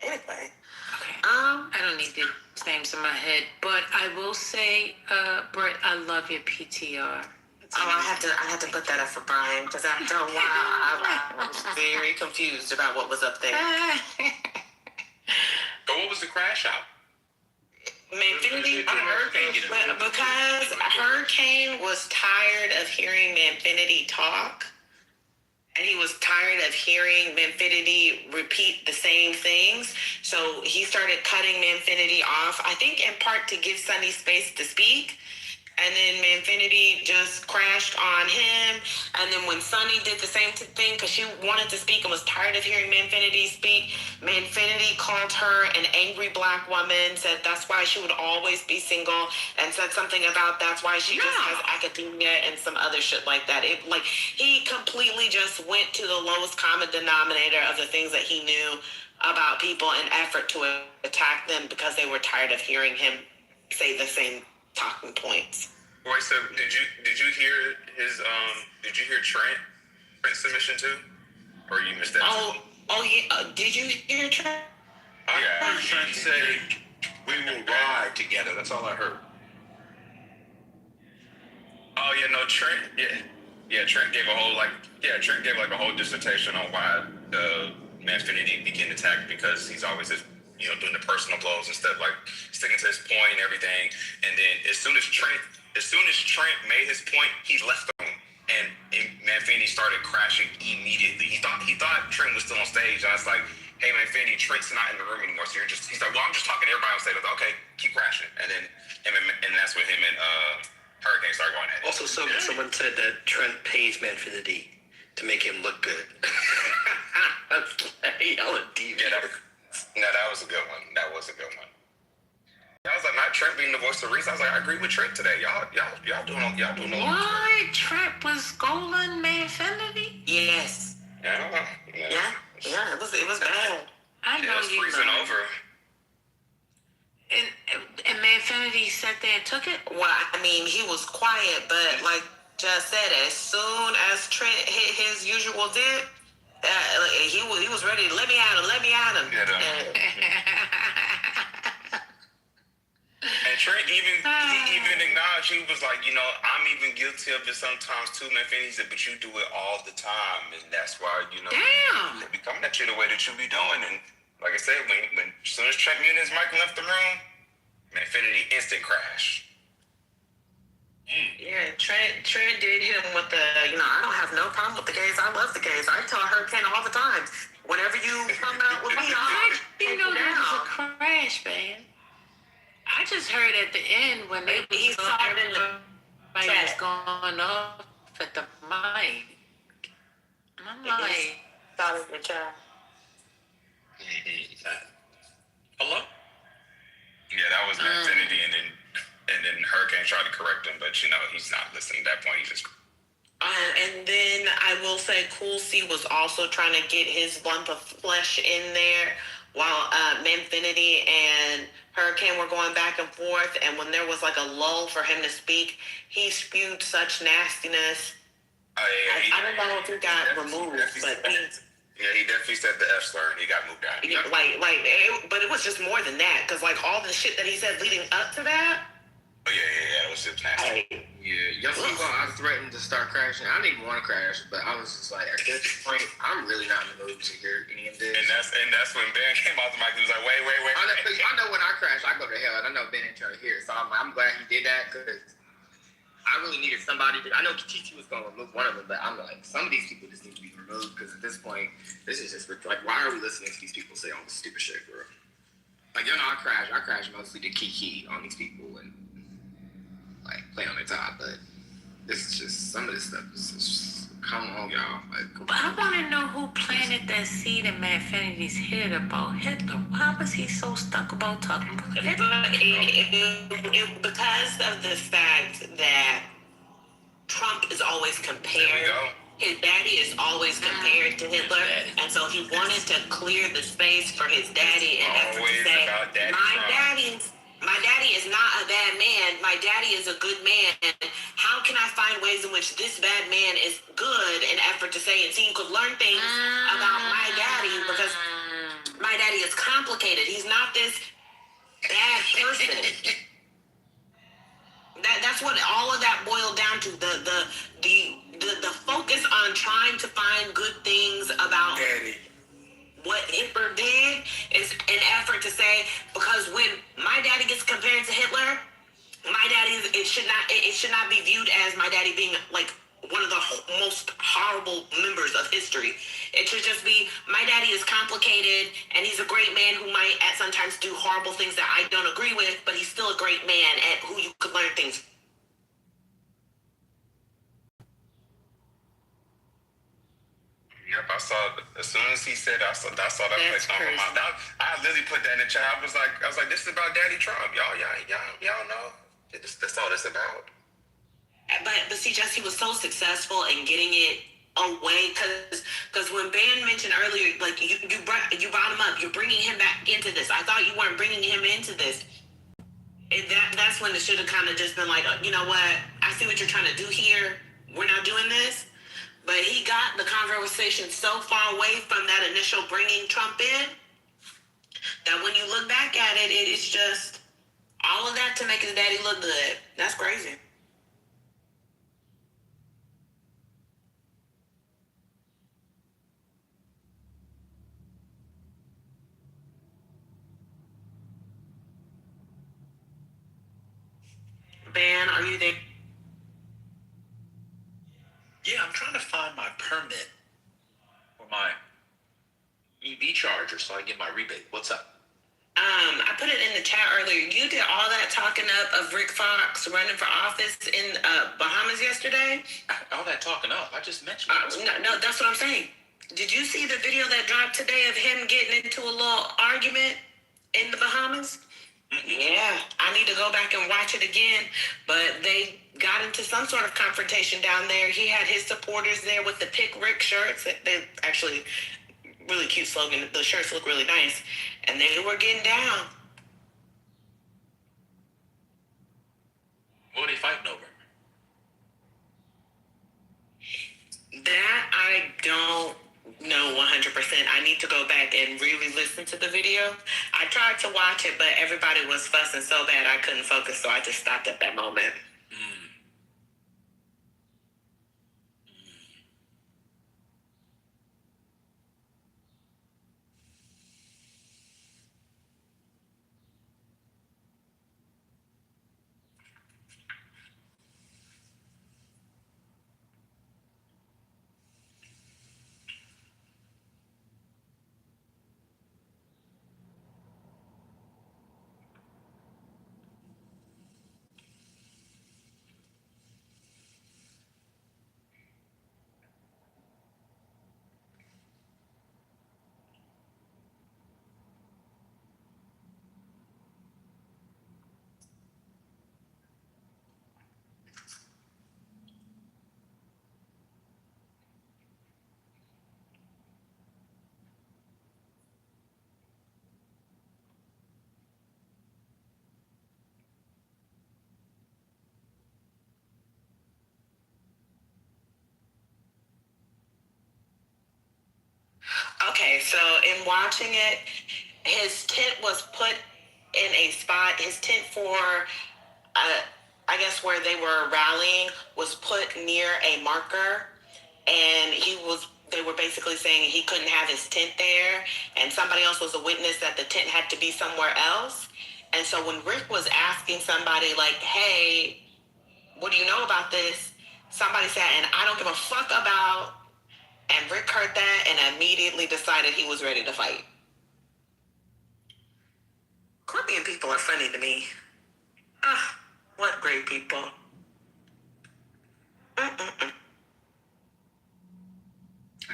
Okay. I don't need these names in my head, but I will say, Brett, I love your PTR. I had to put that up for Brian because after a while I was very confused about what was up there. But what was the crash out? Manfinity, How did Hurricane get it? because Hurricane was tired of hearing Manfinity talk, and he was tired of hearing Manfinity repeat the same things. So he started cutting Manfinity off, I think in part to give Sunny space to speak. And then Manfinity just crashed on him. And then when Sunny did the same thing, because she wanted to speak and was tired of hearing Manfinity speak, Manfinity called her an angry black woman, said that's why she would always be single, and said something about that's why she just has academia and some other shit like that. It like he completely just went to the lowest common denominator of the things that he knew about people in effort to attack them because they were tired of hearing him say the same talking points. Wait, so did you hear his did you hear Trent's submission too? Or you missed that? Oh yeah. Did you hear Trent? I heard Trent say, "We will ride together." That's all I heard. Oh yeah, no, Trent. Yeah. Trent gave a whole a whole dissertation on why Manfinity began to attack, because he's always just, doing the personal blows and stuff, like sticking to his point and everything. And then as soon as Trent made his point, he left the room, and Manfinity started crashing immediately. He thought Trent was still on stage. And I was like, "Hey, Manfinity, Trent's not in the room anymore." So he's like, "Well, I'm just talking to everybody on stage." I was like, "Okay, keep crashing." And then and that's when him and Hurricane started going at it. Also, someone said that Trent pays Manfinity to make him look good. Y'all are deep. Yeah, that was a good one. That was a good one. I was like, not Trent being the voice of reason. I was like, I agree with Trent today. Y'all doing What? Trent was scolding Manfinity? Yes. Yeah. It was bad. I know it's you freezing know. over. And Manfinity sat there and took it? Well, I mean, he was quiet, but like Just said, as soon as Trent hit his usual dip, he was ready to let me at him. And Trent he even acknowledged, he was like, I'm even guilty of it sometimes too, man. He said, but you do it all the time, and that's why, Damn. They be coming at you the way that you be doing. And like I said, when as soon as Trent muted his mic and left the room, Manfinity instant crash. Yeah, Trent did hit him with the, I don't have no problem with the gays. I love the gays. I tell Hurricane all the time. Whenever you come out with me, I didn't know there was a crash, man. I just heard at the end when they was going off at the mic. And I'm like, solid your child. Hello? Yeah, that was Manfinity, and then Hurricane tried to correct him, but he's not listening at that point. He's just. And then I will say Cool C was also trying to get his lump of flesh in there while Manfinity and Hurricane were going back and forth. And when there was like a lull for him to speak, he spewed such nastiness. Oh, yeah, I don't know if he got removed, but he definitely said the F slur and he got moved out. But it was just more than that, because like all the shit that he said leading up to that. Oh yeah, it was just nasty. Yeah, y'all see why I threatened to start crashing? I didn't even want to crash, but I was just like, at this point, I'm really not in the mood to hear any of this. And that's when Ben came out the mic. He was like, wait. I know when I crash, I go to hell, and I know Ben ain't trying to hear it, so I'm glad he did that, because I really needed somebody to. I know TT was going to remove one of them, but I'm like, some of these people just need to be removed, because at this point, this is just like, why are we listening to these people say all this stupid shit, bro? Like, I crash mostly to kiki on these people and like play on their top, but this is just some of this stuff is just, come on, y'all. but I want to know who planted that seed in Manfinity's head about Hitler. Why was he so stuck about talking about Hitler? Because of the fact that Trump is always compared. His daddy is always compared to Hitler, and so he wanted to clear the space for his daddy in effort to say, my daddy is not a bad man. My daddy is a good man. How can I find ways in which this bad man is good in effort to say, and see, you could learn things about my daddy, because my daddy is complicated. He's not this bad person. That's what all of that boiled down to. The focus on trying to find good things about what Hitler did is an effort to say, because when my daddy gets compared to Hitler, my daddy it should not be viewed as my daddy being like one of the most horrible members of history. It should just be, my daddy is complicated and he's a great man who might at sometimes do horrible things that I don't agree with, but he's still a great man at who you could learn things. Yep, I saw. As soon as he said, I saw that place on my mind. I literally put that in the chat. I was like, this is about Daddy Trump, y'all know. That's all this about. But see, Jesse was so successful in getting it away, because when Ben mentioned earlier, like you brought him up, you're bringing him back into this. I thought you weren't bringing him into this. That's when it should have kind of just been like, you know what? I see what you're trying to do here. We're not doing this. But he got the conversation so far away from that initial bringing Trump in that when you look back at it, it's just all of that to make his daddy look good. That's crazy. Ben, are you there? Yeah, I'm trying to find my permit for my EV charger so I get my rebate. What's up? I put it in the chat earlier. You did all that talking up of Rick Fox running for office in Bahamas yesterday? All that talking up. I just mentioned it. No, that's what I'm saying. Did you see the video that dropped today of him getting into a little argument in the Bahamas? Yeah, I need to go back and watch it again. But they got into some sort of confrontation down there. He had his supporters there with the Pick Rick shirts. They actually, really cute slogan. The shirts look really nice. And they were getting down. What are they fighting over? That I don't know 100%. I need to go back and really listen to the video. I tried to watch it, but everybody was fussing so bad I couldn't focus, so I just stopped at that moment. Okay, so in watching it, his tent was put in a spot. His tent for, I guess where they were rallying, was put near a marker, and they were basically saying he couldn't have his tent there, and somebody else was a witness that the tent had to be somewhere else. And so when Rick was asking somebody like, hey, what do you know about this? Somebody said, and I don't give a fuck about. And Rick heard that and immediately decided he was ready to fight. Caribbean people are funny to me. Ah, what great people. I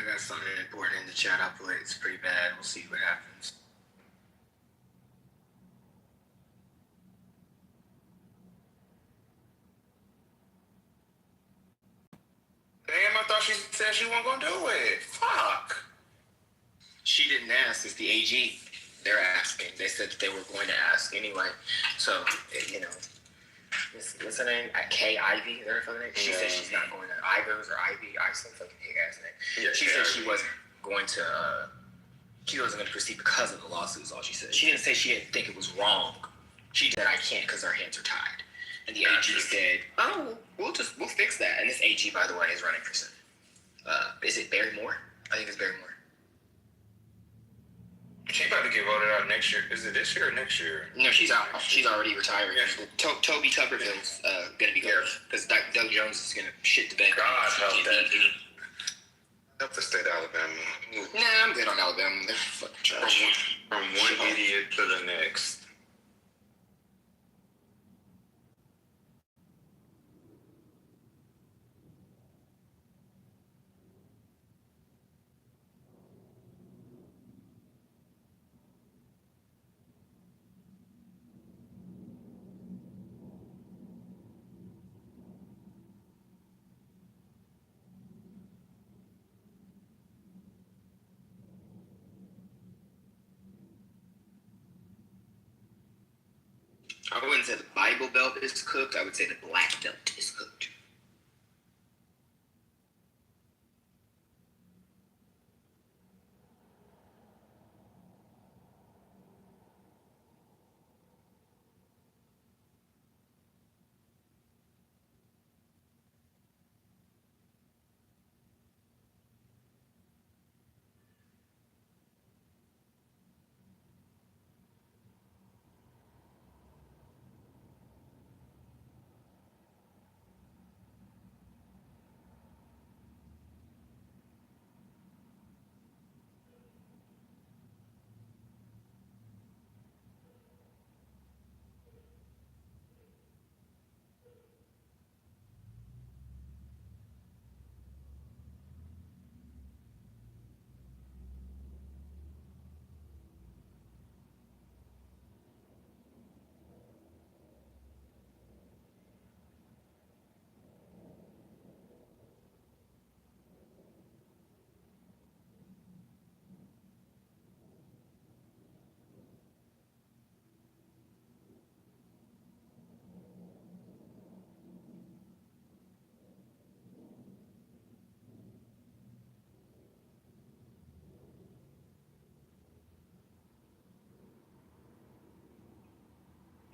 got something important in the chat. I'll put it. It's pretty bad. We'll see what happens. Damn, I thought she said she wasn't gonna do it. Fuck. She didn't ask. It's the AG. They're asking. They said that they were going to ask anyway. So, what's her name? Kay Ivy. Is that her fucking name? She said she's not going to Ivers or Ivy. I some fucking big ass name. Yeah, she said she wasn't going to. She wasn't going to proceed because of the lawsuit. Is all she said. She didn't say she didn't think it was wrong. She said I can't because our hands are tied. And the AG said, "Oh, we'll fix that." And this AG, by the way, is running for Senate. Is it Barrymore? I think it's Barrymore. next year. Is it this year or next year? No, she's out. She's already retiring. Toby Tuberville's gonna be going because Doug Jones is gonna shit the bed. God help that. Help the state of Alabama. Nah, I'm good on Alabama. They're fucking trash. From one idiot to the next. I wouldn't say the Bible Belt is cooked. I would say the Black Belt is cooked.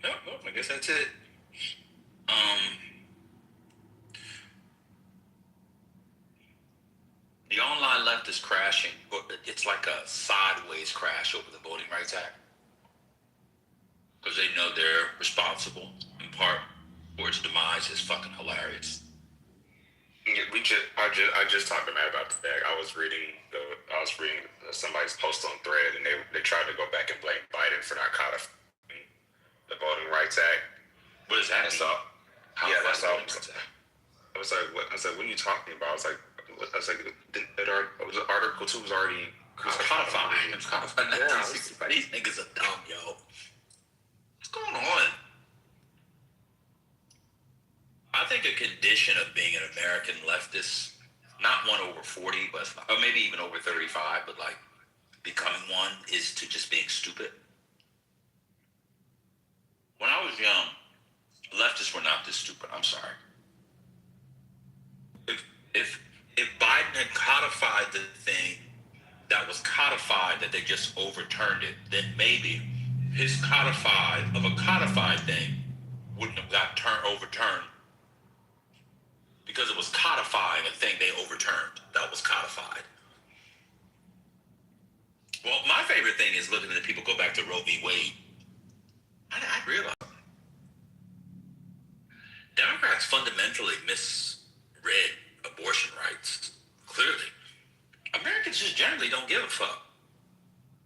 Yep, well, I guess that's it. The online left is crashing, but it's like a sideways crash over the Voting Rights Act. Because they know they're responsible, in part, for its demise is fucking hilarious. Yeah, I just talked to Matt about that. I was reading somebody's post on Thread, and they tried to go back and blame Biden for not codifying the Voting Rights Act. What does that mean? Yeah, that's all. I was like, what? I was like, what are you talking about? Article 2 was already codified. It's codified in 1965. These niggas are dumb, yo. What's going on? I think a condition of being an American leftist, not one over 40, but or maybe even over 35, but like becoming one, is to just being stupid. When I was young, leftists were not this stupid. I'm sorry. If Biden had codified the thing that was codified, that they just overturned it, then maybe his codified of a codified thing wouldn't have got overturned, because it was codifying a thing they overturned that was codified. Well, my favorite thing is looking at the people go back to Roe v. Wade. I realize Democrats fundamentally misread abortion rights. Clearly. Americans just generally don't give a fuck.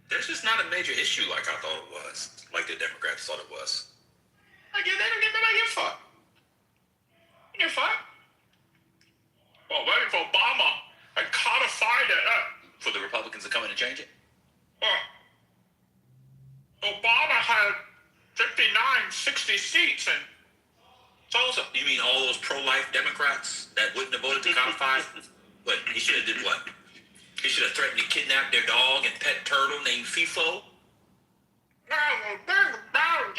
There's just not a major issue like I thought it was, like the Democrats thought it was. They don't give a fuck. They give a fuck. Well, maybe if Obama had codified it. For the Republicans to come in and change it? Obama had 59, 60 seats, and so you mean all those pro-life Democrats that wouldn't have voted to codify? What, he should have did what? He should have threatened to kidnap their dog and pet turtle named FIFO? He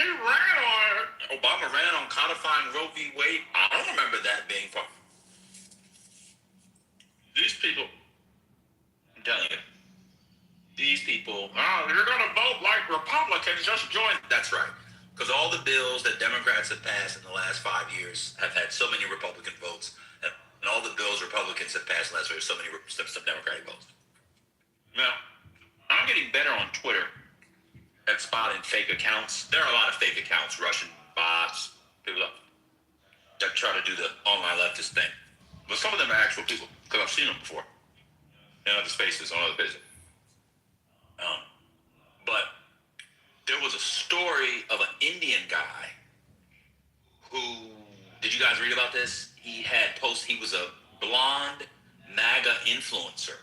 ran on it. Obama ran on codifying Roe v. Wade? I don't remember that being part. These people, I'm telling you, these people... You're going to vote like Republicans, just join. That's right. Because all the bills that Democrats have passed in the last 5 years have had so many Republican votes, and all the bills Republicans have passed in the last 5 years, so many some Democratic votes. Now, I'm getting better on Twitter at profiling fake accounts. There are a lot of fake accounts, Russian bots, people that try to do the online leftist thing. But some of them are actual people, because I've seen them before in other spaces, on other pages. But there was a story of an Indian guy who, did you guys read about this? He was a blonde MAGA influencer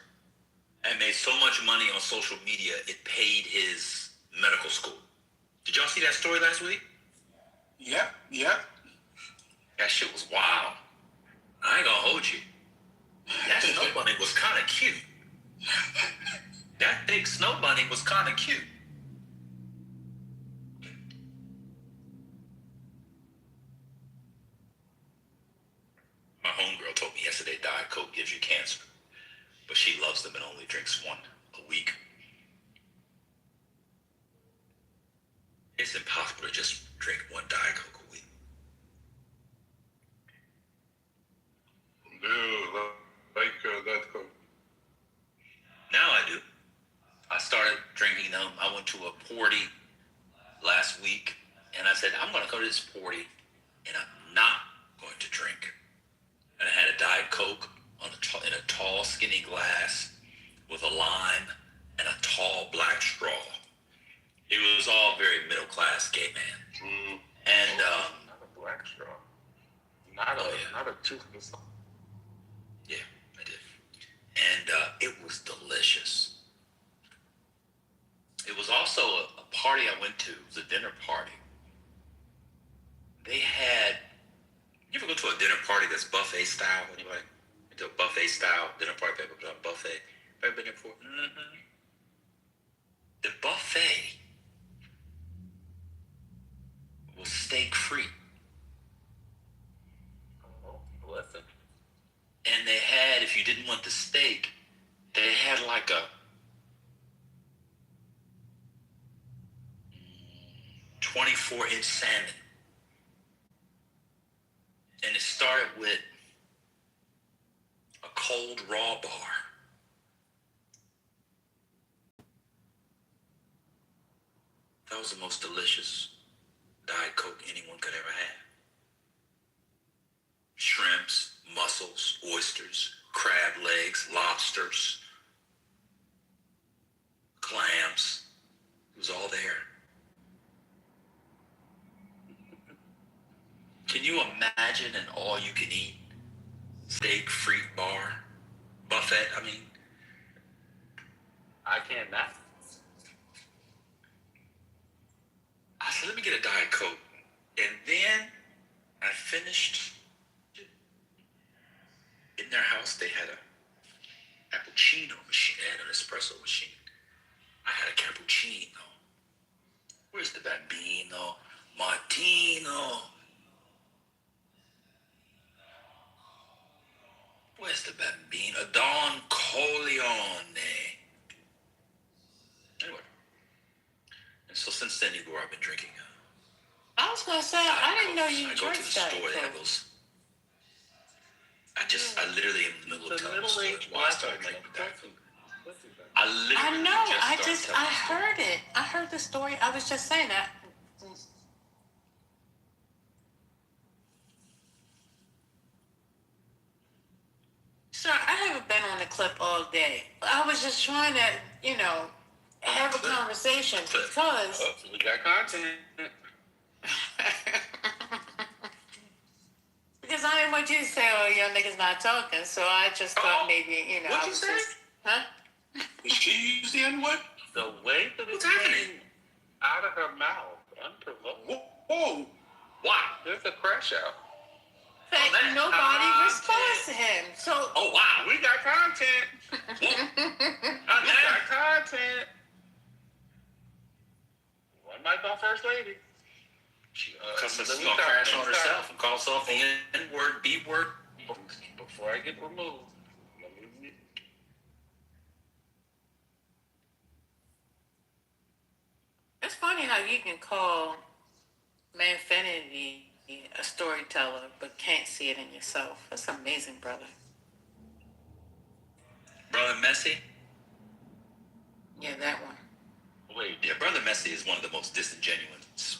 and made so much money on social media, it paid his medical school. Did y'all see that story last week? Yep. That shit was wild. I ain't gonna hold you. That snow bunny was kind of cute. That big snow bunny was kind of cute. My homegirl told me yesterday Diet Coke gives you cancer, but she loves them and only drinks one a week. It's impossible to just drink one Diet Coke a week. Yeah, like that Coke. Now I do. I started drinking them. I went to a party last week, and I said, I'm going to go to this party, and I'm not going to drink. And I had a Diet Coke in a tall, skinny glass with a lime and a tall black straw. It was all very middle-class gay man. And, not a black straw. Not a toothless. Yeah, I did. And it was delicious. It was also a party I went to. It was a dinner party. They had, you ever go to a dinner party that's buffet style? Anybody? Went to a buffet style dinner party, people go to a buffet. Ever been there before? Mm-hmm. The buffet was steak free. Oh, listen. And they had, if you didn't want the steak, they had like a 24-inch salmon. And it started with a cold raw bar. That was the most delicious Diet Coke anyone could ever have. Shrimps, mussels, oysters, crab legs, lobsters, clams. It was all there. Can you imagine an all-you-can-eat steak free bar buffet? I mean, I can't not. I said, let me get a Diet Coke. And then I finished. In their house, they had a cappuccino machine. They had an espresso machine. I had a cappuccino. Where's the bambino? Martino. Where's the bambino? Don Corleone. Anyway. And so since then, Igor, I've been drinking. I was gonna say, I didn't know you I go to drank the Diet store, Coke. I literally am in the middle of telling the story why I started drinking Diet Coke. I know. I heard it. I heard the story. I was just saying that. Sir, I haven't been on the clip all day. I was just trying to, have a conversation because. Oh, we got content. Because I didn't want you to say, oh, young niggas not talking. So I just thought maybe, What'd you say? Huh? Did she use the N-word? The way that it's came out of her mouth, unprovoked. Whoa! Wow. There's a crash out. Fact, nobody responds to him. So. Oh, wow. We got content. We got content. One mic on First Lady. Because she's going to crash on herself and call herself the N-word, B-word. Before I get removed. It's funny how you can call Manfinity a storyteller, but can't see it in yourself. That's amazing, brother. Brother Messi? Yeah, that one. Wait, yeah, Brother Messi Jesse is one of the most disingenuous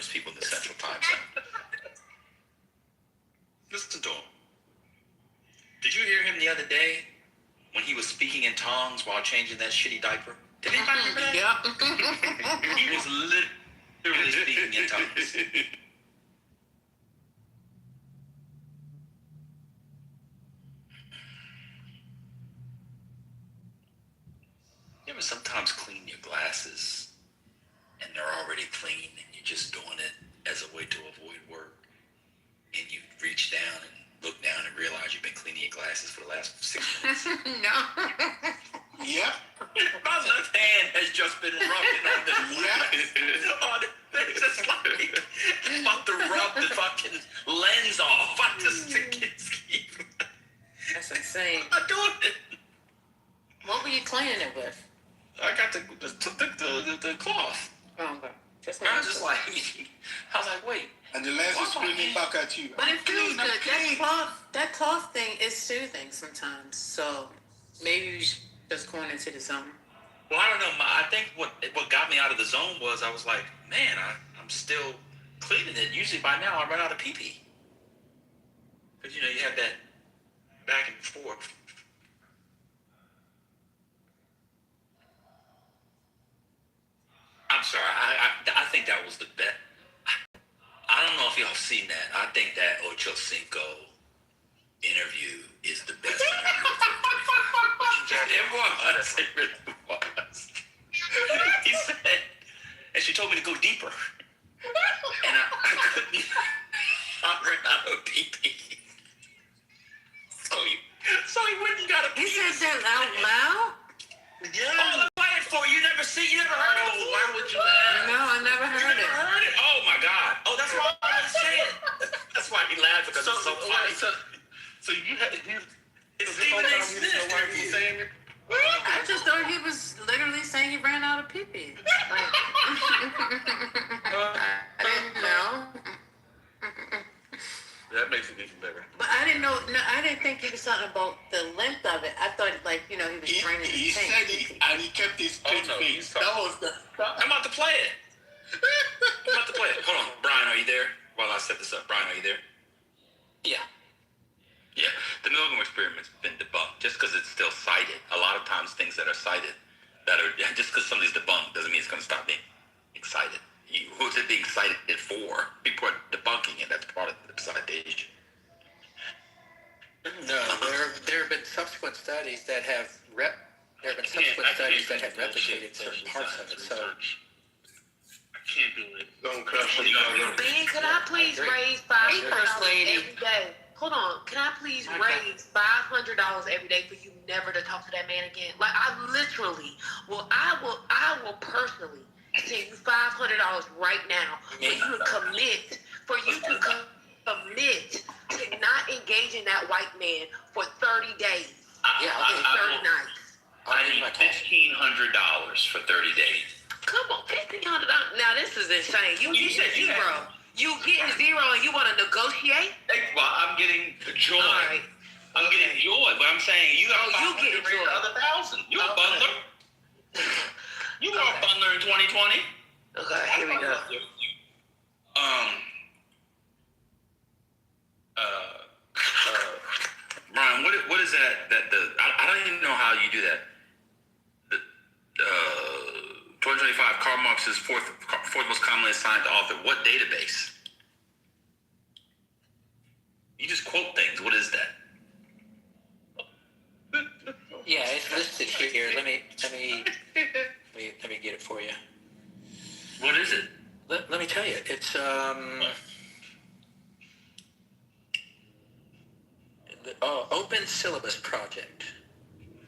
people in the Central Time Zone. Listen to him. Did you hear him the other day when he was speaking in tongues while changing that shitty diaper? Did anybody remember that? Yeah. He was literally speaking in tongues. You ever sometimes clean your glasses and they're already clean and you're just doing it as a way to avoid work, and you reach down and look down and realize you've been cleaning your glasses for the last 6 months? No. Yep. My left hand has just been rubbing on the it's just like I'm about to rub the fucking lens off. I just keep. That's insane. I'm doing it. What were you cleaning it with? I got the cloth. Oh, okay. Just I was just like, I was like, wait. And the lens is screaming back at you. But it feels good. That cloth thing is soothing sometimes. So maybe you should just go into the zone. Well, I don't know. I think what got me out of the zone was I was like, man, I'm still cleaning it. Usually by now I run out of pee-pee. Because, you have that back and forth. I'm sorry. I think that was the best. I don't know if y'all seen that. I think that Ocho Cinco interview is the best interview of 2025. It really was. He said, and she told me to go deeper. And I couldn't. I ran out of pee-pee. So he went and got a pee. He said that out loud? Yeah. Oh, play it for you. You never heard it before? Why would you laugh? No, I never heard it. Heard it? Oh my God. Oh, that's why I was saying. That's why he laughed, because it's so funny. So you had it's Stephen A. Smith. I just thought he was literally saying he ran out of pee-pee. Like, I didn't know. That makes it even better. But I didn't know. No, I didn't think he was talking about the length of it. I thought, he was draining He the tank. said it, and he kept his straight face. That was the... I'm about to play it. Hold on. Brian, are you there? While I set this up. Brian, are you there? Yeah. The Milgram experiment's been debunked. Just because it's still cited. A lot of times things that are cited, just because somebody's debunked doesn't mean it's going to stop being cited. Who's it being cited for? People are debunking it. That's part of the citation. No, there have been subsequent studies that have replicated certain parts of it. So I can't do it. Don't crush it. Ben, could I please raise $500 every day? Hold on. Can I please raise $500 every day for you never to talk to that man again? Like, I will personally send you $500 right now for you to commit to not engaging that white man for 30 days. 30 nights. I need $1,500 for 30 days. Come on, $1,500. Now this is insane. You said zero. You getting zero and you want to negotiate? Well, I'm getting joy. All right. I'm getting joy, but I'm saying you got you getting joy. Another 1,000. You a bundler? You are a bundler in 2020. Okay, here we go. Brian, what is that? I don't even know how you do that. 2025, Karl Marx's fourth most commonly assigned author. What database? You just quote things. What is that? yeah, it's listed here. Let me get it for you. What is it? Let me tell you. It's the Open Syllabus Project.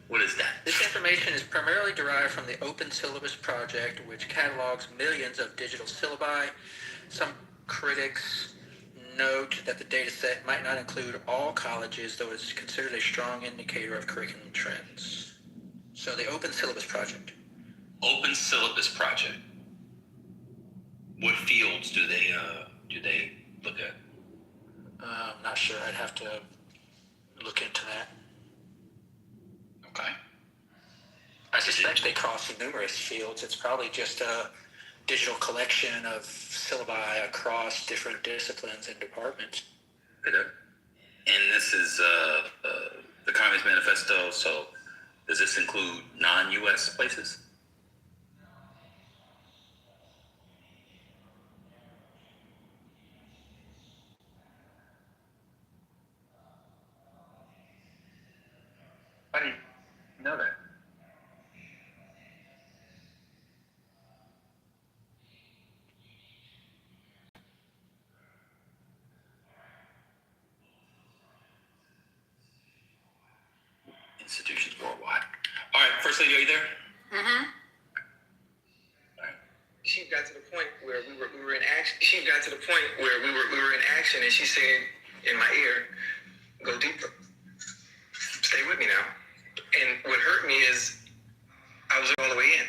What is that? This information is primarily derived from the Open Syllabus Project, which catalogs millions of digital syllabi. Some critics note that the data set might not include all colleges, though it's considered a strong indicator of curriculum trends. So the Open Syllabus Project. Open Syllabus Project. What fields do they look at? I'm not sure. I'd have to look into that. Okay. I suspect they cross numerous fields. It's probably just digital collection of syllabi across different disciplines and departments. And this is the Communist Manifesto, so does this include non-U.S. places? How do you know that? Institutions worldwide. All right, First Lady, are you there? Mm-hmm. She got to the point where we were in action. She got to the point where we were in action, and she said in my ear, "Go deeper. Stay with me now." And what hurt me is I was all the way in,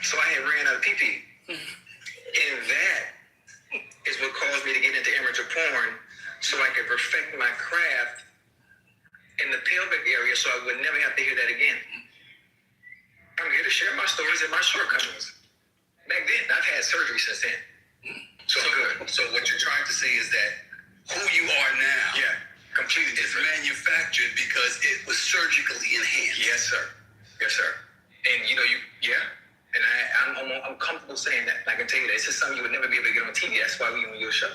so I had ran out of pee. And that is what caused me to get into amateur porn, so I could perfect my craft in the pelvic area, so I would never have to hear that again. I'm here to share my stories and my shortcomings. Back then, I've had surgery since then. So good. So what you're trying to say is that Who you are now, yeah, completely is different. manufactured because it was surgically enhanced. Yes, sir. Yes, sir. And you know, and I'm comfortable saying that. I can tell you that it's just something you would never be able to get on TV. That's why we on your show.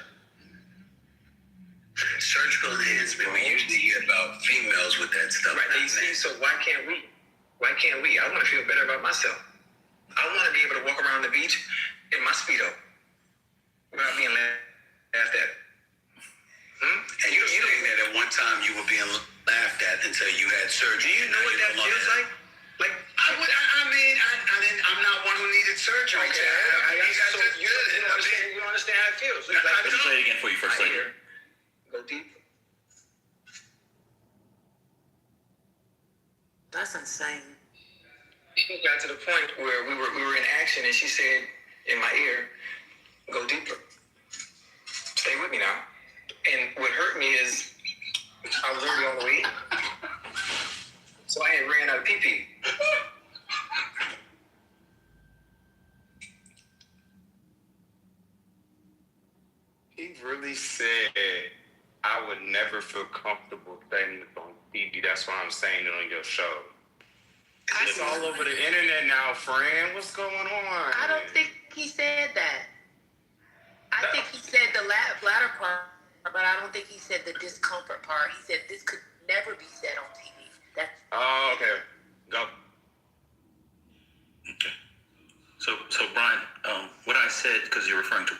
Surgical enhancement, we usually hear about females with that stuff. Right. You see, so why can't we? Why can't we? I want to feel better about myself. I want to be able to walk around the beach in my Speedo without being laughed at. And you're saying that at one time you were being laughed at until you had surgery. Do you know what that feels like? Like I'm not one who needed surgery. Okay, you don't understand how it feels. It's Let me play it again for you, First Lady. Go deep. That's insane. She got to the point where we were in action, and she said in my ear, "Go deeper. Stay with me now." And what hurt me is I was already on the way in. So I had ran out of pee. He really said, "I would never feel comfortable saying this on TV." That's why I'm saying it on your show. It's all over the internet now, friend. What's going on? I don't think he said that. I think he said the latter part, but I don't think he said the discomfort part. He said this could never be said on TV. That's Oh, okay. Go. Okay. So Brian, what I said, because you're referring to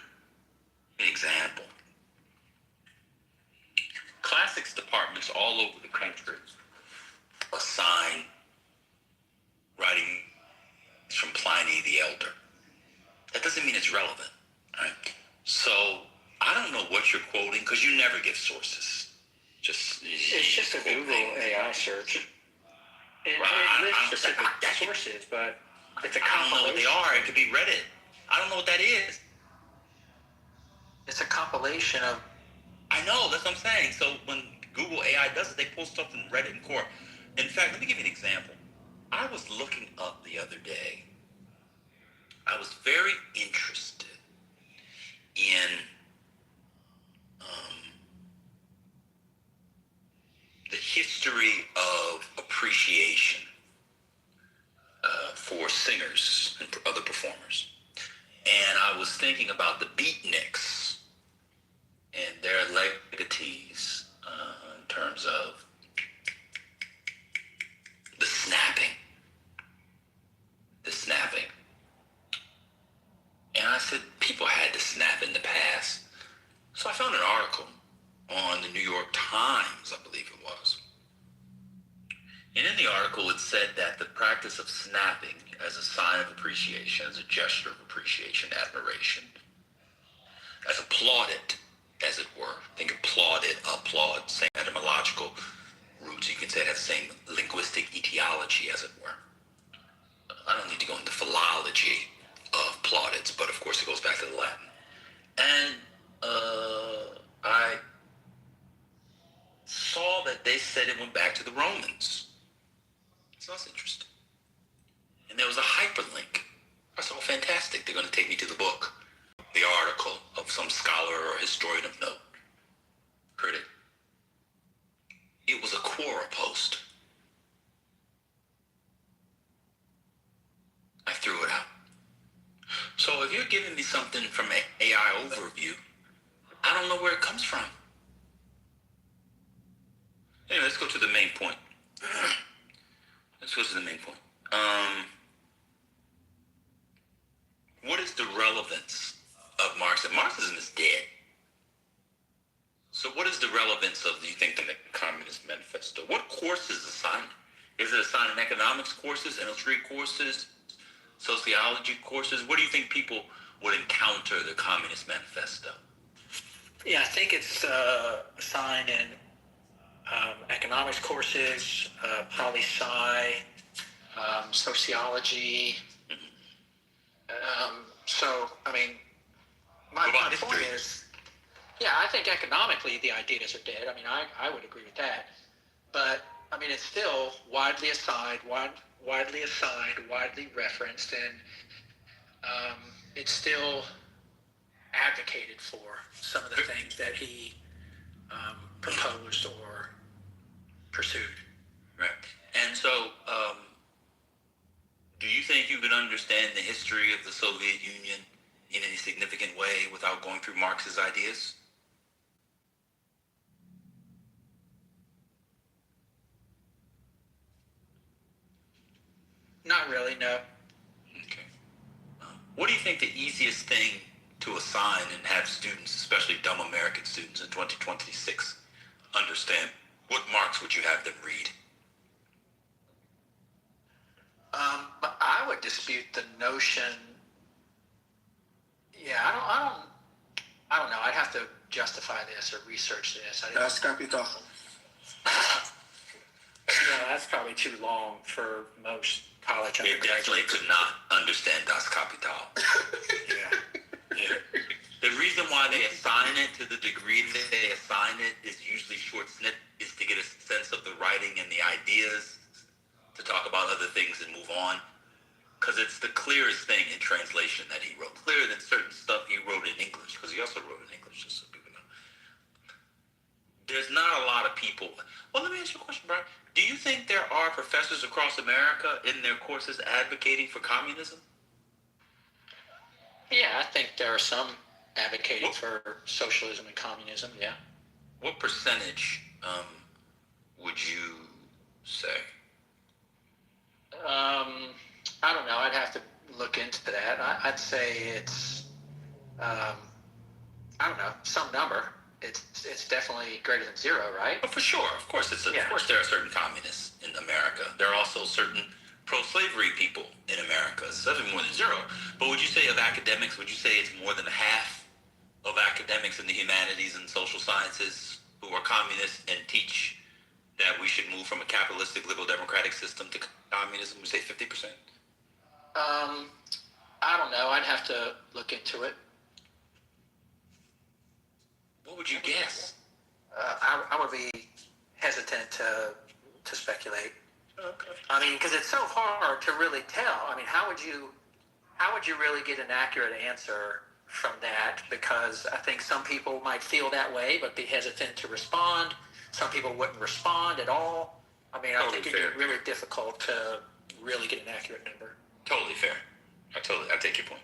an example. Classics departments all over the country assign writing from Pliny the Elder. That doesn't mean it's relevant, right? So I don't know what you're quoting because you never give sources. It's just a Google AI search. It lists specific sources, but it's a compilation. I don't know what they are. It could be Reddit. I don't know what that is. It's a compilation of. I know, that's what I'm saying. So when Google AI does it, they pull stuff from Reddit and Core. In fact, let me give you an example. I was looking up the other day. I was very interested in the history of appreciation for singers and other performers. And I was thinking about the beatniks and their legacies in terms of the snapping. And I said, people had to snap in the past. So I found an article on the New York Times, I believe it was. And in the article, it said that the practice of snapping as a sign of appreciation, as a gesture of appreciation, admiration, as applauded, as it were. Think applauded, applaud, same etymological roots. You can say it has the same linguistic etiology, as it were. I don't need to go into philology of plaudits, but of course it goes back to the Latin. And I saw that they said it went back to the Romans. So that's interesting. And there was a hyperlink That's all fantastic. They're going to take me to the book, the article of some scholar or historian of note. Critic. It was a Quora post. I threw it out. So if you're giving me something from an AI overview, I don't know where it comes from. Anyway, let's go to the main point. What is the relevance of Marxism? Marxism is dead. So what is the relevance of, do you think, the Communist Manifesto? What courses assigned? Is it assigned in economics courses, history courses, sociology courses? What do you think people would encounter the Communist Manifesto? Yeah, I think it's assigned in economics courses, poli-sci, sociology. So, I mean, my point is, yeah, I think economically the ideas are dead. I mean, I would agree with that. But, I mean, it's still widely assigned, widely referenced, and it's still advocated for some of the things that he proposed or pursued. Right. And so, do you think you can understand the history of the Soviet Union in any significant way without going through Marx's ideas? Not really, no. Okay. What do you think the easiest thing to assign and have students, especially dumb American students in 2026, understand? What Marx would you have them read? I would dispute the notion. Yeah, I don't know. I'd have to justify this or research this. Das Kapital. Yeah, that's probably too long for most college They definitely could not understand Das Kapital. Yeah. The reason why they assign it to the degree that they assign it is usually short snip, is to get a sense of the writing and the ideas, to talk about other things and move on. Because it's the clearest thing in translation that he wrote. Clearer than certain stuff he wrote in English, because he also wrote in English, just so people know. There's not a lot of people. Well, let me ask you a question, Brian. Do you think there are professors across America in their courses advocating for communism? Yeah, I think there are some advocating for socialism and communism, yeah. What percentage would you say? I don't know. I'd have to look into that. I'd say it's, I don't know, some number. It's definitely greater than zero, right? But for sure, of course, of course, there are certain communists in America. There are also certain pro-slavery people in America. It's definitely more than zero. But would you say of academics? Would you say it's more than half of academics in the humanities and social sciences who are communists and teach that we should move from a capitalistic liberal democratic system to communism? Would you say 50%? I don't know. I'd have to look into it. What would you guess? I would be hesitant to speculate. Okay. I mean, because it's so hard to really tell. I mean, how would you really get an accurate answer from that? Because I think some people might feel that way, but be hesitant to respond. Some people wouldn't respond at all. I mean, I think it'd be really difficult to really get an accurate number. Totally fair. I take your point.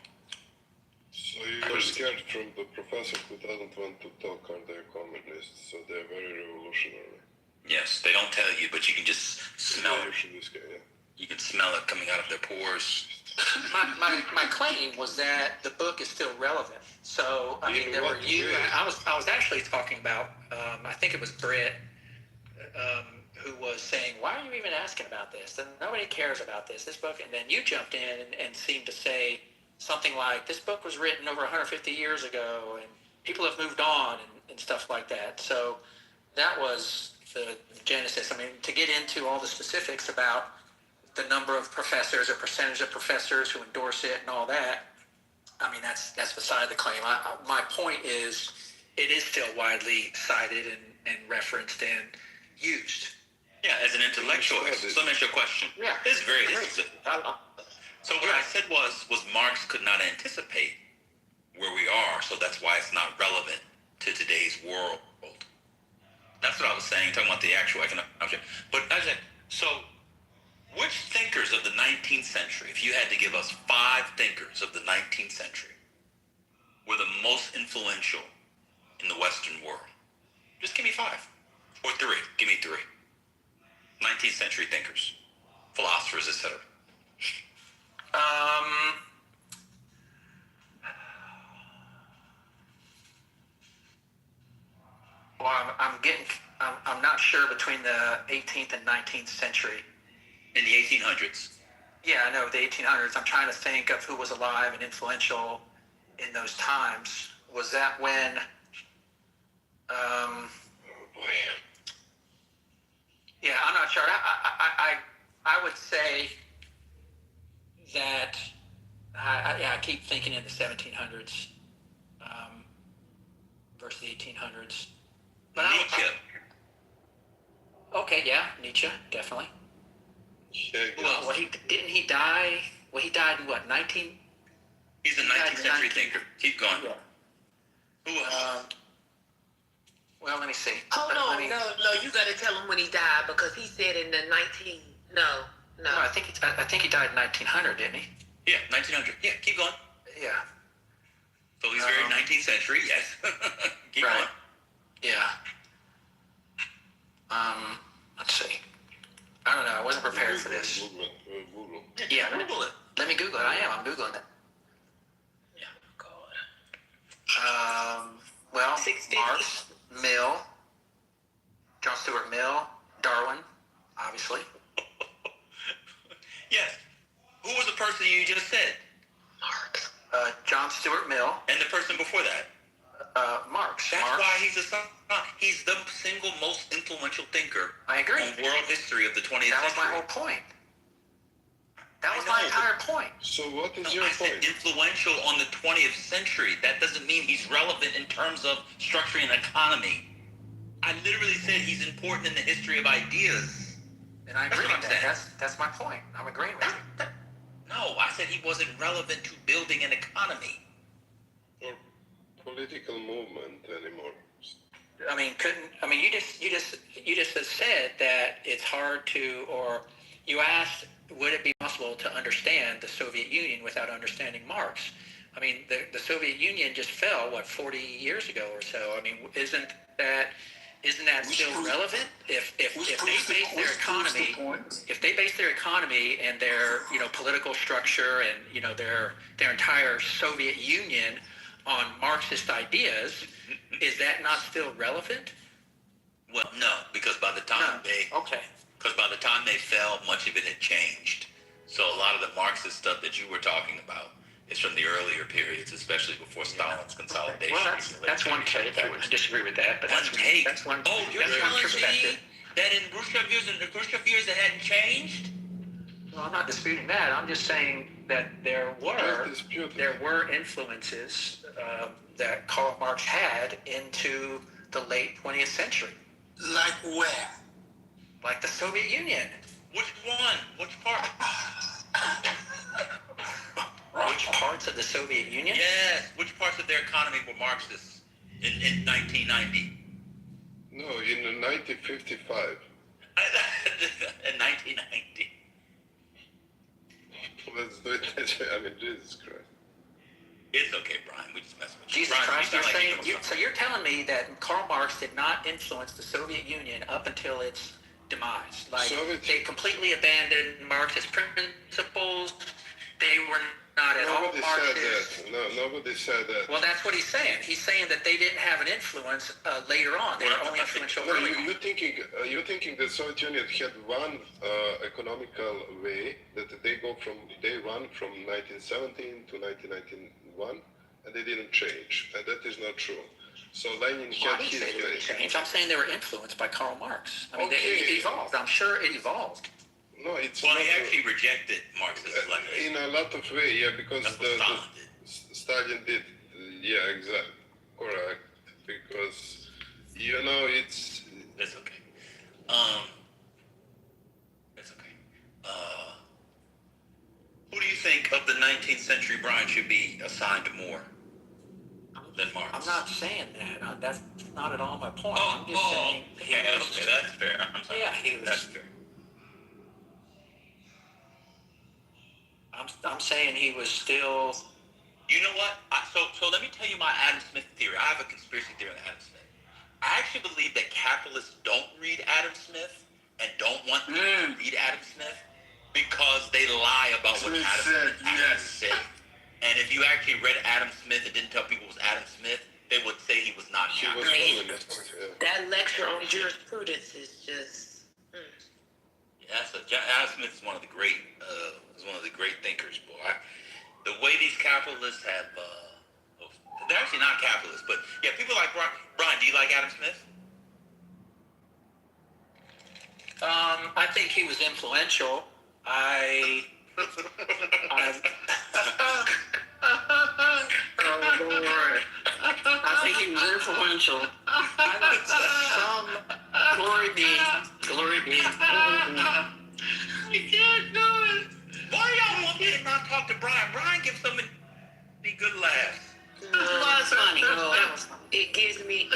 So you're scared from the professor who doesn't want to talk, are they communists? So they're very revolutionary. Yes, they don't tell you, but you can just smell it. Yeah. You can smell it coming out of their pores. My claim was that the book is still relevant. So I mean, there were you. I was actually talking about. I think it was Britt who was saying, "Why are you even asking about this? Nobody cares about this book." And then you jumped in and seemed to say something like, "This book was written over 150 years ago, and people have moved on and stuff like that." So that was the genesis. I mean, to get into all the specifics about the number of professors or percentage of professors who endorse it and all that, I mean, that's beside the claim. My point is, it is still widely cited and referenced and used. Yeah, as an intellectual. So let me ask you a question. Yeah. This is very specific. So what I said was Marx could not anticipate where we are, so that's why it's not relevant to today's world. That's what I was saying, talking about the actual economic object. But I said, so which thinkers of the 19th century, if you had to give us 5 thinkers of the 19th century, were the most influential in the Western world? Just give me 5. Or 3. Give me 3. 19th century thinkers, philosophers, etc. Well, I'm not sure between the 18th and 19th century. In the 1800s. Yeah, I know, the 1800s. I'm trying to think of who was alive and influential in those times. Was that when, yeah, I'm not sure. I would say that, I keep thinking in the 1700s versus the 1800s. But Nietzsche. Okay, yeah, Nietzsche, definitely. Well, he die? Well, he died in what, 19? He's a 19th century thinker. Keep going. Yeah. Who else? Well, let me see. Hold on, no, you got to tell him when he died because he said in the 19. No. I think he died in 1900, didn't he? Yeah, 1900. Yeah, keep going. Yeah. So he's very 19th century, yes. Keep going. Yeah. Let's see. I don't know. I wasn't prepared for this. Google. Yeah, Google it. Let me Google it. I'm Googling it. Yeah, God. Well, Marx, Mill, John Stuart Mill, Darwin, obviously. Yes. Who was the person you just said? Marx. John Stuart Mill. And the person before that? Marx. That's why he's the single most influential thinker. I agree. In world history of the 20th century. That was my whole point. That was my entire point. So what is your I point? said influential on the 20th century. That doesn't mean he's relevant in terms of structuring an economy. I literally said he's important in the history of ideas. And I agree with that. That's my point. I'm agreeing with you. No, I said he wasn't relevant to building an economy. Or political movement anymore. You just said that it's hard to, or you asked, would it be possible to understand the Soviet Union without understanding Marx? I mean, the Soviet Union just fell, 40 years ago or so? I mean, isn't that still relevant? If they base their economy and their political structure and their entire Soviet Union on Marxist ideas, is that not still relevant? Well, no, because by the time they fell, much of it had changed. So a lot of the Marxist stuff that you were talking about is from the earlier periods, especially before Stalin's consolidation. Well, that's one take. I wouldn't disagree with that, but that's one. Oh, you're telling me that in the Khrushchev years it hadn't changed? Well, I'm not disputing that. I'm just saying that there were influences that Karl Marx had into the late 20th century. Like where? Like the Soviet Union. Which one? Which part? Which parts of the Soviet Union? Yes. Which parts of their economy were Marxist in 1990? No, in 1955. In 1990. Let's do it. I mean, Jesus Christ. It's okay, Brian. We just mess with you. Jesus Brian, Christ, so you're telling me that Karl Marx did not influence the Soviet Union up until its demise? Like, they completely abandoned Marxist principles. They were not at all Marxist. Nobody said that. Well, that's what he's saying. He's saying that they didn't have an influence later on. They were only influential early on. You're thinking the Soviet Union had one economical way that they run from 1917 to 1991, and they didn't change, and that is not true. So Lenin had his way. I'm saying they were influenced by Karl Marx. I mean, it evolved. I'm sure it evolved. No, it's well, he actually rejected Marxism in a lot of ways, yeah, because Stalin did. Yeah, exactly, correct. Because it's. That's okay. That's okay. Who do you think 19th century Brian should be assigned more than Marx. I'm not saying that. That's not at all my point. I'm just saying. Yeah, okay, that's fair. I'm sorry. Yeah, he was. That's fair. I'm saying he was still. You know what? So let me tell you my Adam Smith theory. I have a conspiracy theory on Adam Smith. I actually believe that capitalists don't read Adam Smith and don't want to read Adam Smith because they lie about what Adam Smith actually said. And if you actually read Adam Smith and didn't tell people it was Adam Smith, they would say he was not capitalist. That lecture on jurisprudence is just. Adam Smith is one of the great thinkers, boy. The way these capitalists have, they're actually not capitalists, but yeah, people like Brian. Brian, do you like Adam Smith? I think he was influential. I think he was influential. I like some glory be. I can't do it. Why y'all want me to not talk to Brian? Brian gives so many good laughs. It was funny. It gives me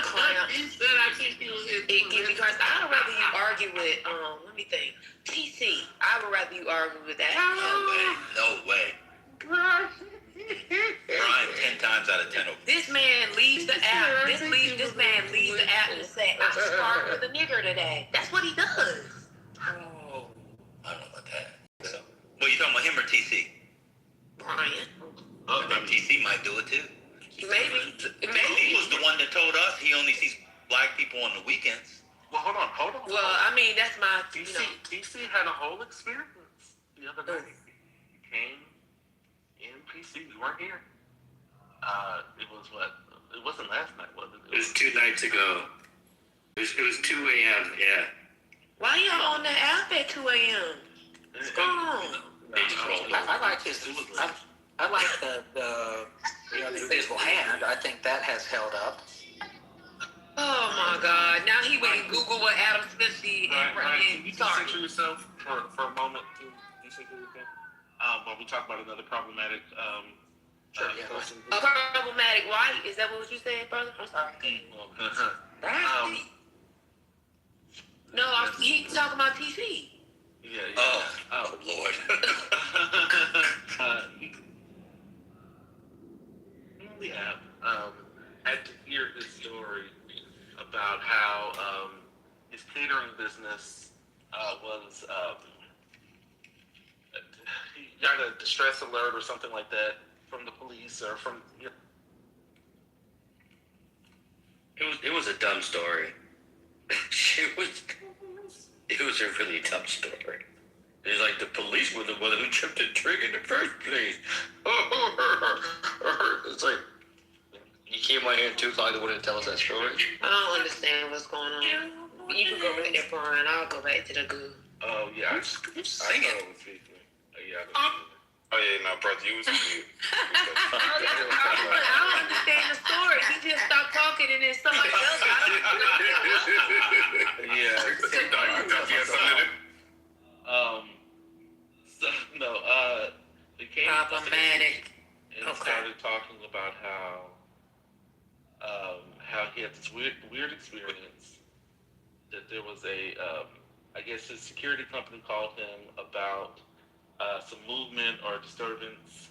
cramps. It gives me cramps. I would rather you argue with let me think. TC. I would rather you argue with that. No way. Brian 10 times out of 10. This man leaves the app. This man leaves the app and say, I sparked with a nigger today. That's what he does. Oh, I don't know about that. So, well, you talking about him or TC? Brian. TC might do it too. Maybe. He was the one that told us he only sees black people on the weekends. Well, hold on. Well, I mean, that's my, TC had a whole experience the other day. He came in PC. We weren't here. It was what? It wasn't last night, was it? It was 2 nights ago. It was 2 a.m., yeah. Why y'all on the app at 2 a.m.? What's going on? I like his. I like the invisible hand. I think that has held up. Oh my God! Now he went and Google what Adam Smith did. Can you center yourself for a moment? When we talk about another problematic person. A problematic white? Is that what you said, brother? I'm sorry. No, he's talking about TC. Yeah. Oh Lord. Had to hear this story about how his catering business was he got a distress alert or something like that from the police or from. It was a dumb story. It was a really dumb story. It's like the police were the one who tripped the trigger in the first place. It's like, you came out here and 2 o'clock to tell us that story. I don't understand what's going on. You can go back there, Brian. I'll go back to the goo. Oh yeah, sing it. Oh yeah, no, brother, you was cute. I don't understand the story. He just stopped talking and then somebody else. It came problematic. And started talking about how he had this weird experience that there was I guess his security company called him about some movement or disturbance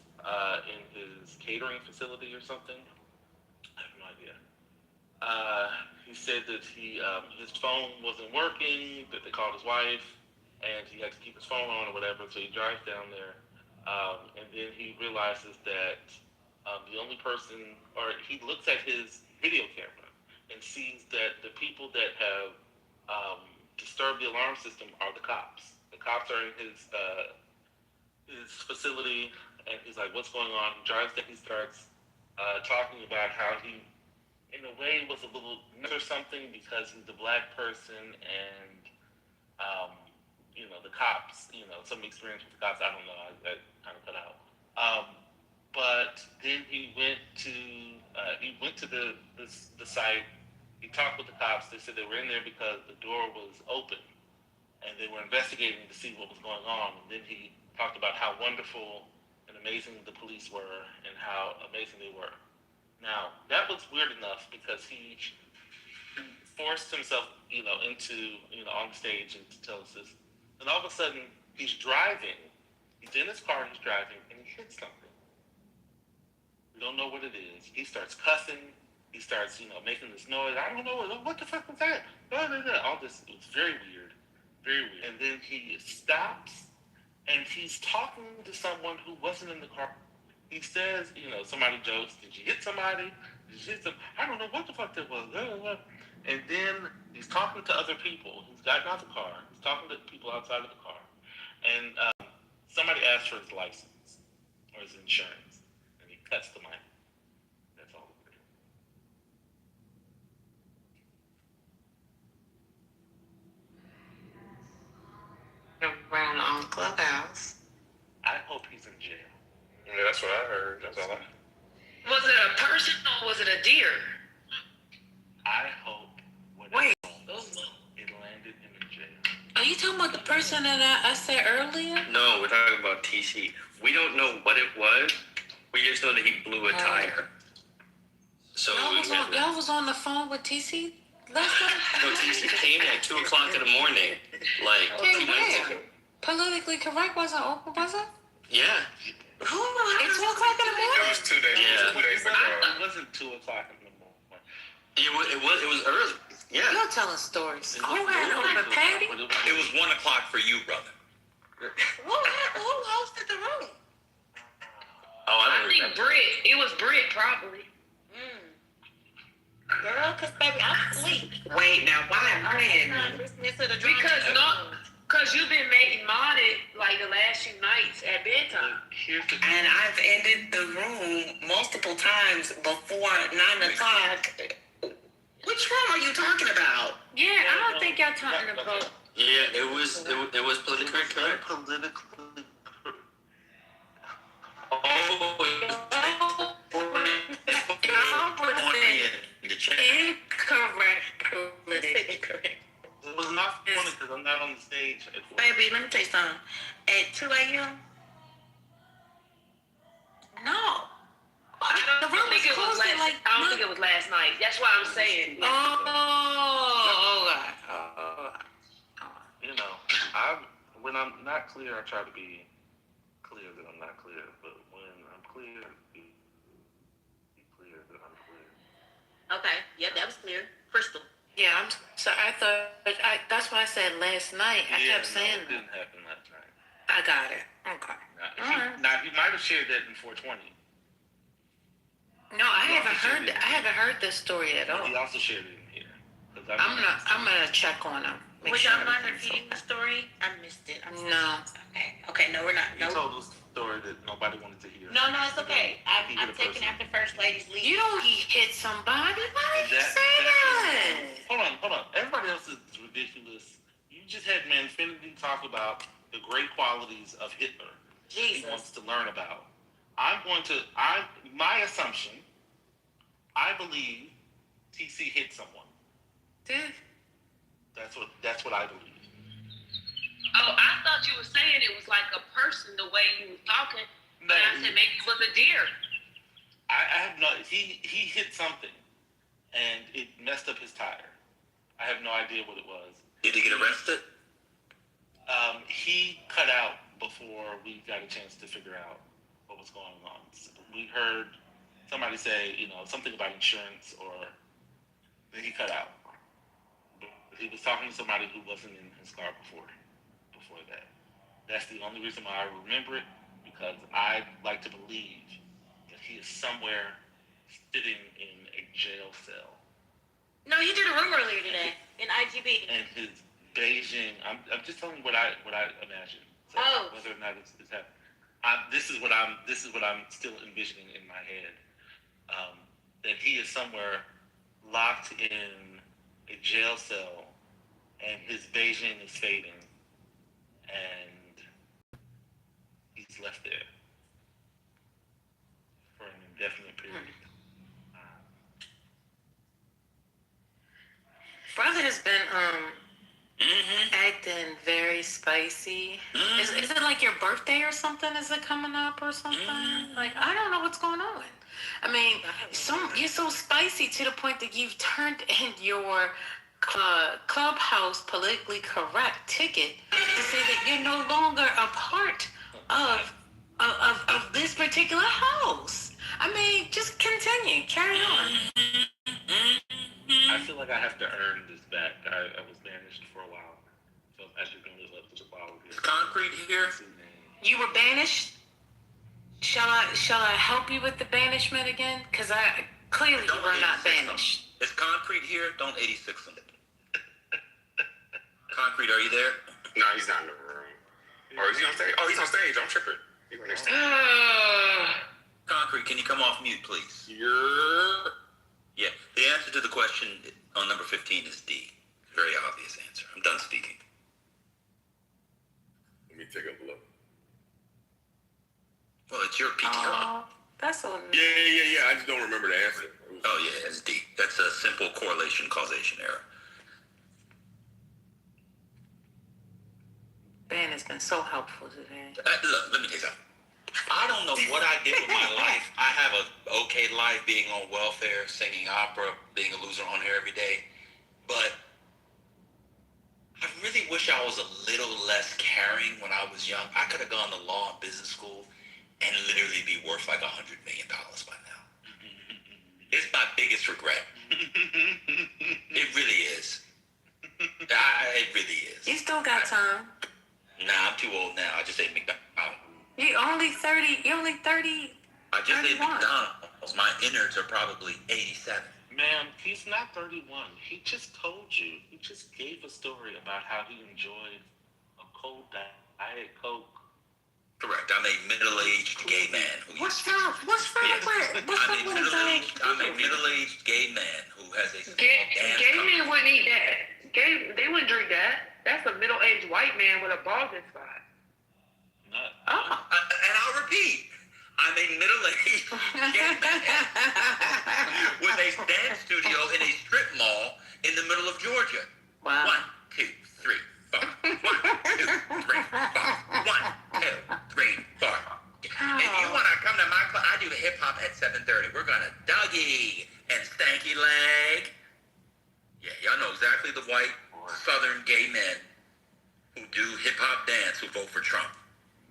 in his catering facility or something. I have no idea. He said that his phone wasn't working, that they called his wife, and he had to keep his phone on or whatever, so he drives down there. And then he realizes that the only person, or he looks at his video camera and sees that the people that have disturbed the alarm system are the cops. The cops are in his facility, and he's like, what's going on? He drives there, he starts talking about how he, in a way, was a little or something because he's a black person and, the cops, some experience with the cops, I don't know, I kind of cut out. But then he went to the site, he talked with the cops, they said they were in there because the door was open and they were investigating to see what was going on. And then he talked about how wonderful and amazing the police were and how amazing they were. Now, that was weird enough because he forced himself, into, on the stage and to tell us this. And all of a sudden, he's driving. He's in his car, he's driving, and he hits something. We don't know what it is. He starts cussing. He starts, making this noise. I don't know. What the fuck was that? All this. It was very weird. Very weird. And then he stops, and he's talking to someone who wasn't in the car. He says, somebody jokes, did you hit somebody? Did you hit some? I don't know what the fuck that was. And then he's talking to other people. He's gotten out of the car. He's talking to people outside of the car. And somebody asked for his license or his insurance. And he cuts the mic. That's all. Around on Clubhouse. I hope he's in jail. Yeah, that's what I heard. That's all I. Was it a person or was it a deer? I hope Wait. It landed in the jail. Are you talking about the person that I said earlier? No, we're talking about TC. We don't know what it was. We just know that he blew a tire. So Y'all was on the phone with TC last night? No, TC came at 2 o'clock in the morning. Like, Came where? Politically Correct wasn't open, was it? yeah. At 2 o'clock in the It morning? was 2 days. Yeah. 2 days ago. It wasn't 2 o'clock in the morning. It was early. Yeah. You're telling stories. It was Who had on the patty? It was 1 o'clock for you, brother. Who hosted the room? Oh, I I think remember. Britt. It was Britt, probably. Girl, cause baby, I'm asleep. Wait, now why am I in? Because you've been making modded like the last few nights at bedtime. And I've ended the room multiple times before 9 o'clock. Which room are you talking about? Yeah, I don't think y'all talking about. Yeah, it was politically correct. Politically. Incorrect. It was not funny because I'm not on the stage at 4. Baby, let me tell you something. At 2 a.m. No. I don't think it was last night. That's why I'm saying. When I'm not clear, I try to be clear that I'm not clear. But when I'm clear, be clear that I'm clear. Okay. Yeah, that was clear. Crystal. Yeah, I'm sorry. That's why I said last night. I kept saying it didn't happen last night. I got it. Okay. Now, he might have shared that in 420. No, I haven't heard this story at all. He also shared it in here. I'm gonna check on him. Was y'all not repeating the story? I missed it. No. Okay. No, we're not. He told a story that nobody wanted to hear. No, it's okay. I'm taking after First Lady's lead. You don't hit somebody. Why did you say that? Hold on. Everybody else is ridiculous. You just had Manfinity talk about the great qualities of Hitler. Jesus. He wants to learn about. My assumption, I believe TC hit someone. Dude. That's what I believe. Oh, I thought you were saying it was like a person the way you were talking. But I said maybe it was a deer. I have no. He hit something, and it messed up his tire. I have no idea what it was. Did he get arrested? He cut out before we got a chance to figure out what was going on. We heard somebody say, something about insurance, or then he cut out. He was talking to somebody who wasn't in his car before that. That's the only reason why I remember it, because I like to believe that he is somewhere sitting in a jail cell. No, he did a room earlier today in IGB. And his Beijing, I'm just telling you what I imagine. So whether or not it's happening. This is what I'm still envisioning in my head. That he is somewhere locked in a jail cell, and his Beijing is fading, and he's left there for an indefinite period. Brother has been acting very very spicy. Is it like your birthday or something? Is it coming up or something? Like, I don't know what's going on. I mean, you're so spicy to the point that you've turned in your clubhouse politically correct ticket to say that you're no longer a part of this particular house. I mean, just continue, carry on. I feel like I have to earn this back. I was banished for a while. So I should really love the flower. Is Concrete here? You were banished. Shall I help you with the banishment again? Because I clearly you were not banished. Is Concrete here? Don't 86 him. Concrete, are you there? No, he's not in the room. Or is he on stage? Oh, he's on stage. I'm tripping. He's on stage. Concrete, can you come off mute, please? Yeah. The answer to the question on number 15 is D. Very obvious answer. I'm done speaking. Let me take a look. Well, it's your PTR. That's all. Yeah. I just don't remember the answer. Oh, yeah, it's D. That's a simple correlation causation error. Ben has been so helpful today. Look, let me tell you something. I don't know what I did with my life. I have a okay life being on welfare, singing opera, being a loser on here every day. But I really wish I was a little less caring when I was young. I could have gone to law and business school and literally be worth like $100 million by now. It's my biggest regret. It really is. It really is. You still got time. Nah, I'm too old now. I just ate McDonald's. You're only 30. I just ate McDonald's. My innards are probably 87. Ma'am, he's not 31. He just told you. He just gave a story about how he enjoyed a cold Diet Coke. Correct. I'm a middle-aged gay man. What's wrong with I'm a middle-aged gay man who has a Gay men wouldn't eat that. They wouldn't drink that. That's a middle-aged white man with a balding spot. And I'll repeat, I'm a middle-aged gay man with a dance studio in a strip mall in the middle of Georgia. Wow. 1, 2, 3, 4. 1, 2, 3, 4. 1, 2, 3, 4. If you want to come to my club, I do hip-hop at 7:30. We're going to Dougie and Stanky Leg. Yeah, y'all know exactly the white Southern gay men who do hip-hop dance who vote for Trump.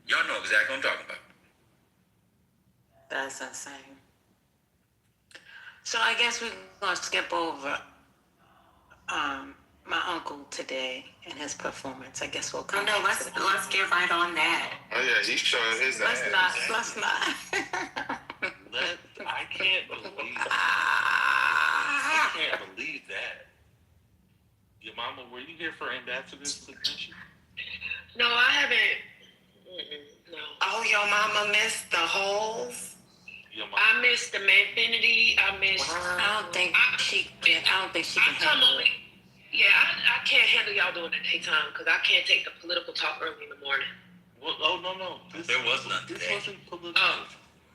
Y'all know exactly what I'm talking about. That's insane. So I guess we're going to skip over my uncle today and his performance. I guess we'll come back to that. Let's get right on that. Oh, yeah, he's showing his ass. Let's not. I can't believe that. Your mama, were you here for Ambassador's convention? No, I haven't. No. Oh, your mama missed the holes. I missed the Manfinity. I missed. I don't think she can handle it. Yeah, I can't handle y'all doing the daytime because I can't take the political talk early in the morning. Well, no. There was none This today. wasn't political.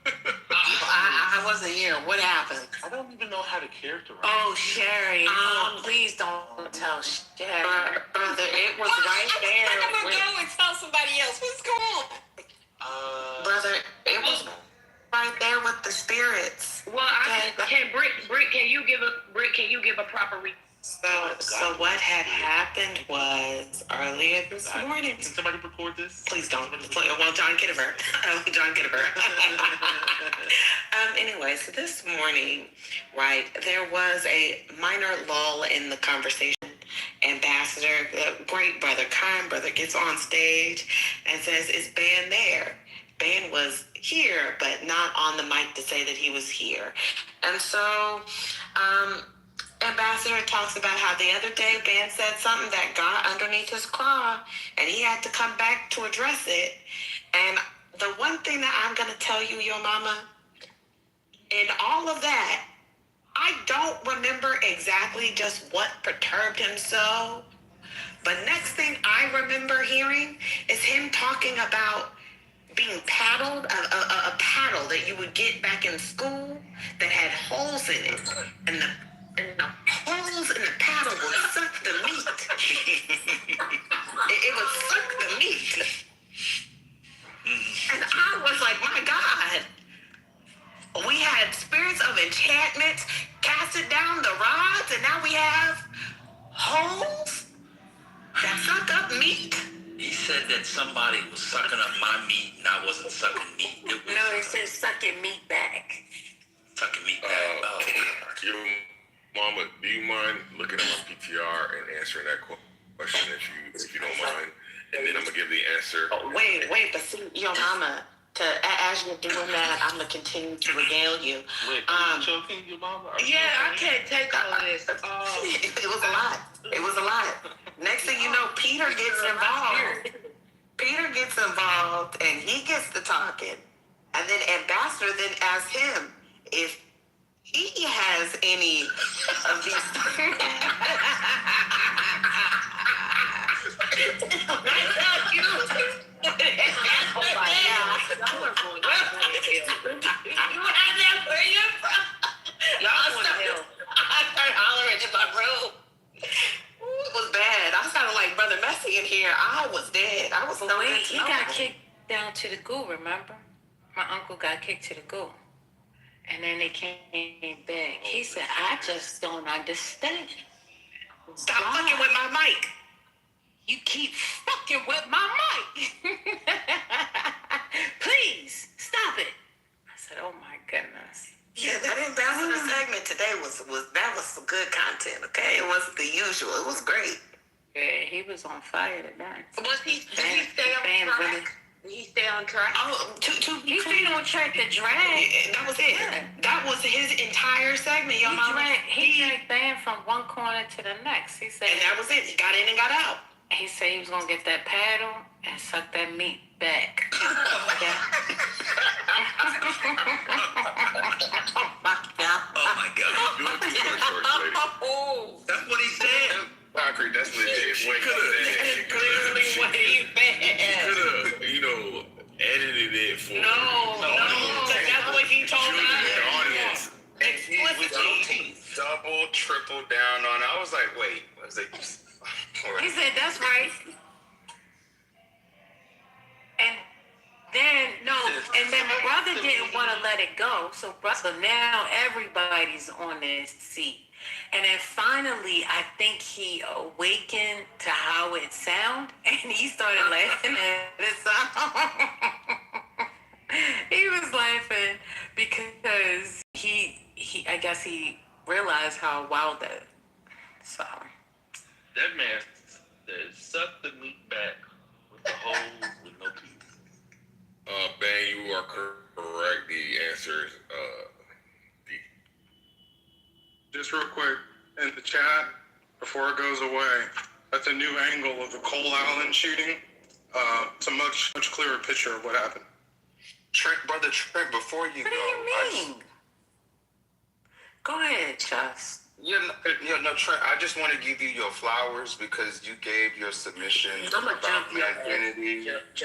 I wasn't here. What happened? I don't even know how to characterize. Oh, Sherry. Please don't tell Sherry. Brother, it was right there. I'm gonna go and tell somebody else. What's going on? Brother, It was right there with the spirits. Well, can Britt, can you give a proper read? So what had happened was earlier this morning. Can somebody record this? Please don't. Well, John Kitover. John Kitover. Anyway, so this morning, right, there was a minor lull in the conversation. Ambassador, the great brother, kind brother, gets on stage and says, "Is Ben there?" Ben was here, but not on the mic to say that he was here. And so, Ambassador talks about how the other day Ben said something that got underneath his craw and he had to come back to address it. And the one thing that I'm going to tell you, your mama, in all of that, I don't remember exactly just what perturbed him so, but next thing I remember hearing is him talking about being paddled, a paddle that you would get back in school that had holes in it, and the holes in the paddle would suck the meat. It would suck the meat. And I was like, my God. We had spirits of enchantment casted down the rods, and now we have holes that suck up meat. He said that somebody was sucking up my meat and I wasn't sucking meat. It was No, he said sucking meat back. sucking meat back. Your mama, do you mind looking at my PTR and answering that question if you don't mind? And then I'm gonna give the answer. Wait, but see, your mama, as you're doing that, I'm gonna continue to regale you. Wait, are you choking your mama? Yeah, I can't take all this. It was a lot. It was a lot. Next thing you know, Peter gets involved. Peter gets involved and he gets to talking. And then Ambassador then asks him if he has any of these. Oh my God. Y'all are going to hell. You have that where you're from? Y'all going to hell. I started hollering in my room. Ooh, it was bad. I sounded like Brother Messi in here. I was dead. I was But wait, he got kicked down to the goo, remember? My uncle got kicked to the goo. And then they came back. He said, I just don't understand. Stop fucking with my mic. You keep fucking with my mic. Please, stop it. I said, oh my goodness. Yeah, that ambassador segment today was some good content, okay? It wasn't the usual. It was great. Yeah, he was on fire today. Did he stay on track? Did he stay on track? Oh, he stayed on track to drag. That was it. Yeah. That was his entire segment, y'all. He dragged Dan from one corner to the next. He said, and that was it. He got in and got out. He said he was gonna get that paddle and suck that meat back. Oh my God. That's what he said. Concrete, that's legit. She clearly way bad. He could have, edited it for No, that's what he told us. The audience. Explicitly. Double, triple down on it. I was like, wait, was it? He said, that's right. And then brother didn't want to let it go. So now everybody's on this seat. And then finally, I think he awakened to how it sounded, and he started laughing at the sound. He was laughing because I guess he realized how wild that. So that man said, "Suck the meat back with the holes with no teeth." Ben, you are correct. The answer is Just real quick, in the chat, before it goes away, that's a new angle of the Cole Allen shooting. It's a much clearer picture of what happened. Brother Trent, before you go. What do you mean? Go ahead, Joss. Trent, I just want to give you your flowers because you gave your submission about Manfinity. You gave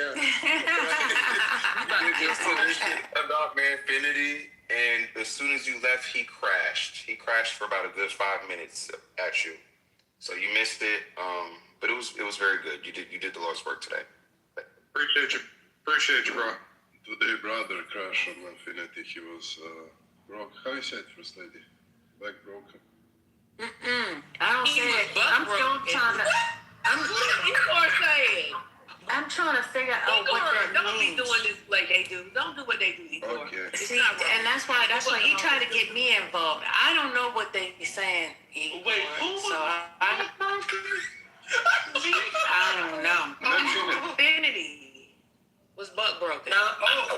your submission about Manfinity. And as soon as you left, he crashed. He crashed for about a good 5 minutes at you, so you missed it. But it was very good. You did the Lord's work today. Appreciate you, bro. Today, brother crashed on Infinity. He was broke. How you say it, First Lady? Back broken. I don't say it. I'm still trying to. I'm trying to figure out what that don't means. Don't be doing this like they do. Don't do what they do, Igor. Okay. See, and that's why he tried to get me involved. I don't know what they be saying, Igor. Wait, who was I don't know. Infinity was butt broken. No,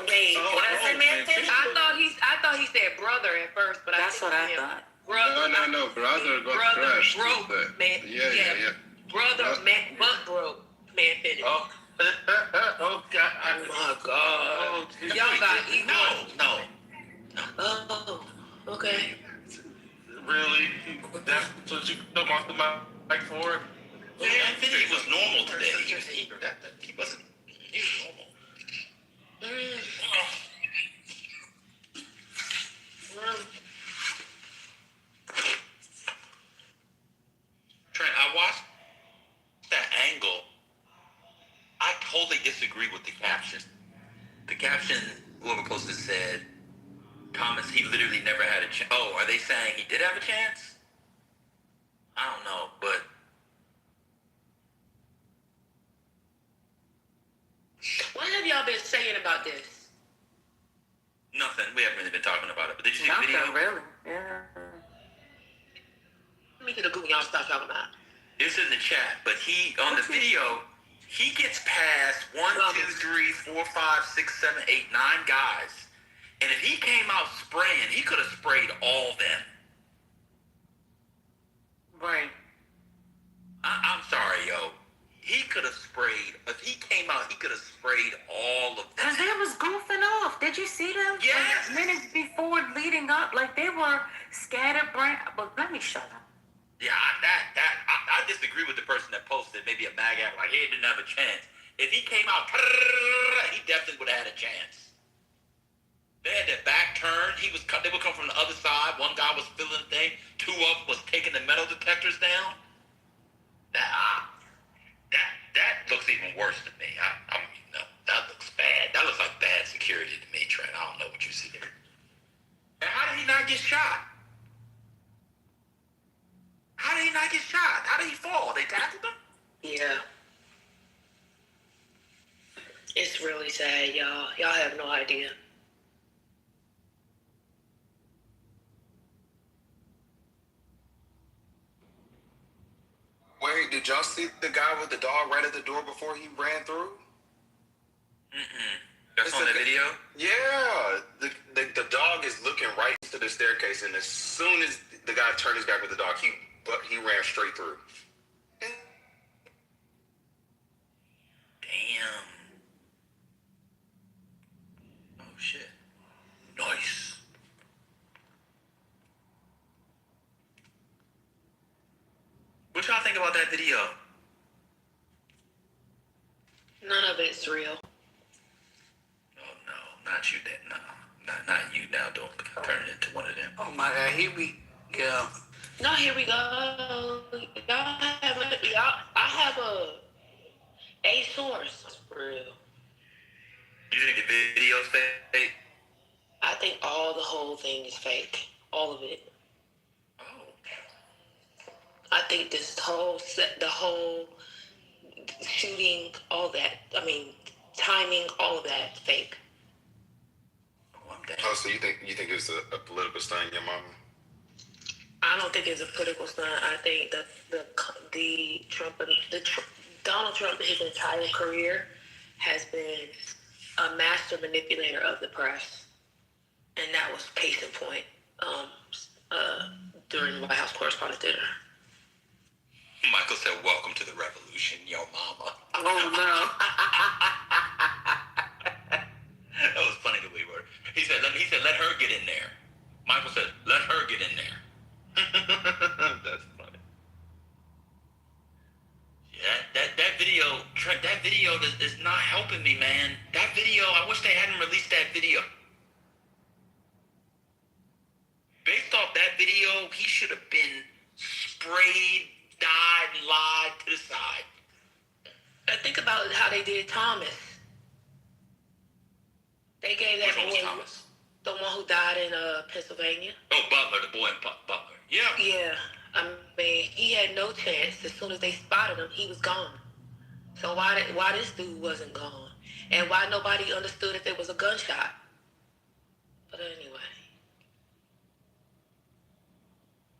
wait. What I say, man? I thought he said brother at first, but that's what I thought. Brother, no. Brother got crashed. Broke, man. Yeah. Brother, butt broke, man. Finished. Oh. Oh God! Oh my God! Y'all got No. Oh, okay. Really? That's what you come off the mic for? Infinity was normal today. He wasn't. He was normal. Trent, I watched that angle caption, whoever posted said, Thomas, he literally never had a chance. Oh, are they saying he did have a chance? I don't know, but What have y'all been saying about this? nothing. We haven't really been talking about it. But did you see the video? Nothing really. Yeah. Let me get a Google. Y'all stop talking about. It's in the chat, but he on the video, he gets past 1, 2, 3, 4, 5, 6, 7, 8, 9 guys. And if he came out spraying, he could have sprayed all them. Right. I'm sorry, yo. He could have sprayed. If he came out, he could have sprayed all of them. Because they was goofing off. Did you see them? Yes. Like, minutes before leading up, like they were scattered brain. But let me shut up. Yeah, I disagree with the person that posted maybe a mag act like he didn't have a chance. If he came out, he definitely would have had a chance. They had their back turned. They would come from the other side. One guy was filling the thing. 2 of them was taking the metal detectors down. That looks even worse to me. That looks bad. That looks like bad security to me, Trent. I don't know what you see there. And how did he not get shot? How did he not get shot? How did he fall? They tackled him? Yeah. It's really sad, y'all. Y'all have no idea. Wait, did y'all see the guy with the dog right at the door before he ran through? That's on the video? Yeah. The dog is looking right to the staircase, and as soon as the guy turned his back with the dog, he ran straight through. Damn. Oh, shit. Nice. What y'all think about that video? None of it's real. Oh, no. Not you, then. No. Not you now. Don't turn it into one of them. Oh, my God. Here we go. No, here we go. I have a source for real. You think the video's fake? I think the whole thing is fake. All of it. Oh. I think this whole the whole shooting, all that. I mean, timing, all of that, fake. Oh, so you think it's a political stunt, your mama? I don't think it's a political stunt. I think that Donald Trump, his entire career, has been a master manipulator of the press, and that was case in point during the White House Correspondents' Dinner. Michael said, "Welcome to the revolution, yo mama." Oh, no. That was funny the way we were. He said, let her get in there. Michael said, let her get in there. That's funny. Yeah, that video, Trent, that video is not helping me, man. That video, I wish they hadn't released that video. Based off that video, he should have been sprayed, died, lied to the side. And think about how they did Thomas. They gave that Which one was boy, Thomas? the one who died in Pennsylvania. Oh, Butler, the boy in Butler. Yeah. Yeah, I mean, he had no chance. As soon as they spotted him, he was gone. So why this dude wasn't gone, and why nobody understood if there was a gunshot? But anyway,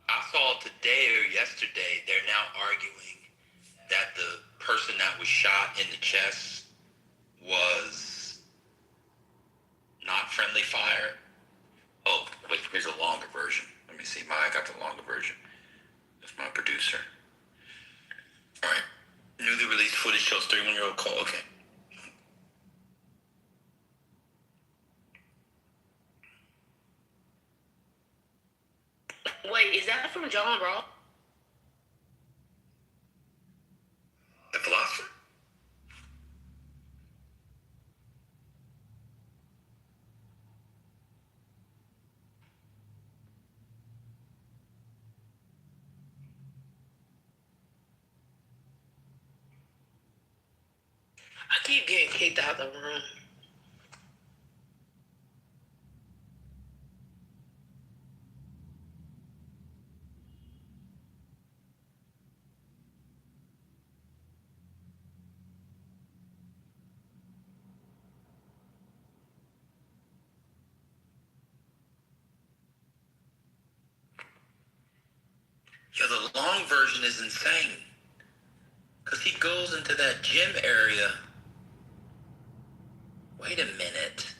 I saw today or yesterday, they're now arguing that the person that was shot in the chest was not friendly fire. Oh, wait, here's a longer version. Let me see. I got the longer version. That's my producer. All right. Newly released footage shows 31-year-old call. Okay. wait, is that from John Ross? The philosopher? I keep getting kicked out of the room. version is insane. Because he goes into that gym area. Wait a minute.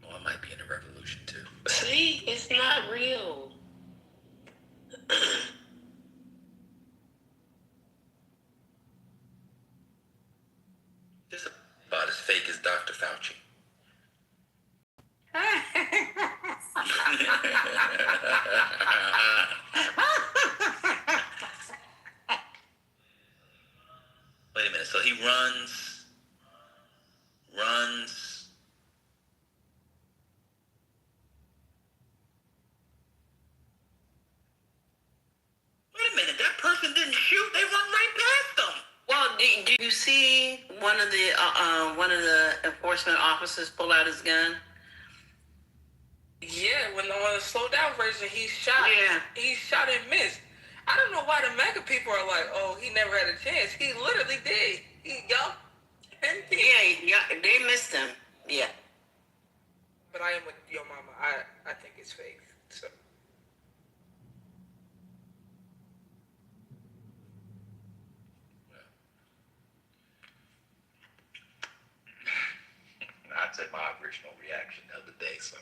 Oh, I might be in a revolution too. See, it's not real. This is about as fake as Dr. Fauci. Wait a minute. So he runs. Wait a minute. That person didn't shoot. They run right past them. Well, do you see one of the enforcement officers pull out his gun? Yeah, when the slow down version, he shot. Yeah. He shot and missed. I don't know why the MAGA people are like, oh, he never had a chance. He literally did. Yeah, they missed him. Yeah. But I am with your mama. I think it's fake. So. I said my original reaction the other day, so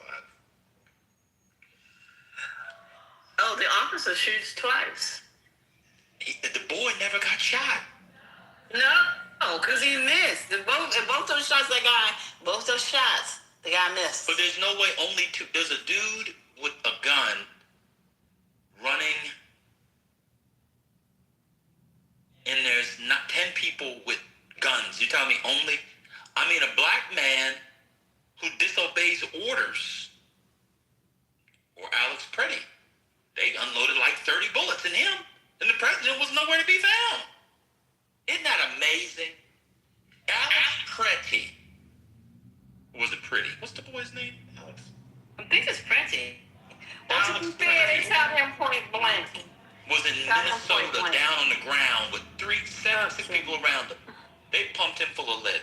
Oh, the officer shoots twice. The boy never got shot. No, because he missed. Both those shots, the guy missed. But there's no way only two. There's a dude with a gun running, and there's not 10 people with guns. You tell me only? I mean, a black man who disobeys orders, or Alex Pretty. They unloaded like 30 bullets in him, and the president was nowhere to be found. Isn't that amazing? Alex Pretty. Or was it Pretty? What's the boy's name, Alex? I think it's Pretty. Well, Alex to be fair, they Pretty shot him point blank. was in Minnesota, down on the ground with 6 people around him. They pumped him full of lead.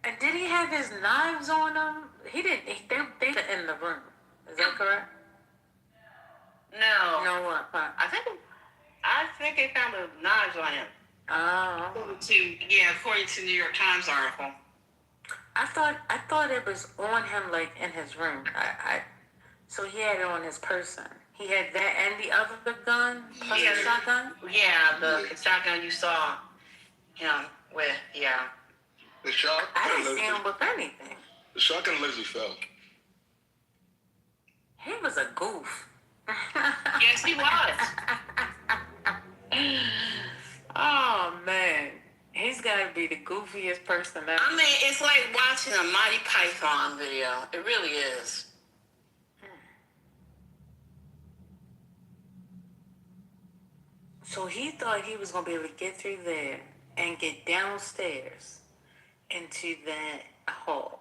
And did he have his knives on him? He didn't. They were in the room. Is that correct? No. No what? Huh? I think they found the knives on him. Oh. According to New York Times article. I thought it was on him, like in his room. So he had it on his person. He had that and the other gun, plus the shotgun. Yeah, the shotgun you saw him with. Yeah. The shotgun. I didn't see him with anything. The shotgun Leslie fell. He was a goof. Yes, he was. Oh man, he's gotta be the goofiest person ever. I mean, it's like watching a Monty Python video. It really is. So he thought he was gonna be able to get through there and get downstairs into that hall.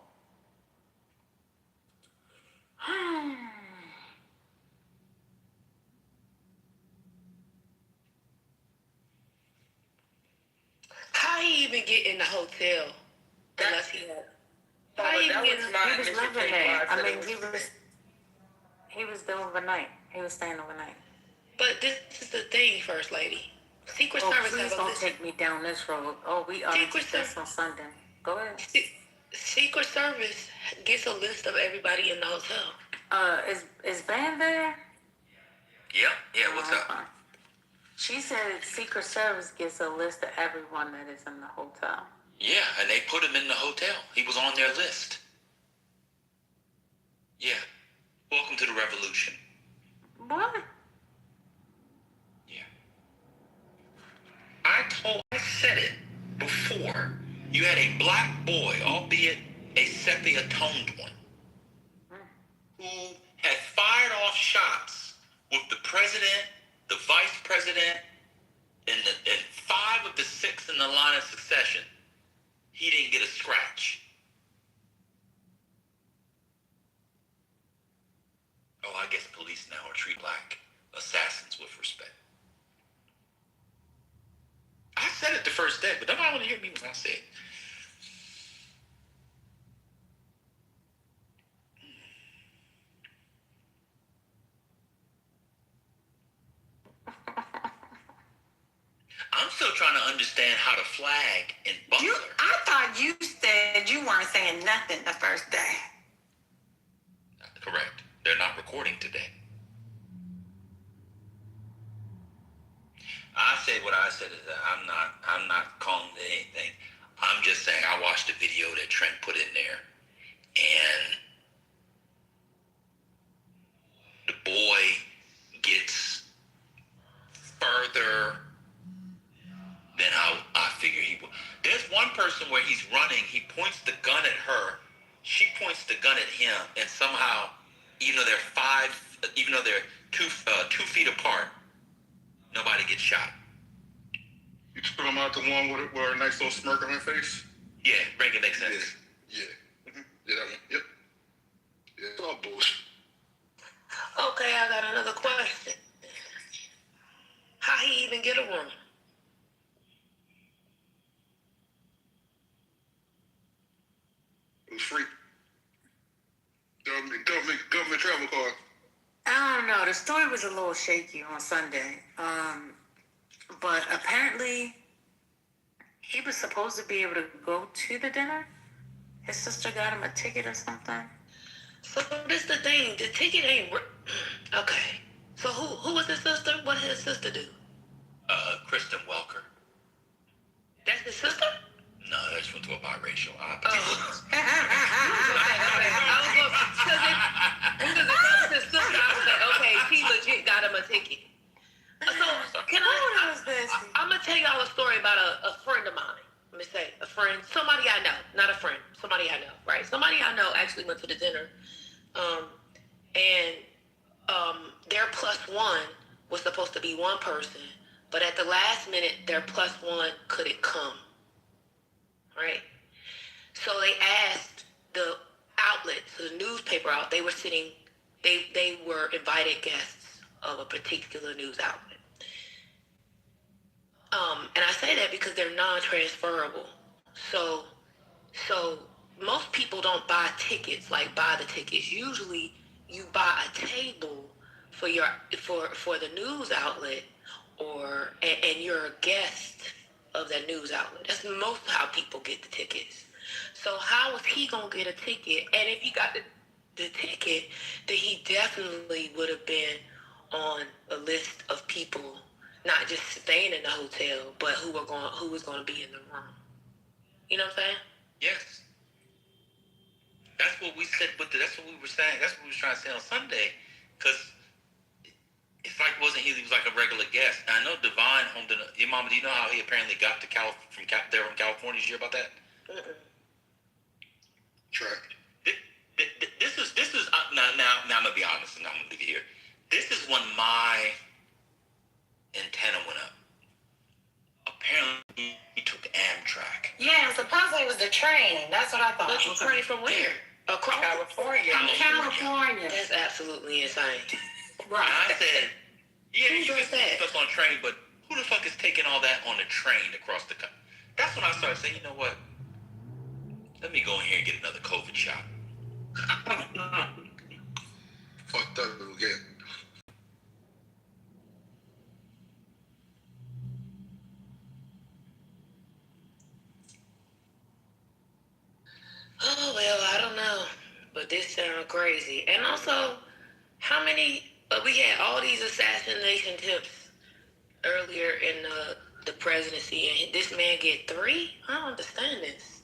How he even get in the hotel? Unless he had. How he was living there. I mean, he was there overnight. He was staying overnight. But this is the thing, First Lady. Secret Service please has a don't list. take me down this road. Oh, we are this on Sunday. Go ahead. Secret Service gets a list of everybody in the hotel. Is Van there? Yeah, what's up? She said Secret Service gets a list of everyone that is in the hotel. Yeah, and they put him in the hotel. He was on their list. Yeah. Welcome to the revolution. What? Yeah. I said it before. You had a black boy, albeit a sepia-toned one, who had fired off shots with the president, the vice president, and 5 of the 6 in the line of succession. He didn't get a scratch. Oh, I guess police now are treat black assassins with respect. I said it the first day, but nobody want to hear me when I say it. I'm still trying to understand how to flag in Butler. I thought you said you weren't saying nothing the first day. Correct. They're not recording today. I said what I said is that I'm not calling it anything. I'm just saying I watched the video that Trent put in there, and the boy gets further than how I figured he would. There's one person where he's running, he points the gun at her, she points the gun at him, and somehow, even though they're 2 feet apart, nobody gets shot. You talking about the one with a nice little smirk on her face? Yeah, make it make sense. Yeah. Yeah, that one. Yep. Yeah, it's all bullshit. Okay, I got another question. How he even get a room? It was free. Government travel card. I don't know. The story was a little shaky on Sunday. But apparently he was supposed to be able to go to the dinner. His sister got him a ticket or something. So this the thing. The ticket ain't... Okay. So who was his sister? What did his sister do? Kristen Welker. That's his sister? No, I just went to a biracial. Because if that was his sister, I was like, okay, he legit got him a ticket. So, I'm going to tell y'all a story about a friend of mine. Let me say, a friend, somebody I know, not a friend, somebody I know, right? Somebody I know actually went to the dinner, and their plus one was supposed to be one person, but at the last minute, their plus one couldn't come, right? So they asked the outlet, so the newspaper out, they were invited guests of a particular news outlet. And I say that because they're non-transferable. So most people don't buy tickets, like buy the tickets. Usually you buy a table for the news outlet, and you're a guest of that news outlet. That's most how people get the tickets. So how was he gonna get a ticket? And if he got the ticket, then he definitely would have been on a list of people, not just staying in the hotel, but who was going to be in the room. You know what I'm saying? Yes. That's what we said. That's what we were saying. That's what we were trying to say on Sunday. Because it's like he was like a regular guest. And I know Divine your mama. Do you know how he apparently got to from California? Did you hear about that? Track. This is now I'm gonna be honest, and I'm gonna leave it here. This is when my antenna went up. Apparently, he took Amtrak. Yeah, supposedly it was the train. That's what I thought. But you train from where? Across California. California. That's absolutely insane. Right. And I said, yeah, Who you does can that? see us on a train, but who the fuck is taking all that on the train across the country? That's when I started saying, you know what? Let me go in here and get another COVID shot. Fucked up again. Oh, well, I don't know. But this sounds crazy. And also, how many... we had all these assassination tips earlier in the presidency, and this man get 3? I don't understand this.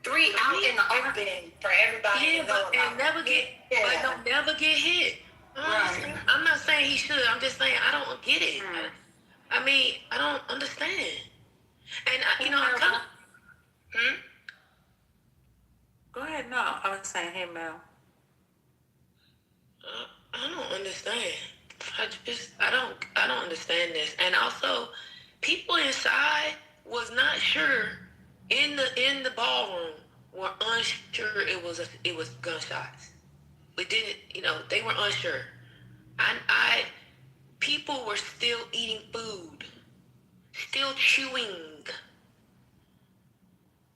3 out in the open for everybody. Yeah, but never get hit. Right. I'm not saying he should. I'm just saying I don't get it. I mean, I don't understand. And I kind of... Go ahead. No, I was saying, hey, Mel. I don't understand. I don't understand this. And also, people inside was not sure in the ballroom were unsure it was gunshots. We didn't, they were unsure. People were still eating food, still chewing.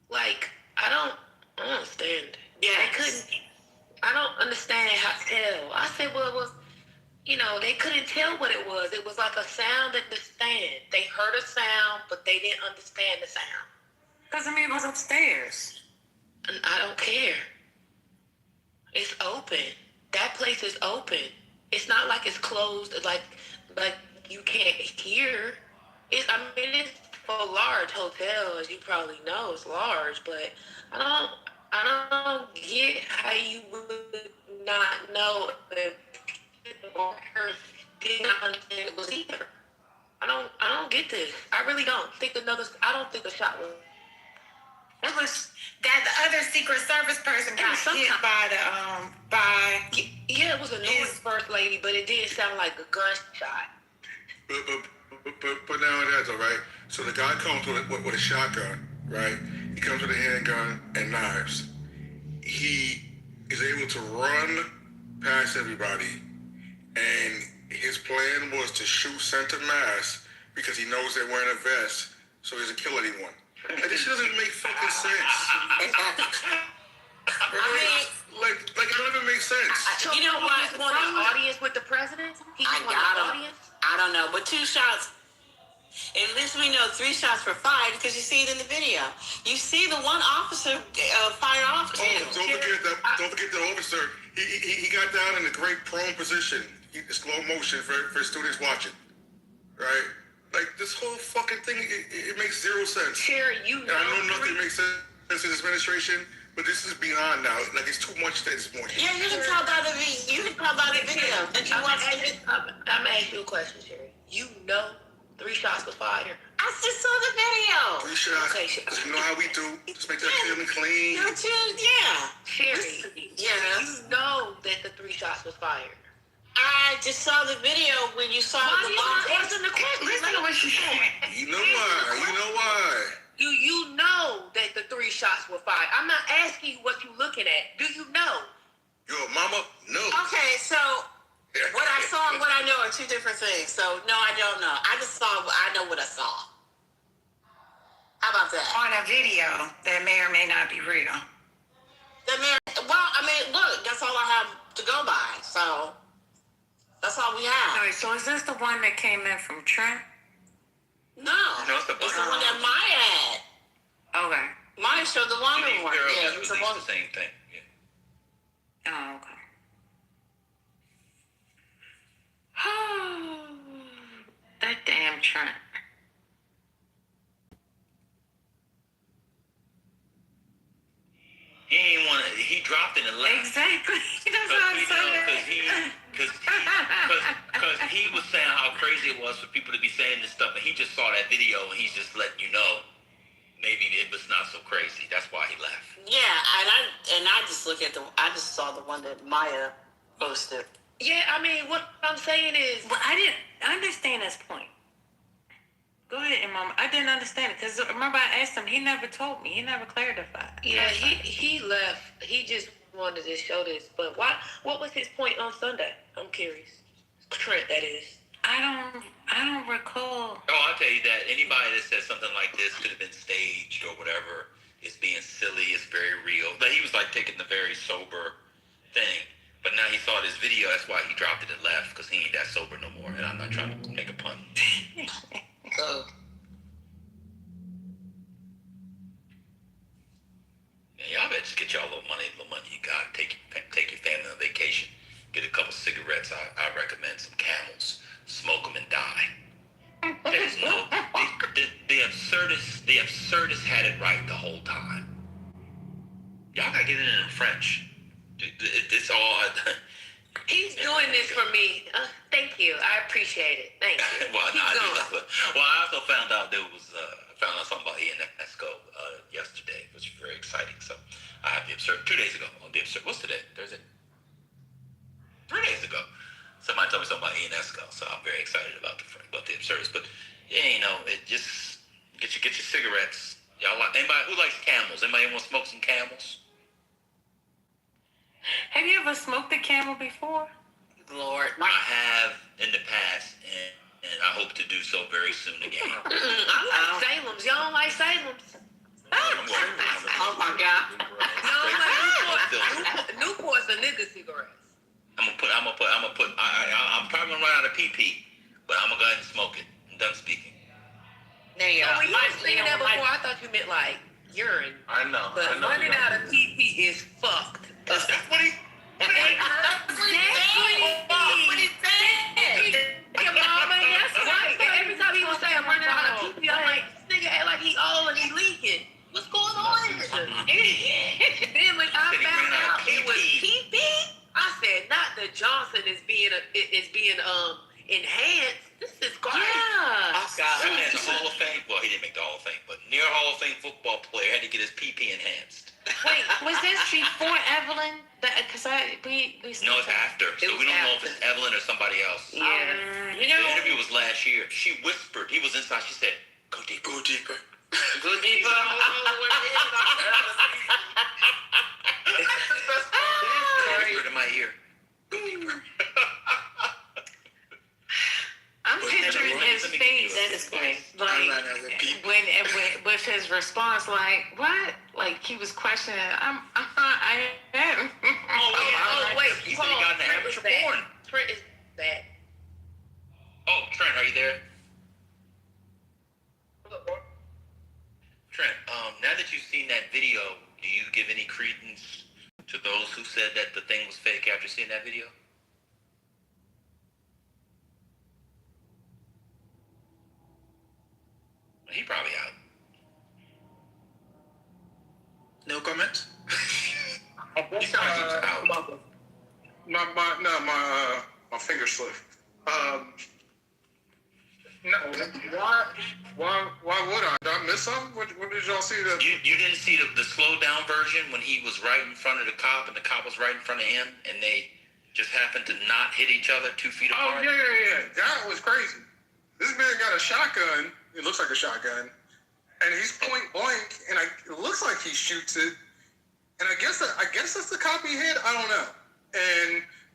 Like, I don't understand. Yeah. I don't understand how to tell. I said, well, it was, they couldn't tell what it was. It was like a sound at the stand. They heard a sound, but they didn't understand the sound. Because it was upstairs. And I don't care. It's open. That place is open. It's not like it's closed, like you can't hear. It's for a large hotel, as you probably know, it's large, but I don't get how you would not know if or her did not understand it was either. I don't get this. I really don't think I don't think a shot was. It was that the other Secret Service person got hit by the Yeah, it was a new first lady, but it did sound like a gunshot. But nowadays, all right. So the guy comes with a shotgun, right? He comes with a handgun and knives. He is able to run past everybody, and his plan was to shoot center mass because he knows they're wearing a vest, so he doesn't kill anyone. Like, this doesn't make fucking sense. Like it don't even make sense. You know what? He just wanted an audience with the president. He just wanted an audience. I don't know, but 2 shots. At least we know 3 shots were fired because you see it in the video. You see the one officer fire off. Don't forget the officer. He got down in a great prone position. Slow motion for students watching. Right? Like, this whole fucking thing, it makes zero sense. Sherry, I know nothing makes sense in this administration, but this is beyond now. Like, it's too much at this point. Yeah, you can tell by the video. And I'm gonna ask you a question, Sherry. 3 shots was fired. I just saw the video. 3 shots. Okay, you know how we do. Just make that feeling clean. Sherry, you know that the 3 shots was fired. I just saw the video when you saw the Listen to what she said. You know why? Do you know that the 3 shots were fired? I'm not asking you what you looking at. Do you know? Your mama? No. Okay, so what I saw and what I know are 2 different things. So no, I don't know. I know what I saw. How about that? on a video that may or may not be real. Look, that's all I have to go by. So that's all we have. Wait, so is this the one that came in from Trent? No, it's the one that Maya had. Okay. Maya showed the longer one. Yeah, it was the same thing. Yeah. Oh, okay. That damn Trent. He dropped it and left. Exactly. That's what I'm saying. Because he was saying how crazy it was for people to be saying this stuff, and he just saw that video and he's just letting you know maybe it was not so crazy. That's why he left. Yeah, and I just I just saw the one that Maya posted. Yeah, I mean, what I'm saying is, Well, I didn't understand his point. Go ahead, Mom. I didn't understand it because remember I asked him. He never told me. He never clarified. yeah, he left. He just wanted to show this. But why? What was his point on Sunday? I'm curious. Trent, that is. I don't recall. Oh, I'll tell you that anybody that says something like this could have been staged or whatever is being silly. It's very real. But he was like taking the very sober thing. But now he saw this video. That's why he dropped it and left because he ain't that sober no more. And I'm not trying to make a pun. Yeah, y'all better just get y'all a little money you got. Take your family on vacation. Get a couple cigarettes. I recommend some Camels. Smoke them and die. There's no the absurdists had it right the whole time. Y'all gotta get it in French. It's all. He's doing this for me. Thank you. I appreciate it. Thank you. Well, I also found out something about UNESCO yesterday, which is very exciting. So I have the absurd 2 days ago on the absurd. What's today? Thursday. 3 days ago, somebody told me something about UNESCO, so I'm very excited about the absurdists. But yeah, it just get your cigarettes. Y'all like anybody who likes Camels? Anybody want to smoke some Camels? Have you ever smoked a Camel before? Lord, I have in the past, and I hope to do so very soon again. I like Salem's. Y'all don't like Salem's? Oh my God! Newport's a nigga cigarette. I'm probably pee, but I'm gonna go ahead and smoke it. I'm done speaking. Now, when you were saying that before, I thought you meant like urine. I know. But running out of pee is fucked. That's what he Your mama, that's right. And every time he would say I'm running out of pee, I'm like, this nigga act like he old and he leaking. What's going on here? Then when I found out it was pee, I said, not the Johnson is being enhanced. This is crazy. Yeah. Oh, God. That man's a Hall of Fame. Well, he didn't make the Hall of Fame, but near Hall of Fame football player had to get his PP enhanced. Wait, was this before Evelyn? Because we No, it's after. So we don't know if it's Evelyn or somebody else. Yeah. The interview was last year. She whispered. He was inside. She said, "Go deep, go deeper." Go deeper. Whispered in my ear. Go deeper. I'm picturing his face. That is great. Like when with his response, like what? Like he was questioning. I am. Oh wait. He said he got in the amateur porn. Trent is back. Oh, Trent, are you there? Trent, now that you've seen that video, do you give any credence to those who said that the thing was fake after seeing that video? He probably out. No comment? He probably out. My finger slipped. No, why would I? Did I miss something? What did y'all see? That You didn't see the slow down version when he was right in front of the cop and the cop was right in front of him and they just happened to not hit each other 2 feet apart? Oh yeah. That was crazy. This man got a shotgun. It looks like a shotgun, and he's point blank, and it looks like he shoots it. And I guess that's the cop he hit. I don't know.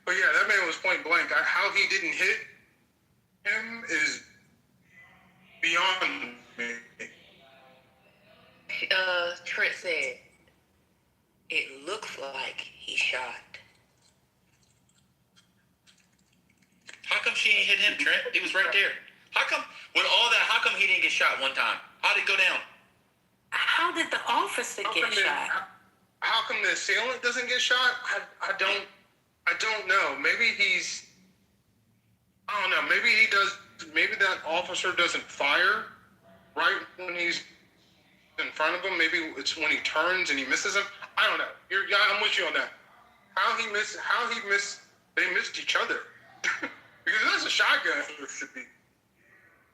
But yeah, that man was point blank. How he didn't hit him is beyond me. Trent said, it looks like he shot. How come she ain't hit him, Trent? He was right there. How come, with all that, how come he didn't get shot one time? How did it go down? How did the officer get shot? How come the assailant doesn't get shot? I don't know. Maybe I don't know. Maybe he does. Maybe that officer doesn't fire right when he's in front of him. Maybe it's when he turns and he misses him. I don't know. I'm with you on that. How he missed? They missed each other because that's a shotgun. It should be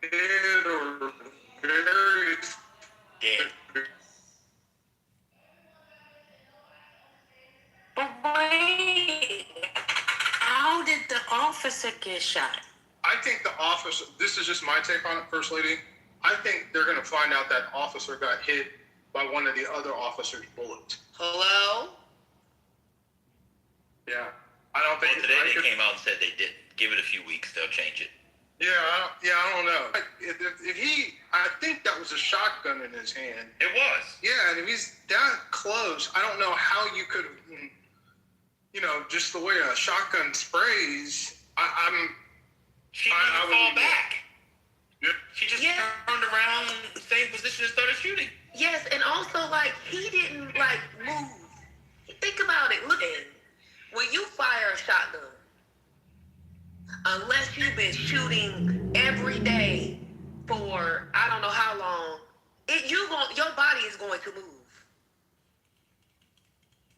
dead or very dead. But wait, how did the officer get shot? I think the officer, this is just my take on it, First Lady. I think they're going to find out that officer got hit by one of the other officers' bullets. Hello? Yeah. I don't think... Well, today they came out and said they didn't. Give it a few weeks, they'll change it. Yeah, I don't know. I think that was a shotgun in his hand. It was. Yeah, and if he's that close, I don't know how you could, just the way a shotgun sprays, She didn't fall back. Yep. She just turned around in the same position and started shooting. Yes, and also, he didn't, move. Think about it. Look at it. When you fire a shotgun, unless you've been shooting every day for I don't know how long, your body is going to move.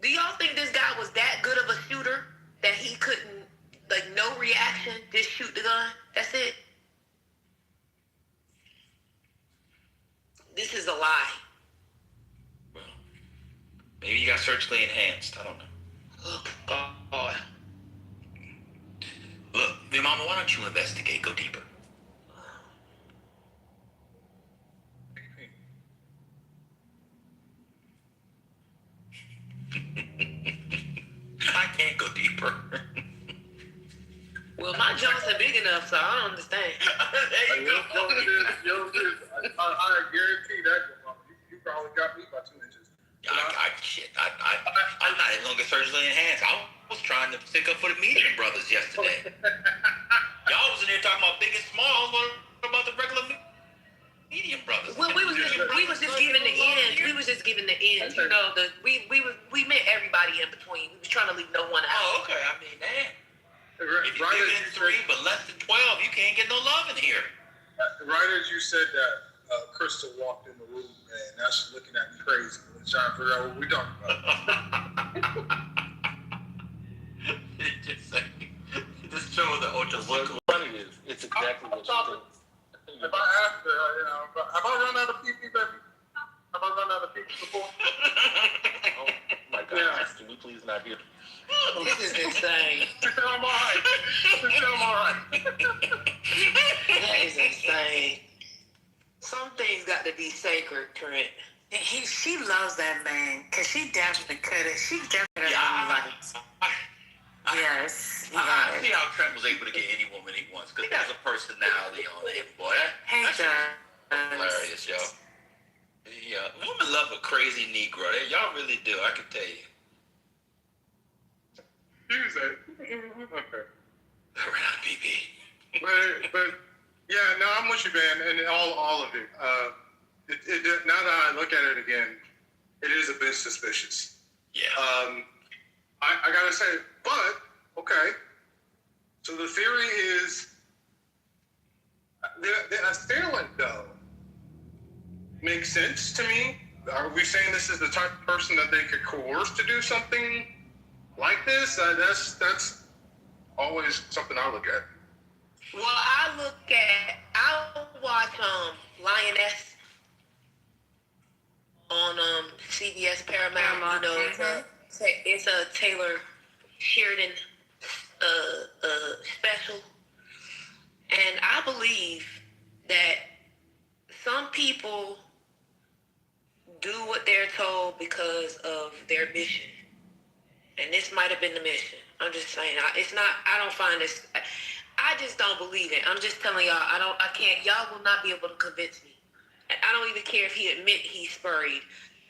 Do y'all think this guy was that good of a shooter that he couldn't, no reaction, just shoot the gun? That's it. This is a lie. Well, maybe he got surgically enhanced. I don't know. Oh, God. Look, your mama, why don't you investigate? Go deeper. I can't go deeper. Well, my Johnson big enough, so I don't understand. There you go. I guarantee that you probably got me by 2 inches. I'm not even gonna get surgically enhanced. I was trying to stick up for the Medium Brothers yesterday. Y'all was in there talking about brothers. Well, we was just giving the end. We was just giving the end. You know, we meant everybody in between. We was trying to leave no one out. Oh, okay. I mean, damn. If you're bigger than 3 but less than 12, you can't get no love in here. Right as you said that, Crystal walked in the room, and now she's looking at me crazy. I'm trying to figure out what we talking about. Just show the ultra. What's funny is it's exactly what you think. If I asked her, have I run out of PP, baby? Have I run out of PP before? Oh my God! Can we please not hear? This is insane. I'm all right. I'm all right. That is insane. Some things got to be sacred, Trent. She loves that man because she definitely could have. She definitely likes. Yes. I see how Trent was able to get any woman he wants because he has a personality on him, boy. That's hilarious, yo. Yeah, women love a crazy Negro. Y'all really do. I can tell you. Okay. Around BB. But yeah, no, I'm with you, man, and all of it. Now that I look at it again, it is a bit suspicious. Yeah. I gotta say, but okay. So the theory is the assailant, though, makes sense to me. Are we saying this is the type of person that they could coerce to do something like this? That's always something I look at. Well, I'll watch Lioness on CBS Paramount. You know, it's a Taylor Sheridan special, and I believe that some people do what they're told because of their mission, and this might have been the mission. I'm just saying, it's not. I don't find this. I just don't believe it. I'm just telling y'all. I can't. Y'all will not be able to convince me. I don't even care if he admit he sprayed,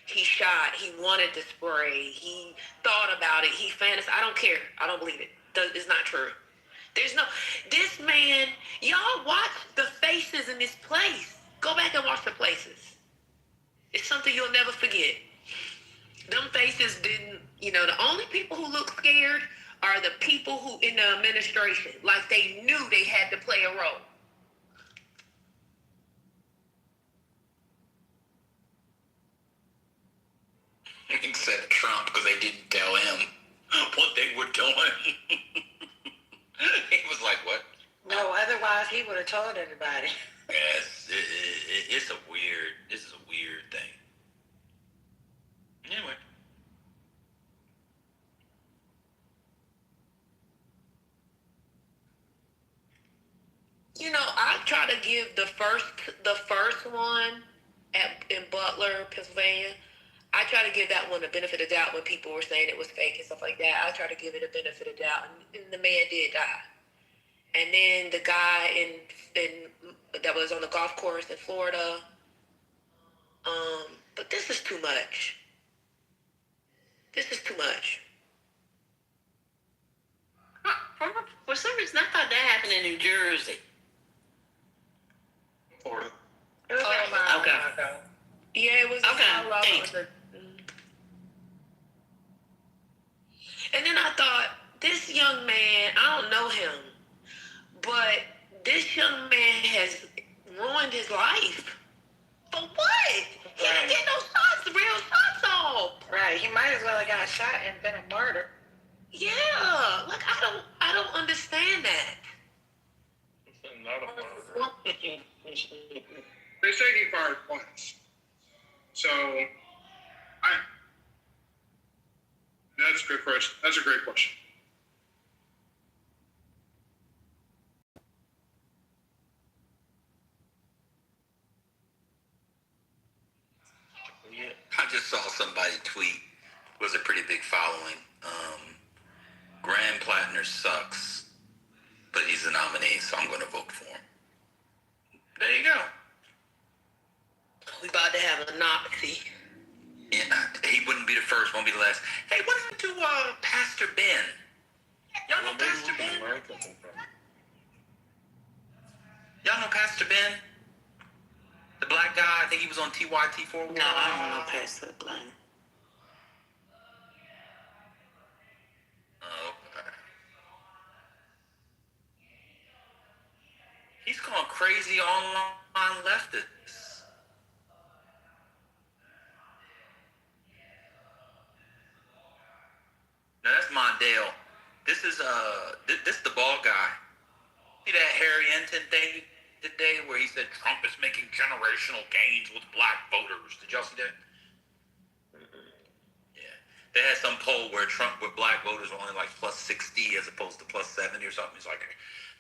he shot, he wanted to spray, he thought about it, he fantasized. I don't care. I don't believe it. It's not true. This man, y'all watch the faces in this place. Go back and watch the places. It's something you'll never forget. Them faces didn't, the only people who look scared are the people who in the administration, like they knew they had to play a role. Except Trump, because they didn't tell him what they were doing. He was like, what? No, otherwise he would have told everybody. Yes, this is a weird thing. Anyway. I try to give the first one in Butler, Pennsylvania. I try to give that one a benefit of doubt when people were saying it was fake and stuff like that. I try to give it a benefit of doubt, and the man did die. And then the guy in that was on the golf course in Florida. But this is too much. This is too much. For some reason, I thought that happened in New Jersey. Florida. Okay. Yeah, it was. Okay, thanks. And then I thought, this young man, I don't know him, but this young man has ruined his life. For what? He didn't get no real shots off. Right. He might as well have got shot and been a murder. Yeah. Like, I don't understand that. Not a murder. They say he fired once. So, that's a good question. That's a great question. I just saw somebody tweet, was a pretty big following. Graham Plattner sucks, but he's the nominee, so I'm going to vote for him. There you go. We about to have a Nazi. Yeah, he wouldn't be the first, won't be the last. Hey, what happened to Pastor Ben? Y'all know Pastor Ben? Y'all know Pastor Ben? The black guy. I think he was on TYT4. No, I don't know past that blind. Oh, okay. He's going crazy online leftists. Now that's Mondale. This is this the bald guy. See that Harry Enton thing today where he said Trump is making generational gains with black voters. Did y'all see that? Yeah. They had some poll where Trump with black voters were only like plus 60 as opposed to plus 70 or something. He's like,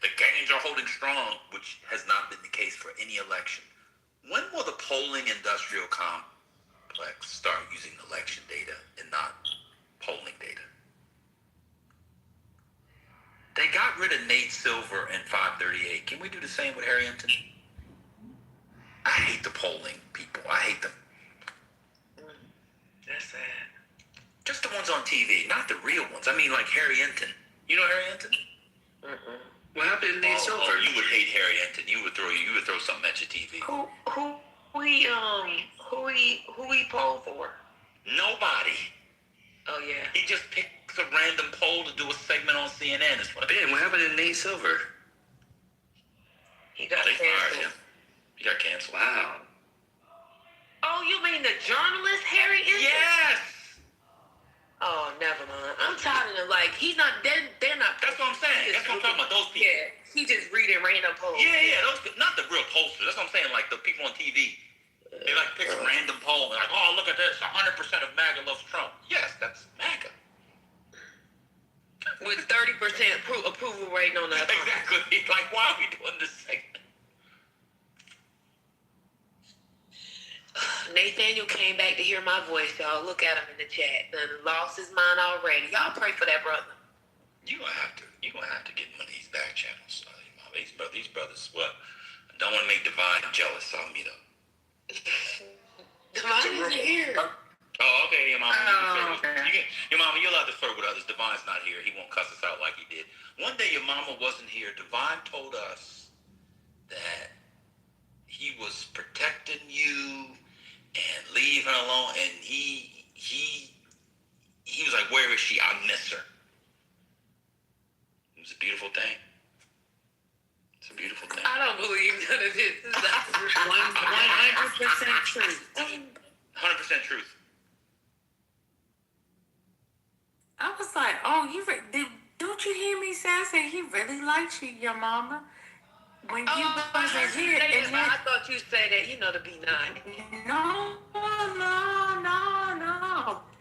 the gains are holding strong, which has not been the case for any election. When will the polling industrial complex start using election data and not polling data? They got rid of Nate Silver and 538. Can we do the same with Harrington? I hate the polling people. I hate them. That's sad. Just the ones on TV, not the real ones. I mean, like Harrington. You know Harrington? What happened to Nate Silver? Oh, you would hate Harrington. You would throw something at your TV. Who he polled for? Nobody. Oh yeah. He just picks a random poll to do a segment on CNN. Ben, what happened to Nate Silver? He got They fired canceled. him. He got canceled. Wow. Oh, you mean the journalist Harry Enton? Yes. Oh, never mind. I'm tired of them. Like, he's not. They're not. That's what I'm saying. That's what I'm talking about. Those people. Yeah. He just reading random polls. Yeah. Those not the real pollsters. That's what I'm saying. Like the people on TV. They like pick a random poll and like, oh, look at this. 100% of MAGA loves Trump. Yes, that's MAGA. With 30% approval rating on that. Exactly. Like, why are we doing this segment? Nathaniel came back to hear my voice, y'all. Look at him in the chat. Done lost his mind already. Y'all pray for that brother. You're gonna have to get one of these back channels. These brothers. What? I don't want to make Divine jealous. I'll meet up. Divine isn't here. Oh, okay, your mama. Okay. Your mama, you're allowed to flirt with others. Divine's not here. He won't cuss us out like he did. One day your mama wasn't here. Divine told us that he was protecting you and leave her alone. And he was like, where is she? I miss her. It was a beautiful thing. It's a beautiful thing. I don't believe none of this. This is 100% truth. 100% truth. I was like, oh, don't you hear me say? I said, he really likes you, your mama. When you wasn't here. I thought you said that, to be nice. No.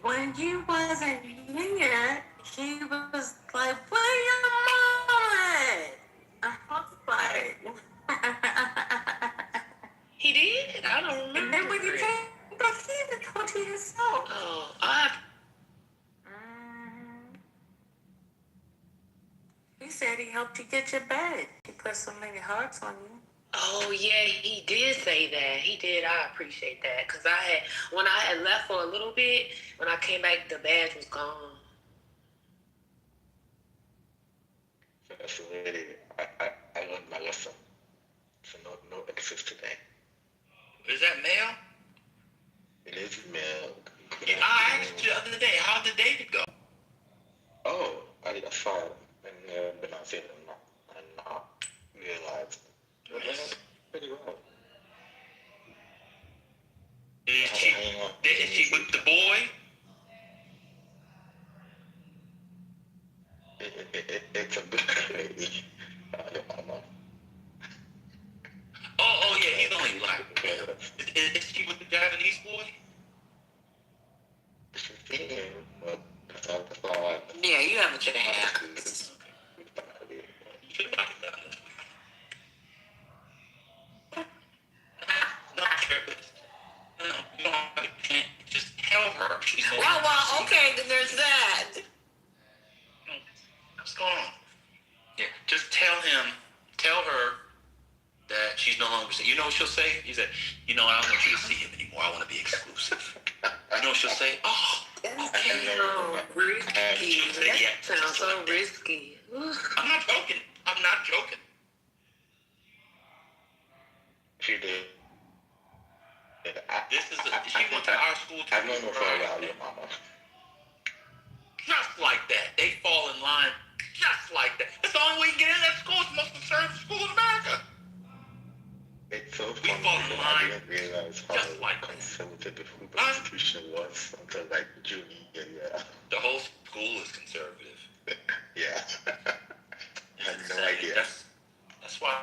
When you wasn't here, he was like, where your mama at? I was like... He did? I don't remember. And then when you came back, he even told you himself. Oh, He said he helped you get your bed. He put so many hearts on you. Oh, yeah, he did say that. He did. I appreciate that. Because when I had left for a little bit, when I came back, the badge was gone. That's really, I learned my lesson. So no exes today. Is that male? It is male. Yeah, I asked you the other day, how did David go? Oh, I saw it and been on it and not realized. Yes. Pretty well. Is she with the boy? It's a big lady. Oh, yeah, he's only black. Is she with the Japanese boy? Yeah, you have a chance. Just tell her. Well, okay, then there's that. What's going on? Yeah, just tell her that she's no longer. You know what she'll say? He said, I don't want you to see him anymore. I want to be exclusive. You know what she'll say? Oh, okay. Risky. She'll say, yeah. That sounds so risky. I'm not joking. She did. She went to our school too. I've known her for a while, your mama. Just like that. They fall in line just like that. That's the only way you can get in that school. It's the most conservative school in America. It's so We funny fall in because line I didn't realize how just like that. conservative the food institution was until like junior year. The whole school is conservative. Yeah. I had no idea. That's why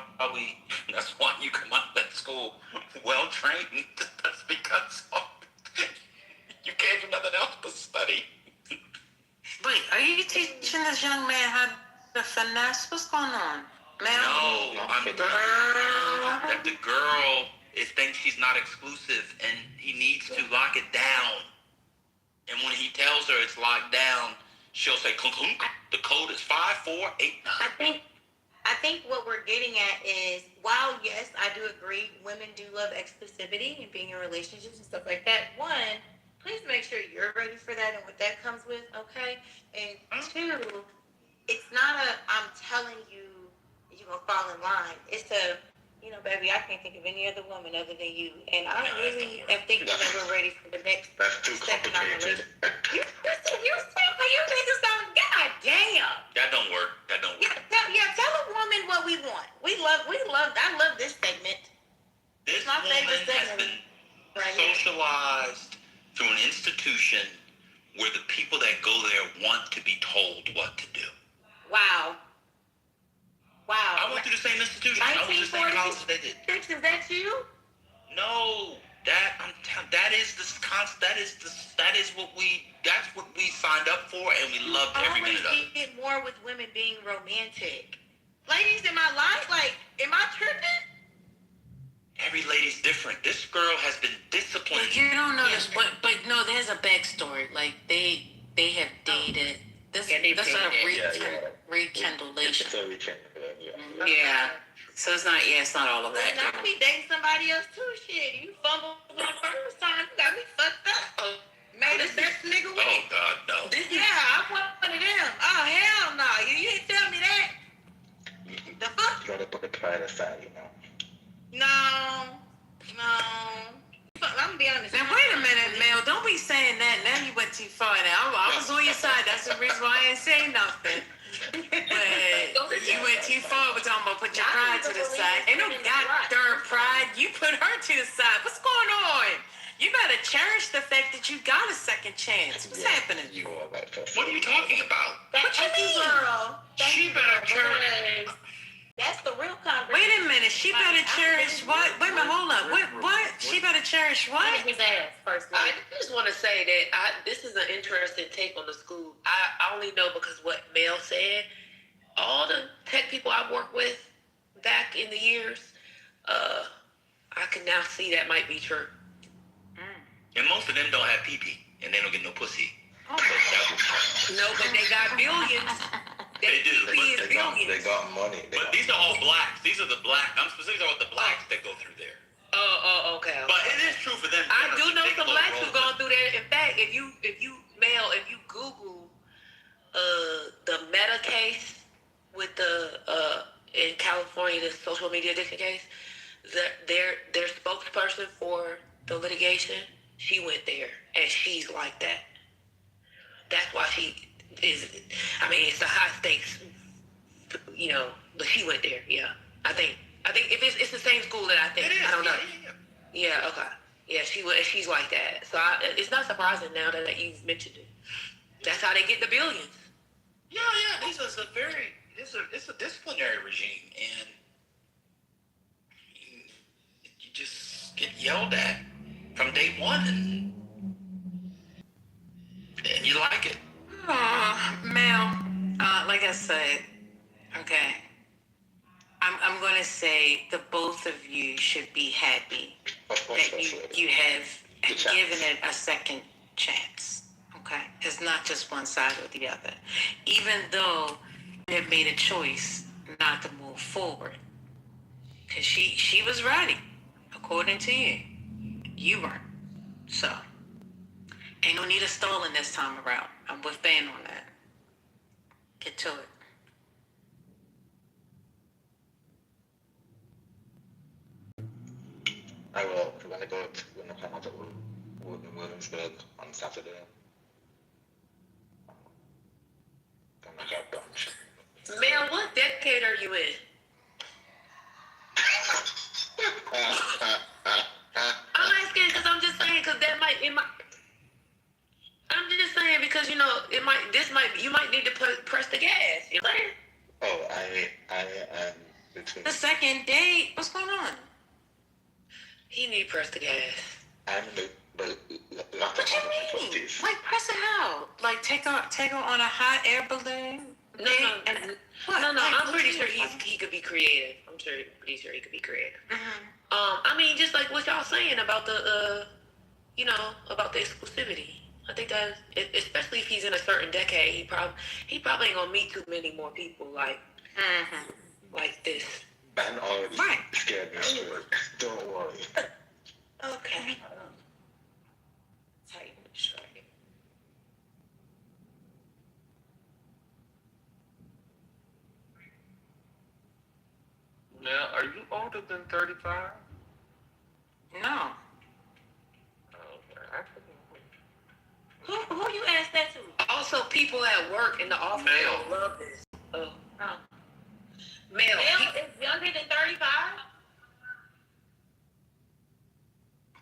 that's why you come out of that school well trained. That's because you came from nothing else but study. Wait, are you teaching this young man how to finesse? What's going on? No, I'm that the girl thinks she's not exclusive and he needs to lock it down. And when he tells her it's locked down, she'll say, clunk, clunk. The code is 5489. I think what we're getting at is, while yes, I do agree, women do love exclusivity and being in relationships and stuff like that. One, please make sure you're ready for that and what that comes with, okay? And two, it's not I'm telling you you're gonna fall in line. It's baby, I can't think of any other woman other than you. And I really am thinking that we're ready for the next step in our relationship. You niggas don't, god damn. That don't work. Tell a woman what we want. I love this segment. This my woman favorite has segment. been socialized through an institution where the people that go there want to be told what to do. Wow. I went through the same institution. I went to the same college they did. Is that you? No, that's what we signed up for, and we loved every minute of it. I always get more with women being romantic. Ladies in my life, am I tripping? Every lady's different. This girl has been disciplined. But you don't know this, but no, there's a backstory. Like they have dated. That's a rekindlation. It's a rekindle, yeah. Yeah. So it's not all of that. And I be dating somebody else too. Shit, you fumbled for the first time. You got me fucked up. Made the best nigga with. Oh God, no. I'm one of them. Oh hell no! You didn't tell me that. The fuck? You gotta put the pride aside, you know. No. I'm gonna be honest. Now wait a minute, Mel. Don't be saying that. Now you went too far. Now I was on your side. That's the reason why I ain't saying nothing. But you went too far. We're talking about put your pride to the side. Ain't no goddamn pride. You put her to the side. What's going on? You better cherish the fact that you got a second chance. What's happening? What are you talking about? What you mean? Girl. She better cherish. That's the real conversation. Wait a minute. She better cherish what? Wait a minute. Hold up. What? She better cherish what? His ass first. I just want to say that this is an interesting take on the school. I only know because what Mel said. All the tech people I've worked with back in the years, I can now see that might be true. And most of them don't have pee-pee, and they don't get no pussy. Oh. No, but they got billions. They do. They got money. But these are all blacks. These are the black. I'm specifically talking about the blacks that go through there. Okay. But it is true for them. I do know some blacks who've gone through there. In fact, if you Google the Meta case with the in California, the social media addiction case, their spokesperson for the litigation, she went there and she's like that. That's why she is. I mean, it's a high stakes, but she went there. Yeah, I think if it's the same school that I think. I don't know. Yeah. Okay. Yeah, she went. She's like that. So it's not surprising now that you've mentioned it. That's how they get the billions. Yeah. It's a disciplinary regime, and you just get yelled at from day one, and you like it. Mel, like I said, okay, I'm going to say the both of you should be happy that you have given it a second chance, okay? It's not just one side or the other. Even though you have made a choice not to move forward, because she was ready, according to you. You weren't. So, ain't no need of stalling this time around. I'm with Ben on that. Get to it. I will. When I go to time I was at Williamsburg on Saturday. And I got dumped. Mel, what decade are you in? I'm asking because I'm just saying because I'm just saying because you might need to press the gas. You know what I'm saying? Oh, I am between. The second date. What's going on? He need to press the gas. I'm the What you mean? Like press it out. Like take her on a hot air balloon. No. I'm pretty sure he could be creative. Pretty sure he could be creative. I mean, just like what y'all saying about the about the exclusivity. I think that, especially if he's in a certain decade, he probably ain't gonna meet too many more people like this. Ben already scared me straight. Don't worry. Okay. Tight and straight. Now, are you older than 35? No. Who you asked that to? Also, people at work in the office don't love this. Male is younger than 35?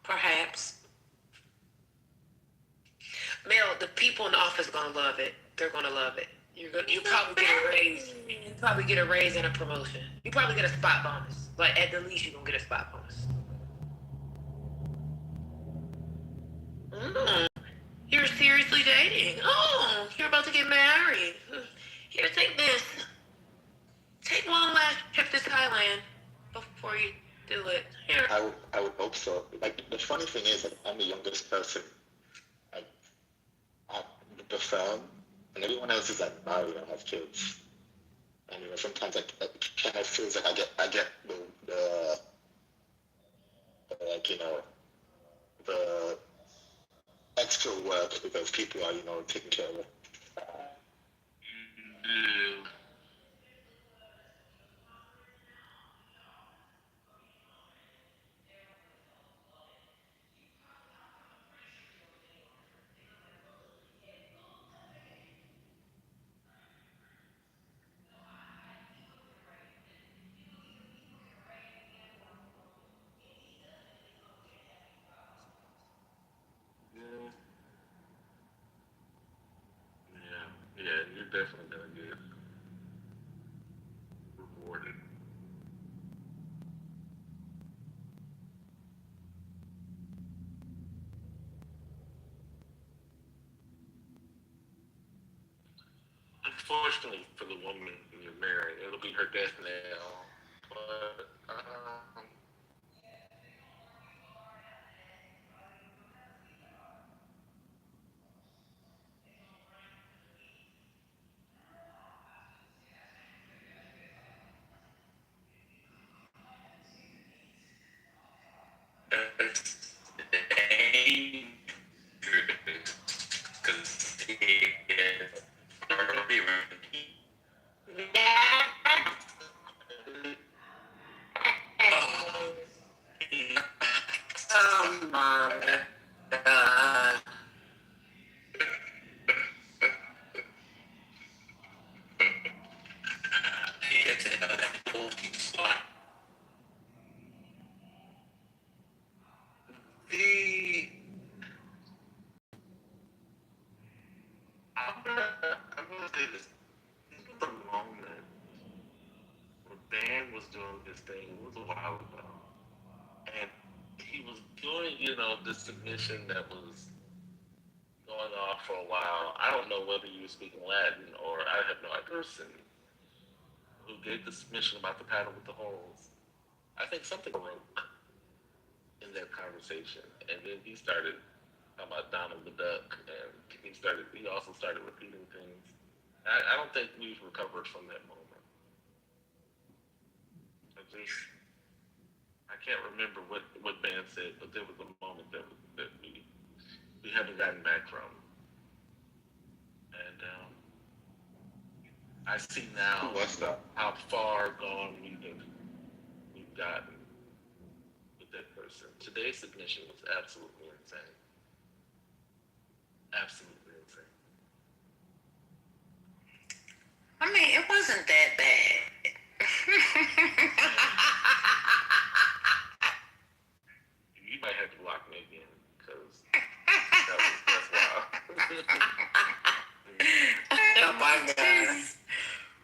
Perhaps. Male, the people in the office are gonna love it. They're gonna love it. You probably get a raise. You probably get a raise and a promotion. You probably get a spot bonus. Like at the least, you're gonna get a spot bonus. You're seriously dating. Oh, you're about to get married. Here, take this. Take one last trip to Thailand before you do it. Here. I would hope so. Like the funny thing is that I'm the youngest person at the firm, and everyone else is like married and have kids. And sometimes it kind of feels like I get the the extra work because people are taking care of it. Yeah, you're definitely gonna get rewarded. Unfortunately for the woman you're marrying, it'll be her death now. But it's dangerous because he is already ready. Oh my God. He gets in that full spot. I'm gonna say this. The moment when Dan was doing his thing, it was a while ago, and he was doing, the submission that was going off for a while. I don't know whether you were speaking Latin or I have no idea. Person who gave the submission about the paddle with the holes. I think something broke in that conversation, and then he started talking about Donald the Duck, and he also started repeating things. I don't think we've recovered from that moment. I can't remember what Ben said, but there was a moment that we haven't gotten back from. And I see now how far gone we've gotten with that person. person. Today's submission was absolutely insane. Absolutely insane. I mean, it wasn't that bad. You might have to block me again because that's wild. Oh my God.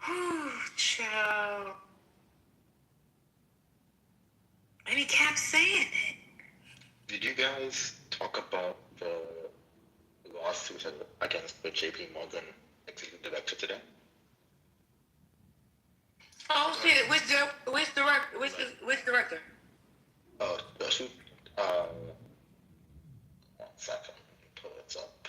Whew, child. And he kept saying it. Did you guys talk about the lawsuit against the JP Morgan executive director today? Oh shit! Which director? Oh, the shoot. 1 second, let me pull it up.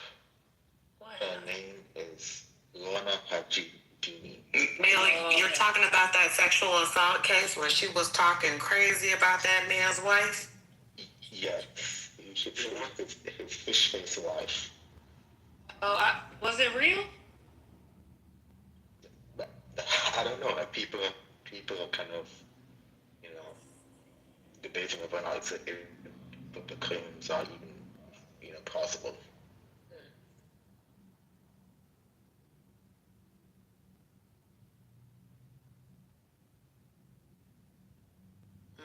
Her name is Lorna Hajidini. You're talking about that sexual assault case where she was talking crazy about that man's wife? Yes, you should see his fish face wife. Oh, was it real? I don't know. Like people are kind of, you know, debating whether or not the claims are even, you know, possible.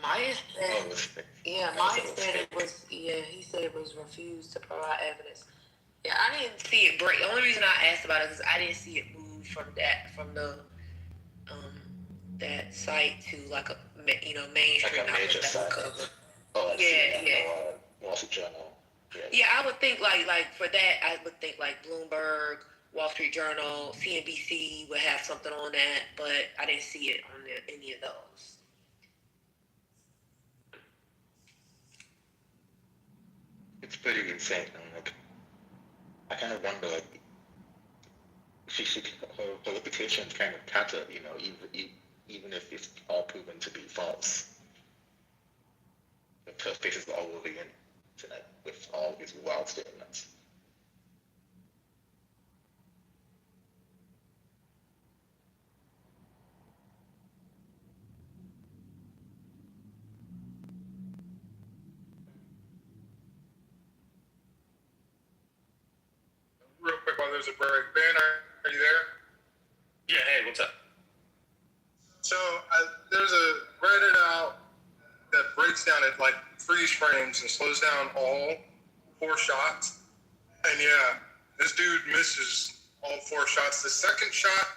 Maya said, Maya said it was, he said it was refused to provide evidence. Yeah, I didn't see it break. The only reason I asked about it is I didn't see it move from the that site to like a mainstream like a major site. cover. Oh, Yeah. Wall Street Journal. Yeah, I would think like for that, I would think like Bloomberg, Wall Street Journal, CNBC would have something on that, but I didn't see it on any of those. It's pretty insane. I'm like, I kind of wonder, like, her reputation is kind of tattered, you know, even if it's all proven to be false. Her face is all over the internet with all these wild statements. Real quick while there's a break. Ben, are you there? Yeah, hey, what's up? So there's a Reddit out that breaks down it like freeze frames and slows down all 4 shots. And yeah, this dude misses all 4 shots. The second shot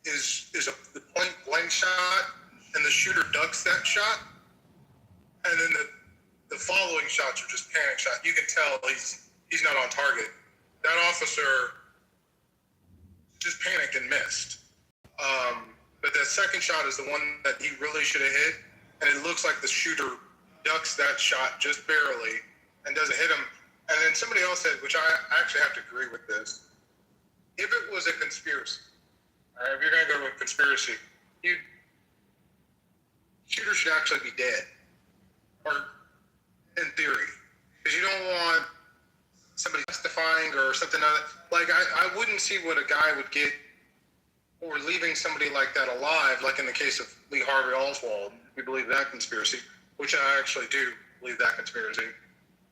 is the point blank shot, and the shooter ducks that shot. And then the following shots are just panic shot. You can tell he's not on target. That officer just panicked and missed. But that second shot is the one that he really should have hit. And it looks like the shooter ducks that shot just barely and doesn't hit him. And then somebody else said, which I actually have to agree with this, if it was a conspiracy, all right, if you're going to go with conspiracy, shooter should actually be dead. Or in theory. Because you don't want somebody testifying or something like I wouldn't see what a guy would get or leaving somebody like that alive, like in the case of Lee Harvey Oswald. We believe that conspiracy, which I actually do believe that conspiracy.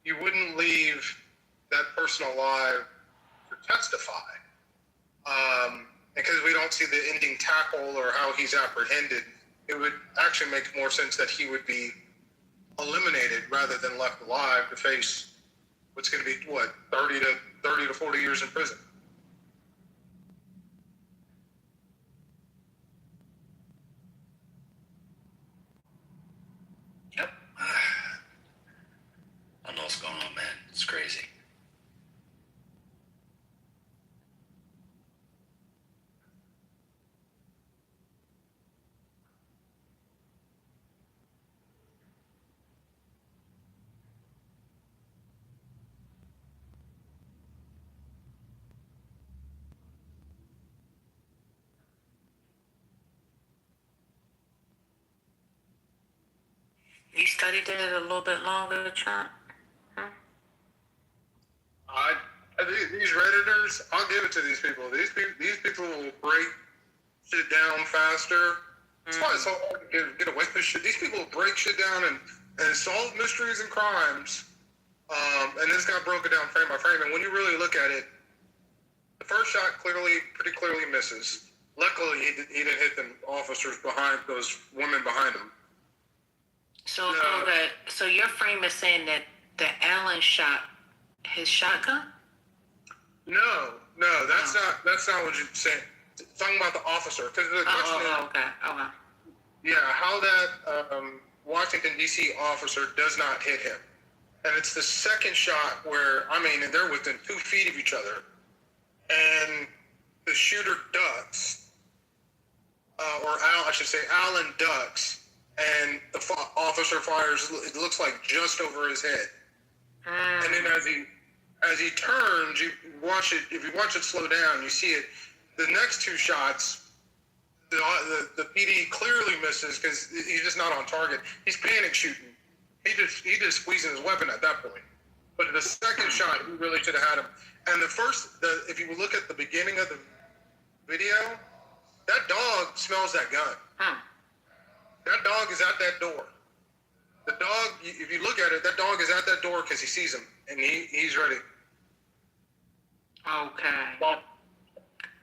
You wouldn't leave that person alive to testify. Because we don't see the ending tackle or how he's apprehended, it would actually make more sense that he would be eliminated rather than left alive to face what's going to be, 30 to 40 years in prison. Yep. I don't know what's going on, man. It's crazy. You studied it a little bit longer, Trump? These Redditors, I'll give it to these people. These people will break shit down faster. That's why it's so hard to get away with shit. These people will break shit down and and solved mysteries and crimes. And this got broken down frame by frame. And when you really look at it, the first shot pretty clearly misses. Luckily, he didn't hit the officers behind, those women behind him. So, so your frame is saying that Allen shot his shotgun? No, that's not what you're saying. Talking about the officer, because the question is, okay. yeah, how that Washington D.C. officer does not hit him, and it's the second shot where they're within 2 feet of each other, and the shooter ducks, Allen ducks, and the officer fires. It looks like just over his head, and then as he turns, you watch it. If you watch it slow down, you see it. The next 2 shots, the PD clearly misses because he's just not on target. He's panic shooting. He just squeezing his weapon at that point. But the second shot, he really should have had him. And if you look at the beginning of the video, that dog smells that gun. That dog is at that door. The dog, if you look at it, that dog is at that door because he sees him and he's ready. Okay.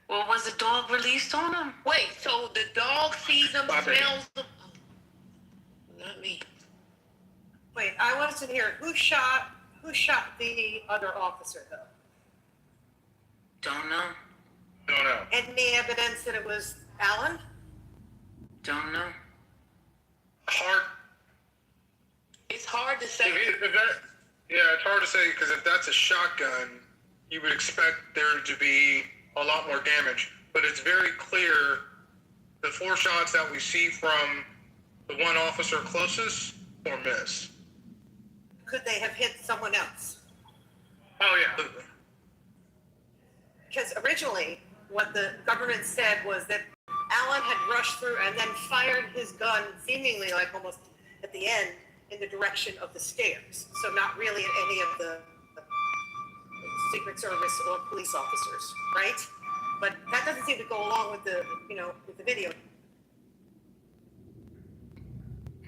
Well, was the dog released on him? Wait, so the dog sees him, smells him? Not me. Wait, I wasn't here. Who shot the other officer, though? Don't know. Any evidence that it was Allen? Don't know. It's hard to say. It's hard to say because if that's a shotgun, you would expect there to be a lot more damage. But it's very clear the 4 shots that we see from the one officer closest or miss. Could they have hit someone else? Oh, yeah. Because originally, what the government said was that Allen had rushed through and then fired his gun, seemingly like almost at the end, in the direction of the stairs. So not really at any of the Secret Service or police officers, right? But that doesn't seem to go along with the video.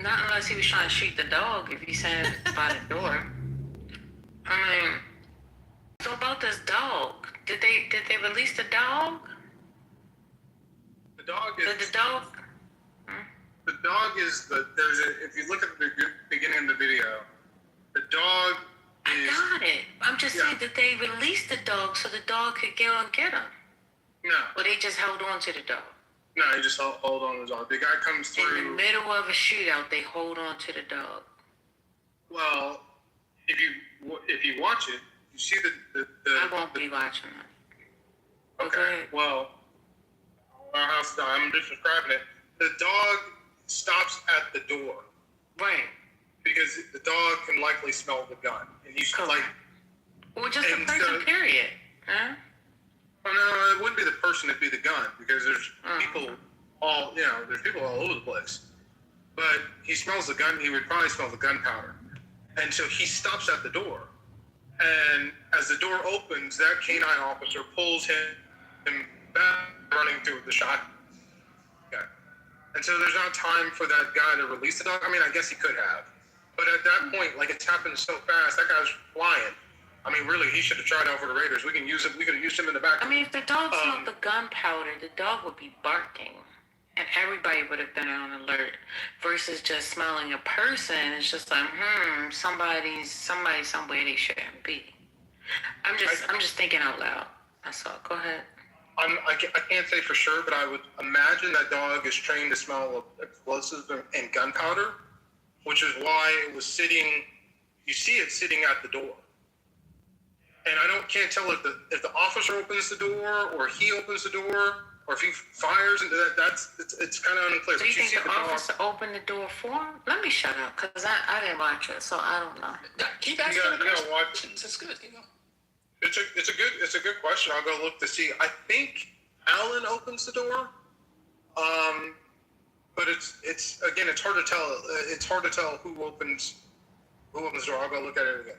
Not unless he was trying to shoot the dog, if he said by the door. So about this dog, did they release the dog? The dog is if you look at the beginning of the video, the dog is... I got it. I'm just saying that they released the dog so the dog could go and get him. No. Or they just held on to the dog. No, he just hold on to the dog. The guy comes through... In the middle of a shootout, they hold on to the dog. Well, if you watch it, you see the I won't be watching it. Okay. Well, I'm just describing it. The dog stops at the door. Right. Because the dog can likely smell the gun. And he's like... Well, just a person, period. Huh? Well, no, it wouldn't be the person, it'd be the gun. Because there's people all over the place. But he smells the gun, he would probably smell the gunpowder. And so he stops at the door. And as the door opens, that canine officer pulls him back, running through the shot. Okay. And so there's not time for that guy to release the dog. I mean, I guess he could have. But at that point, like, it's happened so fast, that guy's flying. I mean, really, he should have tried out for the Raiders. We could have used him in the back. I mean, if the dog smelled the gunpowder, the dog would be barking. And everybody would have been on alert. Versus just smelling a person, it's just like, somebody somewhere they shouldn't be. I'm just thinking out loud. That's all. Go ahead. I can't say for sure, but I would imagine that dog is trained to smell explosives and gunpowder, which is why it was sitting. You see it sitting at the door, and I can't tell if the officer opens the door or he opens the door or if he fires into that. It's kind of unclear. So you think the officer opened the door for him? Let me shut up, because I didn't watch it, so I don't know. Keep asking the questions. That's good. Keep going. It's a good question. I'll go look to see. I think Allen opens the door, but it's again, it's hard to tell. It's hard to tell who opens the door. I'll go look at it again.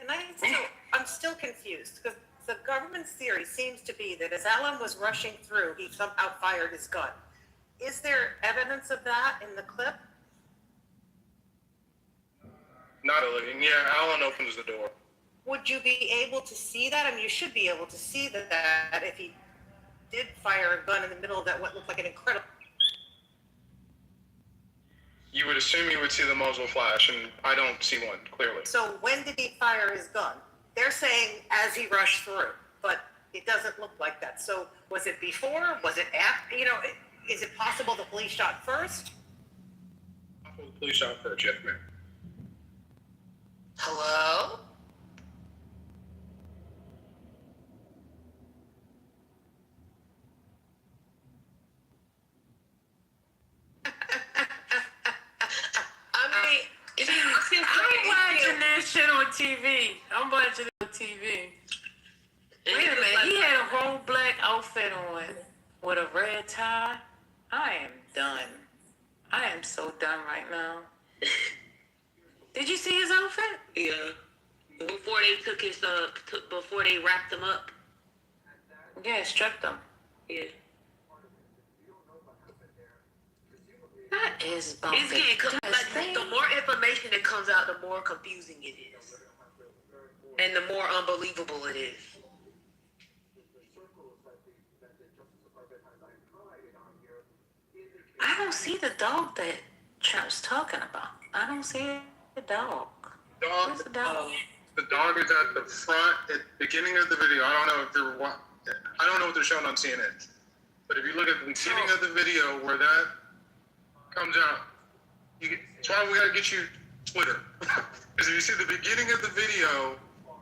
I'm still confused because the government's theory seems to be that as Alan was rushing through, he somehow fired his gun. Is there evidence of that in the clip? Not really. Yeah, Alan opens the door. Would you be able to see that? I mean, you should be able to see that if he did fire a gun in the middle of that, what looked like an incredible... You would assume you would see the muzzle flash, and I don't see one, clearly. So when did he fire his gun? They're saying as he rushed through, but it doesn't look like that. So was it before? Was it after? You know, is it possible the police shot first? The police shot first, yes, ma'am. Hello? I'm watching that shit on TV. I'm watching it on TV. Wait a minute, he had a whole black outfit on with a red tie. I am done. I am so done right now. Did you see his outfit? Yeah. Before they took his before they wrapped him up. Yeah, stripped him. Yeah. That is bumpy. It's getting like, the more information that comes out, the more confusing it is, and the more unbelievable it is. I don't see the dog that Trump's talking about. I don't see the dog. Where's the dog? The dog is at the front at the beginning of the video. I don't know what they're showing on CNN. But if you look at the beginning of the video where that comes out, that's why we gotta get you Twitter. Because if you see the beginning of the video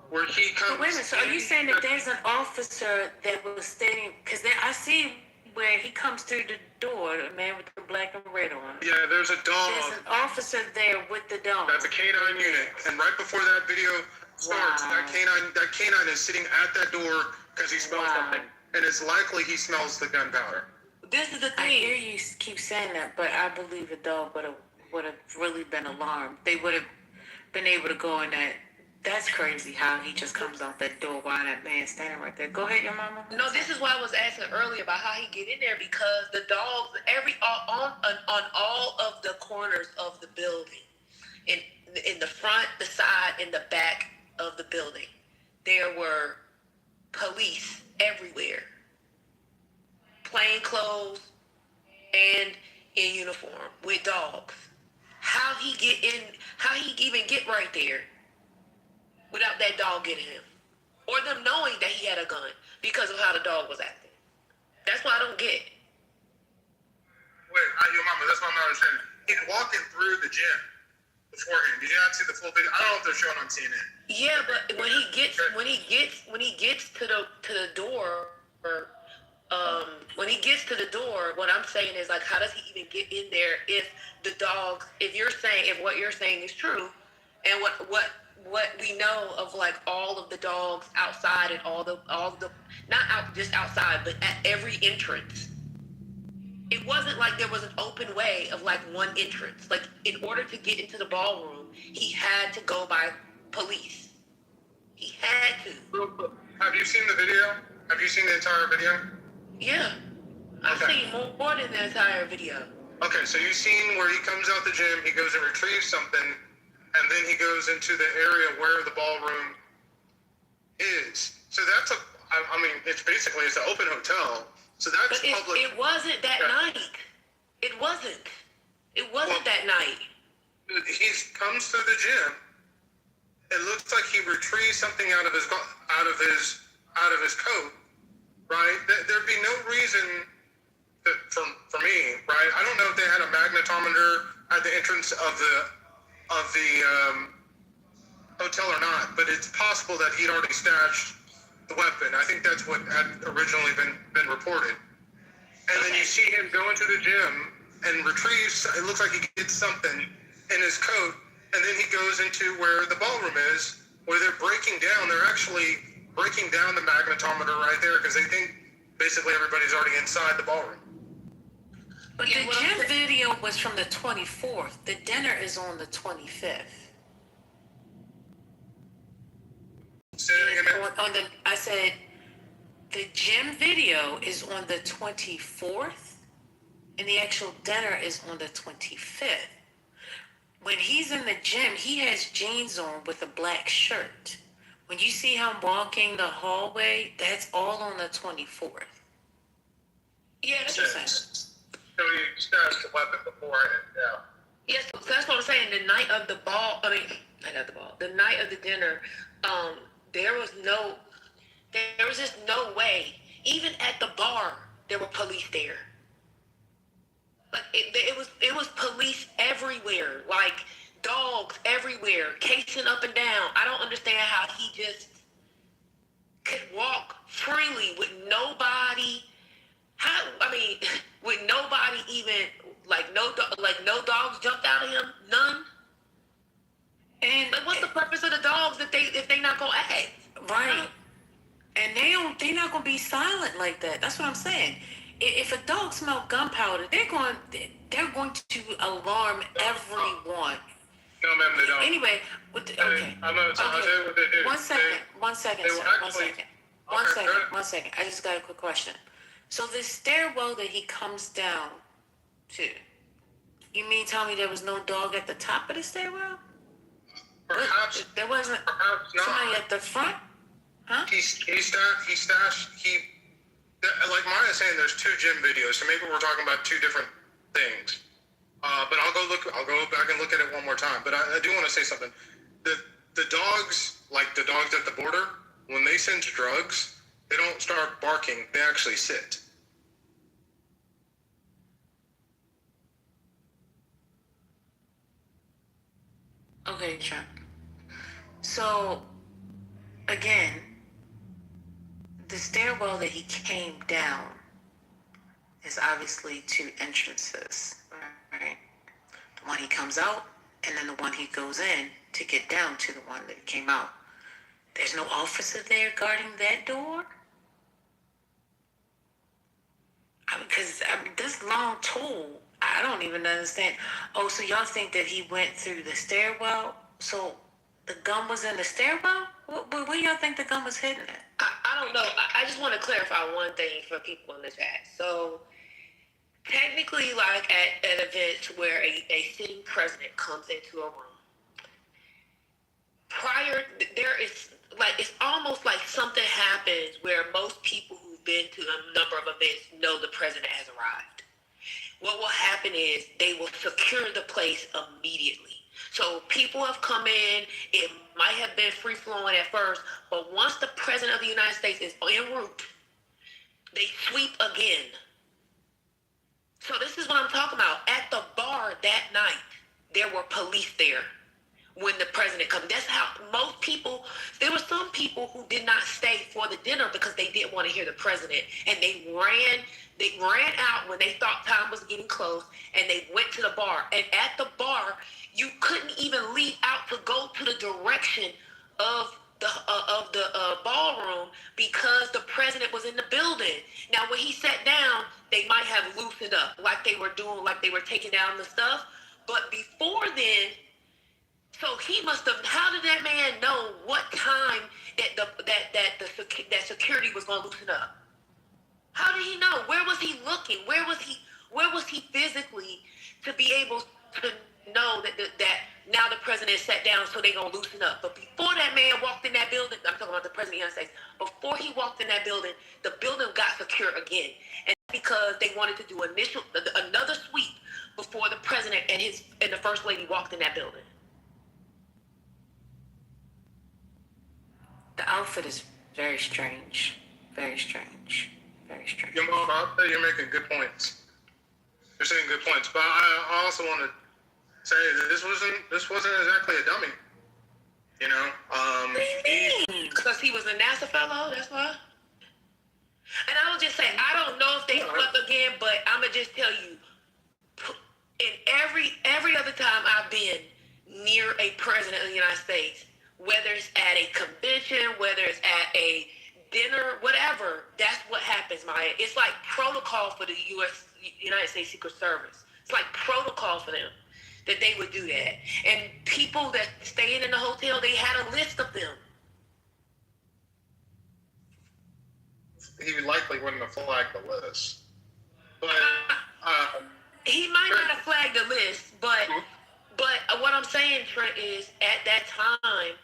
where he comes... But wait a minute, so are you saying that there's an officer that was standing... Because I see where he comes through the door, the man with the black and red on. Yeah, there's a dog. There's an officer there with the dog. That's a canine unit. And right before that video starts, that canine is sitting at that door because he smells something. And it's likely he smells the gunpowder. This is the thing. I hear you keep saying that, but I believe a dog would have really been alarmed. They would have been able to go in that. That's crazy how he just comes out that door while that man's standing right there. Go ahead, your mama. No, this is why I was asking earlier about how he get in there, because the dogs on all of the corners of the building, in the front, the side, and the back of the building, there were police everywhere, plain clothes and in uniform with dogs. How he even get right there without that dog getting him, or them knowing that he had a gun because of how the dog was acting? That's what I don't get. Wait, your mama, that's what I'm not understanding. He's walking through the gym beforehand. Did you not see the full video? I don't know if they're showing on CNN. Yeah, but when he gets to the door, when he gets to the door, what I'm saying is, like, how does he even get in there if the dogs? If what you're saying is true, and what we know of, like, all of the dogs outside and all the not out just outside, but at every entrance. It wasn't like there was an open way of, like, one entrance. Like, in order to get into the ballroom, he had to go by police. He had to. Have you seen the video? Have you seen the entire video? Yeah. I've seen more than the entire video. Okay, so you've seen where he comes out the gym, he goes and retrieves something, and then he goes into the area where the ballroom is. So that's it's an open hotel. So that's public. It wasn't that night. It wasn't. It wasn't that night. He comes to the gym. It looks like he retrieves something out of his coat, right? There'd be no reason for me, right? I don't know if they had a magnetometer at the entrance of the hotel or not, but it's possible that he'd already stashed the weapon. I think that's what had originally been reported. And then you see him go into the gym and retrieves, it looks like he gets something in his coat, and then he goes into where the ballroom is, where they're actually breaking down the magnetometer right there, because they think basically everybody's already inside the ballroom. But the gym video was from the 24th. The dinner is on the 25th. I said the gym video is on the 24th, and the actual dinner is on the 25th. When he's in the gym, he has jeans on with a black shirt. When you see him walking the hallway, that's all on the 24th. Yeah, that's what I'm saying. So he stashed the weapon beforehand, yeah. Yes, so that's what I'm saying. The night of the ball, the night of the dinner, there was just no way. Even at the bar, there were police there. Like it was police everywhere, like dogs everywhere, casing up and down. I don't understand how he just could walk freely with nobody. With nobody even no dogs jumped out of him, none. And what's the purpose of the dogs if they not gonna act? Right. And they're not gonna be silent like that. That's what I'm saying. If a dog smells gunpowder, they're going to alarm everyone. No, ma'am, they don't. Anyway, okay. One second. I just got a quick question. So this stairwell that he comes down to, you mean tell me there was no dog at the top of the stairwell? Perhaps there wasn't somebody at the front? Huh? Like Maya's saying, there's two gym videos, so maybe we're talking about two different things. But I'll go back and look at it one more time. But I do want to say something. The dogs, like the dogs at the border, when they sense drugs, they don't start barking. They actually sit. Okay, Chuck. So, again, the stairwell that he came down is obviously two entrances, right? The one he comes out, and then the one he goes in to get down to the one that came out. There's no officer there guarding that door? Because this long tool, I don't even understand. Oh, so y'all think that he went through the stairwell? So the gun was in the stairwell? Where y'all think the gun was hidden at? I don't know. I just want to clarify one thing for people in the chat. So technically, like at events where a sitting president comes into a room, it's almost like something happens where most people who've been to a number of events know the president has arrived. What will happen is they will secure the place immediately. So people have come in, it might have been free flowing at first, but once the president of the United States is en route, they sweep again. So this is what I'm talking about. At the bar that night, there were police there when the president comes. That's how most people, there were some people who did not stay for the dinner because they didn't want to hear the president. And they ran out when they thought time was getting close, and they went to the bar. And at the bar, you couldn't even leave out to go to the direction of the ballroom because the president was in the building. Now, when he sat down, they might have loosened up like they were doing, like they were taking down the stuff. But before then, so he must have. How did that man know what time that security was going to loosen up? How did he know? Where was he looking? Where was he physically to be able to know that now the president sat down, so they're going to loosen up? But before that man walked in that building, I'm talking about the president of the United States, before he walked in that building, the building got secure again. And because they wanted to do another sweep before the president and the first lady walked in that building. The outfit is very strange. Very strange. Very strange. Your mom, I'll tell you, you're making good points. You're saying good points, but I also want to say that this wasn't exactly a dummy. You know, because he was a NASA fellow. That's why. And I will just say, I don't know if they slept again, but I'm gonna just tell you, in every other time I've been near a president of the United States, whether it's at a convention, whether it's at a dinner, whatever, that's what happens, Maya. It's like protocol for the United States Secret Service. It's like protocol for them that they would do that. And people that staying in the hotel, they had a list of them. he likely wouldn't have flagged the list. But he might not have flagged the list, but what I'm saying, Trent, is at that time,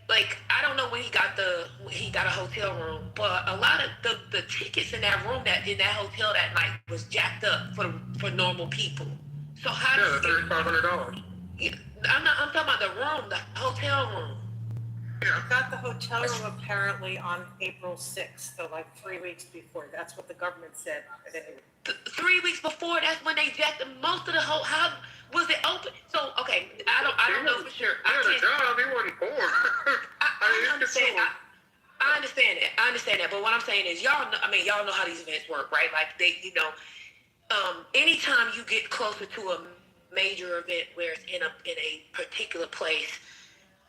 like, I don't know when he got a hotel room, but a lot of the tickets in that room in that hotel that night was jacked up for normal people. So how? Yeah, $3,500. I'm talking about the room, the hotel room. Yeah. I got the hotel room apparently on April 6th, so like 3 weeks before. That's what the government said. 3 weeks before, that's when they jacked most of the whole. How was it open? So okay, I don't know for sure. He had a job. He wasn't poor. I understand. I understand that. I understand that. But what I'm saying is, y'all know how these events work, right? Like anytime you get closer to a major event where it's in a particular place,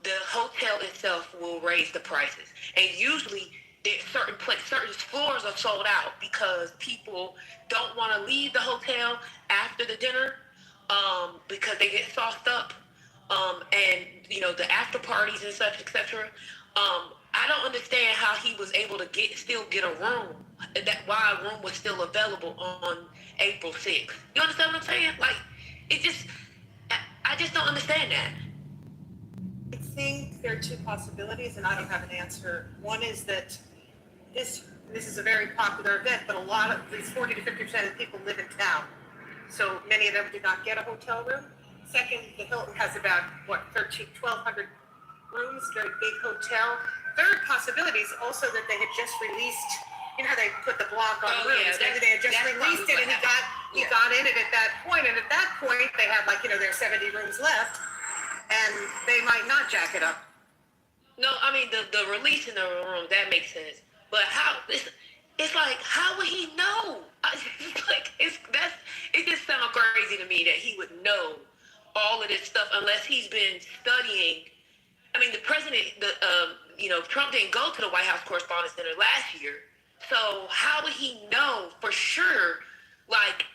the hotel itself will raise the prices, and usually certain floors are sold out because people don't want to leave the hotel after the dinner because they get sauced up, and the after parties and such, etc. I don't understand how he was able to still get a room, why a room was still available on April 6th. You understand what I'm saying? Like, I just don't understand that. I think there are two possibilities, and I don't have an answer. One is that this is a very popular event, but a lot of these 40 to 50% of people live in town, so many of them do not get a hotel room. Second, the Hilton has about 1,200 rooms, very big hotel. Third possibility is also that they had just released. You know how they put the block on rooms? Yeah, They had just released it, and he got in it at that point. And at that point, they had there are 70 rooms left, and they might not jack it up. No, I mean the release in the room, that makes sense. But how? It's like, how would he know? It just sounds crazy to me that he would know all of this stuff unless he's been studying. I mean, the president, Trump didn't go to the White House Correspondents' Center last year, so how would he know for sure? Like,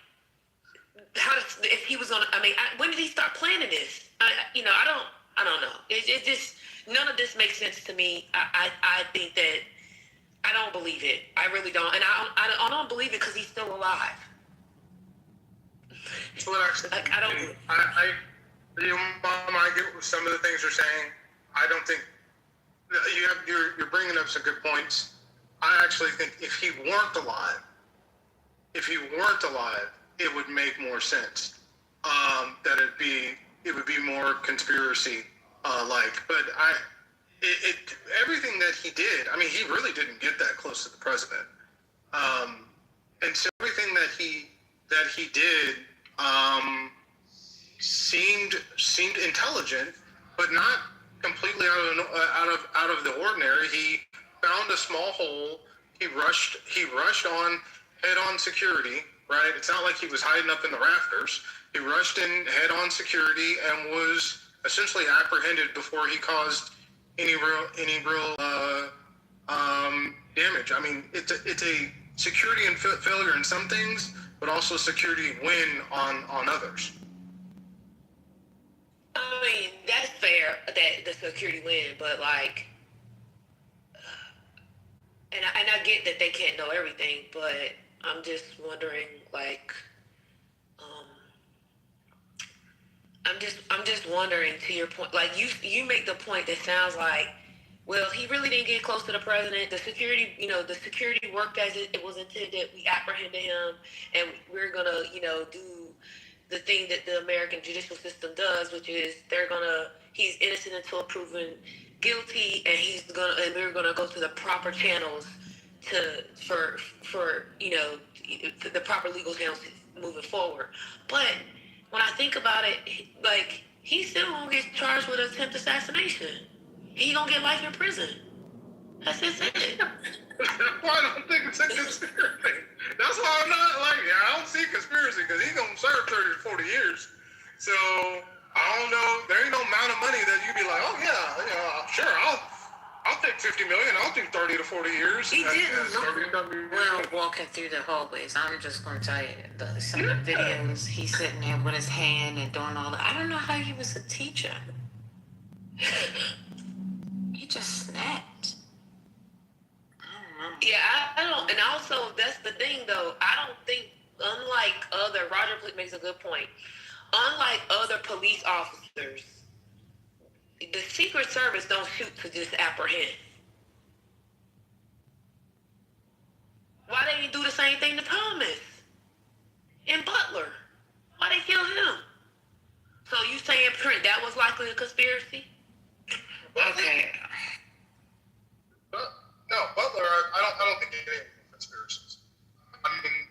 if he was gonna? I mean, when did he start planning this? I don't know. It just, none of this makes sense to me. I think that I don't believe it. I really don't, and I don't believe it because he's still alive. Well, actually, I get some of the things you're saying. I don't think you're bringing up some good points. I actually think if he weren't alive, it would make more sense. That it would be more conspiracy like. But everything that he did, I mean, he really didn't get that close to the president. And so everything that he did seemed intelligent, but not completely out of the ordinary. He found a small hole. He rushed on head-on security. Right? It's not like he was hiding up in the rafters. He rushed in head-on security and was essentially apprehended before he caused any real damage. I mean, it's a security and failure in some things, but also security win on others. I mean, that's fair that the security win, but like, and I get that they can't know everything, but I'm just wondering, like, I'm just wondering, to your point, like you make the point that sounds like, well, he really didn't get close to the president. The security worked as it was intended. We apprehended him, and we're gonna, do the thing that the American judicial system does, which is he's innocent until proven guilty, and we're gonna go to the proper channels for the proper legal channels moving forward. But when I think about it, like, he's still gonna get charged with attempted assassination. He gonna get life in prison. That's just it. Well, I don't think it's a conspiracy. That's why I'm not like, I don't see conspiracy, because he's gonna serve 30 to 40 years. So I don't know. There ain't no amount of money that you'd be like, oh yeah, sure, I'll take $50 million. I'll do 30 to 40 years. He didn't look well walking through the hallways. I'm just going to tell you, some of the videos, he's sitting there with his hand and doing all that. I don't know how he was a teacher. He just snapped. I don't Yeah, I don't, and also that's the thing though. I don't think, unlike other, Roger makes a good point. Unlike other police officers, the Secret Service don't shoot to just apprehend. Why they didn't do the same thing to Thomas and Butler? Why they kill him? So you saying Trent that was likely a conspiracy? Okay. No, Butler. I don't think any of them were conspiracies. I mean,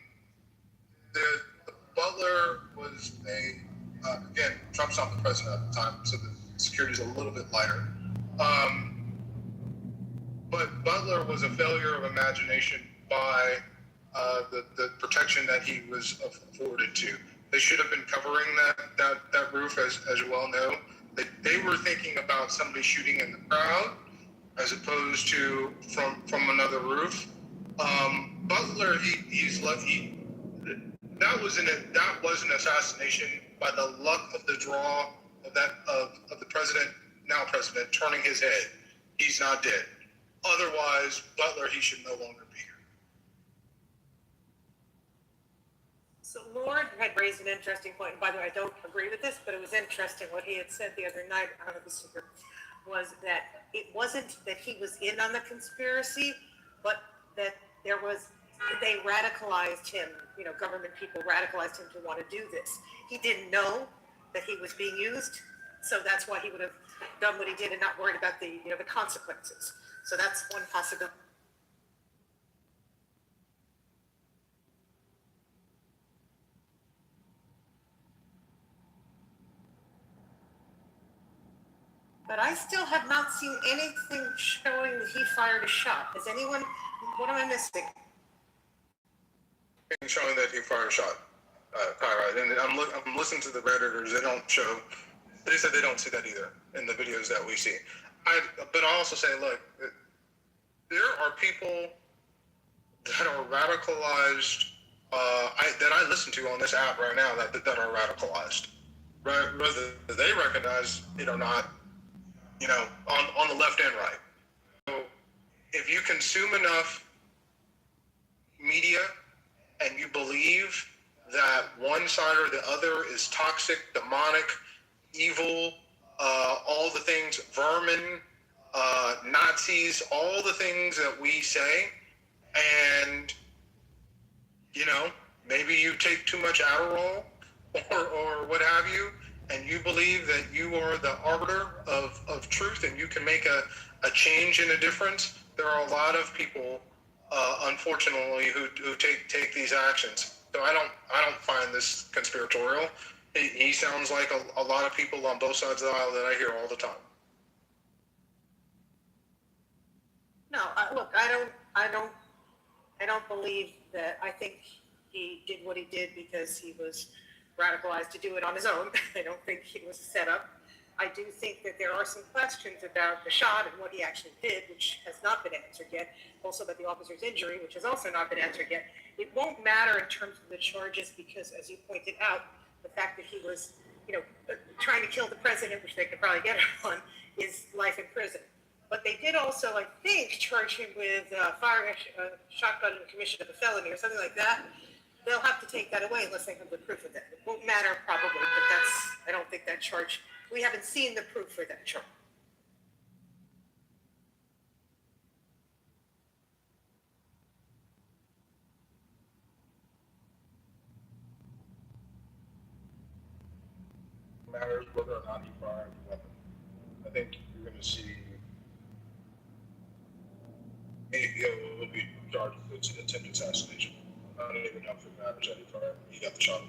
the Butler was again, Trump's not the president at the time, so the security's a little bit lighter. But Butler was a failure of imagination by the protection that he was afforded to. They should have been covering that roof, as you well know. They were thinking about somebody shooting in the crowd as opposed to from another roof. Butler, he's lucky. That was an assassination by the luck of the draw of the president, now president, turning his head. He's not dead. Otherwise, Butler, he should no longer be here. So Lord had raised an interesting point. And by the way, I don't agree with this, but it was interesting what he had said the other night out of the secret was that it wasn't that he was in on the conspiracy, but that they radicalized him, government people radicalized him to want to do this. He didn't know that he was being used, so that's why he would have done what he did and not worried about the consequences. So that's one possibility. But I still have not seen anything showing that he fired a shot. Has anyone, what am I missing? Showing that he fired a shot, Kyra. And I'm listening to the Redditors. They said they don't see that either in the videos that we see. But I also say, look, there are people that are radicalized, that I listen to on this app right now that are radicalized, right? Whether they recognize it or not, on the left and right. So if you consume enough media and you believe that one side or the other is toxic, demonic, evil, all the things, vermin, Nazis, all the things that we say, and maybe you take too much Adderall or what have you, and you believe that you are the arbiter of truth and you can make a change and a difference. There are a lot of people, unfortunately, who take these actions. So I don't find this conspiratorial. He sounds like a lot of people on both sides of the aisle that I hear all the time. No, look, I don't believe that. I think he did what he did because he was radicalized to do it on his own. I don't think it was set up. I do think that there are some questions about the shot and what he actually did, which has not been answered yet. Also about the officer's injury, which has also not been answered yet. It won't matter in terms of the charges because, as you pointed out, the fact that he was, trying to kill the president, which they could probably get him on, is life in prison. But they did also, I think, charge him with firing a shotgun in the commission of a felony or something like that. They'll have to take that away unless they have the proof of that. It won't matter probably, but I don't think that charge, we haven't seen the proof for that charge. Matters whether or not he fired the weapon. I think you're going to see he'll be charged with attempted assassination. I don't even know if it matters that he got the shot.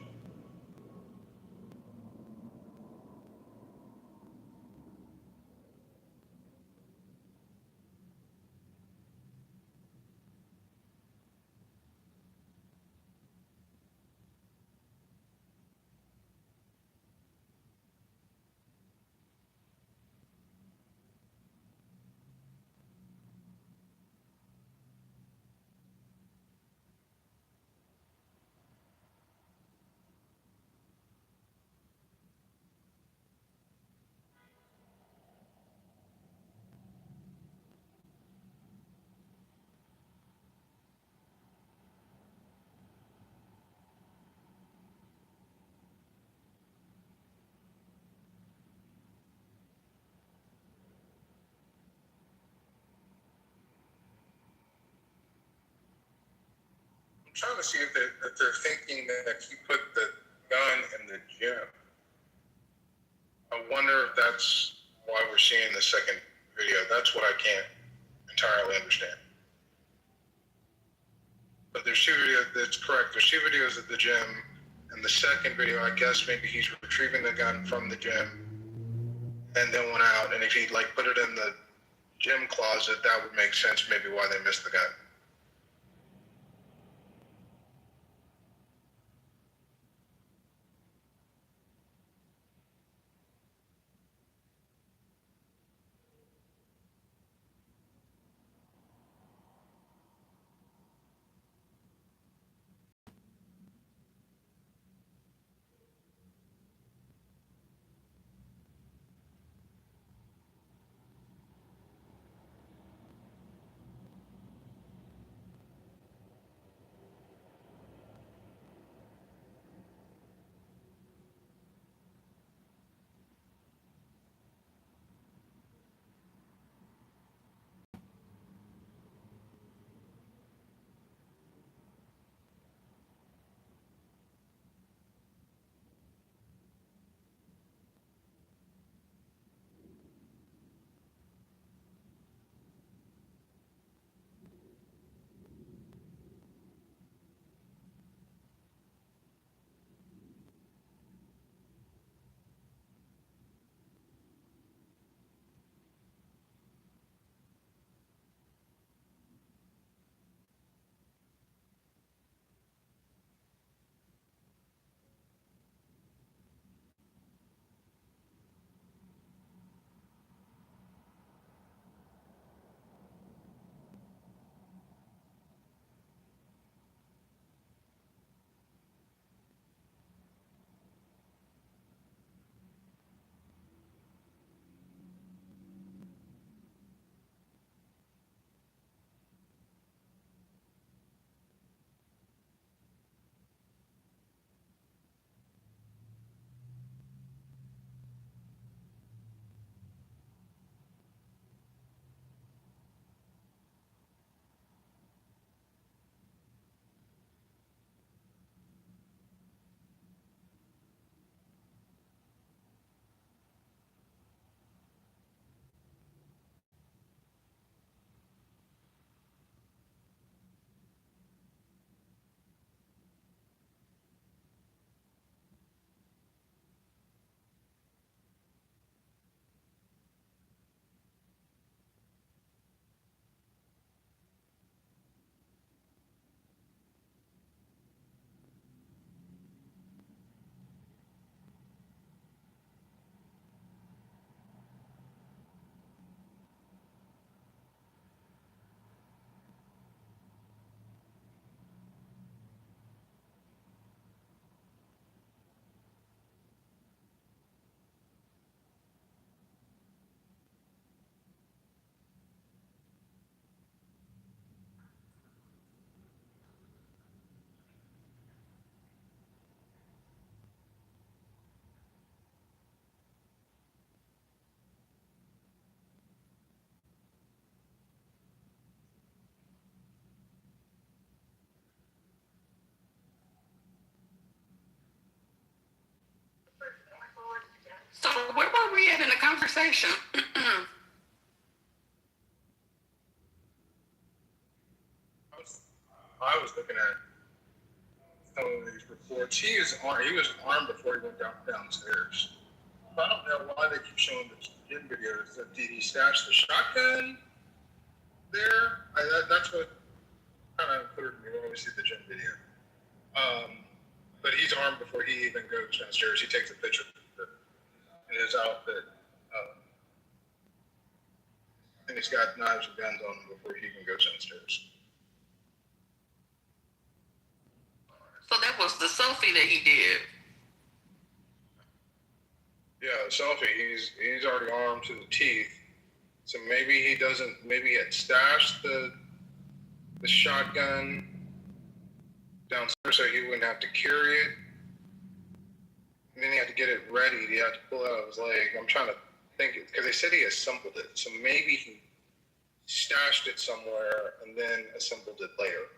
trying to see if they're thinking that he put the gun in the gym. I wonder if that's why we're seeing the second video. That's what I can't entirely understand. But there's two videos, that's correct. There's two videos at the gym. And the second video, I guess maybe he's retrieving the gun from the gym and then went out. And if he like put it in the gym closet, that would make sense maybe why they missed the gun. So where were we at in the conversation? I was looking at some of these reports. He was armed before he went downstairs. I don't know why they keep showing the gym videos. Did he stash the shotgun there? That's what kind of occurred to me when we see the gym video. But he's armed before he even goes downstairs. He takes a picture in his outfit. And he's got knives and guns on him before he even goes downstairs. So that was the selfie that he did. Yeah, the selfie. He's already armed to the teeth. So maybe he had stashed the shotgun downstairs so he wouldn't have to carry it. And then he had to get it ready. He had to pull it out of his leg. I'm trying to think, because they said he assembled it. So maybe he stashed it somewhere and then assembled it later.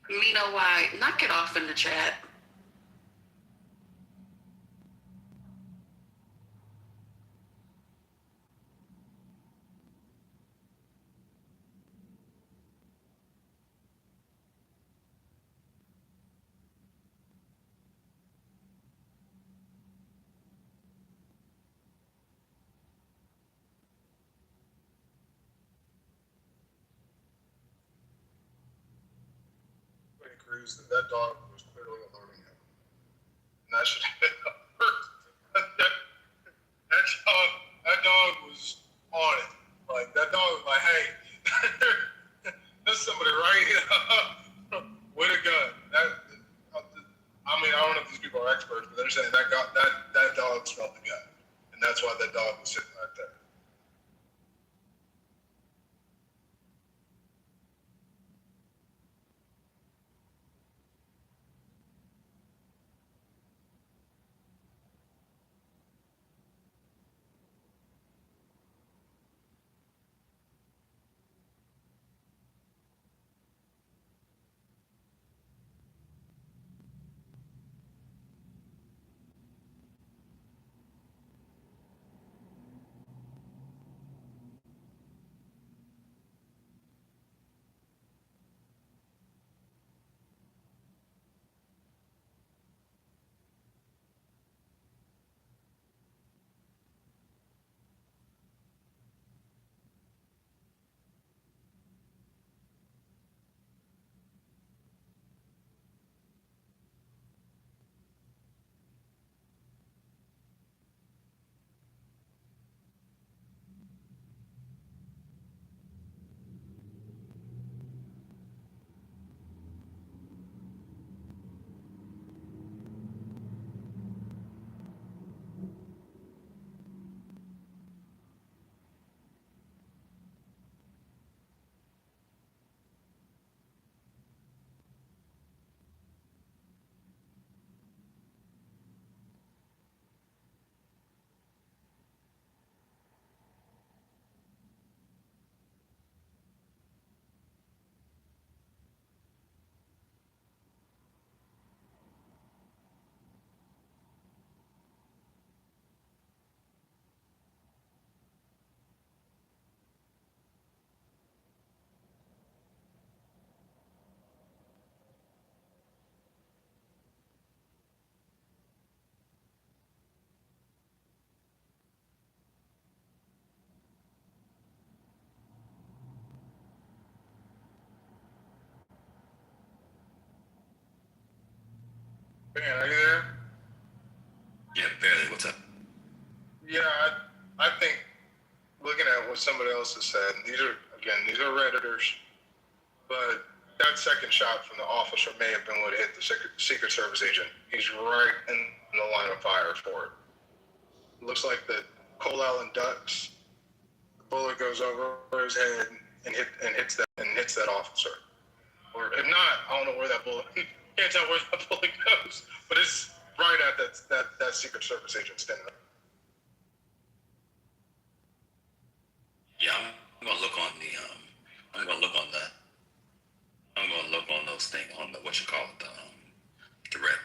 Mino White, knock it off in the chat. Agrees that that dog was clearly a learning him. And that should have been hurt. That dog was on it. Like, that dog was like, hey, there's somebody right here with a gun. I mean, I don't know if these people are experts, but they're saying that dog smelled the gun. And that's why that dog was sitting right there. Ben, are you there? Yeah, barely. What's up? Yeah, I think looking at what somebody else has said, these are Redditors, but that second shot from the officer may have been what hit the Secret Service agent. He's right in the line of fire for it. Looks like the Cole Allen ducks. The bullet goes over his head and hits that officer. Or if not, I don't know where that bullet. Can't tell where that bullet goes, but it's right at that Secret Service agent standing there. Yeah, I'm gonna look on the I'm gonna look on that. I'm gonna look on those things on the what you call it, the red.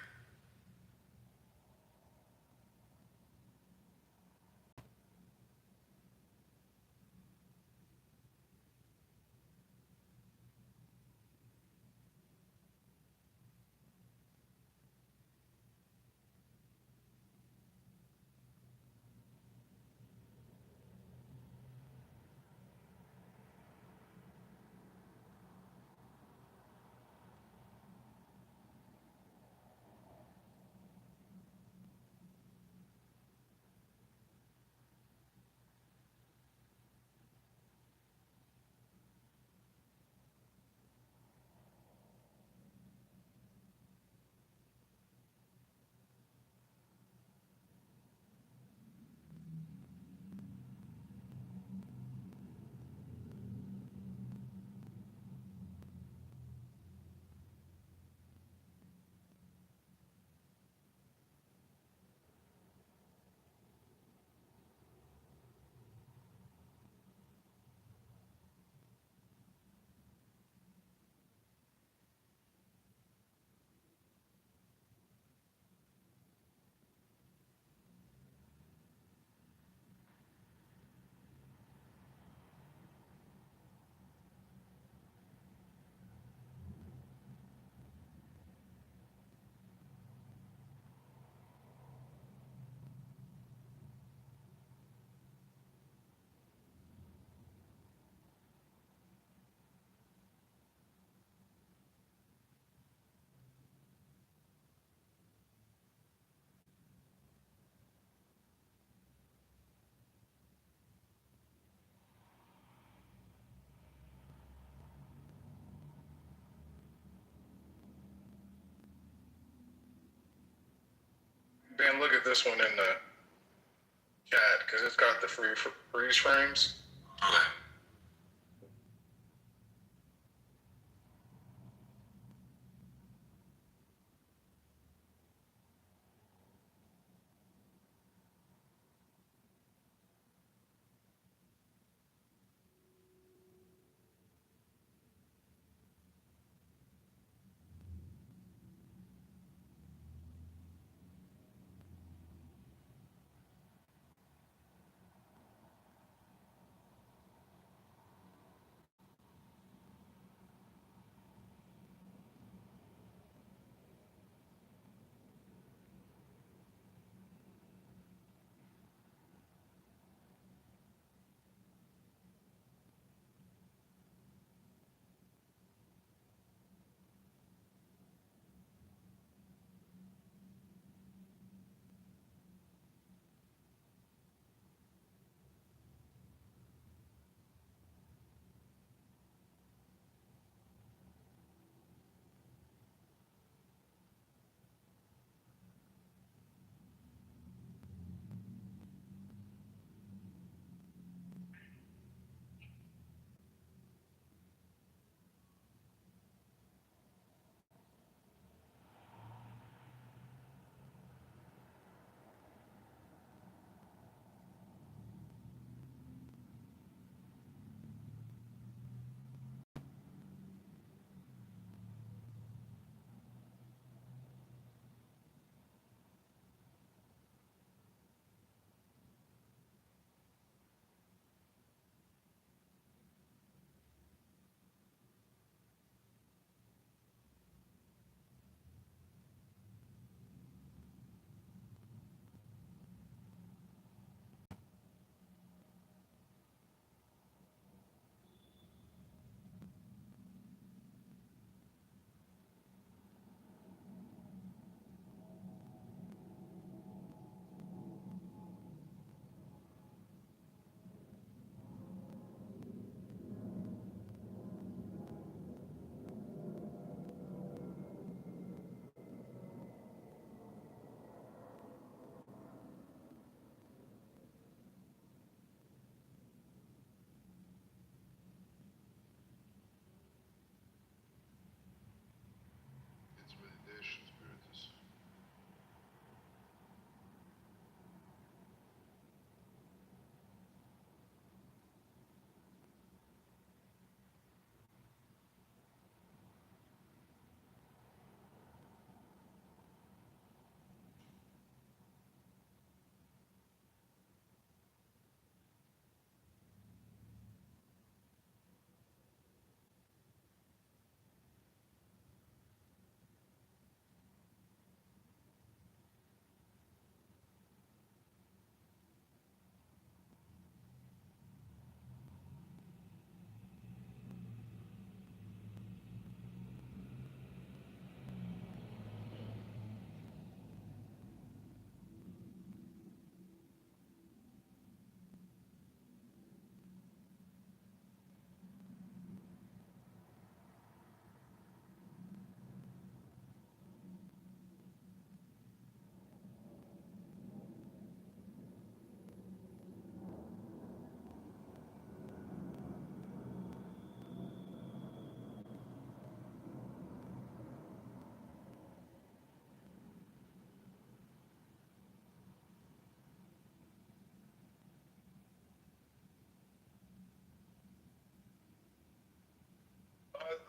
And look at this one in the chat because it's got the freeze frames. Okay. It's validation, Spiritus.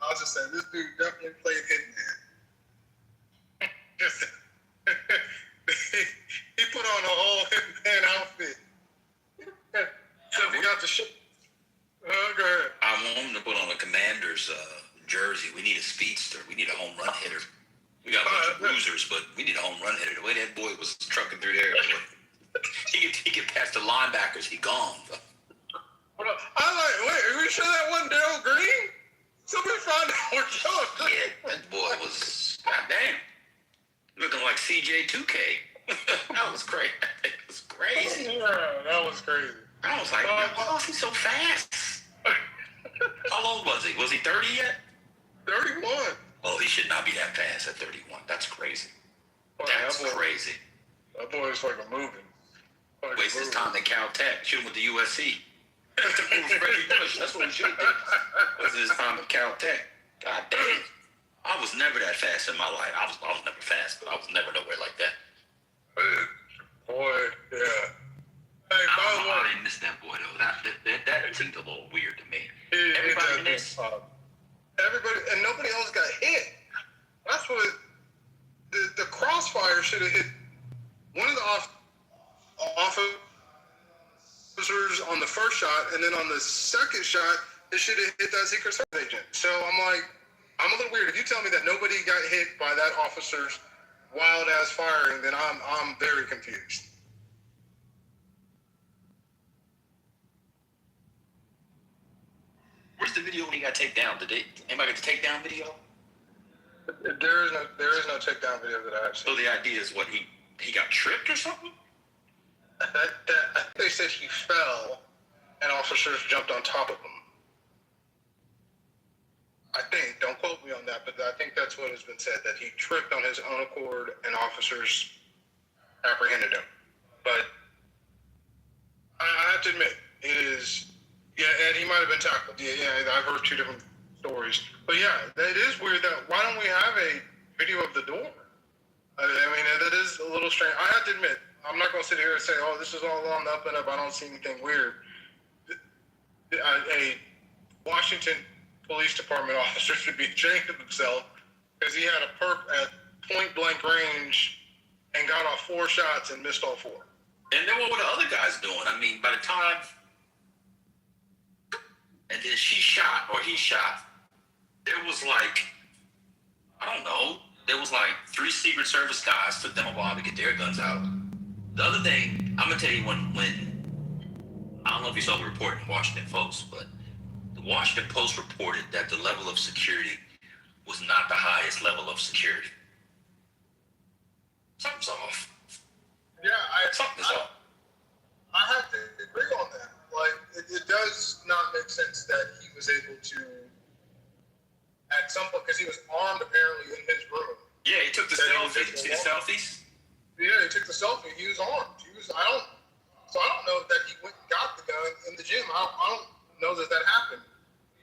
I'll just say this dude definitely played Hitman. He put on a whole Hitman outfit. So he got the shit. Go ahead. I want him to put on a Commander's jersey. We need a speedster. We need a home run hitter. We got a bunch of bruisers, but we need a home run hitter. The way that boy was trucking through there, he could pass the linebackers. He gone. Hold on. Wait, are we sure that wasn't Daryl Green? Somebody found out we're Daryl Green. Yeah, that boy was, goddamn, looking like CJ2K. That was crazy. It was crazy. Yeah, that was crazy. I was like, why was he so fast? How old was he? Was he 30 yet? 31. Oh, he should not be that fast at 31. That's crazy. That's crazy. That boy's fucking moving. Wastes his time at Caltech. Shoot him with the USC. That's what he should have done. Wasted his time at Caltech. God damn. I was never that fast in my life. I was never fast, but I was never nowhere like that. Boy, yeah. Hey, I don't know how they missed that boy though. That seemed a little weird to me. Everybody missed. Everybody and nobody else got hit. That's what the crossfire should have hit one of the officers on the first shot, and then on the second shot, it should have hit that Secret Service agent. So I'm a little weird. If you tell me that nobody got hit by that officer's wild ass firing, then I'm very confused. Where's the video when he got taken down? Anybody get the takedown video? There is no takedown video that I have seen. So the idea is what he got tripped or something? They said he fell and officers jumped on top of him. I think, don't quote me on that, but I think that's what has been said, that he tripped on his own accord and officers apprehended him. But I have to admit, it is, yeah, and he might have been tackled. Yeah, I've heard two different stories. But yeah, it is weird that, why don't we have a video of the door? I mean, that is a little strange. I have to admit, I'm not going to sit here and say, oh, this is all on the up and up. I don't see anything weird. A Washington Police Department officer should be ashamed of himself because he had a perp at point blank range and got off 4 shots and missed all 4. And then what were the other guys doing? I mean, by the time, and then she shot or he shot, there was like, I don't know, there was like 3 Secret Service guys. Took them a while to get their guns out. The other thing, I'm gonna tell you when I don't know if you saw the report in Washington Post, but the Washington Post reported that the level of security was not the highest level of security. Something's off. Yeah, something's off. I have to agree on that. Like, it does not make sense that he was able to, at some point, because he was armed apparently in his room. Yeah, he took the selfie. See the selfies? Yeah, he took the selfie. He was armed. I don't know that he went and got the gun in the gym. I don't know that happened.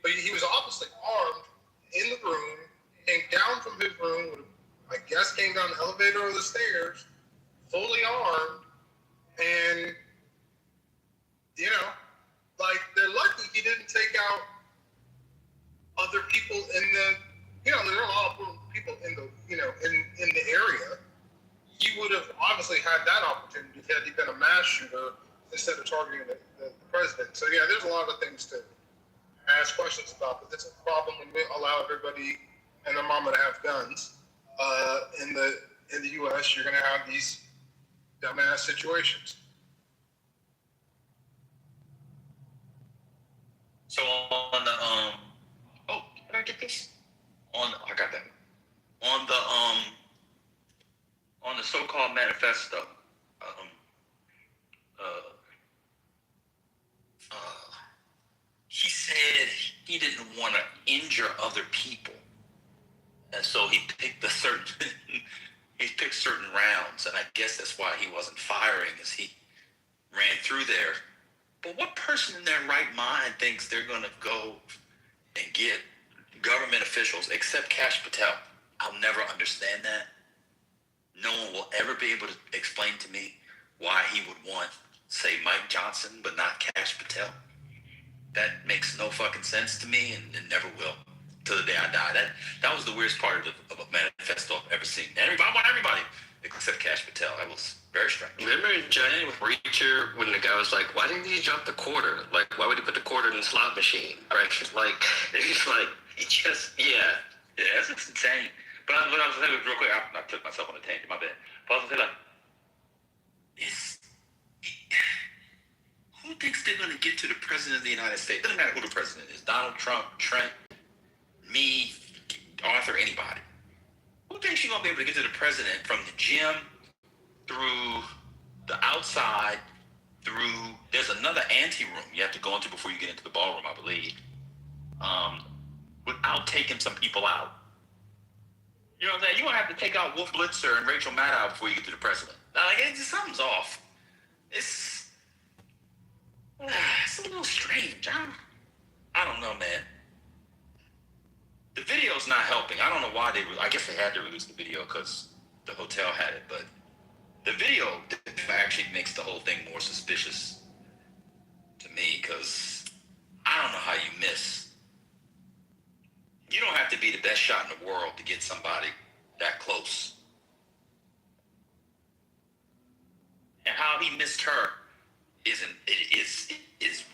But he was obviously armed in the room, came down from his room, I guess came down the elevator or the stairs, fully armed, and, you know, like, they're lucky he didn't take out other people in the, you know, there are a lot of people in the, you know, in the area. He would have obviously had that opportunity had he been a mass shooter instead of targeting the president. So yeah, there's a lot of things to ask questions about, but it's a problem when we allow everybody and their mama to have guns. In the U.S., you're going to have these dumbass situations. So on the oh, can I get this? I got that. On the so-called manifesto, he said he didn't want to injure other people, and so he picked certain rounds, and I guess that's why he wasn't firing as he ran through there. But what person in their right mind thinks they're going to go and get government officials, except Kash Patel? I'll never understand that. No one will ever be able to explain to me why he would want, say, Mike Johnson, but not Kash Patel. That makes no fucking sense to me, and it never will till the day I die. That was the weirdest part of a manifesto I've ever seen. I want everybody except Kash Patel. That was very strange. Remember Johnny with Reacher when the guy was like, why didn't he drop the quarter? Like, why would he put the quarter in the slot machine? Right? Like, he's like, he just, yeah. Yeah, that's insane. But I was saying real quick, I took myself on a tangent, my bad. But I was saying, like, who thinks they're going to get to the president of the United States? Doesn't matter who the president is. Donald Trump, Trent, me, Arthur, anybody. Who thinks you're going to be able to get to the president from the gym through the outside, through, there's another ante-room you have to go into before you get into the ballroom, I believe, without taking some people out. You know what I'm saying? You're going to have to take out Wolf Blitzer and Rachel Maddow before you get to the president. Like, something's off. It's a little strange. I don't know, man. The video's not helping. I don't know why I guess they had to release the video because the hotel had it, but the video actually makes the whole thing more suspicious to me because I don't know how you miss. You don't have to be the best shot in the world to get somebody that close. And how he missed her is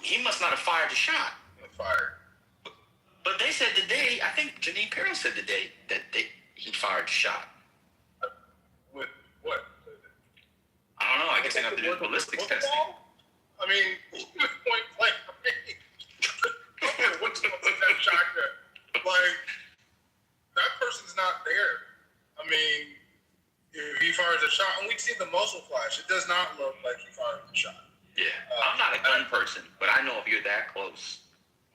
he must not have fired the shot. Fired. But they said today, I think Janine Perry said today that he fired the shot. With what? I don't know. I guess they have to do ballistics testing. I mean, point blank. What's that shot there? Like, that person's not there. I mean, if he fires a shot, and we see the muzzle flash, it does not look like he fired the shot. Yeah, I'm not a gun person, but I know if you're that close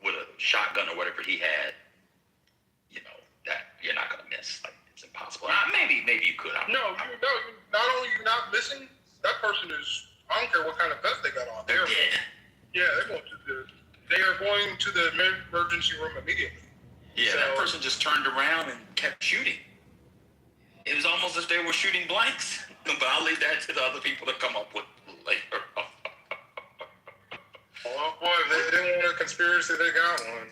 with a shotgun or whatever he had, you know, that you're not gonna miss. Like, it's impossible. Maybe you could. No, not only you're not missing, that person is, I don't care what kind of vest they got on. They're going to the emergency room immediately. Yeah, that person just turned around and kept shooting. It was almost as if they were shooting blanks. But I'll leave that to the other people to come up with later. Oh boy, if they didn't want a conspiracy, they got one.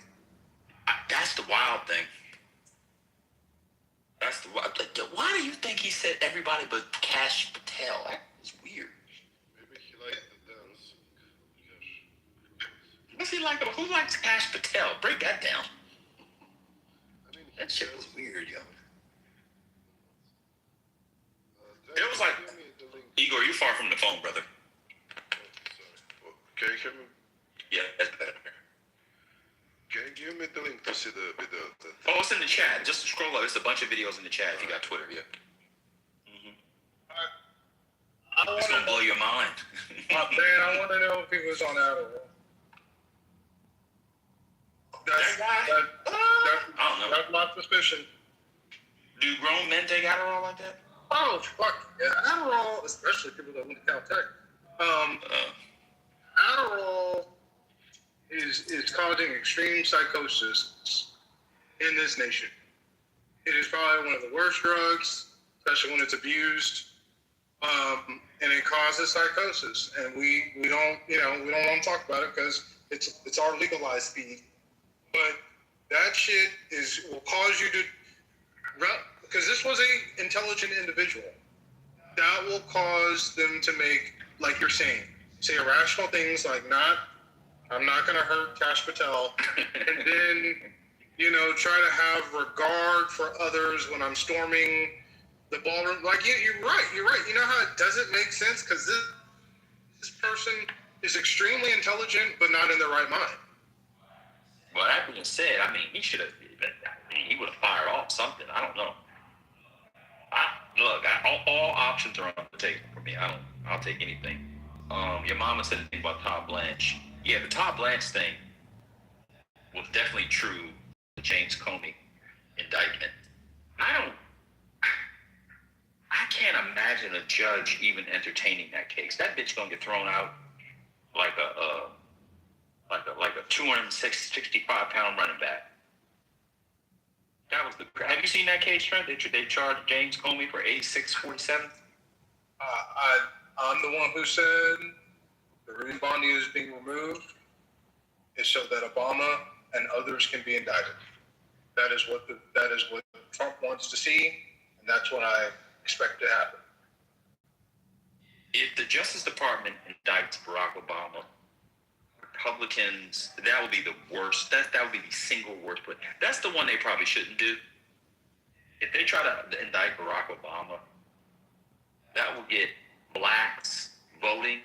That's the wild thing. Why do you think he said everybody but Cash Patel? That is weird. Maybe he liked the dance. What's he like? Who likes Cash Patel? Break that down. I mean, that shit was weird, yo. It was like, Igor, you're far from the phone, brother. Can you hear me? Yeah, that's better. Can you give me the link to see the video? Oh, it's in the chat. Just scroll up. There's a bunch of videos in the chat if you got Twitter, yeah. It's gonna blow your mind. Man, I want to know if he was on Adderall. That's my suspicion. Do grown men take Adderall like that? Oh, fuck. Yeah, Adderall, especially people that went to Caltech. Adderall is causing extreme psychosis in this nation. It is probably one of the worst drugs, especially when it's abused, and it causes psychosis. And we don't want to talk about it because it's our legalized speed. But that shit will cause you to run, because this was a intelligent individual. That will cause them to make, like you're saying, say irrational things like I'm not going to hurt Cash Patel, and then, try to have regard for others when I'm storming the ballroom. Like, you're right. You know how it doesn't make sense? Because this person is extremely intelligent, but not in the right mind. Well, that being said, I mean, he would have fired off something. I don't know. All options are on the table for me. I'll take anything. Your mama said anything about Todd Blanche. Yeah, the Todd Blanche thing was definitely true. The James Comey indictment. I can't imagine a judge even entertaining that case. That bitch gonna get thrown out like a 265-pound running back. That was have you seen that case, Trent? They charged James Comey for 8647. I'm the one who said the reason Bondi is being removed is so that Obama and others can be indicted. That is what Trump wants to see, and that's what I expect to happen. If the Justice Department indicts Barack Obama, Republicans, that would be the worst. That would be the single worst. But that's the one they probably shouldn't do. If they try to indict Barack Obama, that will get blacks voting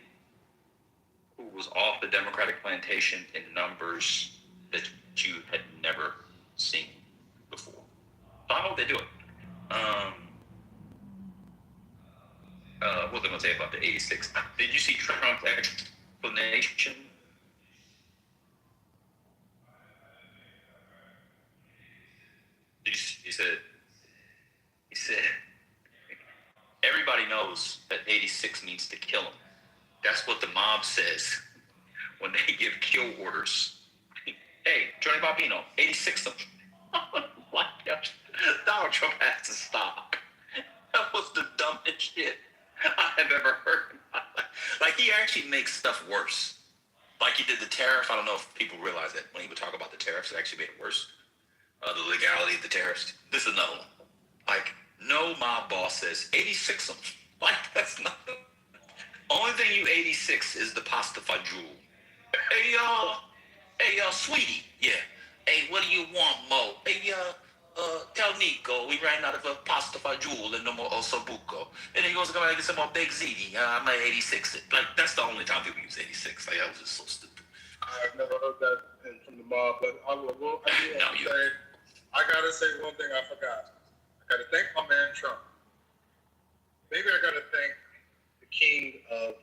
who was off the Democratic plantation in numbers that you had never seen before. So I hope they do it. What was I going to say about the 86? Did you see Trump's explanation? He said, everybody knows that 86 means to kill him. That's what the mob says when they give kill orders. Hey, Johnny Barbino, 86 them. Like, Donald Trump has to stop. That was the dumbest shit I have ever heard in my life. Like, he actually makes stuff worse. Like he did the tariff. I don't know if people realize that when he would talk about the tariffs, it actually made it worse. The legality of the tariffs. This is another one. Like, no mob boss says 86 them. Like, that's not. Only thing you 86 is the pasta fagioli. Hey, sweetie. Yeah. Hey, what do you want, Mo? Hey, tell Nico we ran out of pasta fagioli and no more ossobuco. And then he goes, come out and get some more baked ziti. I'm like 86. Like, that's the only time people use 86. Like, that was just so stupid. I've never heard that from the mob, but I gotta say one thing I forgot. I gotta thank my man Trump. Maybe I gotta thank the king of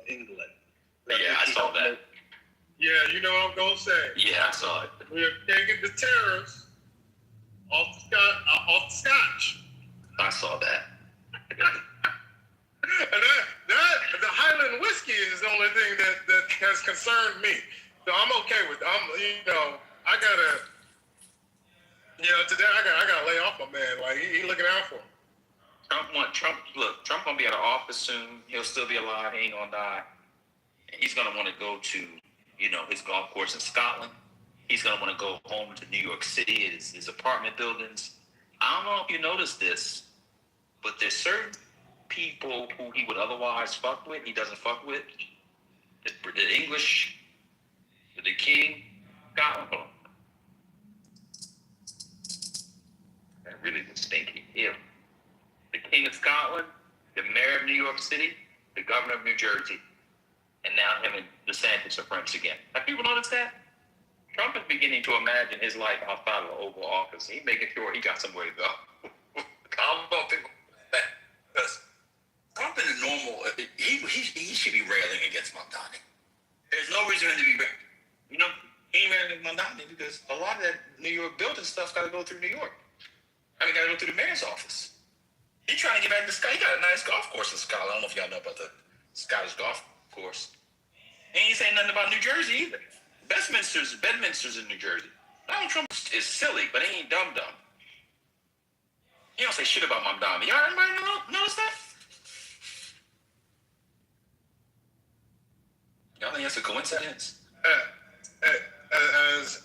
England. Yeah, I saw that. Yeah, you know what I'm gonna say. Yeah, I saw it. We have taken the tariffs off the scotch. I saw that. And that the Highland whiskey is the only thing that has concerned me. So I'm okay with that. Today I gotta lay off my man. Like he looking out for him. Trump gonna be out of office soon. He'll still be alive. He ain't gonna die. And he's gonna want to go to, his golf course in Scotland. He's gonna want to go home to New York City, his apartment buildings. I don't know if you noticed this, but there's certain people who he would otherwise fuck with, he doesn't fuck with. The English, the king, Scotland. Hold on. That really was stinky. Yeah. The king of Scotland, the mayor of New York City, the governor of New Jersey, and now him and DeSantis are friends again. Have people noticed that? Trump is beginning to imagine his life outside of the Oval Office. He's making sure he got somewhere to go. I don't know if people because Trump in a normal, he should be railing against Mamdani. There's no reason for him to be railing. He ain't railing against Mamdani because a lot of that New York building stuff got to go through New York. Got to go through the mayor's office. He's trying to get back to Scotland. He got a nice golf course in Scotland. I don't know if y'all know about the Scottish golf course. He ain't saying nothing about New Jersey either. Bedminster's in New Jersey. Donald Trump is silly, but he ain't dumb. He don't say shit about Mamdani. Y'all anybody notice that? Y'all think that's a coincidence? As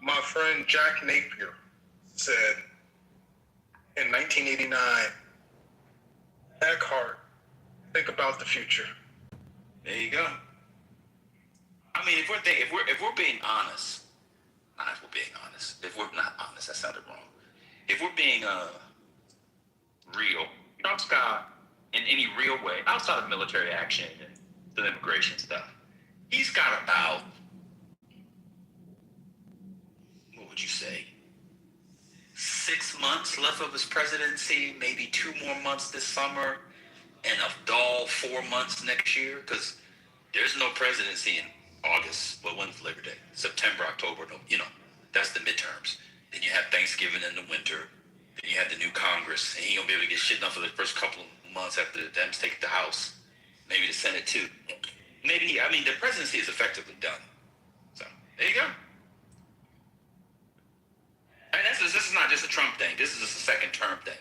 my friend Jack Napier said in 1989, Eckhart, think about the future. There you go. I mean, if we're being honest, if we're not honest, that sounded wrong. If we're being real, Trump's got, in any real way, outside of military action and the immigration stuff, he's got about, what would you say, 6 months left of his presidency, maybe 2 more months this summer, and a dull 4 months next year, because there's no presidency in August. Well, when's Labor Day? September, October, no, that's the midterms. Then you have Thanksgiving in the winter. Then you have the new Congress, and he ain't gonna be able to get shit done for the first couple of months after the Dems take the House. Maybe the Senate too. The presidency is effectively done. So, there you go. And this is not just a Trump thing. This is just a second term thing.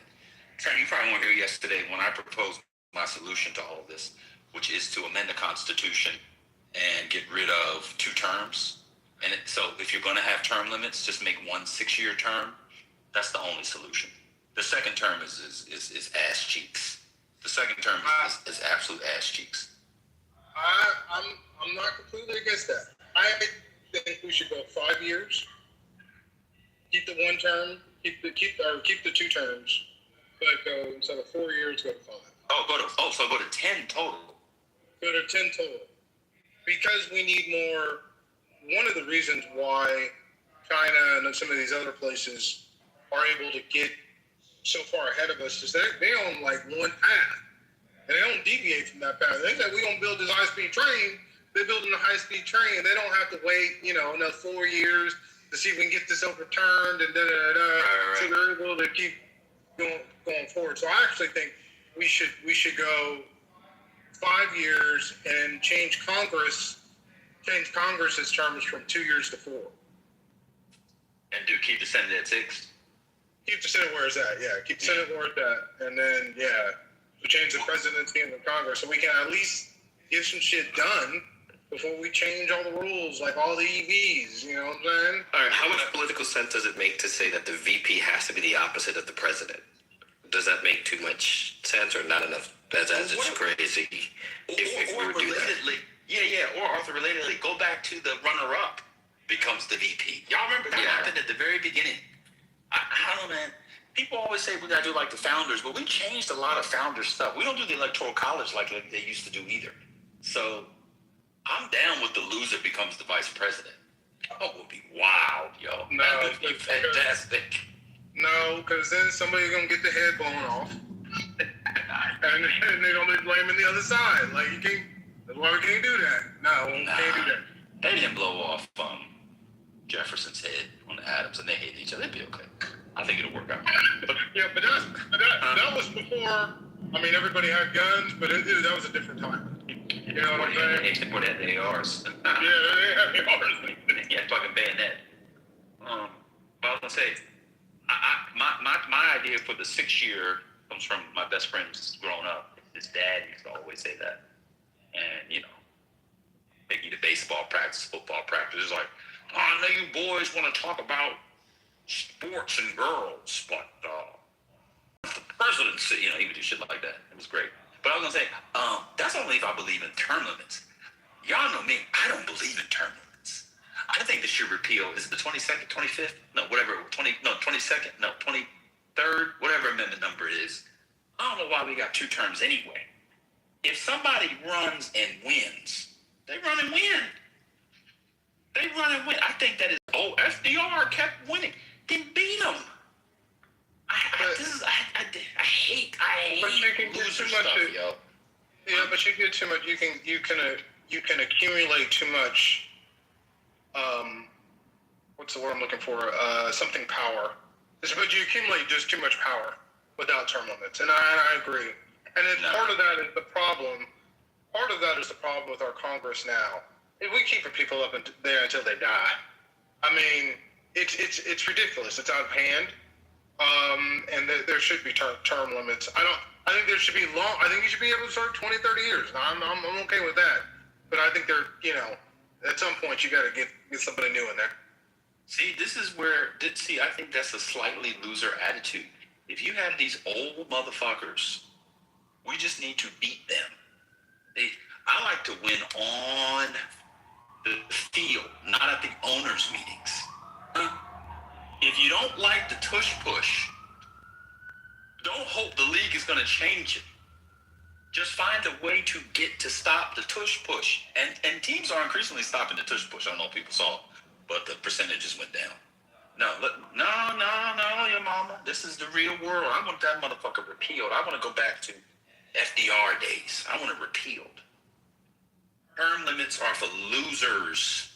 You probably weren't here yesterday when I proposed my solution to all of this, which is to amend the Constitution and get rid of 2 terms. And so if you're going to have term limits, just make 1 6-year term. That's the only solution. The second term is ass cheeks. The second term is absolute ass cheeks. I'm not completely against that. I think we should go 5 years. Keep the 1 term. Keep the 2 terms. But go instead of 4 years, go to 5. So go to 10 total. Go to 10 total. Because we need more. One of the reasons why China and some of these other places are able to get so far ahead of us is that they own like one path. And they don't deviate from that path. They say we're going to build this high-speed train. They're building a high-speed train. And they don't have to wait, another 4 years to see if we can get this overturned and da-da-da-da. Right. So they're able to keep going forward. So I actually think we should go 5 years and change Congress's terms from 2 years to 4. And keep the Senate at 6. Keep the Senate where it's at, yeah. Keep the Senate where it's at, and then we change the presidency and the Congress, so we can at least get some shit done before we change all the rules, like all the EVs. You know what I'm saying? All right. How much political sense does it make to say that the VP has to be the opposite of the president? Does that make too much sense or not enough? That's just crazy. If we would do that. Or Arthur, relatedly, go back to the runner-up becomes the VP. Y'all remember that happened at the very beginning? I don't know, man. People always say we gotta do like the founders, but we changed a lot of founder stuff. We don't do the electoral college like they used to do either. So I'm down with the loser becomes the vice president. That would be wild, yo. No, that would be fantastic. No, because then somebody's gonna get the head blown off, and they're gonna be blaming the other side. Like you can't. That's why we can't do that. No, we can't do that. They didn't blow off Jefferson's head on the Adams, and they hated each other. They'd be okay. I think it'll work out. But that was before. I mean, everybody had guns, but that was a different time. You know what I'm saying? They had the ARs. Yeah, they had ARs. Yeah, fucking bayonet. But I was gonna say, my idea for the 6-year comes from my best friends growing up. His dad used to always say that, and take you to baseball practice, football practice. It's like, I know you boys want to talk about sports and girls, but the presidency, he would do shit like that. It was great. But I was gonna say, that's only if I believe in term limits. Y'all know me, I don't believe in term limits. I think they should repeal, is it the 22nd, 25th? No, whatever, 22nd, no, 23rd, whatever amendment number it is. I don't know why we got 2 terms anyway. If somebody runs and wins, they run and win. They run and win. I think that is, FDR kept winning. Then beat them. I hate loser stuff, yo. Yeah, but you get too much. You can accumulate too much. What's the word I'm looking for? Something power. But you accumulate just too much power without term limits, and I agree. And then part of that is the problem. Part of that is the problem with our Congress now. If we keep people up there until they die, I mean, it's ridiculous. It's out of hand. And there should be term limits. I think there should be long. I think you should be able to serve 20, 30 years. I'm okay with that. But I think at some point you got to get somebody new in there. See, this is where, I think that's a slightly loser attitude. If you have these old motherfuckers, we just need to beat them. I like to win on the field, not at the owners' meetings. If you don't like the tush push, don't hope the league is going to change it. Just find a way to stop the tush push. And teams are increasingly stopping the tush push. I don't know if people saw it, but the percentages went down. No, your mama. This is the real world. I want that motherfucker repealed. I want to go back to FDR days. I want it repealed. Term limits are for losers.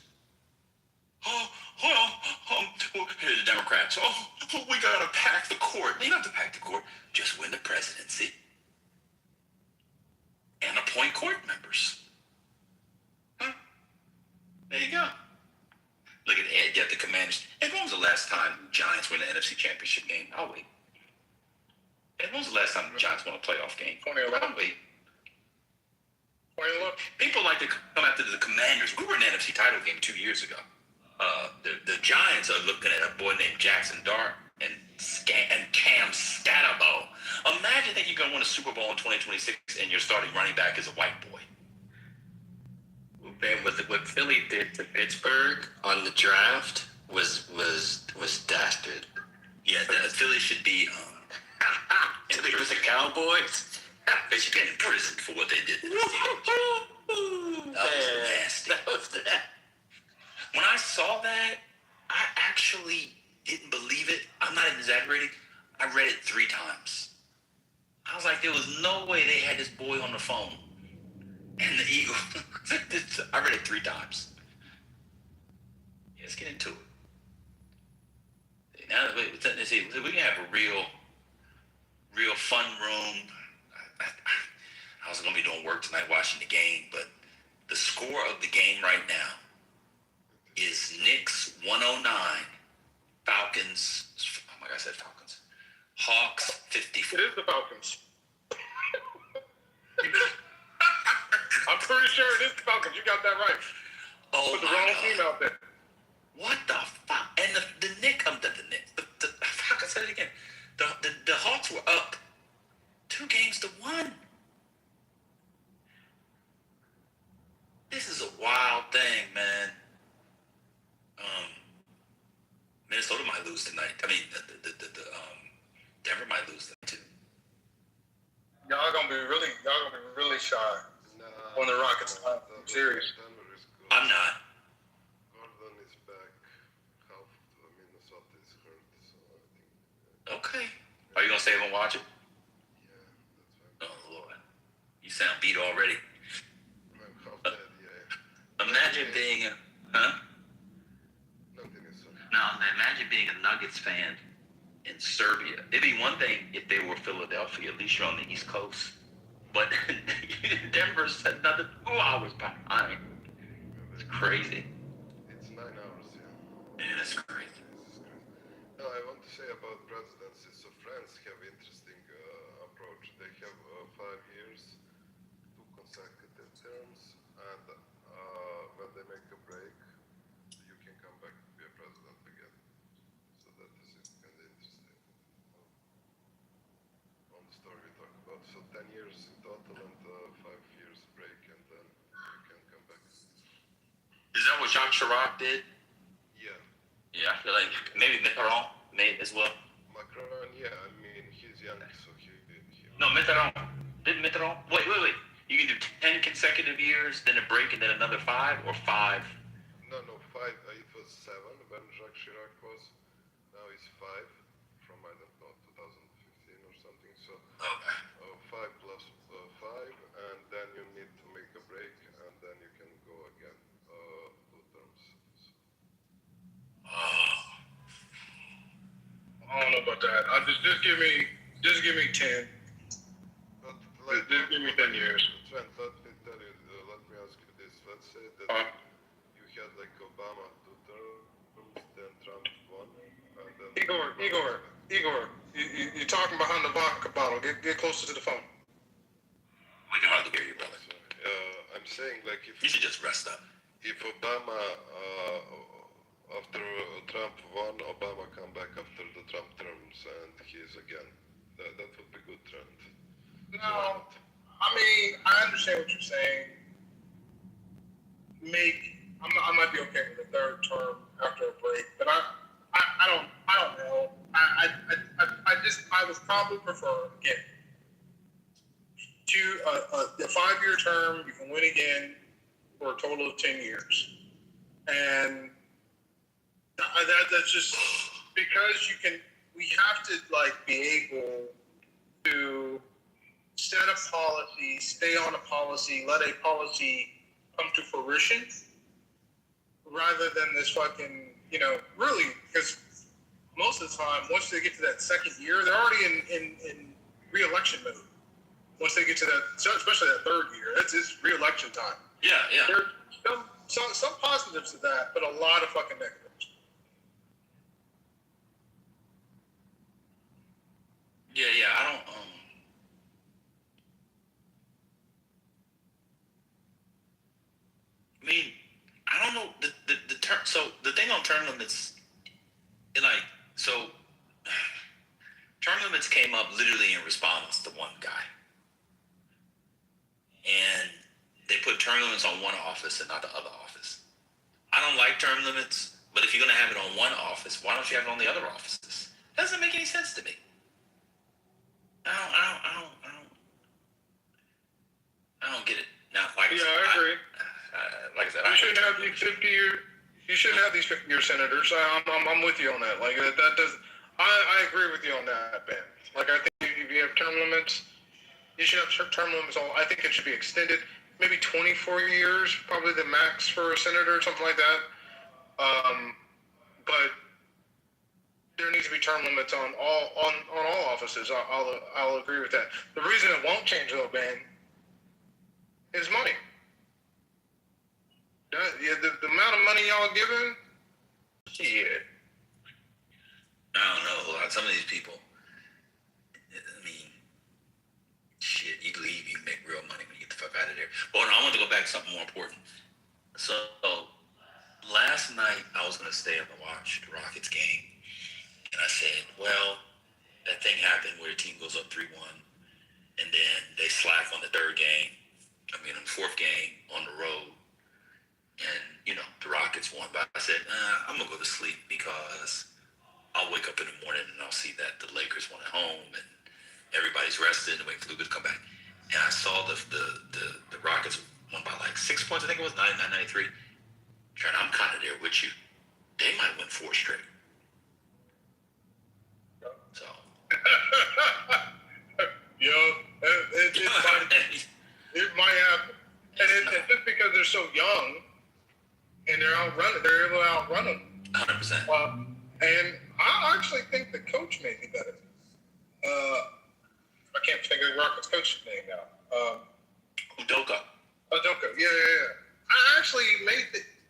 Here's the Democrats. We gotta pack the court. You don't have to pack the court. Just win the presidency and appoint court members. There you go. Look at Ed. You have the Commanders. And when was the last time Giants win the NFC Championship game? I'll wait. And when was the last time the Giants won a playoff game? 2011. I'll wait. People like to come after the Commanders. We were in the NFC title game 2 years ago. The Giants are looking at a boy named Jackson Dart and Cam Scatterbo. Imagine that you're going to win a Super Bowl in 2026 and your starting running back is a white boy. Man, what Philly did to Pittsburgh on the draft was dastard. Yeah, Philly should be to the Cowboys. They should get in prison for what they did to the Steelers. That was nasty. That was that. When I saw that, I actually didn't believe it. I'm not exaggerating. I read it 3 times. I was like, there was no way they had this boy on the phone. And the Eagles. I read it 3 times. Yeah, let's get into it. Now, let's see, we can have a real fun room. wasn't going to be doing work tonight watching the game, but the score of the game right now is Knicks 109, Falcons. Oh my God, I said Falcons. Hawks 54. It is the Falcons. I'm pretty sure it is the Falcons. You got that right. Oh, put the wrong team out there. What the fuck? And the Knicks, fuck, I said it again. The Hawks were up 2 games to 1. This is a wild thing, man. Minnesota might lose tonight. I mean, Denver might lose tonight too. Y'all gonna be really shy when the Rockets are serious. I'm not. Gordon is back. Half of Minnesota is hurt, so I think. Okay. Are you gonna stay and watch it? Yeah, that's right. Oh Lord, you sound beat already. I'm half dead, yeah. Imagine being a Nothing is so. Now imagine being a Nuggets fan in Serbia. It'd be one thing if they were Philadelphia. At least you're on the East Coast. But Denver's another 2 hours behind. It's crazy. It's 9 hours, yeah. Yeah, that's crazy. No, I want to say about presidency. So France have interesting approach. They have 5 years, 2 consecutive terms, and when they make a break, you can come back to be a president again. So that is kind of interesting. On the story we talk about. So 10 years in total and 5 years break, and then you can come back. Is that what Jacques Chirac did? Yeah. Yeah, I feel like maybe Mitterrand made as well. Macron, yeah, I mean, he's young, so he No, Mitterrand. Did Mitterrand? Wait. You can do 10 consecutive years, then a break, and then another 5, or 5? No, 5. It was 7 when Jacques Chirac was. Now it's 5 from, I don't know, 2015 or something. So 5 plus 5, and then you need to make a break, and then you can go again. 2 terms. So. I don't know about that. Just give me 10. But just give me 10 years. Trent, let me tell you. Let me ask you this. Let's say that you had like Obama 2 terms, then Trump 1, and then. Igor, you're talking behind the vodka bottle. Get closer to the phone. We can hardly hear you, brother. I'm saying like if you should just rest up. If Obama after Trump won, Obama come back after the Trump terms and he's again. That would be good trend. No, I mean I understand what you're saying. Maybe I might be okay with a 3rd term after a break, but I don't know. I would probably prefer again to a 5-year term. You can win again for a total of 10 years, and that's just because you can. We have to be able to set a policy, stay on a policy, let a policy come to fruition, rather than this fucking, really, because most of the time, once they get to that 2nd year, they're already in re-election mode. Once they get to that, especially that 3rd year, it's re-election time. Yeah. There's some positives to that, but a lot of fucking negatives. Yeah, I don't. I mean, I don't know the term. So the thing on term limits, term limits came up literally in response to one guy, and they put term limits on one office and not the other office. I don't like term limits, but if you're gonna have it on one office, why don't you have it on the other offices? It doesn't make any sense to me. I don't get it. Now, I agree. Like I said, you shouldn't have these 50-year. You shouldn't have these 50-year senators. I'm with you on that. That does. I agree with you on that, Ben. I think if you have term limits, you should have term limits. I think it should be extended. Maybe 24 years, probably the max for a senator, something like that. But there needs to be term limits on all offices. I'll agree with that. The reason it won't change though, Ben, is money. The amount of money y'all giving, shit. I don't know. Some of these people, I mean, shit, you leave, you make real money when you get the fuck out of there. But I want to go back to something more important. So, last night I was going to stay up and watch the Rockets game. And I said, well, that thing happened where the team goes up 3-1. And then they slack on the fourth game on the road. And, the Rockets won. But I said, I'm going to go to sleep because I'll wake up in the morning and I'll see that the Lakers won at home and everybody's rested and waiting for Luka to come back. And I saw the Rockets won by like 6 points. I think it was 99-93. Trent, I'm kind of there with you. They might win 4 straight. So. It might happen. And just because they're so young and they're able to outrun them. 100%. And I actually think the coach may be better. I can't figure the Rockets coach's name out. Udoka. Yeah. I actually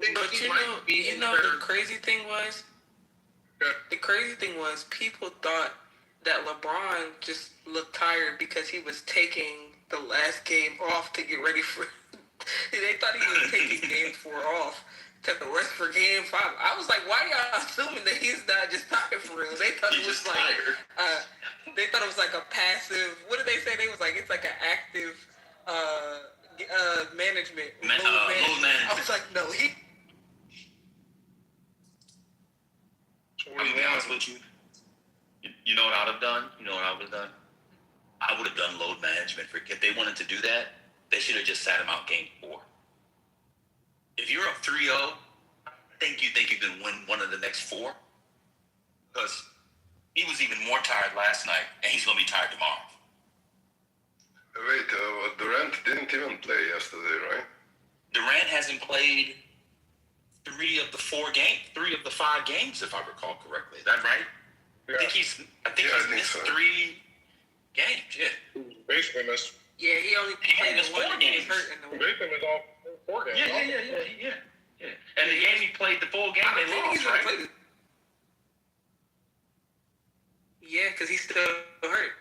think he might be the crazy thing was? Yeah. The crazy thing was people thought that LeBron just looked tired because he was taking the last game off to get ready for... They thought he was taking game 4 off to rest for game 5. I was like, why y'all assuming that he's not just tired for real? They thought it was like... they thought it was like a passive... What did they say? They was like, it's like an active management. Load management. I was like, no, he... I'm gonna be honest with you. You know what I'd have done? I would have done load management. If they wanted to do that, they should have just sat him out game 4. If you're up 3-0, you think you can win one of the next 4? Because he was even more tired last night, and he's going to be tired tomorrow. Wait, Durant didn't even play yesterday, right? Durant hasn't played 3 of the 5 games, if I recall correctly. Is that right? Yeah. I think he's missed so. 3 games. Yeah. Basically missed. Yeah, he only played in 4 games. Basically missed all 4 games. Yeah. And the game he played the full game, they lost, right? Yeah, because he's still hurt.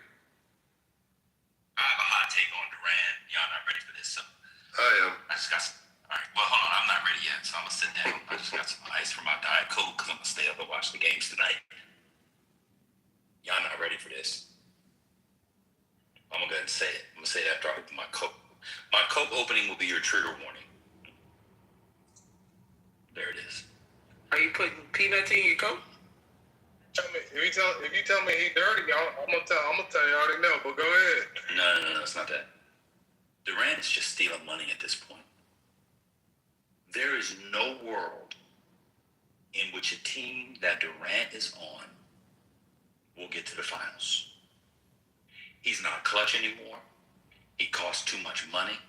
I have a hot take on Durant. Y'all not ready for this, so. I am. I just got some. All right, well, hold on. I'm not ready yet, so I'm going to sit down. I just got some ice for my Diet Coke because I'm going to stay up and watch the games tonight. Y'all not ready for this. I'm going to go ahead and say it. I'm going to say it after I open my Coke. My Coke opening will be your trigger warning. There it is. Are you putting peanuts in your Coke? If you tell me he's dirty, I'm gonna tell you I already know. But go ahead. No, it's not that. Durant is just stealing money at this point. There is no world in which a team that Durant is on will get to the finals. He's not clutch anymore. He costs too much money.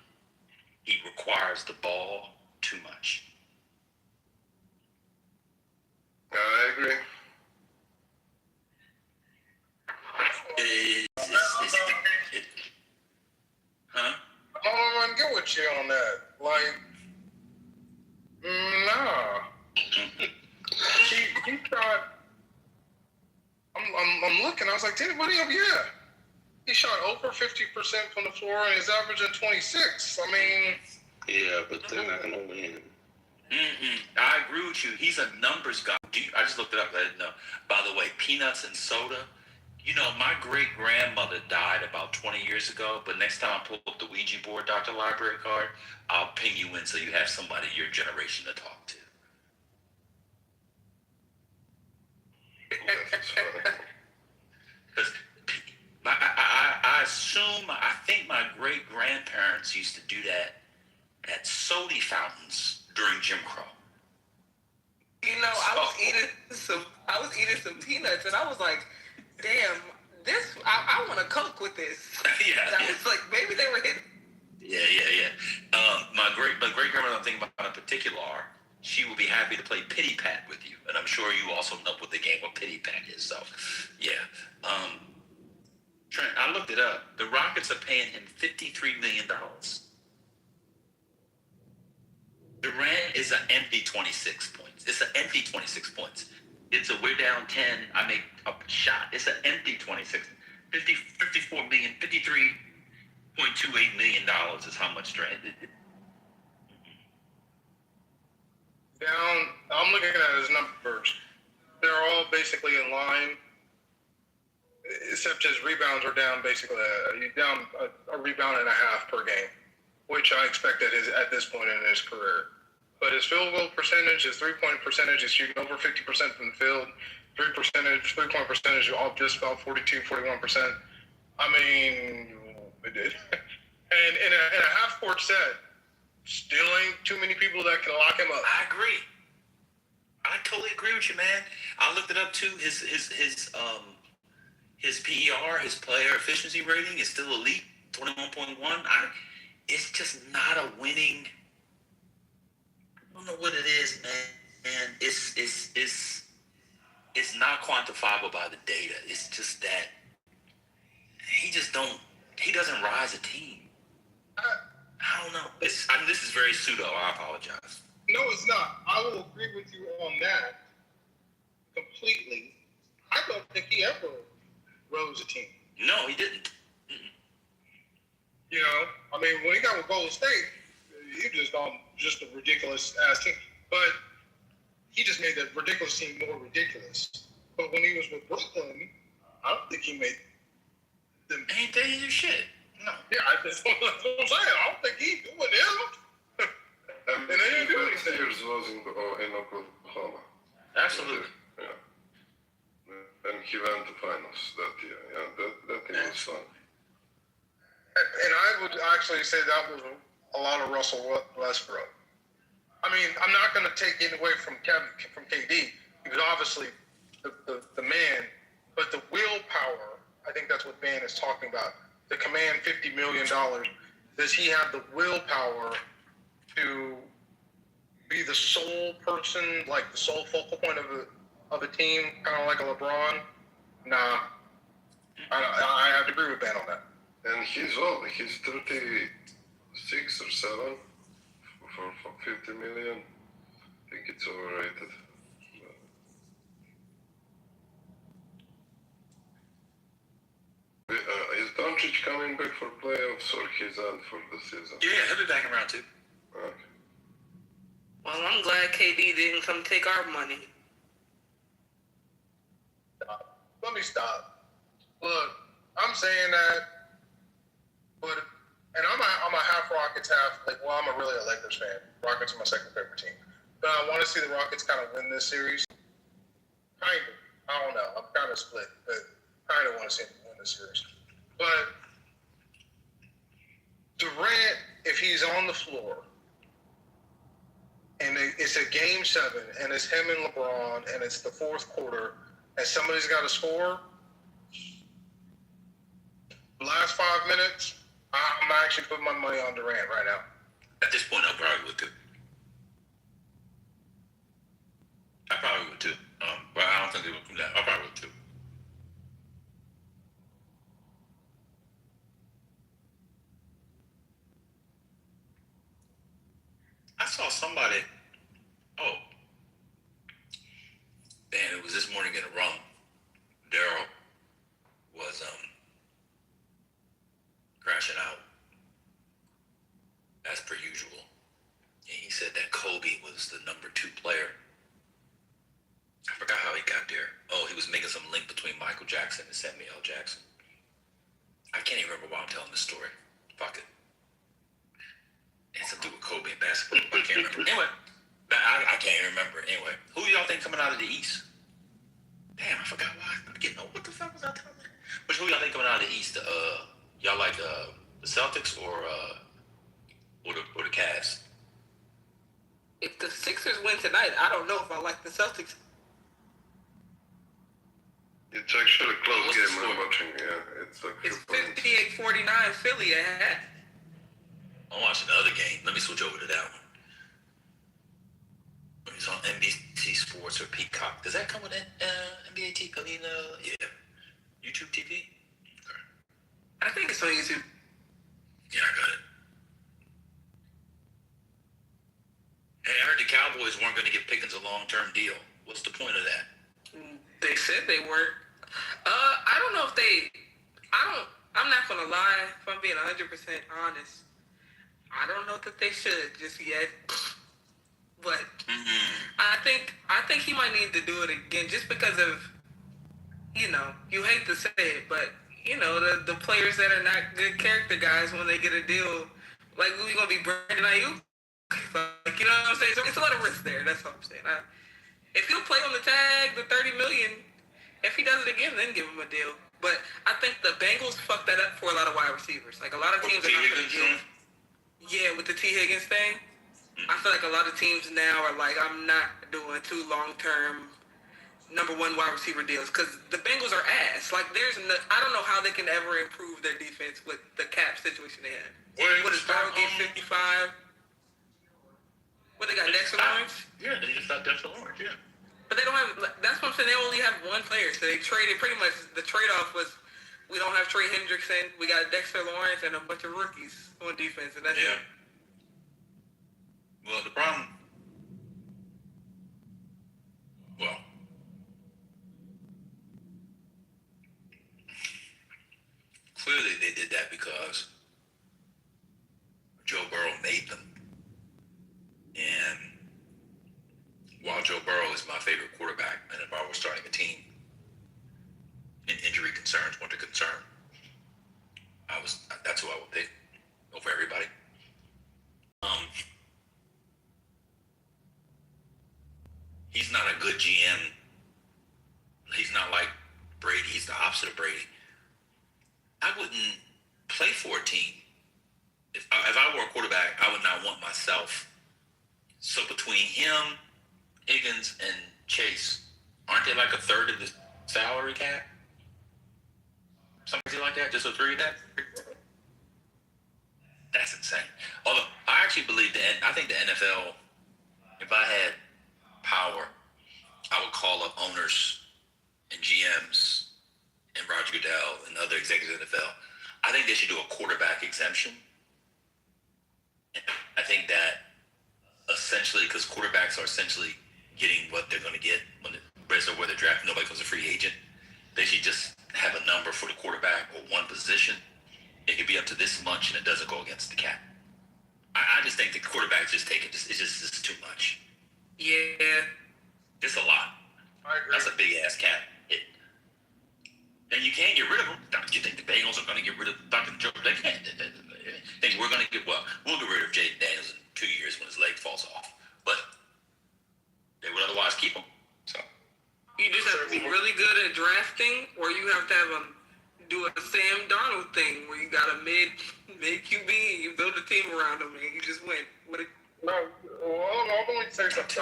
He requires the ball too much. I agree. I don't get with you on that. Like, nah. He shot. I'm looking. I was like, did anybody up? Yeah. He shot over 50% from the floor and he's averaging 26. I mean. Yeah, but they're not gonna win. I agree with you. He's a numbers guy. I just looked it up. I didn't know. By the way, peanuts and soda. You know, my great-grandmother died about 20 years ago, but next time I pull up the Ouija board, Dr. Library card, I'll ping you in so you have somebody your generation to talk to. Because I think my great-grandparents used to do that at soda fountains during Jim Crow. You know, I was eating some peanuts, and I was like, damn, I want a Coke with this. Yeah. I was like, maybe they were hitting. Yeah. My great-grandmother I'm thinking about in particular, she will be happy to play Pity Pat with you. And I'm sure you also know what the game of Pity Pat is. So, yeah. Trent, I looked it up. The Rockets are paying him $53 million. Durant is an empty 26 points. It's an empty 26 points. It's a we're down 10, I make a shot. It's an empty 26. 54 million, $53.28 million is how much Durant did. Down, I'm looking at his numbers. They're all basically in line, except his rebounds are down basically. He's down a rebound and a half per game, which I expect at this point in his career. But his field goal percentage, his 3-point percentage, is shooting over 50% from the field. 3-point percentage off just about 42, 41%. I mean, it did. And in a half-court set, still ain't too many people that can lock him up. I agree. I totally agree with you, man. I looked it up too. His PER, his player efficiency rating, is still elite, 21.1. It's just not a winning. I don't know what it is, man. It's not quantifiable by the data. It's just that he doesn't rise a team. I don't know. This is very pseudo. I apologize. No, it's not. I will agree with you on that completely. I don't think he ever rose a team. No, he didn't. You know, I mean, when he got with Golden State, he just a ridiculous ass team. But he just made that ridiculous team more ridiculous. But when he was with Brooklyn, I don't think he made them. Ain't they do shit? No. Yeah, that's what I'm saying. I don't think he doing them. And they didn't do anything. Years was in Oklahoma. Absolutely. Yeah. And he went to finals that year. Yeah, that thing was fun. And I would actually say that was a lot of Russell Westbrook. I mean, I'm not going to take it away from KD. He was obviously the man, but the willpower, I think that's what Van is talking about. To command $50 million, does he have the willpower to be the sole person, like the sole focal point of a team, kind of like a LeBron? Nah, I have to agree with Ben on that. And he's old. He's 36 or 7 for 50 million. I think it's overrated. Is Doncic coming back for playoffs or he's out for the season? Yeah, he'll be back in round 2. Okay. Well, I'm glad KD didn't come take our money. Let me stop. Look, I'm saying that, but I'm a half Rockets, half I'm really a Lakers fan. Rockets are my second favorite team, but I want to see the Rockets kind of win this series. Kind of. I don't know. I'm kind of split, but kind of want to see them win this series. But Durant, if he's on the floor, and it's a game 7, and it's him and LeBron, and it's the fourth quarter, and somebody's got to score. Last 5 minutes, I'm actually putting my money on Durant right now. At this point, I probably would too. But I don't think they would do that. I probably would too. I saw somebody. Oh, man! It was this morning in a room. Daryl was crashing out, as per usual. And he said that Kobe was the number 2 player. I forgot how he got there. Oh, he was making some link between Michael Jackson and Samuel L. Jackson. I can't even remember why I'm telling this story. Fuck it. It had something to do with Kobe and basketball. I can't remember. Anyway, I can't even remember. Anyway, who y'all think coming out of the East? Damn, I forgot why. I'm getting what the fuck was I telling you? Which who y'all think coming out of the East? Y'all like the Celtics or the Cavs? If the Sixers win tonight, I don't know if I like the Celtics. It's actually a close game I'm watching. Yeah, it's 58-49 Philly at half. I'm watching the other game. Let me switch over to that one. It's on NBC Sports or Peacock. Does that come with NBA TV? I mean, yeah. YouTube TV? Okay. I think it's on YouTube. Yeah, I got it. long-term deal. What's the point of that? They said they weren't. I don't know if they. I'm not gonna lie. If I'm being 100% honest, I don't know that they should just yet. But I think he might need to do it again, just because of, you hate to say it, but the players that are not good character guys, when they get a deal, like who's gonna be Brandon Ayuk? Like, you know what I'm saying? So it's a lot of risk there. That's all I'm saying. If he'll play on the tag, the $30 million, if he does it again, then give him a deal. But I think the Bengals fucked that up for a lot of wide receivers. Like, a lot of teams are not going to give. Yeah, with the T. Higgins thing. I feel like a lot of teams now are like, I'm not doing 2 long-term number 1 wide receiver deals, because the Bengals are ass. Like, I don't know how they can ever improve their defense with the cap situation they have. What is Burrow get 55? What, they got Dexter Lawrence? Yeah, they just got Dexter Lawrence, yeah. But they don't have, that's what I'm saying, they only have 1 player. So they traded, pretty much, the trade-off was, we don't have Trey Hendrickson, we got Dexter Lawrence and a bunch of rookies on defense, and that's it. Well, the problem, clearly they did that because Joe Burrow made them. And while Joe Burrow is my favorite quarterback, and if I was starting a team and injury concerns weren't a concern, that's who I would pick over everybody. He's not a good GM. He's not like Brady. He's the opposite of Brady. I wouldn't play for a team. If I were a quarterback, I would not want myself. So between him, Higgins, and Chase, aren't they like a third of the salary cap? Something like that? Just a 3 of that? That's insane. Although, I actually believe I think the NFL, if I had power, I would call up owners and GMs and Roger Goodell and other executives of the NFL. I think they should do a quarterback exemption. I think that essentially, because quarterbacks are essentially getting what they're going to get when where they're drafted, nobody becomes a free agent. They should just have a number for the quarterback or one position. It could be up to this much, and it doesn't go against the cap. I just think the quarterbacks just take it. It's just too much. Yeah. It's a lot. I agree. That's a big ass cap. And you can't get rid of them. You think the Bengals are going to get rid of Dr. Joe? They can't. Think we're going to get, we'll get rid of Jaden Daniels in 2 years when his leg falls off. But they would otherwise keep him. So you just have to be really good at drafting, or you have to have them do a Sam Darnold thing where you got a mid QB and you build a team around him and you just win. I'm going to say something.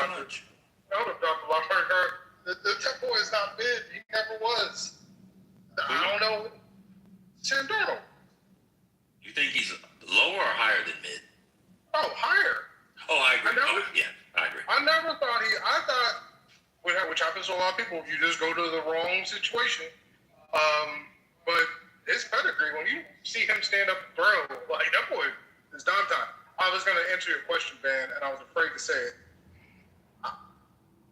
The Temple is not mid. He never was. I don't know. Sam Darnold. You think he's lower or higher than mid? Oh, higher. Oh, I agree. I agree. I never thought I thought, which happens to a lot of people, if you just go to the wrong situation. But his pedigree, when you see him stand up and throw, like, that boy is dime time. I was going to answer your question, Ben, and I was afraid to say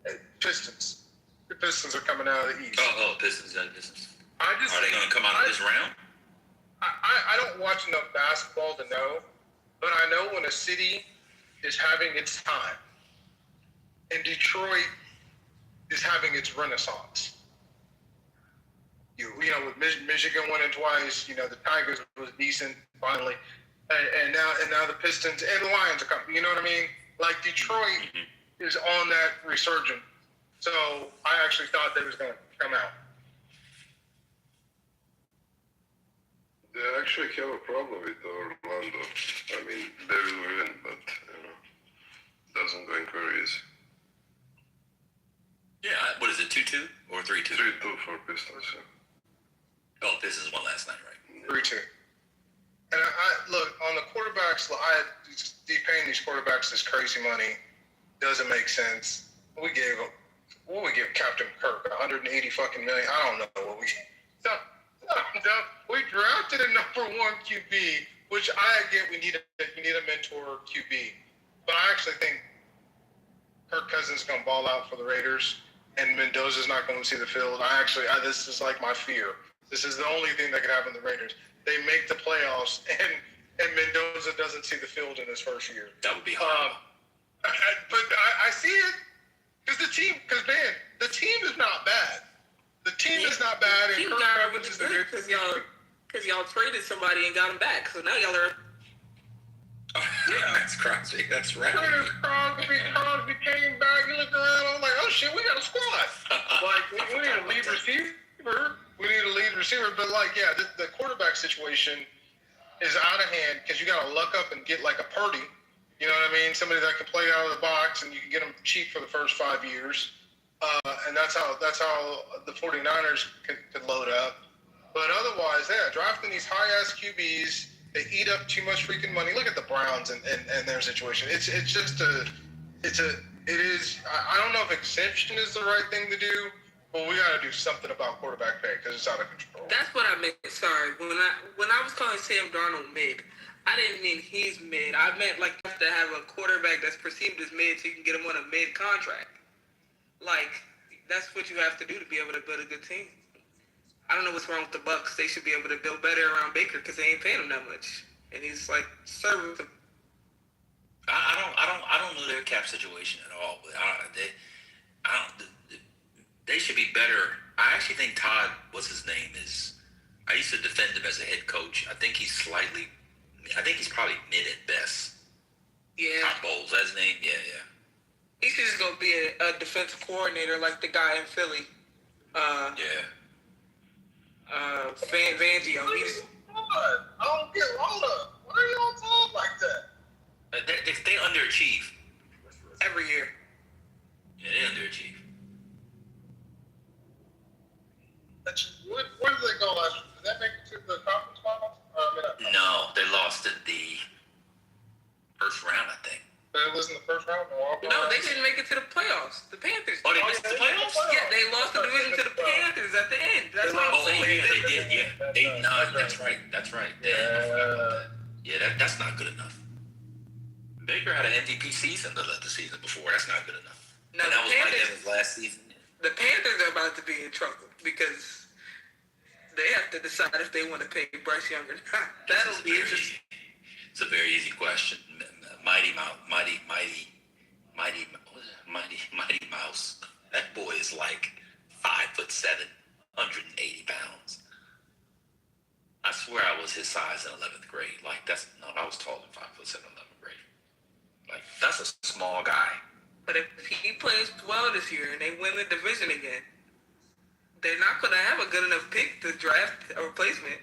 it. Pistons. The Pistons are coming out of the East. Pistons. Are they going to come out of this round? I don't watch enough basketball to know, but I know when a city is having its time, and Detroit is having its renaissance. You know, with Michigan winning twice, you know, the Tigers was decent finally, and now the Pistons and the Lions are coming. You know what I mean? Like, Detroit is on that resurgence. So I actually thought they was going to come out. They actually have a problem with Orlando. I mean, they will win, but doesn't go very easy. Yeah, what is it, 2-2 or 3-2? 3-2 for Pistons. Yeah. Oh, Pistons won last night, right? 3-2. And I look on the quarterbacks. Paying these quarterbacks this crazy money doesn't make sense. We gave Captain Kirk 180 fucking million. I don't know what we. We drafted a number 1 QB, which I get. You need a mentor QB, but I actually think Kirk Cousins is going to ball out for the Raiders, and Mendoza's not going to see the field. This is like my fear. This is the only thing that could happen to the Raiders. They make the playoffs, and Mendoza doesn't see the field in his first year. That would be hard. But I see it because the team is not bad. The team is not bad, and He Kirk got Cousins is good because y'all traded somebody and got him back. So now y'all are. Yeah, that's Crosby. That's right. Crosby came back. You look around. I'm like, oh shit, we got a squad. Like we need a lead receiver. But the quarterback situation is out of hand because you got to luck up and get like a Purdy. You know what I mean? Somebody that can play out of the box, and you can get them cheap for the first 5 years. And that's how the 49ers could load up. But otherwise, drafting these high-ass QBs, they eat up too much freaking money. Look at the Browns and their situation. I don't know if exemption is the right thing to do, but we got to do something about quarterback pay because it's out of control. That's what I meant. Sorry, when I was calling Sam Darnold mid, I didn't mean he's mid. I meant like you have to have a quarterback that's perceived as mid so you can get him on a mid contract. Like that's what you have to do to be able to build a good team. I don't know what's wrong with the Bucks. They should be able to build better around Baker because they ain't paying him that much, and he's like serving. I don't know their cap situation at all, but they should be better. I actually think Todd, what's his name, is. I used to defend him as a head coach. I think he's probably mid at best. Yeah. Todd Bowles, that's his name. Yeah. He should just go be a defensive coordinator like the guy in Philly. Fangio. I don't get Lola. Why are y'all talking like that? They underachieve. Every year. Yeah, they underachieve. Where did they go last year? Did that make it to the conference finals? No, they lost in the first round, I think. It was in the first round? No, they didn't make it to the playoffs. The Panthers. Oh, they missed the playoffs? Yeah, they lost the division to the Panthers at the end. That's what I'm saying. Yeah, they did. Yeah, that's right. Yeah, that's not good enough. Baker had an MVP season the season before. That's not good enough. Now, and that was like his last season. The Panthers are about to be in trouble because they have to decide if they want to pay Bryce Young or not. That'll be interesting. It's a very easy question. Mighty Mouse. That boy is like 5'7", 180 pounds. I swear I was his size in 11th grade. Like I was taller than 5'7", 11th grade. Like that's a small guy. But if he plays well this year and they win the division again, they're not going to have a good enough pick to draft a replacement.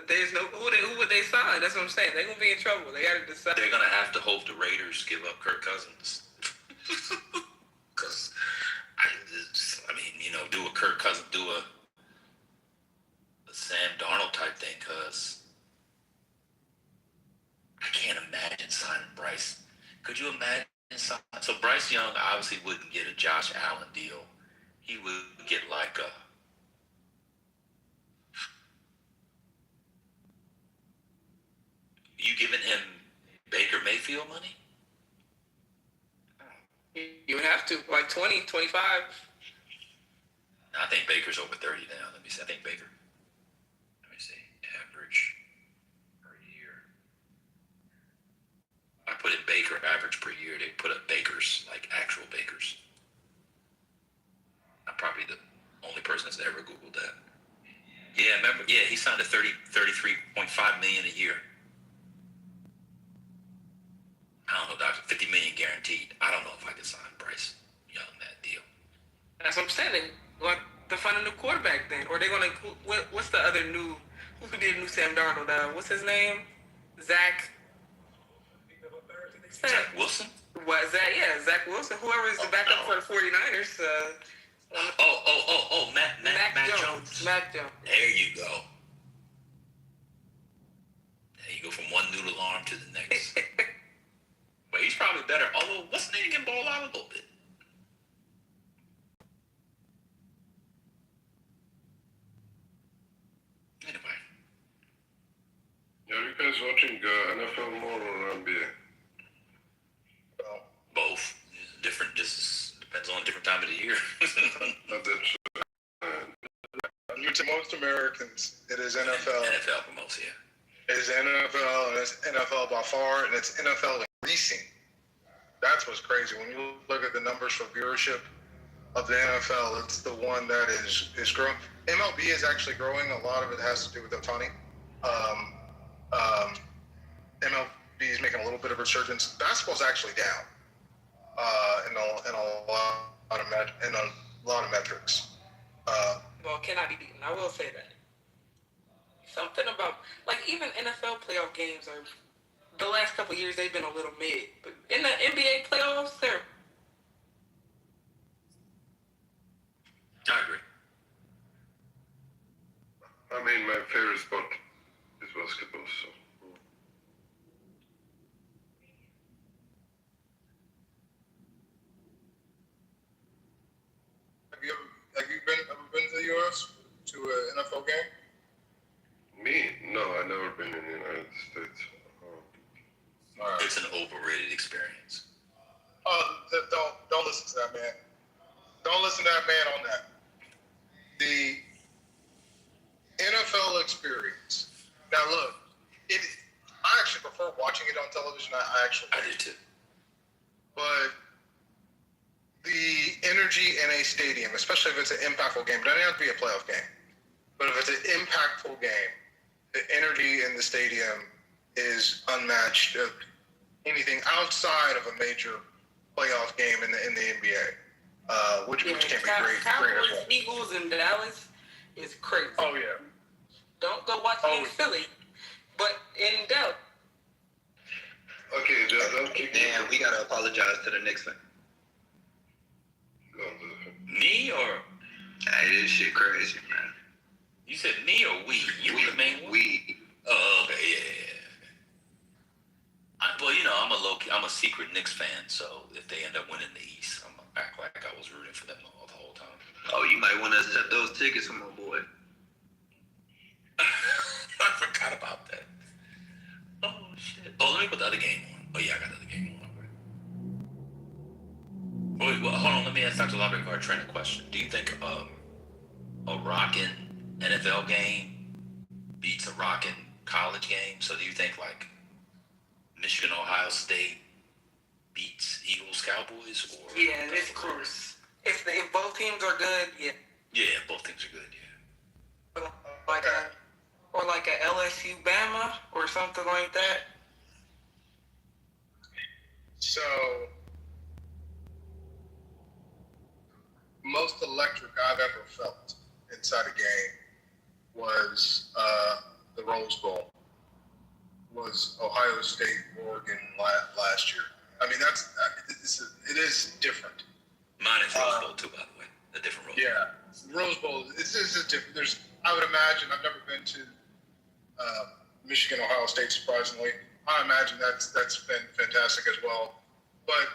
There's no who would they sign? That's what I'm saying. They're gonna be in trouble. They gotta decide. They're gonna have to hope the Raiders give up Kirk Cousins. Because do a Kirk Cousins, do a Sam Darnold type thing. Because I can't imagine signing Bryce. Could you imagine signing? So Bryce Young obviously wouldn't get a Josh Allen deal. He would get like a. You giving him Baker Mayfield money? You have to, like 20, 25. I think Baker's over 30 now. Let me see. I think Baker. Let me see. Average per year. I put in Baker average per year. They put up Bakers, like actual Bakers. I'm probably the only person that's ever Googled that. Yeah, remember? Yeah, he signed a $33.5 million a year. I don't know, Doctor. $50 million guaranteed. I don't know if I could sign Bryce Young that deal. That's what I'm saying. They want to find a new quarterback then, or they're gonna. What's the other new? Who did new Sam Darnold? What's his name? Zach Wilson. What Zach? Yeah, Zach Wilson. Whoever is the backup for the 49ers. Mac Jones. Mac Jones. There you go. There you go from one noodle arm to the next. But he's probably better. Although, what's the name can ball out a little bit? Anyway. Are you guys watching NFL more or NBA? Both. Different. Just most Americans, it is NFL. NFL promotes, yeah. It is NFL, and it's NFL by far, and it's NFL increasing. That's what's crazy. When you look at the numbers for viewership of the NFL, it's the one that is growing. MLB is actually growing. A lot of it has to do with Ohtani. MLB is making a little bit of resurgence. Basketball's actually down in a lot of metrics. Well, cannot be beaten. I will say that. Something about, like, even NFL playoff games are, the last couple of years they've been a little mid, but in the NBA playoffs, they're. I agree. I mean, my favorite sport is basketball, so. Have you ever been to the U.S. to an NFL game? Me? No, I've never been in the United States. It's an overrated experience. Don't listen to that man. Don't listen to that man on that. The NFL experience. Now look, I actually prefer watching it on television. I do too. But the energy in a stadium, especially if it's an impactful game, it doesn't have to be a playoff game. But if it's an impactful game, the energy in the stadium is unmatched of anything outside of a major playoff game in the NBA, which can be great. Cowboys, Eagles, in Dallas is crazy. Oh yeah. Don't go watch it in Philly, but in Dallas. Okay, Damn, we gotta apologize to the Knicks fan. Me or? Hey, this shit crazy, man. You said me or we? You were the main one? We. Oh, okay, yeah. Well, you know, I'm a secret Knicks fan, so if they end up winning the East, I'm gonna act like I was rooting for them the whole time. Oh, you might want to set those tickets for my boy. I forgot about that. Oh, shit. Oh, let me put the other game on. Oh, yeah, I got the other game on. Wait, well, hold on. Let me ask Dr. Lomberg before I train a question. Do you think a rockin' NFL game beats a rockin' college game? So do you think, like, Michigan, Ohio State beats Eagles, Cowboys? Or Yeah, it's close. If both teams are good, yeah. Yeah, both teams are good, yeah. Like a LSU Bama or something like that. So, most electric I've ever felt inside a game was the Rose Bowl. Was Ohio State, Oregon last year. I mean, it is different. Mine is Rose Bowl too, by the way. A different Rose Bowl. Yeah, Rose Bowl. This is different. I would imagine. I've never been to Michigan, Ohio State. Surprisingly, I imagine that's been fantastic as well. But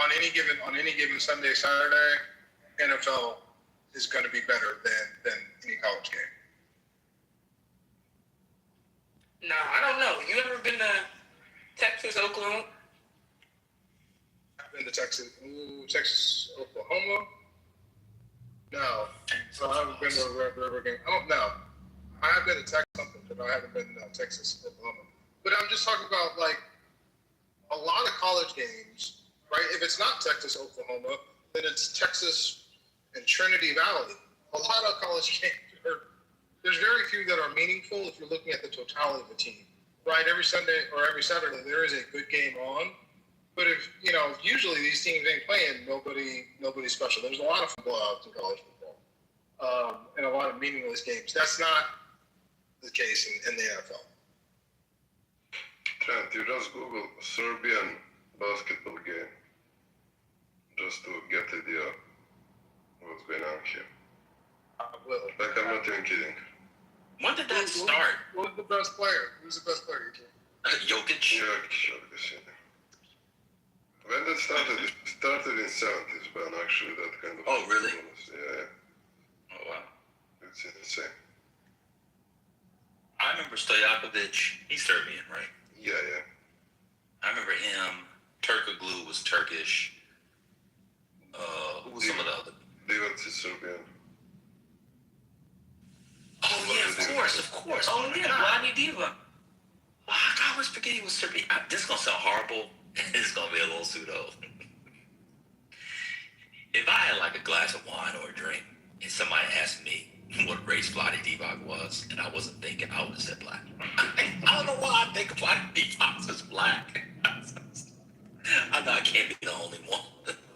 on any given Sunday, Saturday, NFL is going to be better than any college game. No, I don't know. You ever been to Texas, Oklahoma? I've been to Texas, Oklahoma. No, so I haven't been to a Red River game. Oh no, I have been to Texas, but I haven't been to Texas, Oklahoma. But I'm just talking about like a lot of college games, right? If it's not Texas, Oklahoma, then it's Texas and Trinity Valley. A lot of college games there's very few that are meaningful if you're looking at the totality of the team, right? Every Sunday or every Saturday there is a good game on, but if usually these teams ain't playing nobody special. There's a lot of blowouts in college football, and a lot of meaningless games. That's not the case in the NFL. Trent, you just Google Serbian basketball game just to get the idea what's going on here. I will. Like, I'm not even kidding. When did that start? Who's the best player? Jokic. Jokic. When that started, it started in 70s, but actually that kind of... Oh, really? Yeah. Oh, wow. It's insane. I remember Stojakovic. He's Serbian, right? Yeah. I remember him. Turkoglu was Turkish. Who was some of the other? Divac is Serbian. Oh, course. Oh yeah, Blondie Diva. I always forget he was Serbian. This is gonna sound horrible. It's gonna be a little pseudo. If I had like a glass of wine or a drink, and somebody asked me what race Vlade Divac was, and I wasn't thinking, I would have said black. I don't know why I think Vlade Divac is black. I know I can't be the only one.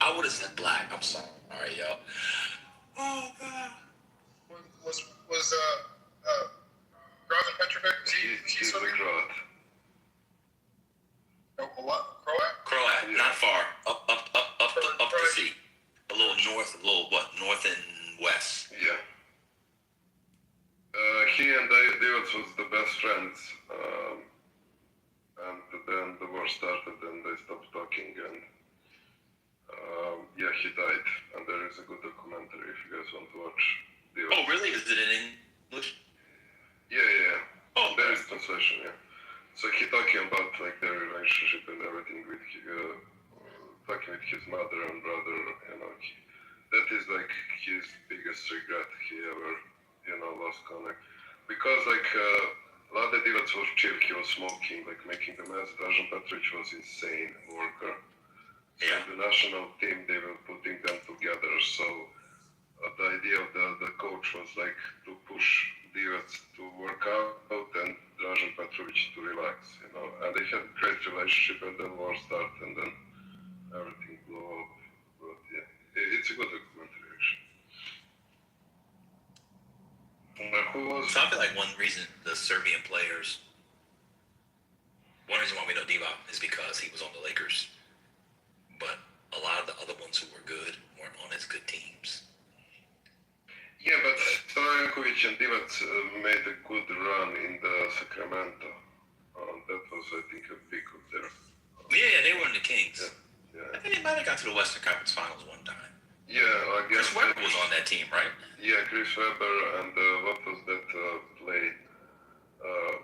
I would have said black. I'm sorry. All right, y'all. Oh God. Was Drazen Petrovic? He's a Croat. What? Croat? Croat, not far. Up the sea. A little north, north and west. Yeah. He and David was the best friends. And then the war started and they stopped talking and yeah, he died. And there is a good documentary if you guys want to watch. Oh, really? Is it in English? Yeah. Oh, there is translation, yeah. So he talking about like their relationship and everything with talking with his mother and brother, that is like his biggest regret he ever, lost connect. Because like Vlade Divac was chill, he was smoking, like making the mess. Drazen Petrovic was insane worker. So the national team, they were putting them together. So the idea of the coach was like to push Divac to work out and Drazen Petrovic to relax, And they had a great relationship and then war started and then everything blew up. But yeah, it's a good documentary actually. So I feel like one reason the Serbian players, one reason why we know Divac is because he was on the Lakers. But a lot of the other ones who were good weren't on as good teams. Yeah, but Stojankovic and Divac made a good run in the Sacramento. That was, I think, a big of their... Yeah, they were in the Kings. Yeah. I think they might have got to the Western Conference Finals one time. Yeah, I guess... Chris Webber was on that team, right? Yeah, Chris Webber and what was that play?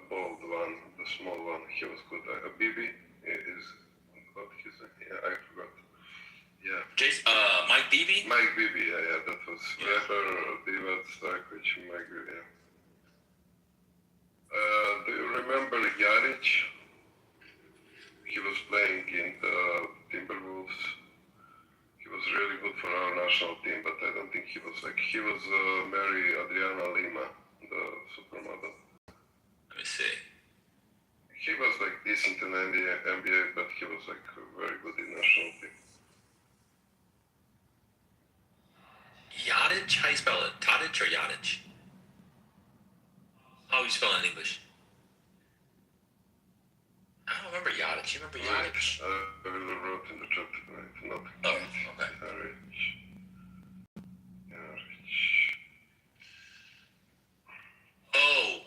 Bald one, the small one, he was good. Bibi is... What his name? Yeah, I forgot. Yeah. Mike Beebe? Mike Beebe, yeah, that was Webber, Divac, Stojankovic, Mike Beebe, yeah. Do you remember Jaric? He was playing in the Timberwolves. He was really good for our national team, but I don't think he was married Adriana Lima, the supermodel. Let me see. He was like decent in the NBA, but he was like very good in national team. Yadic? How do you spell it? Tadic or Yadic? How do you spell it in English? I don't remember Yadic. You remember Yadic? I really wrote in the chat tonight. Not okay. Jaric. Oh.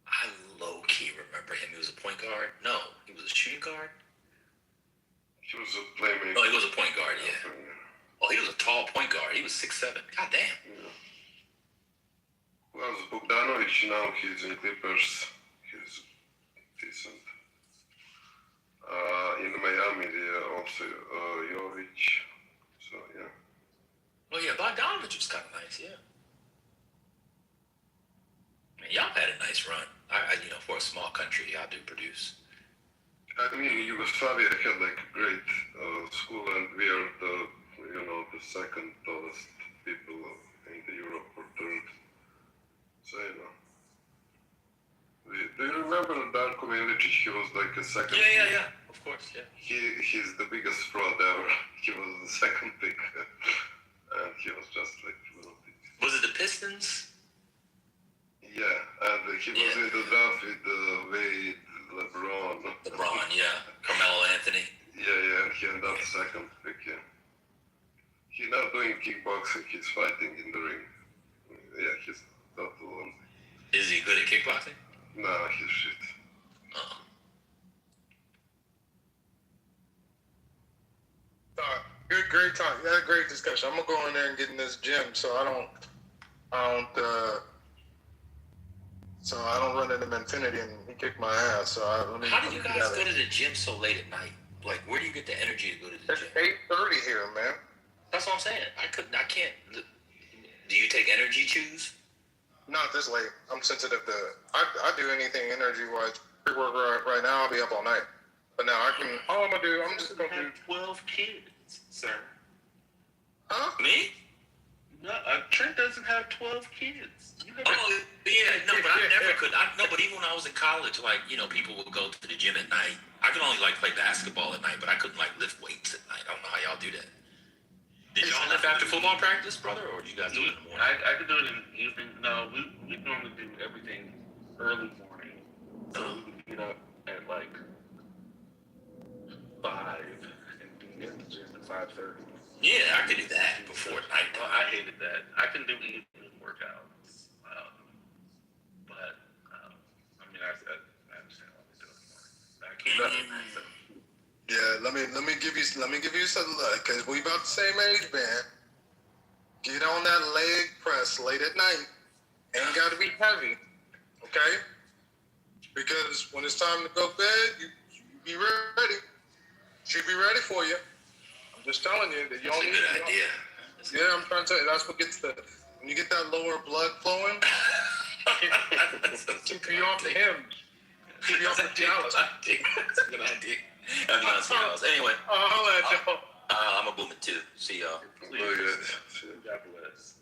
I low-key remember him. He was a point guard? No, he was a shooting guard? He was a playmaker. No, he was a point guard, yeah. Oh, he was a tall point guard. He was 6'7". God damn. Yeah. Well, Bogdanovic now, he's in Clippers. He's decent. In Miami, also Jovic. So, yeah. Well, yeah, Bogdanovic was kind of nice, yeah. Man, y'all had a nice run. For a small country, y'all do produce. I mean, Yugoslavia had like a great school, and we are the second tallest people in the Europe or third. So, do you remember Darko Milicic? He was like a second. Yeah. Of course, yeah. He's the biggest fraud ever. He was the second pick, and he was just like little bit. Was it the Pistons? Yeah, and he was in the draft with Wade, LeBron, yeah. Carmelo Anthony. Yeah, and he ended up second pick, yeah. He's not doing kickboxing, he's fighting in the ring. Yeah, he's not the one. Is he good at kickboxing? Nah, he's shit. Great talk. You had a great discussion. I'm gonna go in there and get in this gym so I don't run into Infinity and he kicked my ass. So how did you guys go to the gym so late at night? Like, where do you get the energy to go to the gym? It's 8:30 here, man. That's what I'm saying. I can't. energy chews? Not this late. I'm sensitive to. I do anything energy wise. Pre-work right now. I'll be up all night. But now I can. All I'm gonna do. I'm just gonna do 12 kids, sir. Huh? Me? No, Trent doesn't have 12 kids. Oh, yeah, no, but I never could. But even when I was in college, like, people would go to the gym at night. I could only, play basketball at night, but I couldn't, lift weights at night. I don't know how y'all do that. Did y'all lift after football practice, brother, or did you guys do it in the morning? I could do it in the evening. No, we normally do everything early morning. So we would get up at 5 and be at the gym at 5:30. Yeah, I could do that before night. Well, I hated that. I can do evening workouts. But, I understand why they do it in the morning. I can't do myself. Yeah, let me give you some look, cause we about the same age, man. Get on that leg press late at night. Ain't got to be heavy, okay? Because when it's time to go to bed, you be ready. She'll be ready for you. I'm just telling you that you That's don't a need. good idea. Yeah, I'm trying to tell you. That's what gets when you get that lower blood flowing. Keep you off the hymns. Keep you off the jealous. That's a good idea. I'm not jealous. Anyway. I'll let y'all. I'm a booming too. See y'all. God bless.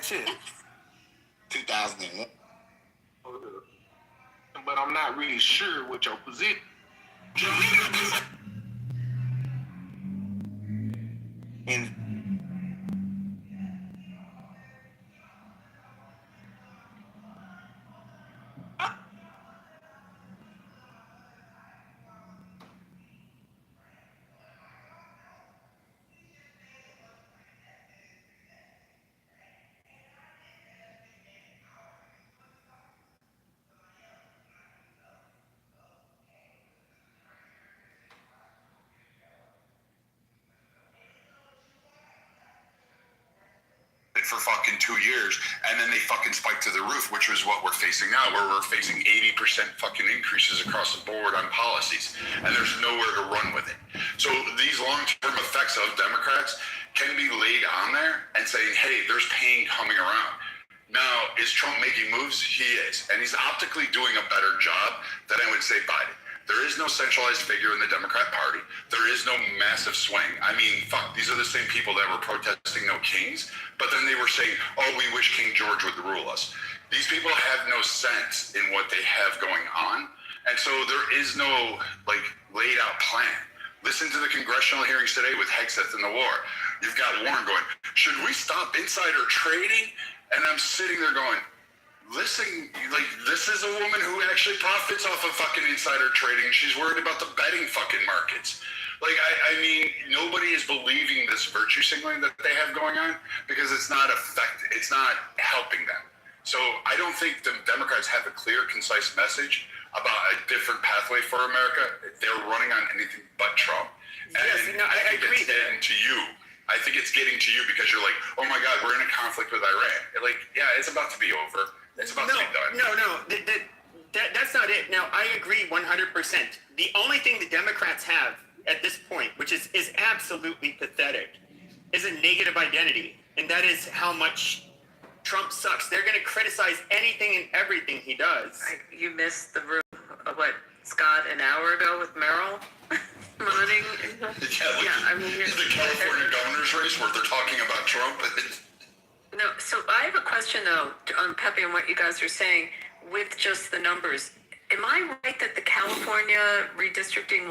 that shit? 2001. But I'm not really sure what your position. And for fucking 2 years, and then they fucking spiked to the roof, which was what we're facing now, where we're facing 80% fucking increases across the board on policies, and there's nowhere to run with it. So these long-term effects of Democrats can be laid on there and saying, hey, there's pain coming around. Now, is Trump making moves? He is, and he's optically doing a better job than I would say Biden. There is no centralized figure in the Democrat Party. There is no massive swing. I mean, fuck, these are the same people that were protesting no kings, but then they were saying, oh, we wish King George would rule us. These people have no sense in what they have going on, and so there is no, like, laid out plan. Listen to the congressional hearings today with Hegseth and the war. You've got Warren going, should we stop insider trading? And I'm sitting there going, listen, like, this is a woman who actually profits off of fucking insider trading. She's worried about the betting fucking markets. Like, I mean, nobody is believing this virtue signaling that they have going on because it's not helping them. So I don't think the Democrats have a clear, concise message about a different pathway for America. They're running on anything but Trump. And I agree. It's getting to you. I think it's getting to you because you're like, oh my God, we're in a conflict with Iran. Like, yeah, it's about to be over. It's about to be done. No. That's not it. Now, I agree 100%. The only thing the Democrats have at this point, which is absolutely pathetic, is a negative identity. And that is how much Trump sucks. They're going to criticize anything and everything he does. You missed the room of what, Scott, an hour ago with Merrill? Running. I mean, the California governor's race where they're talking about Trump. No, so I have a question though, on Pepe and what you guys are saying with just the numbers. Am I right that the California redistricting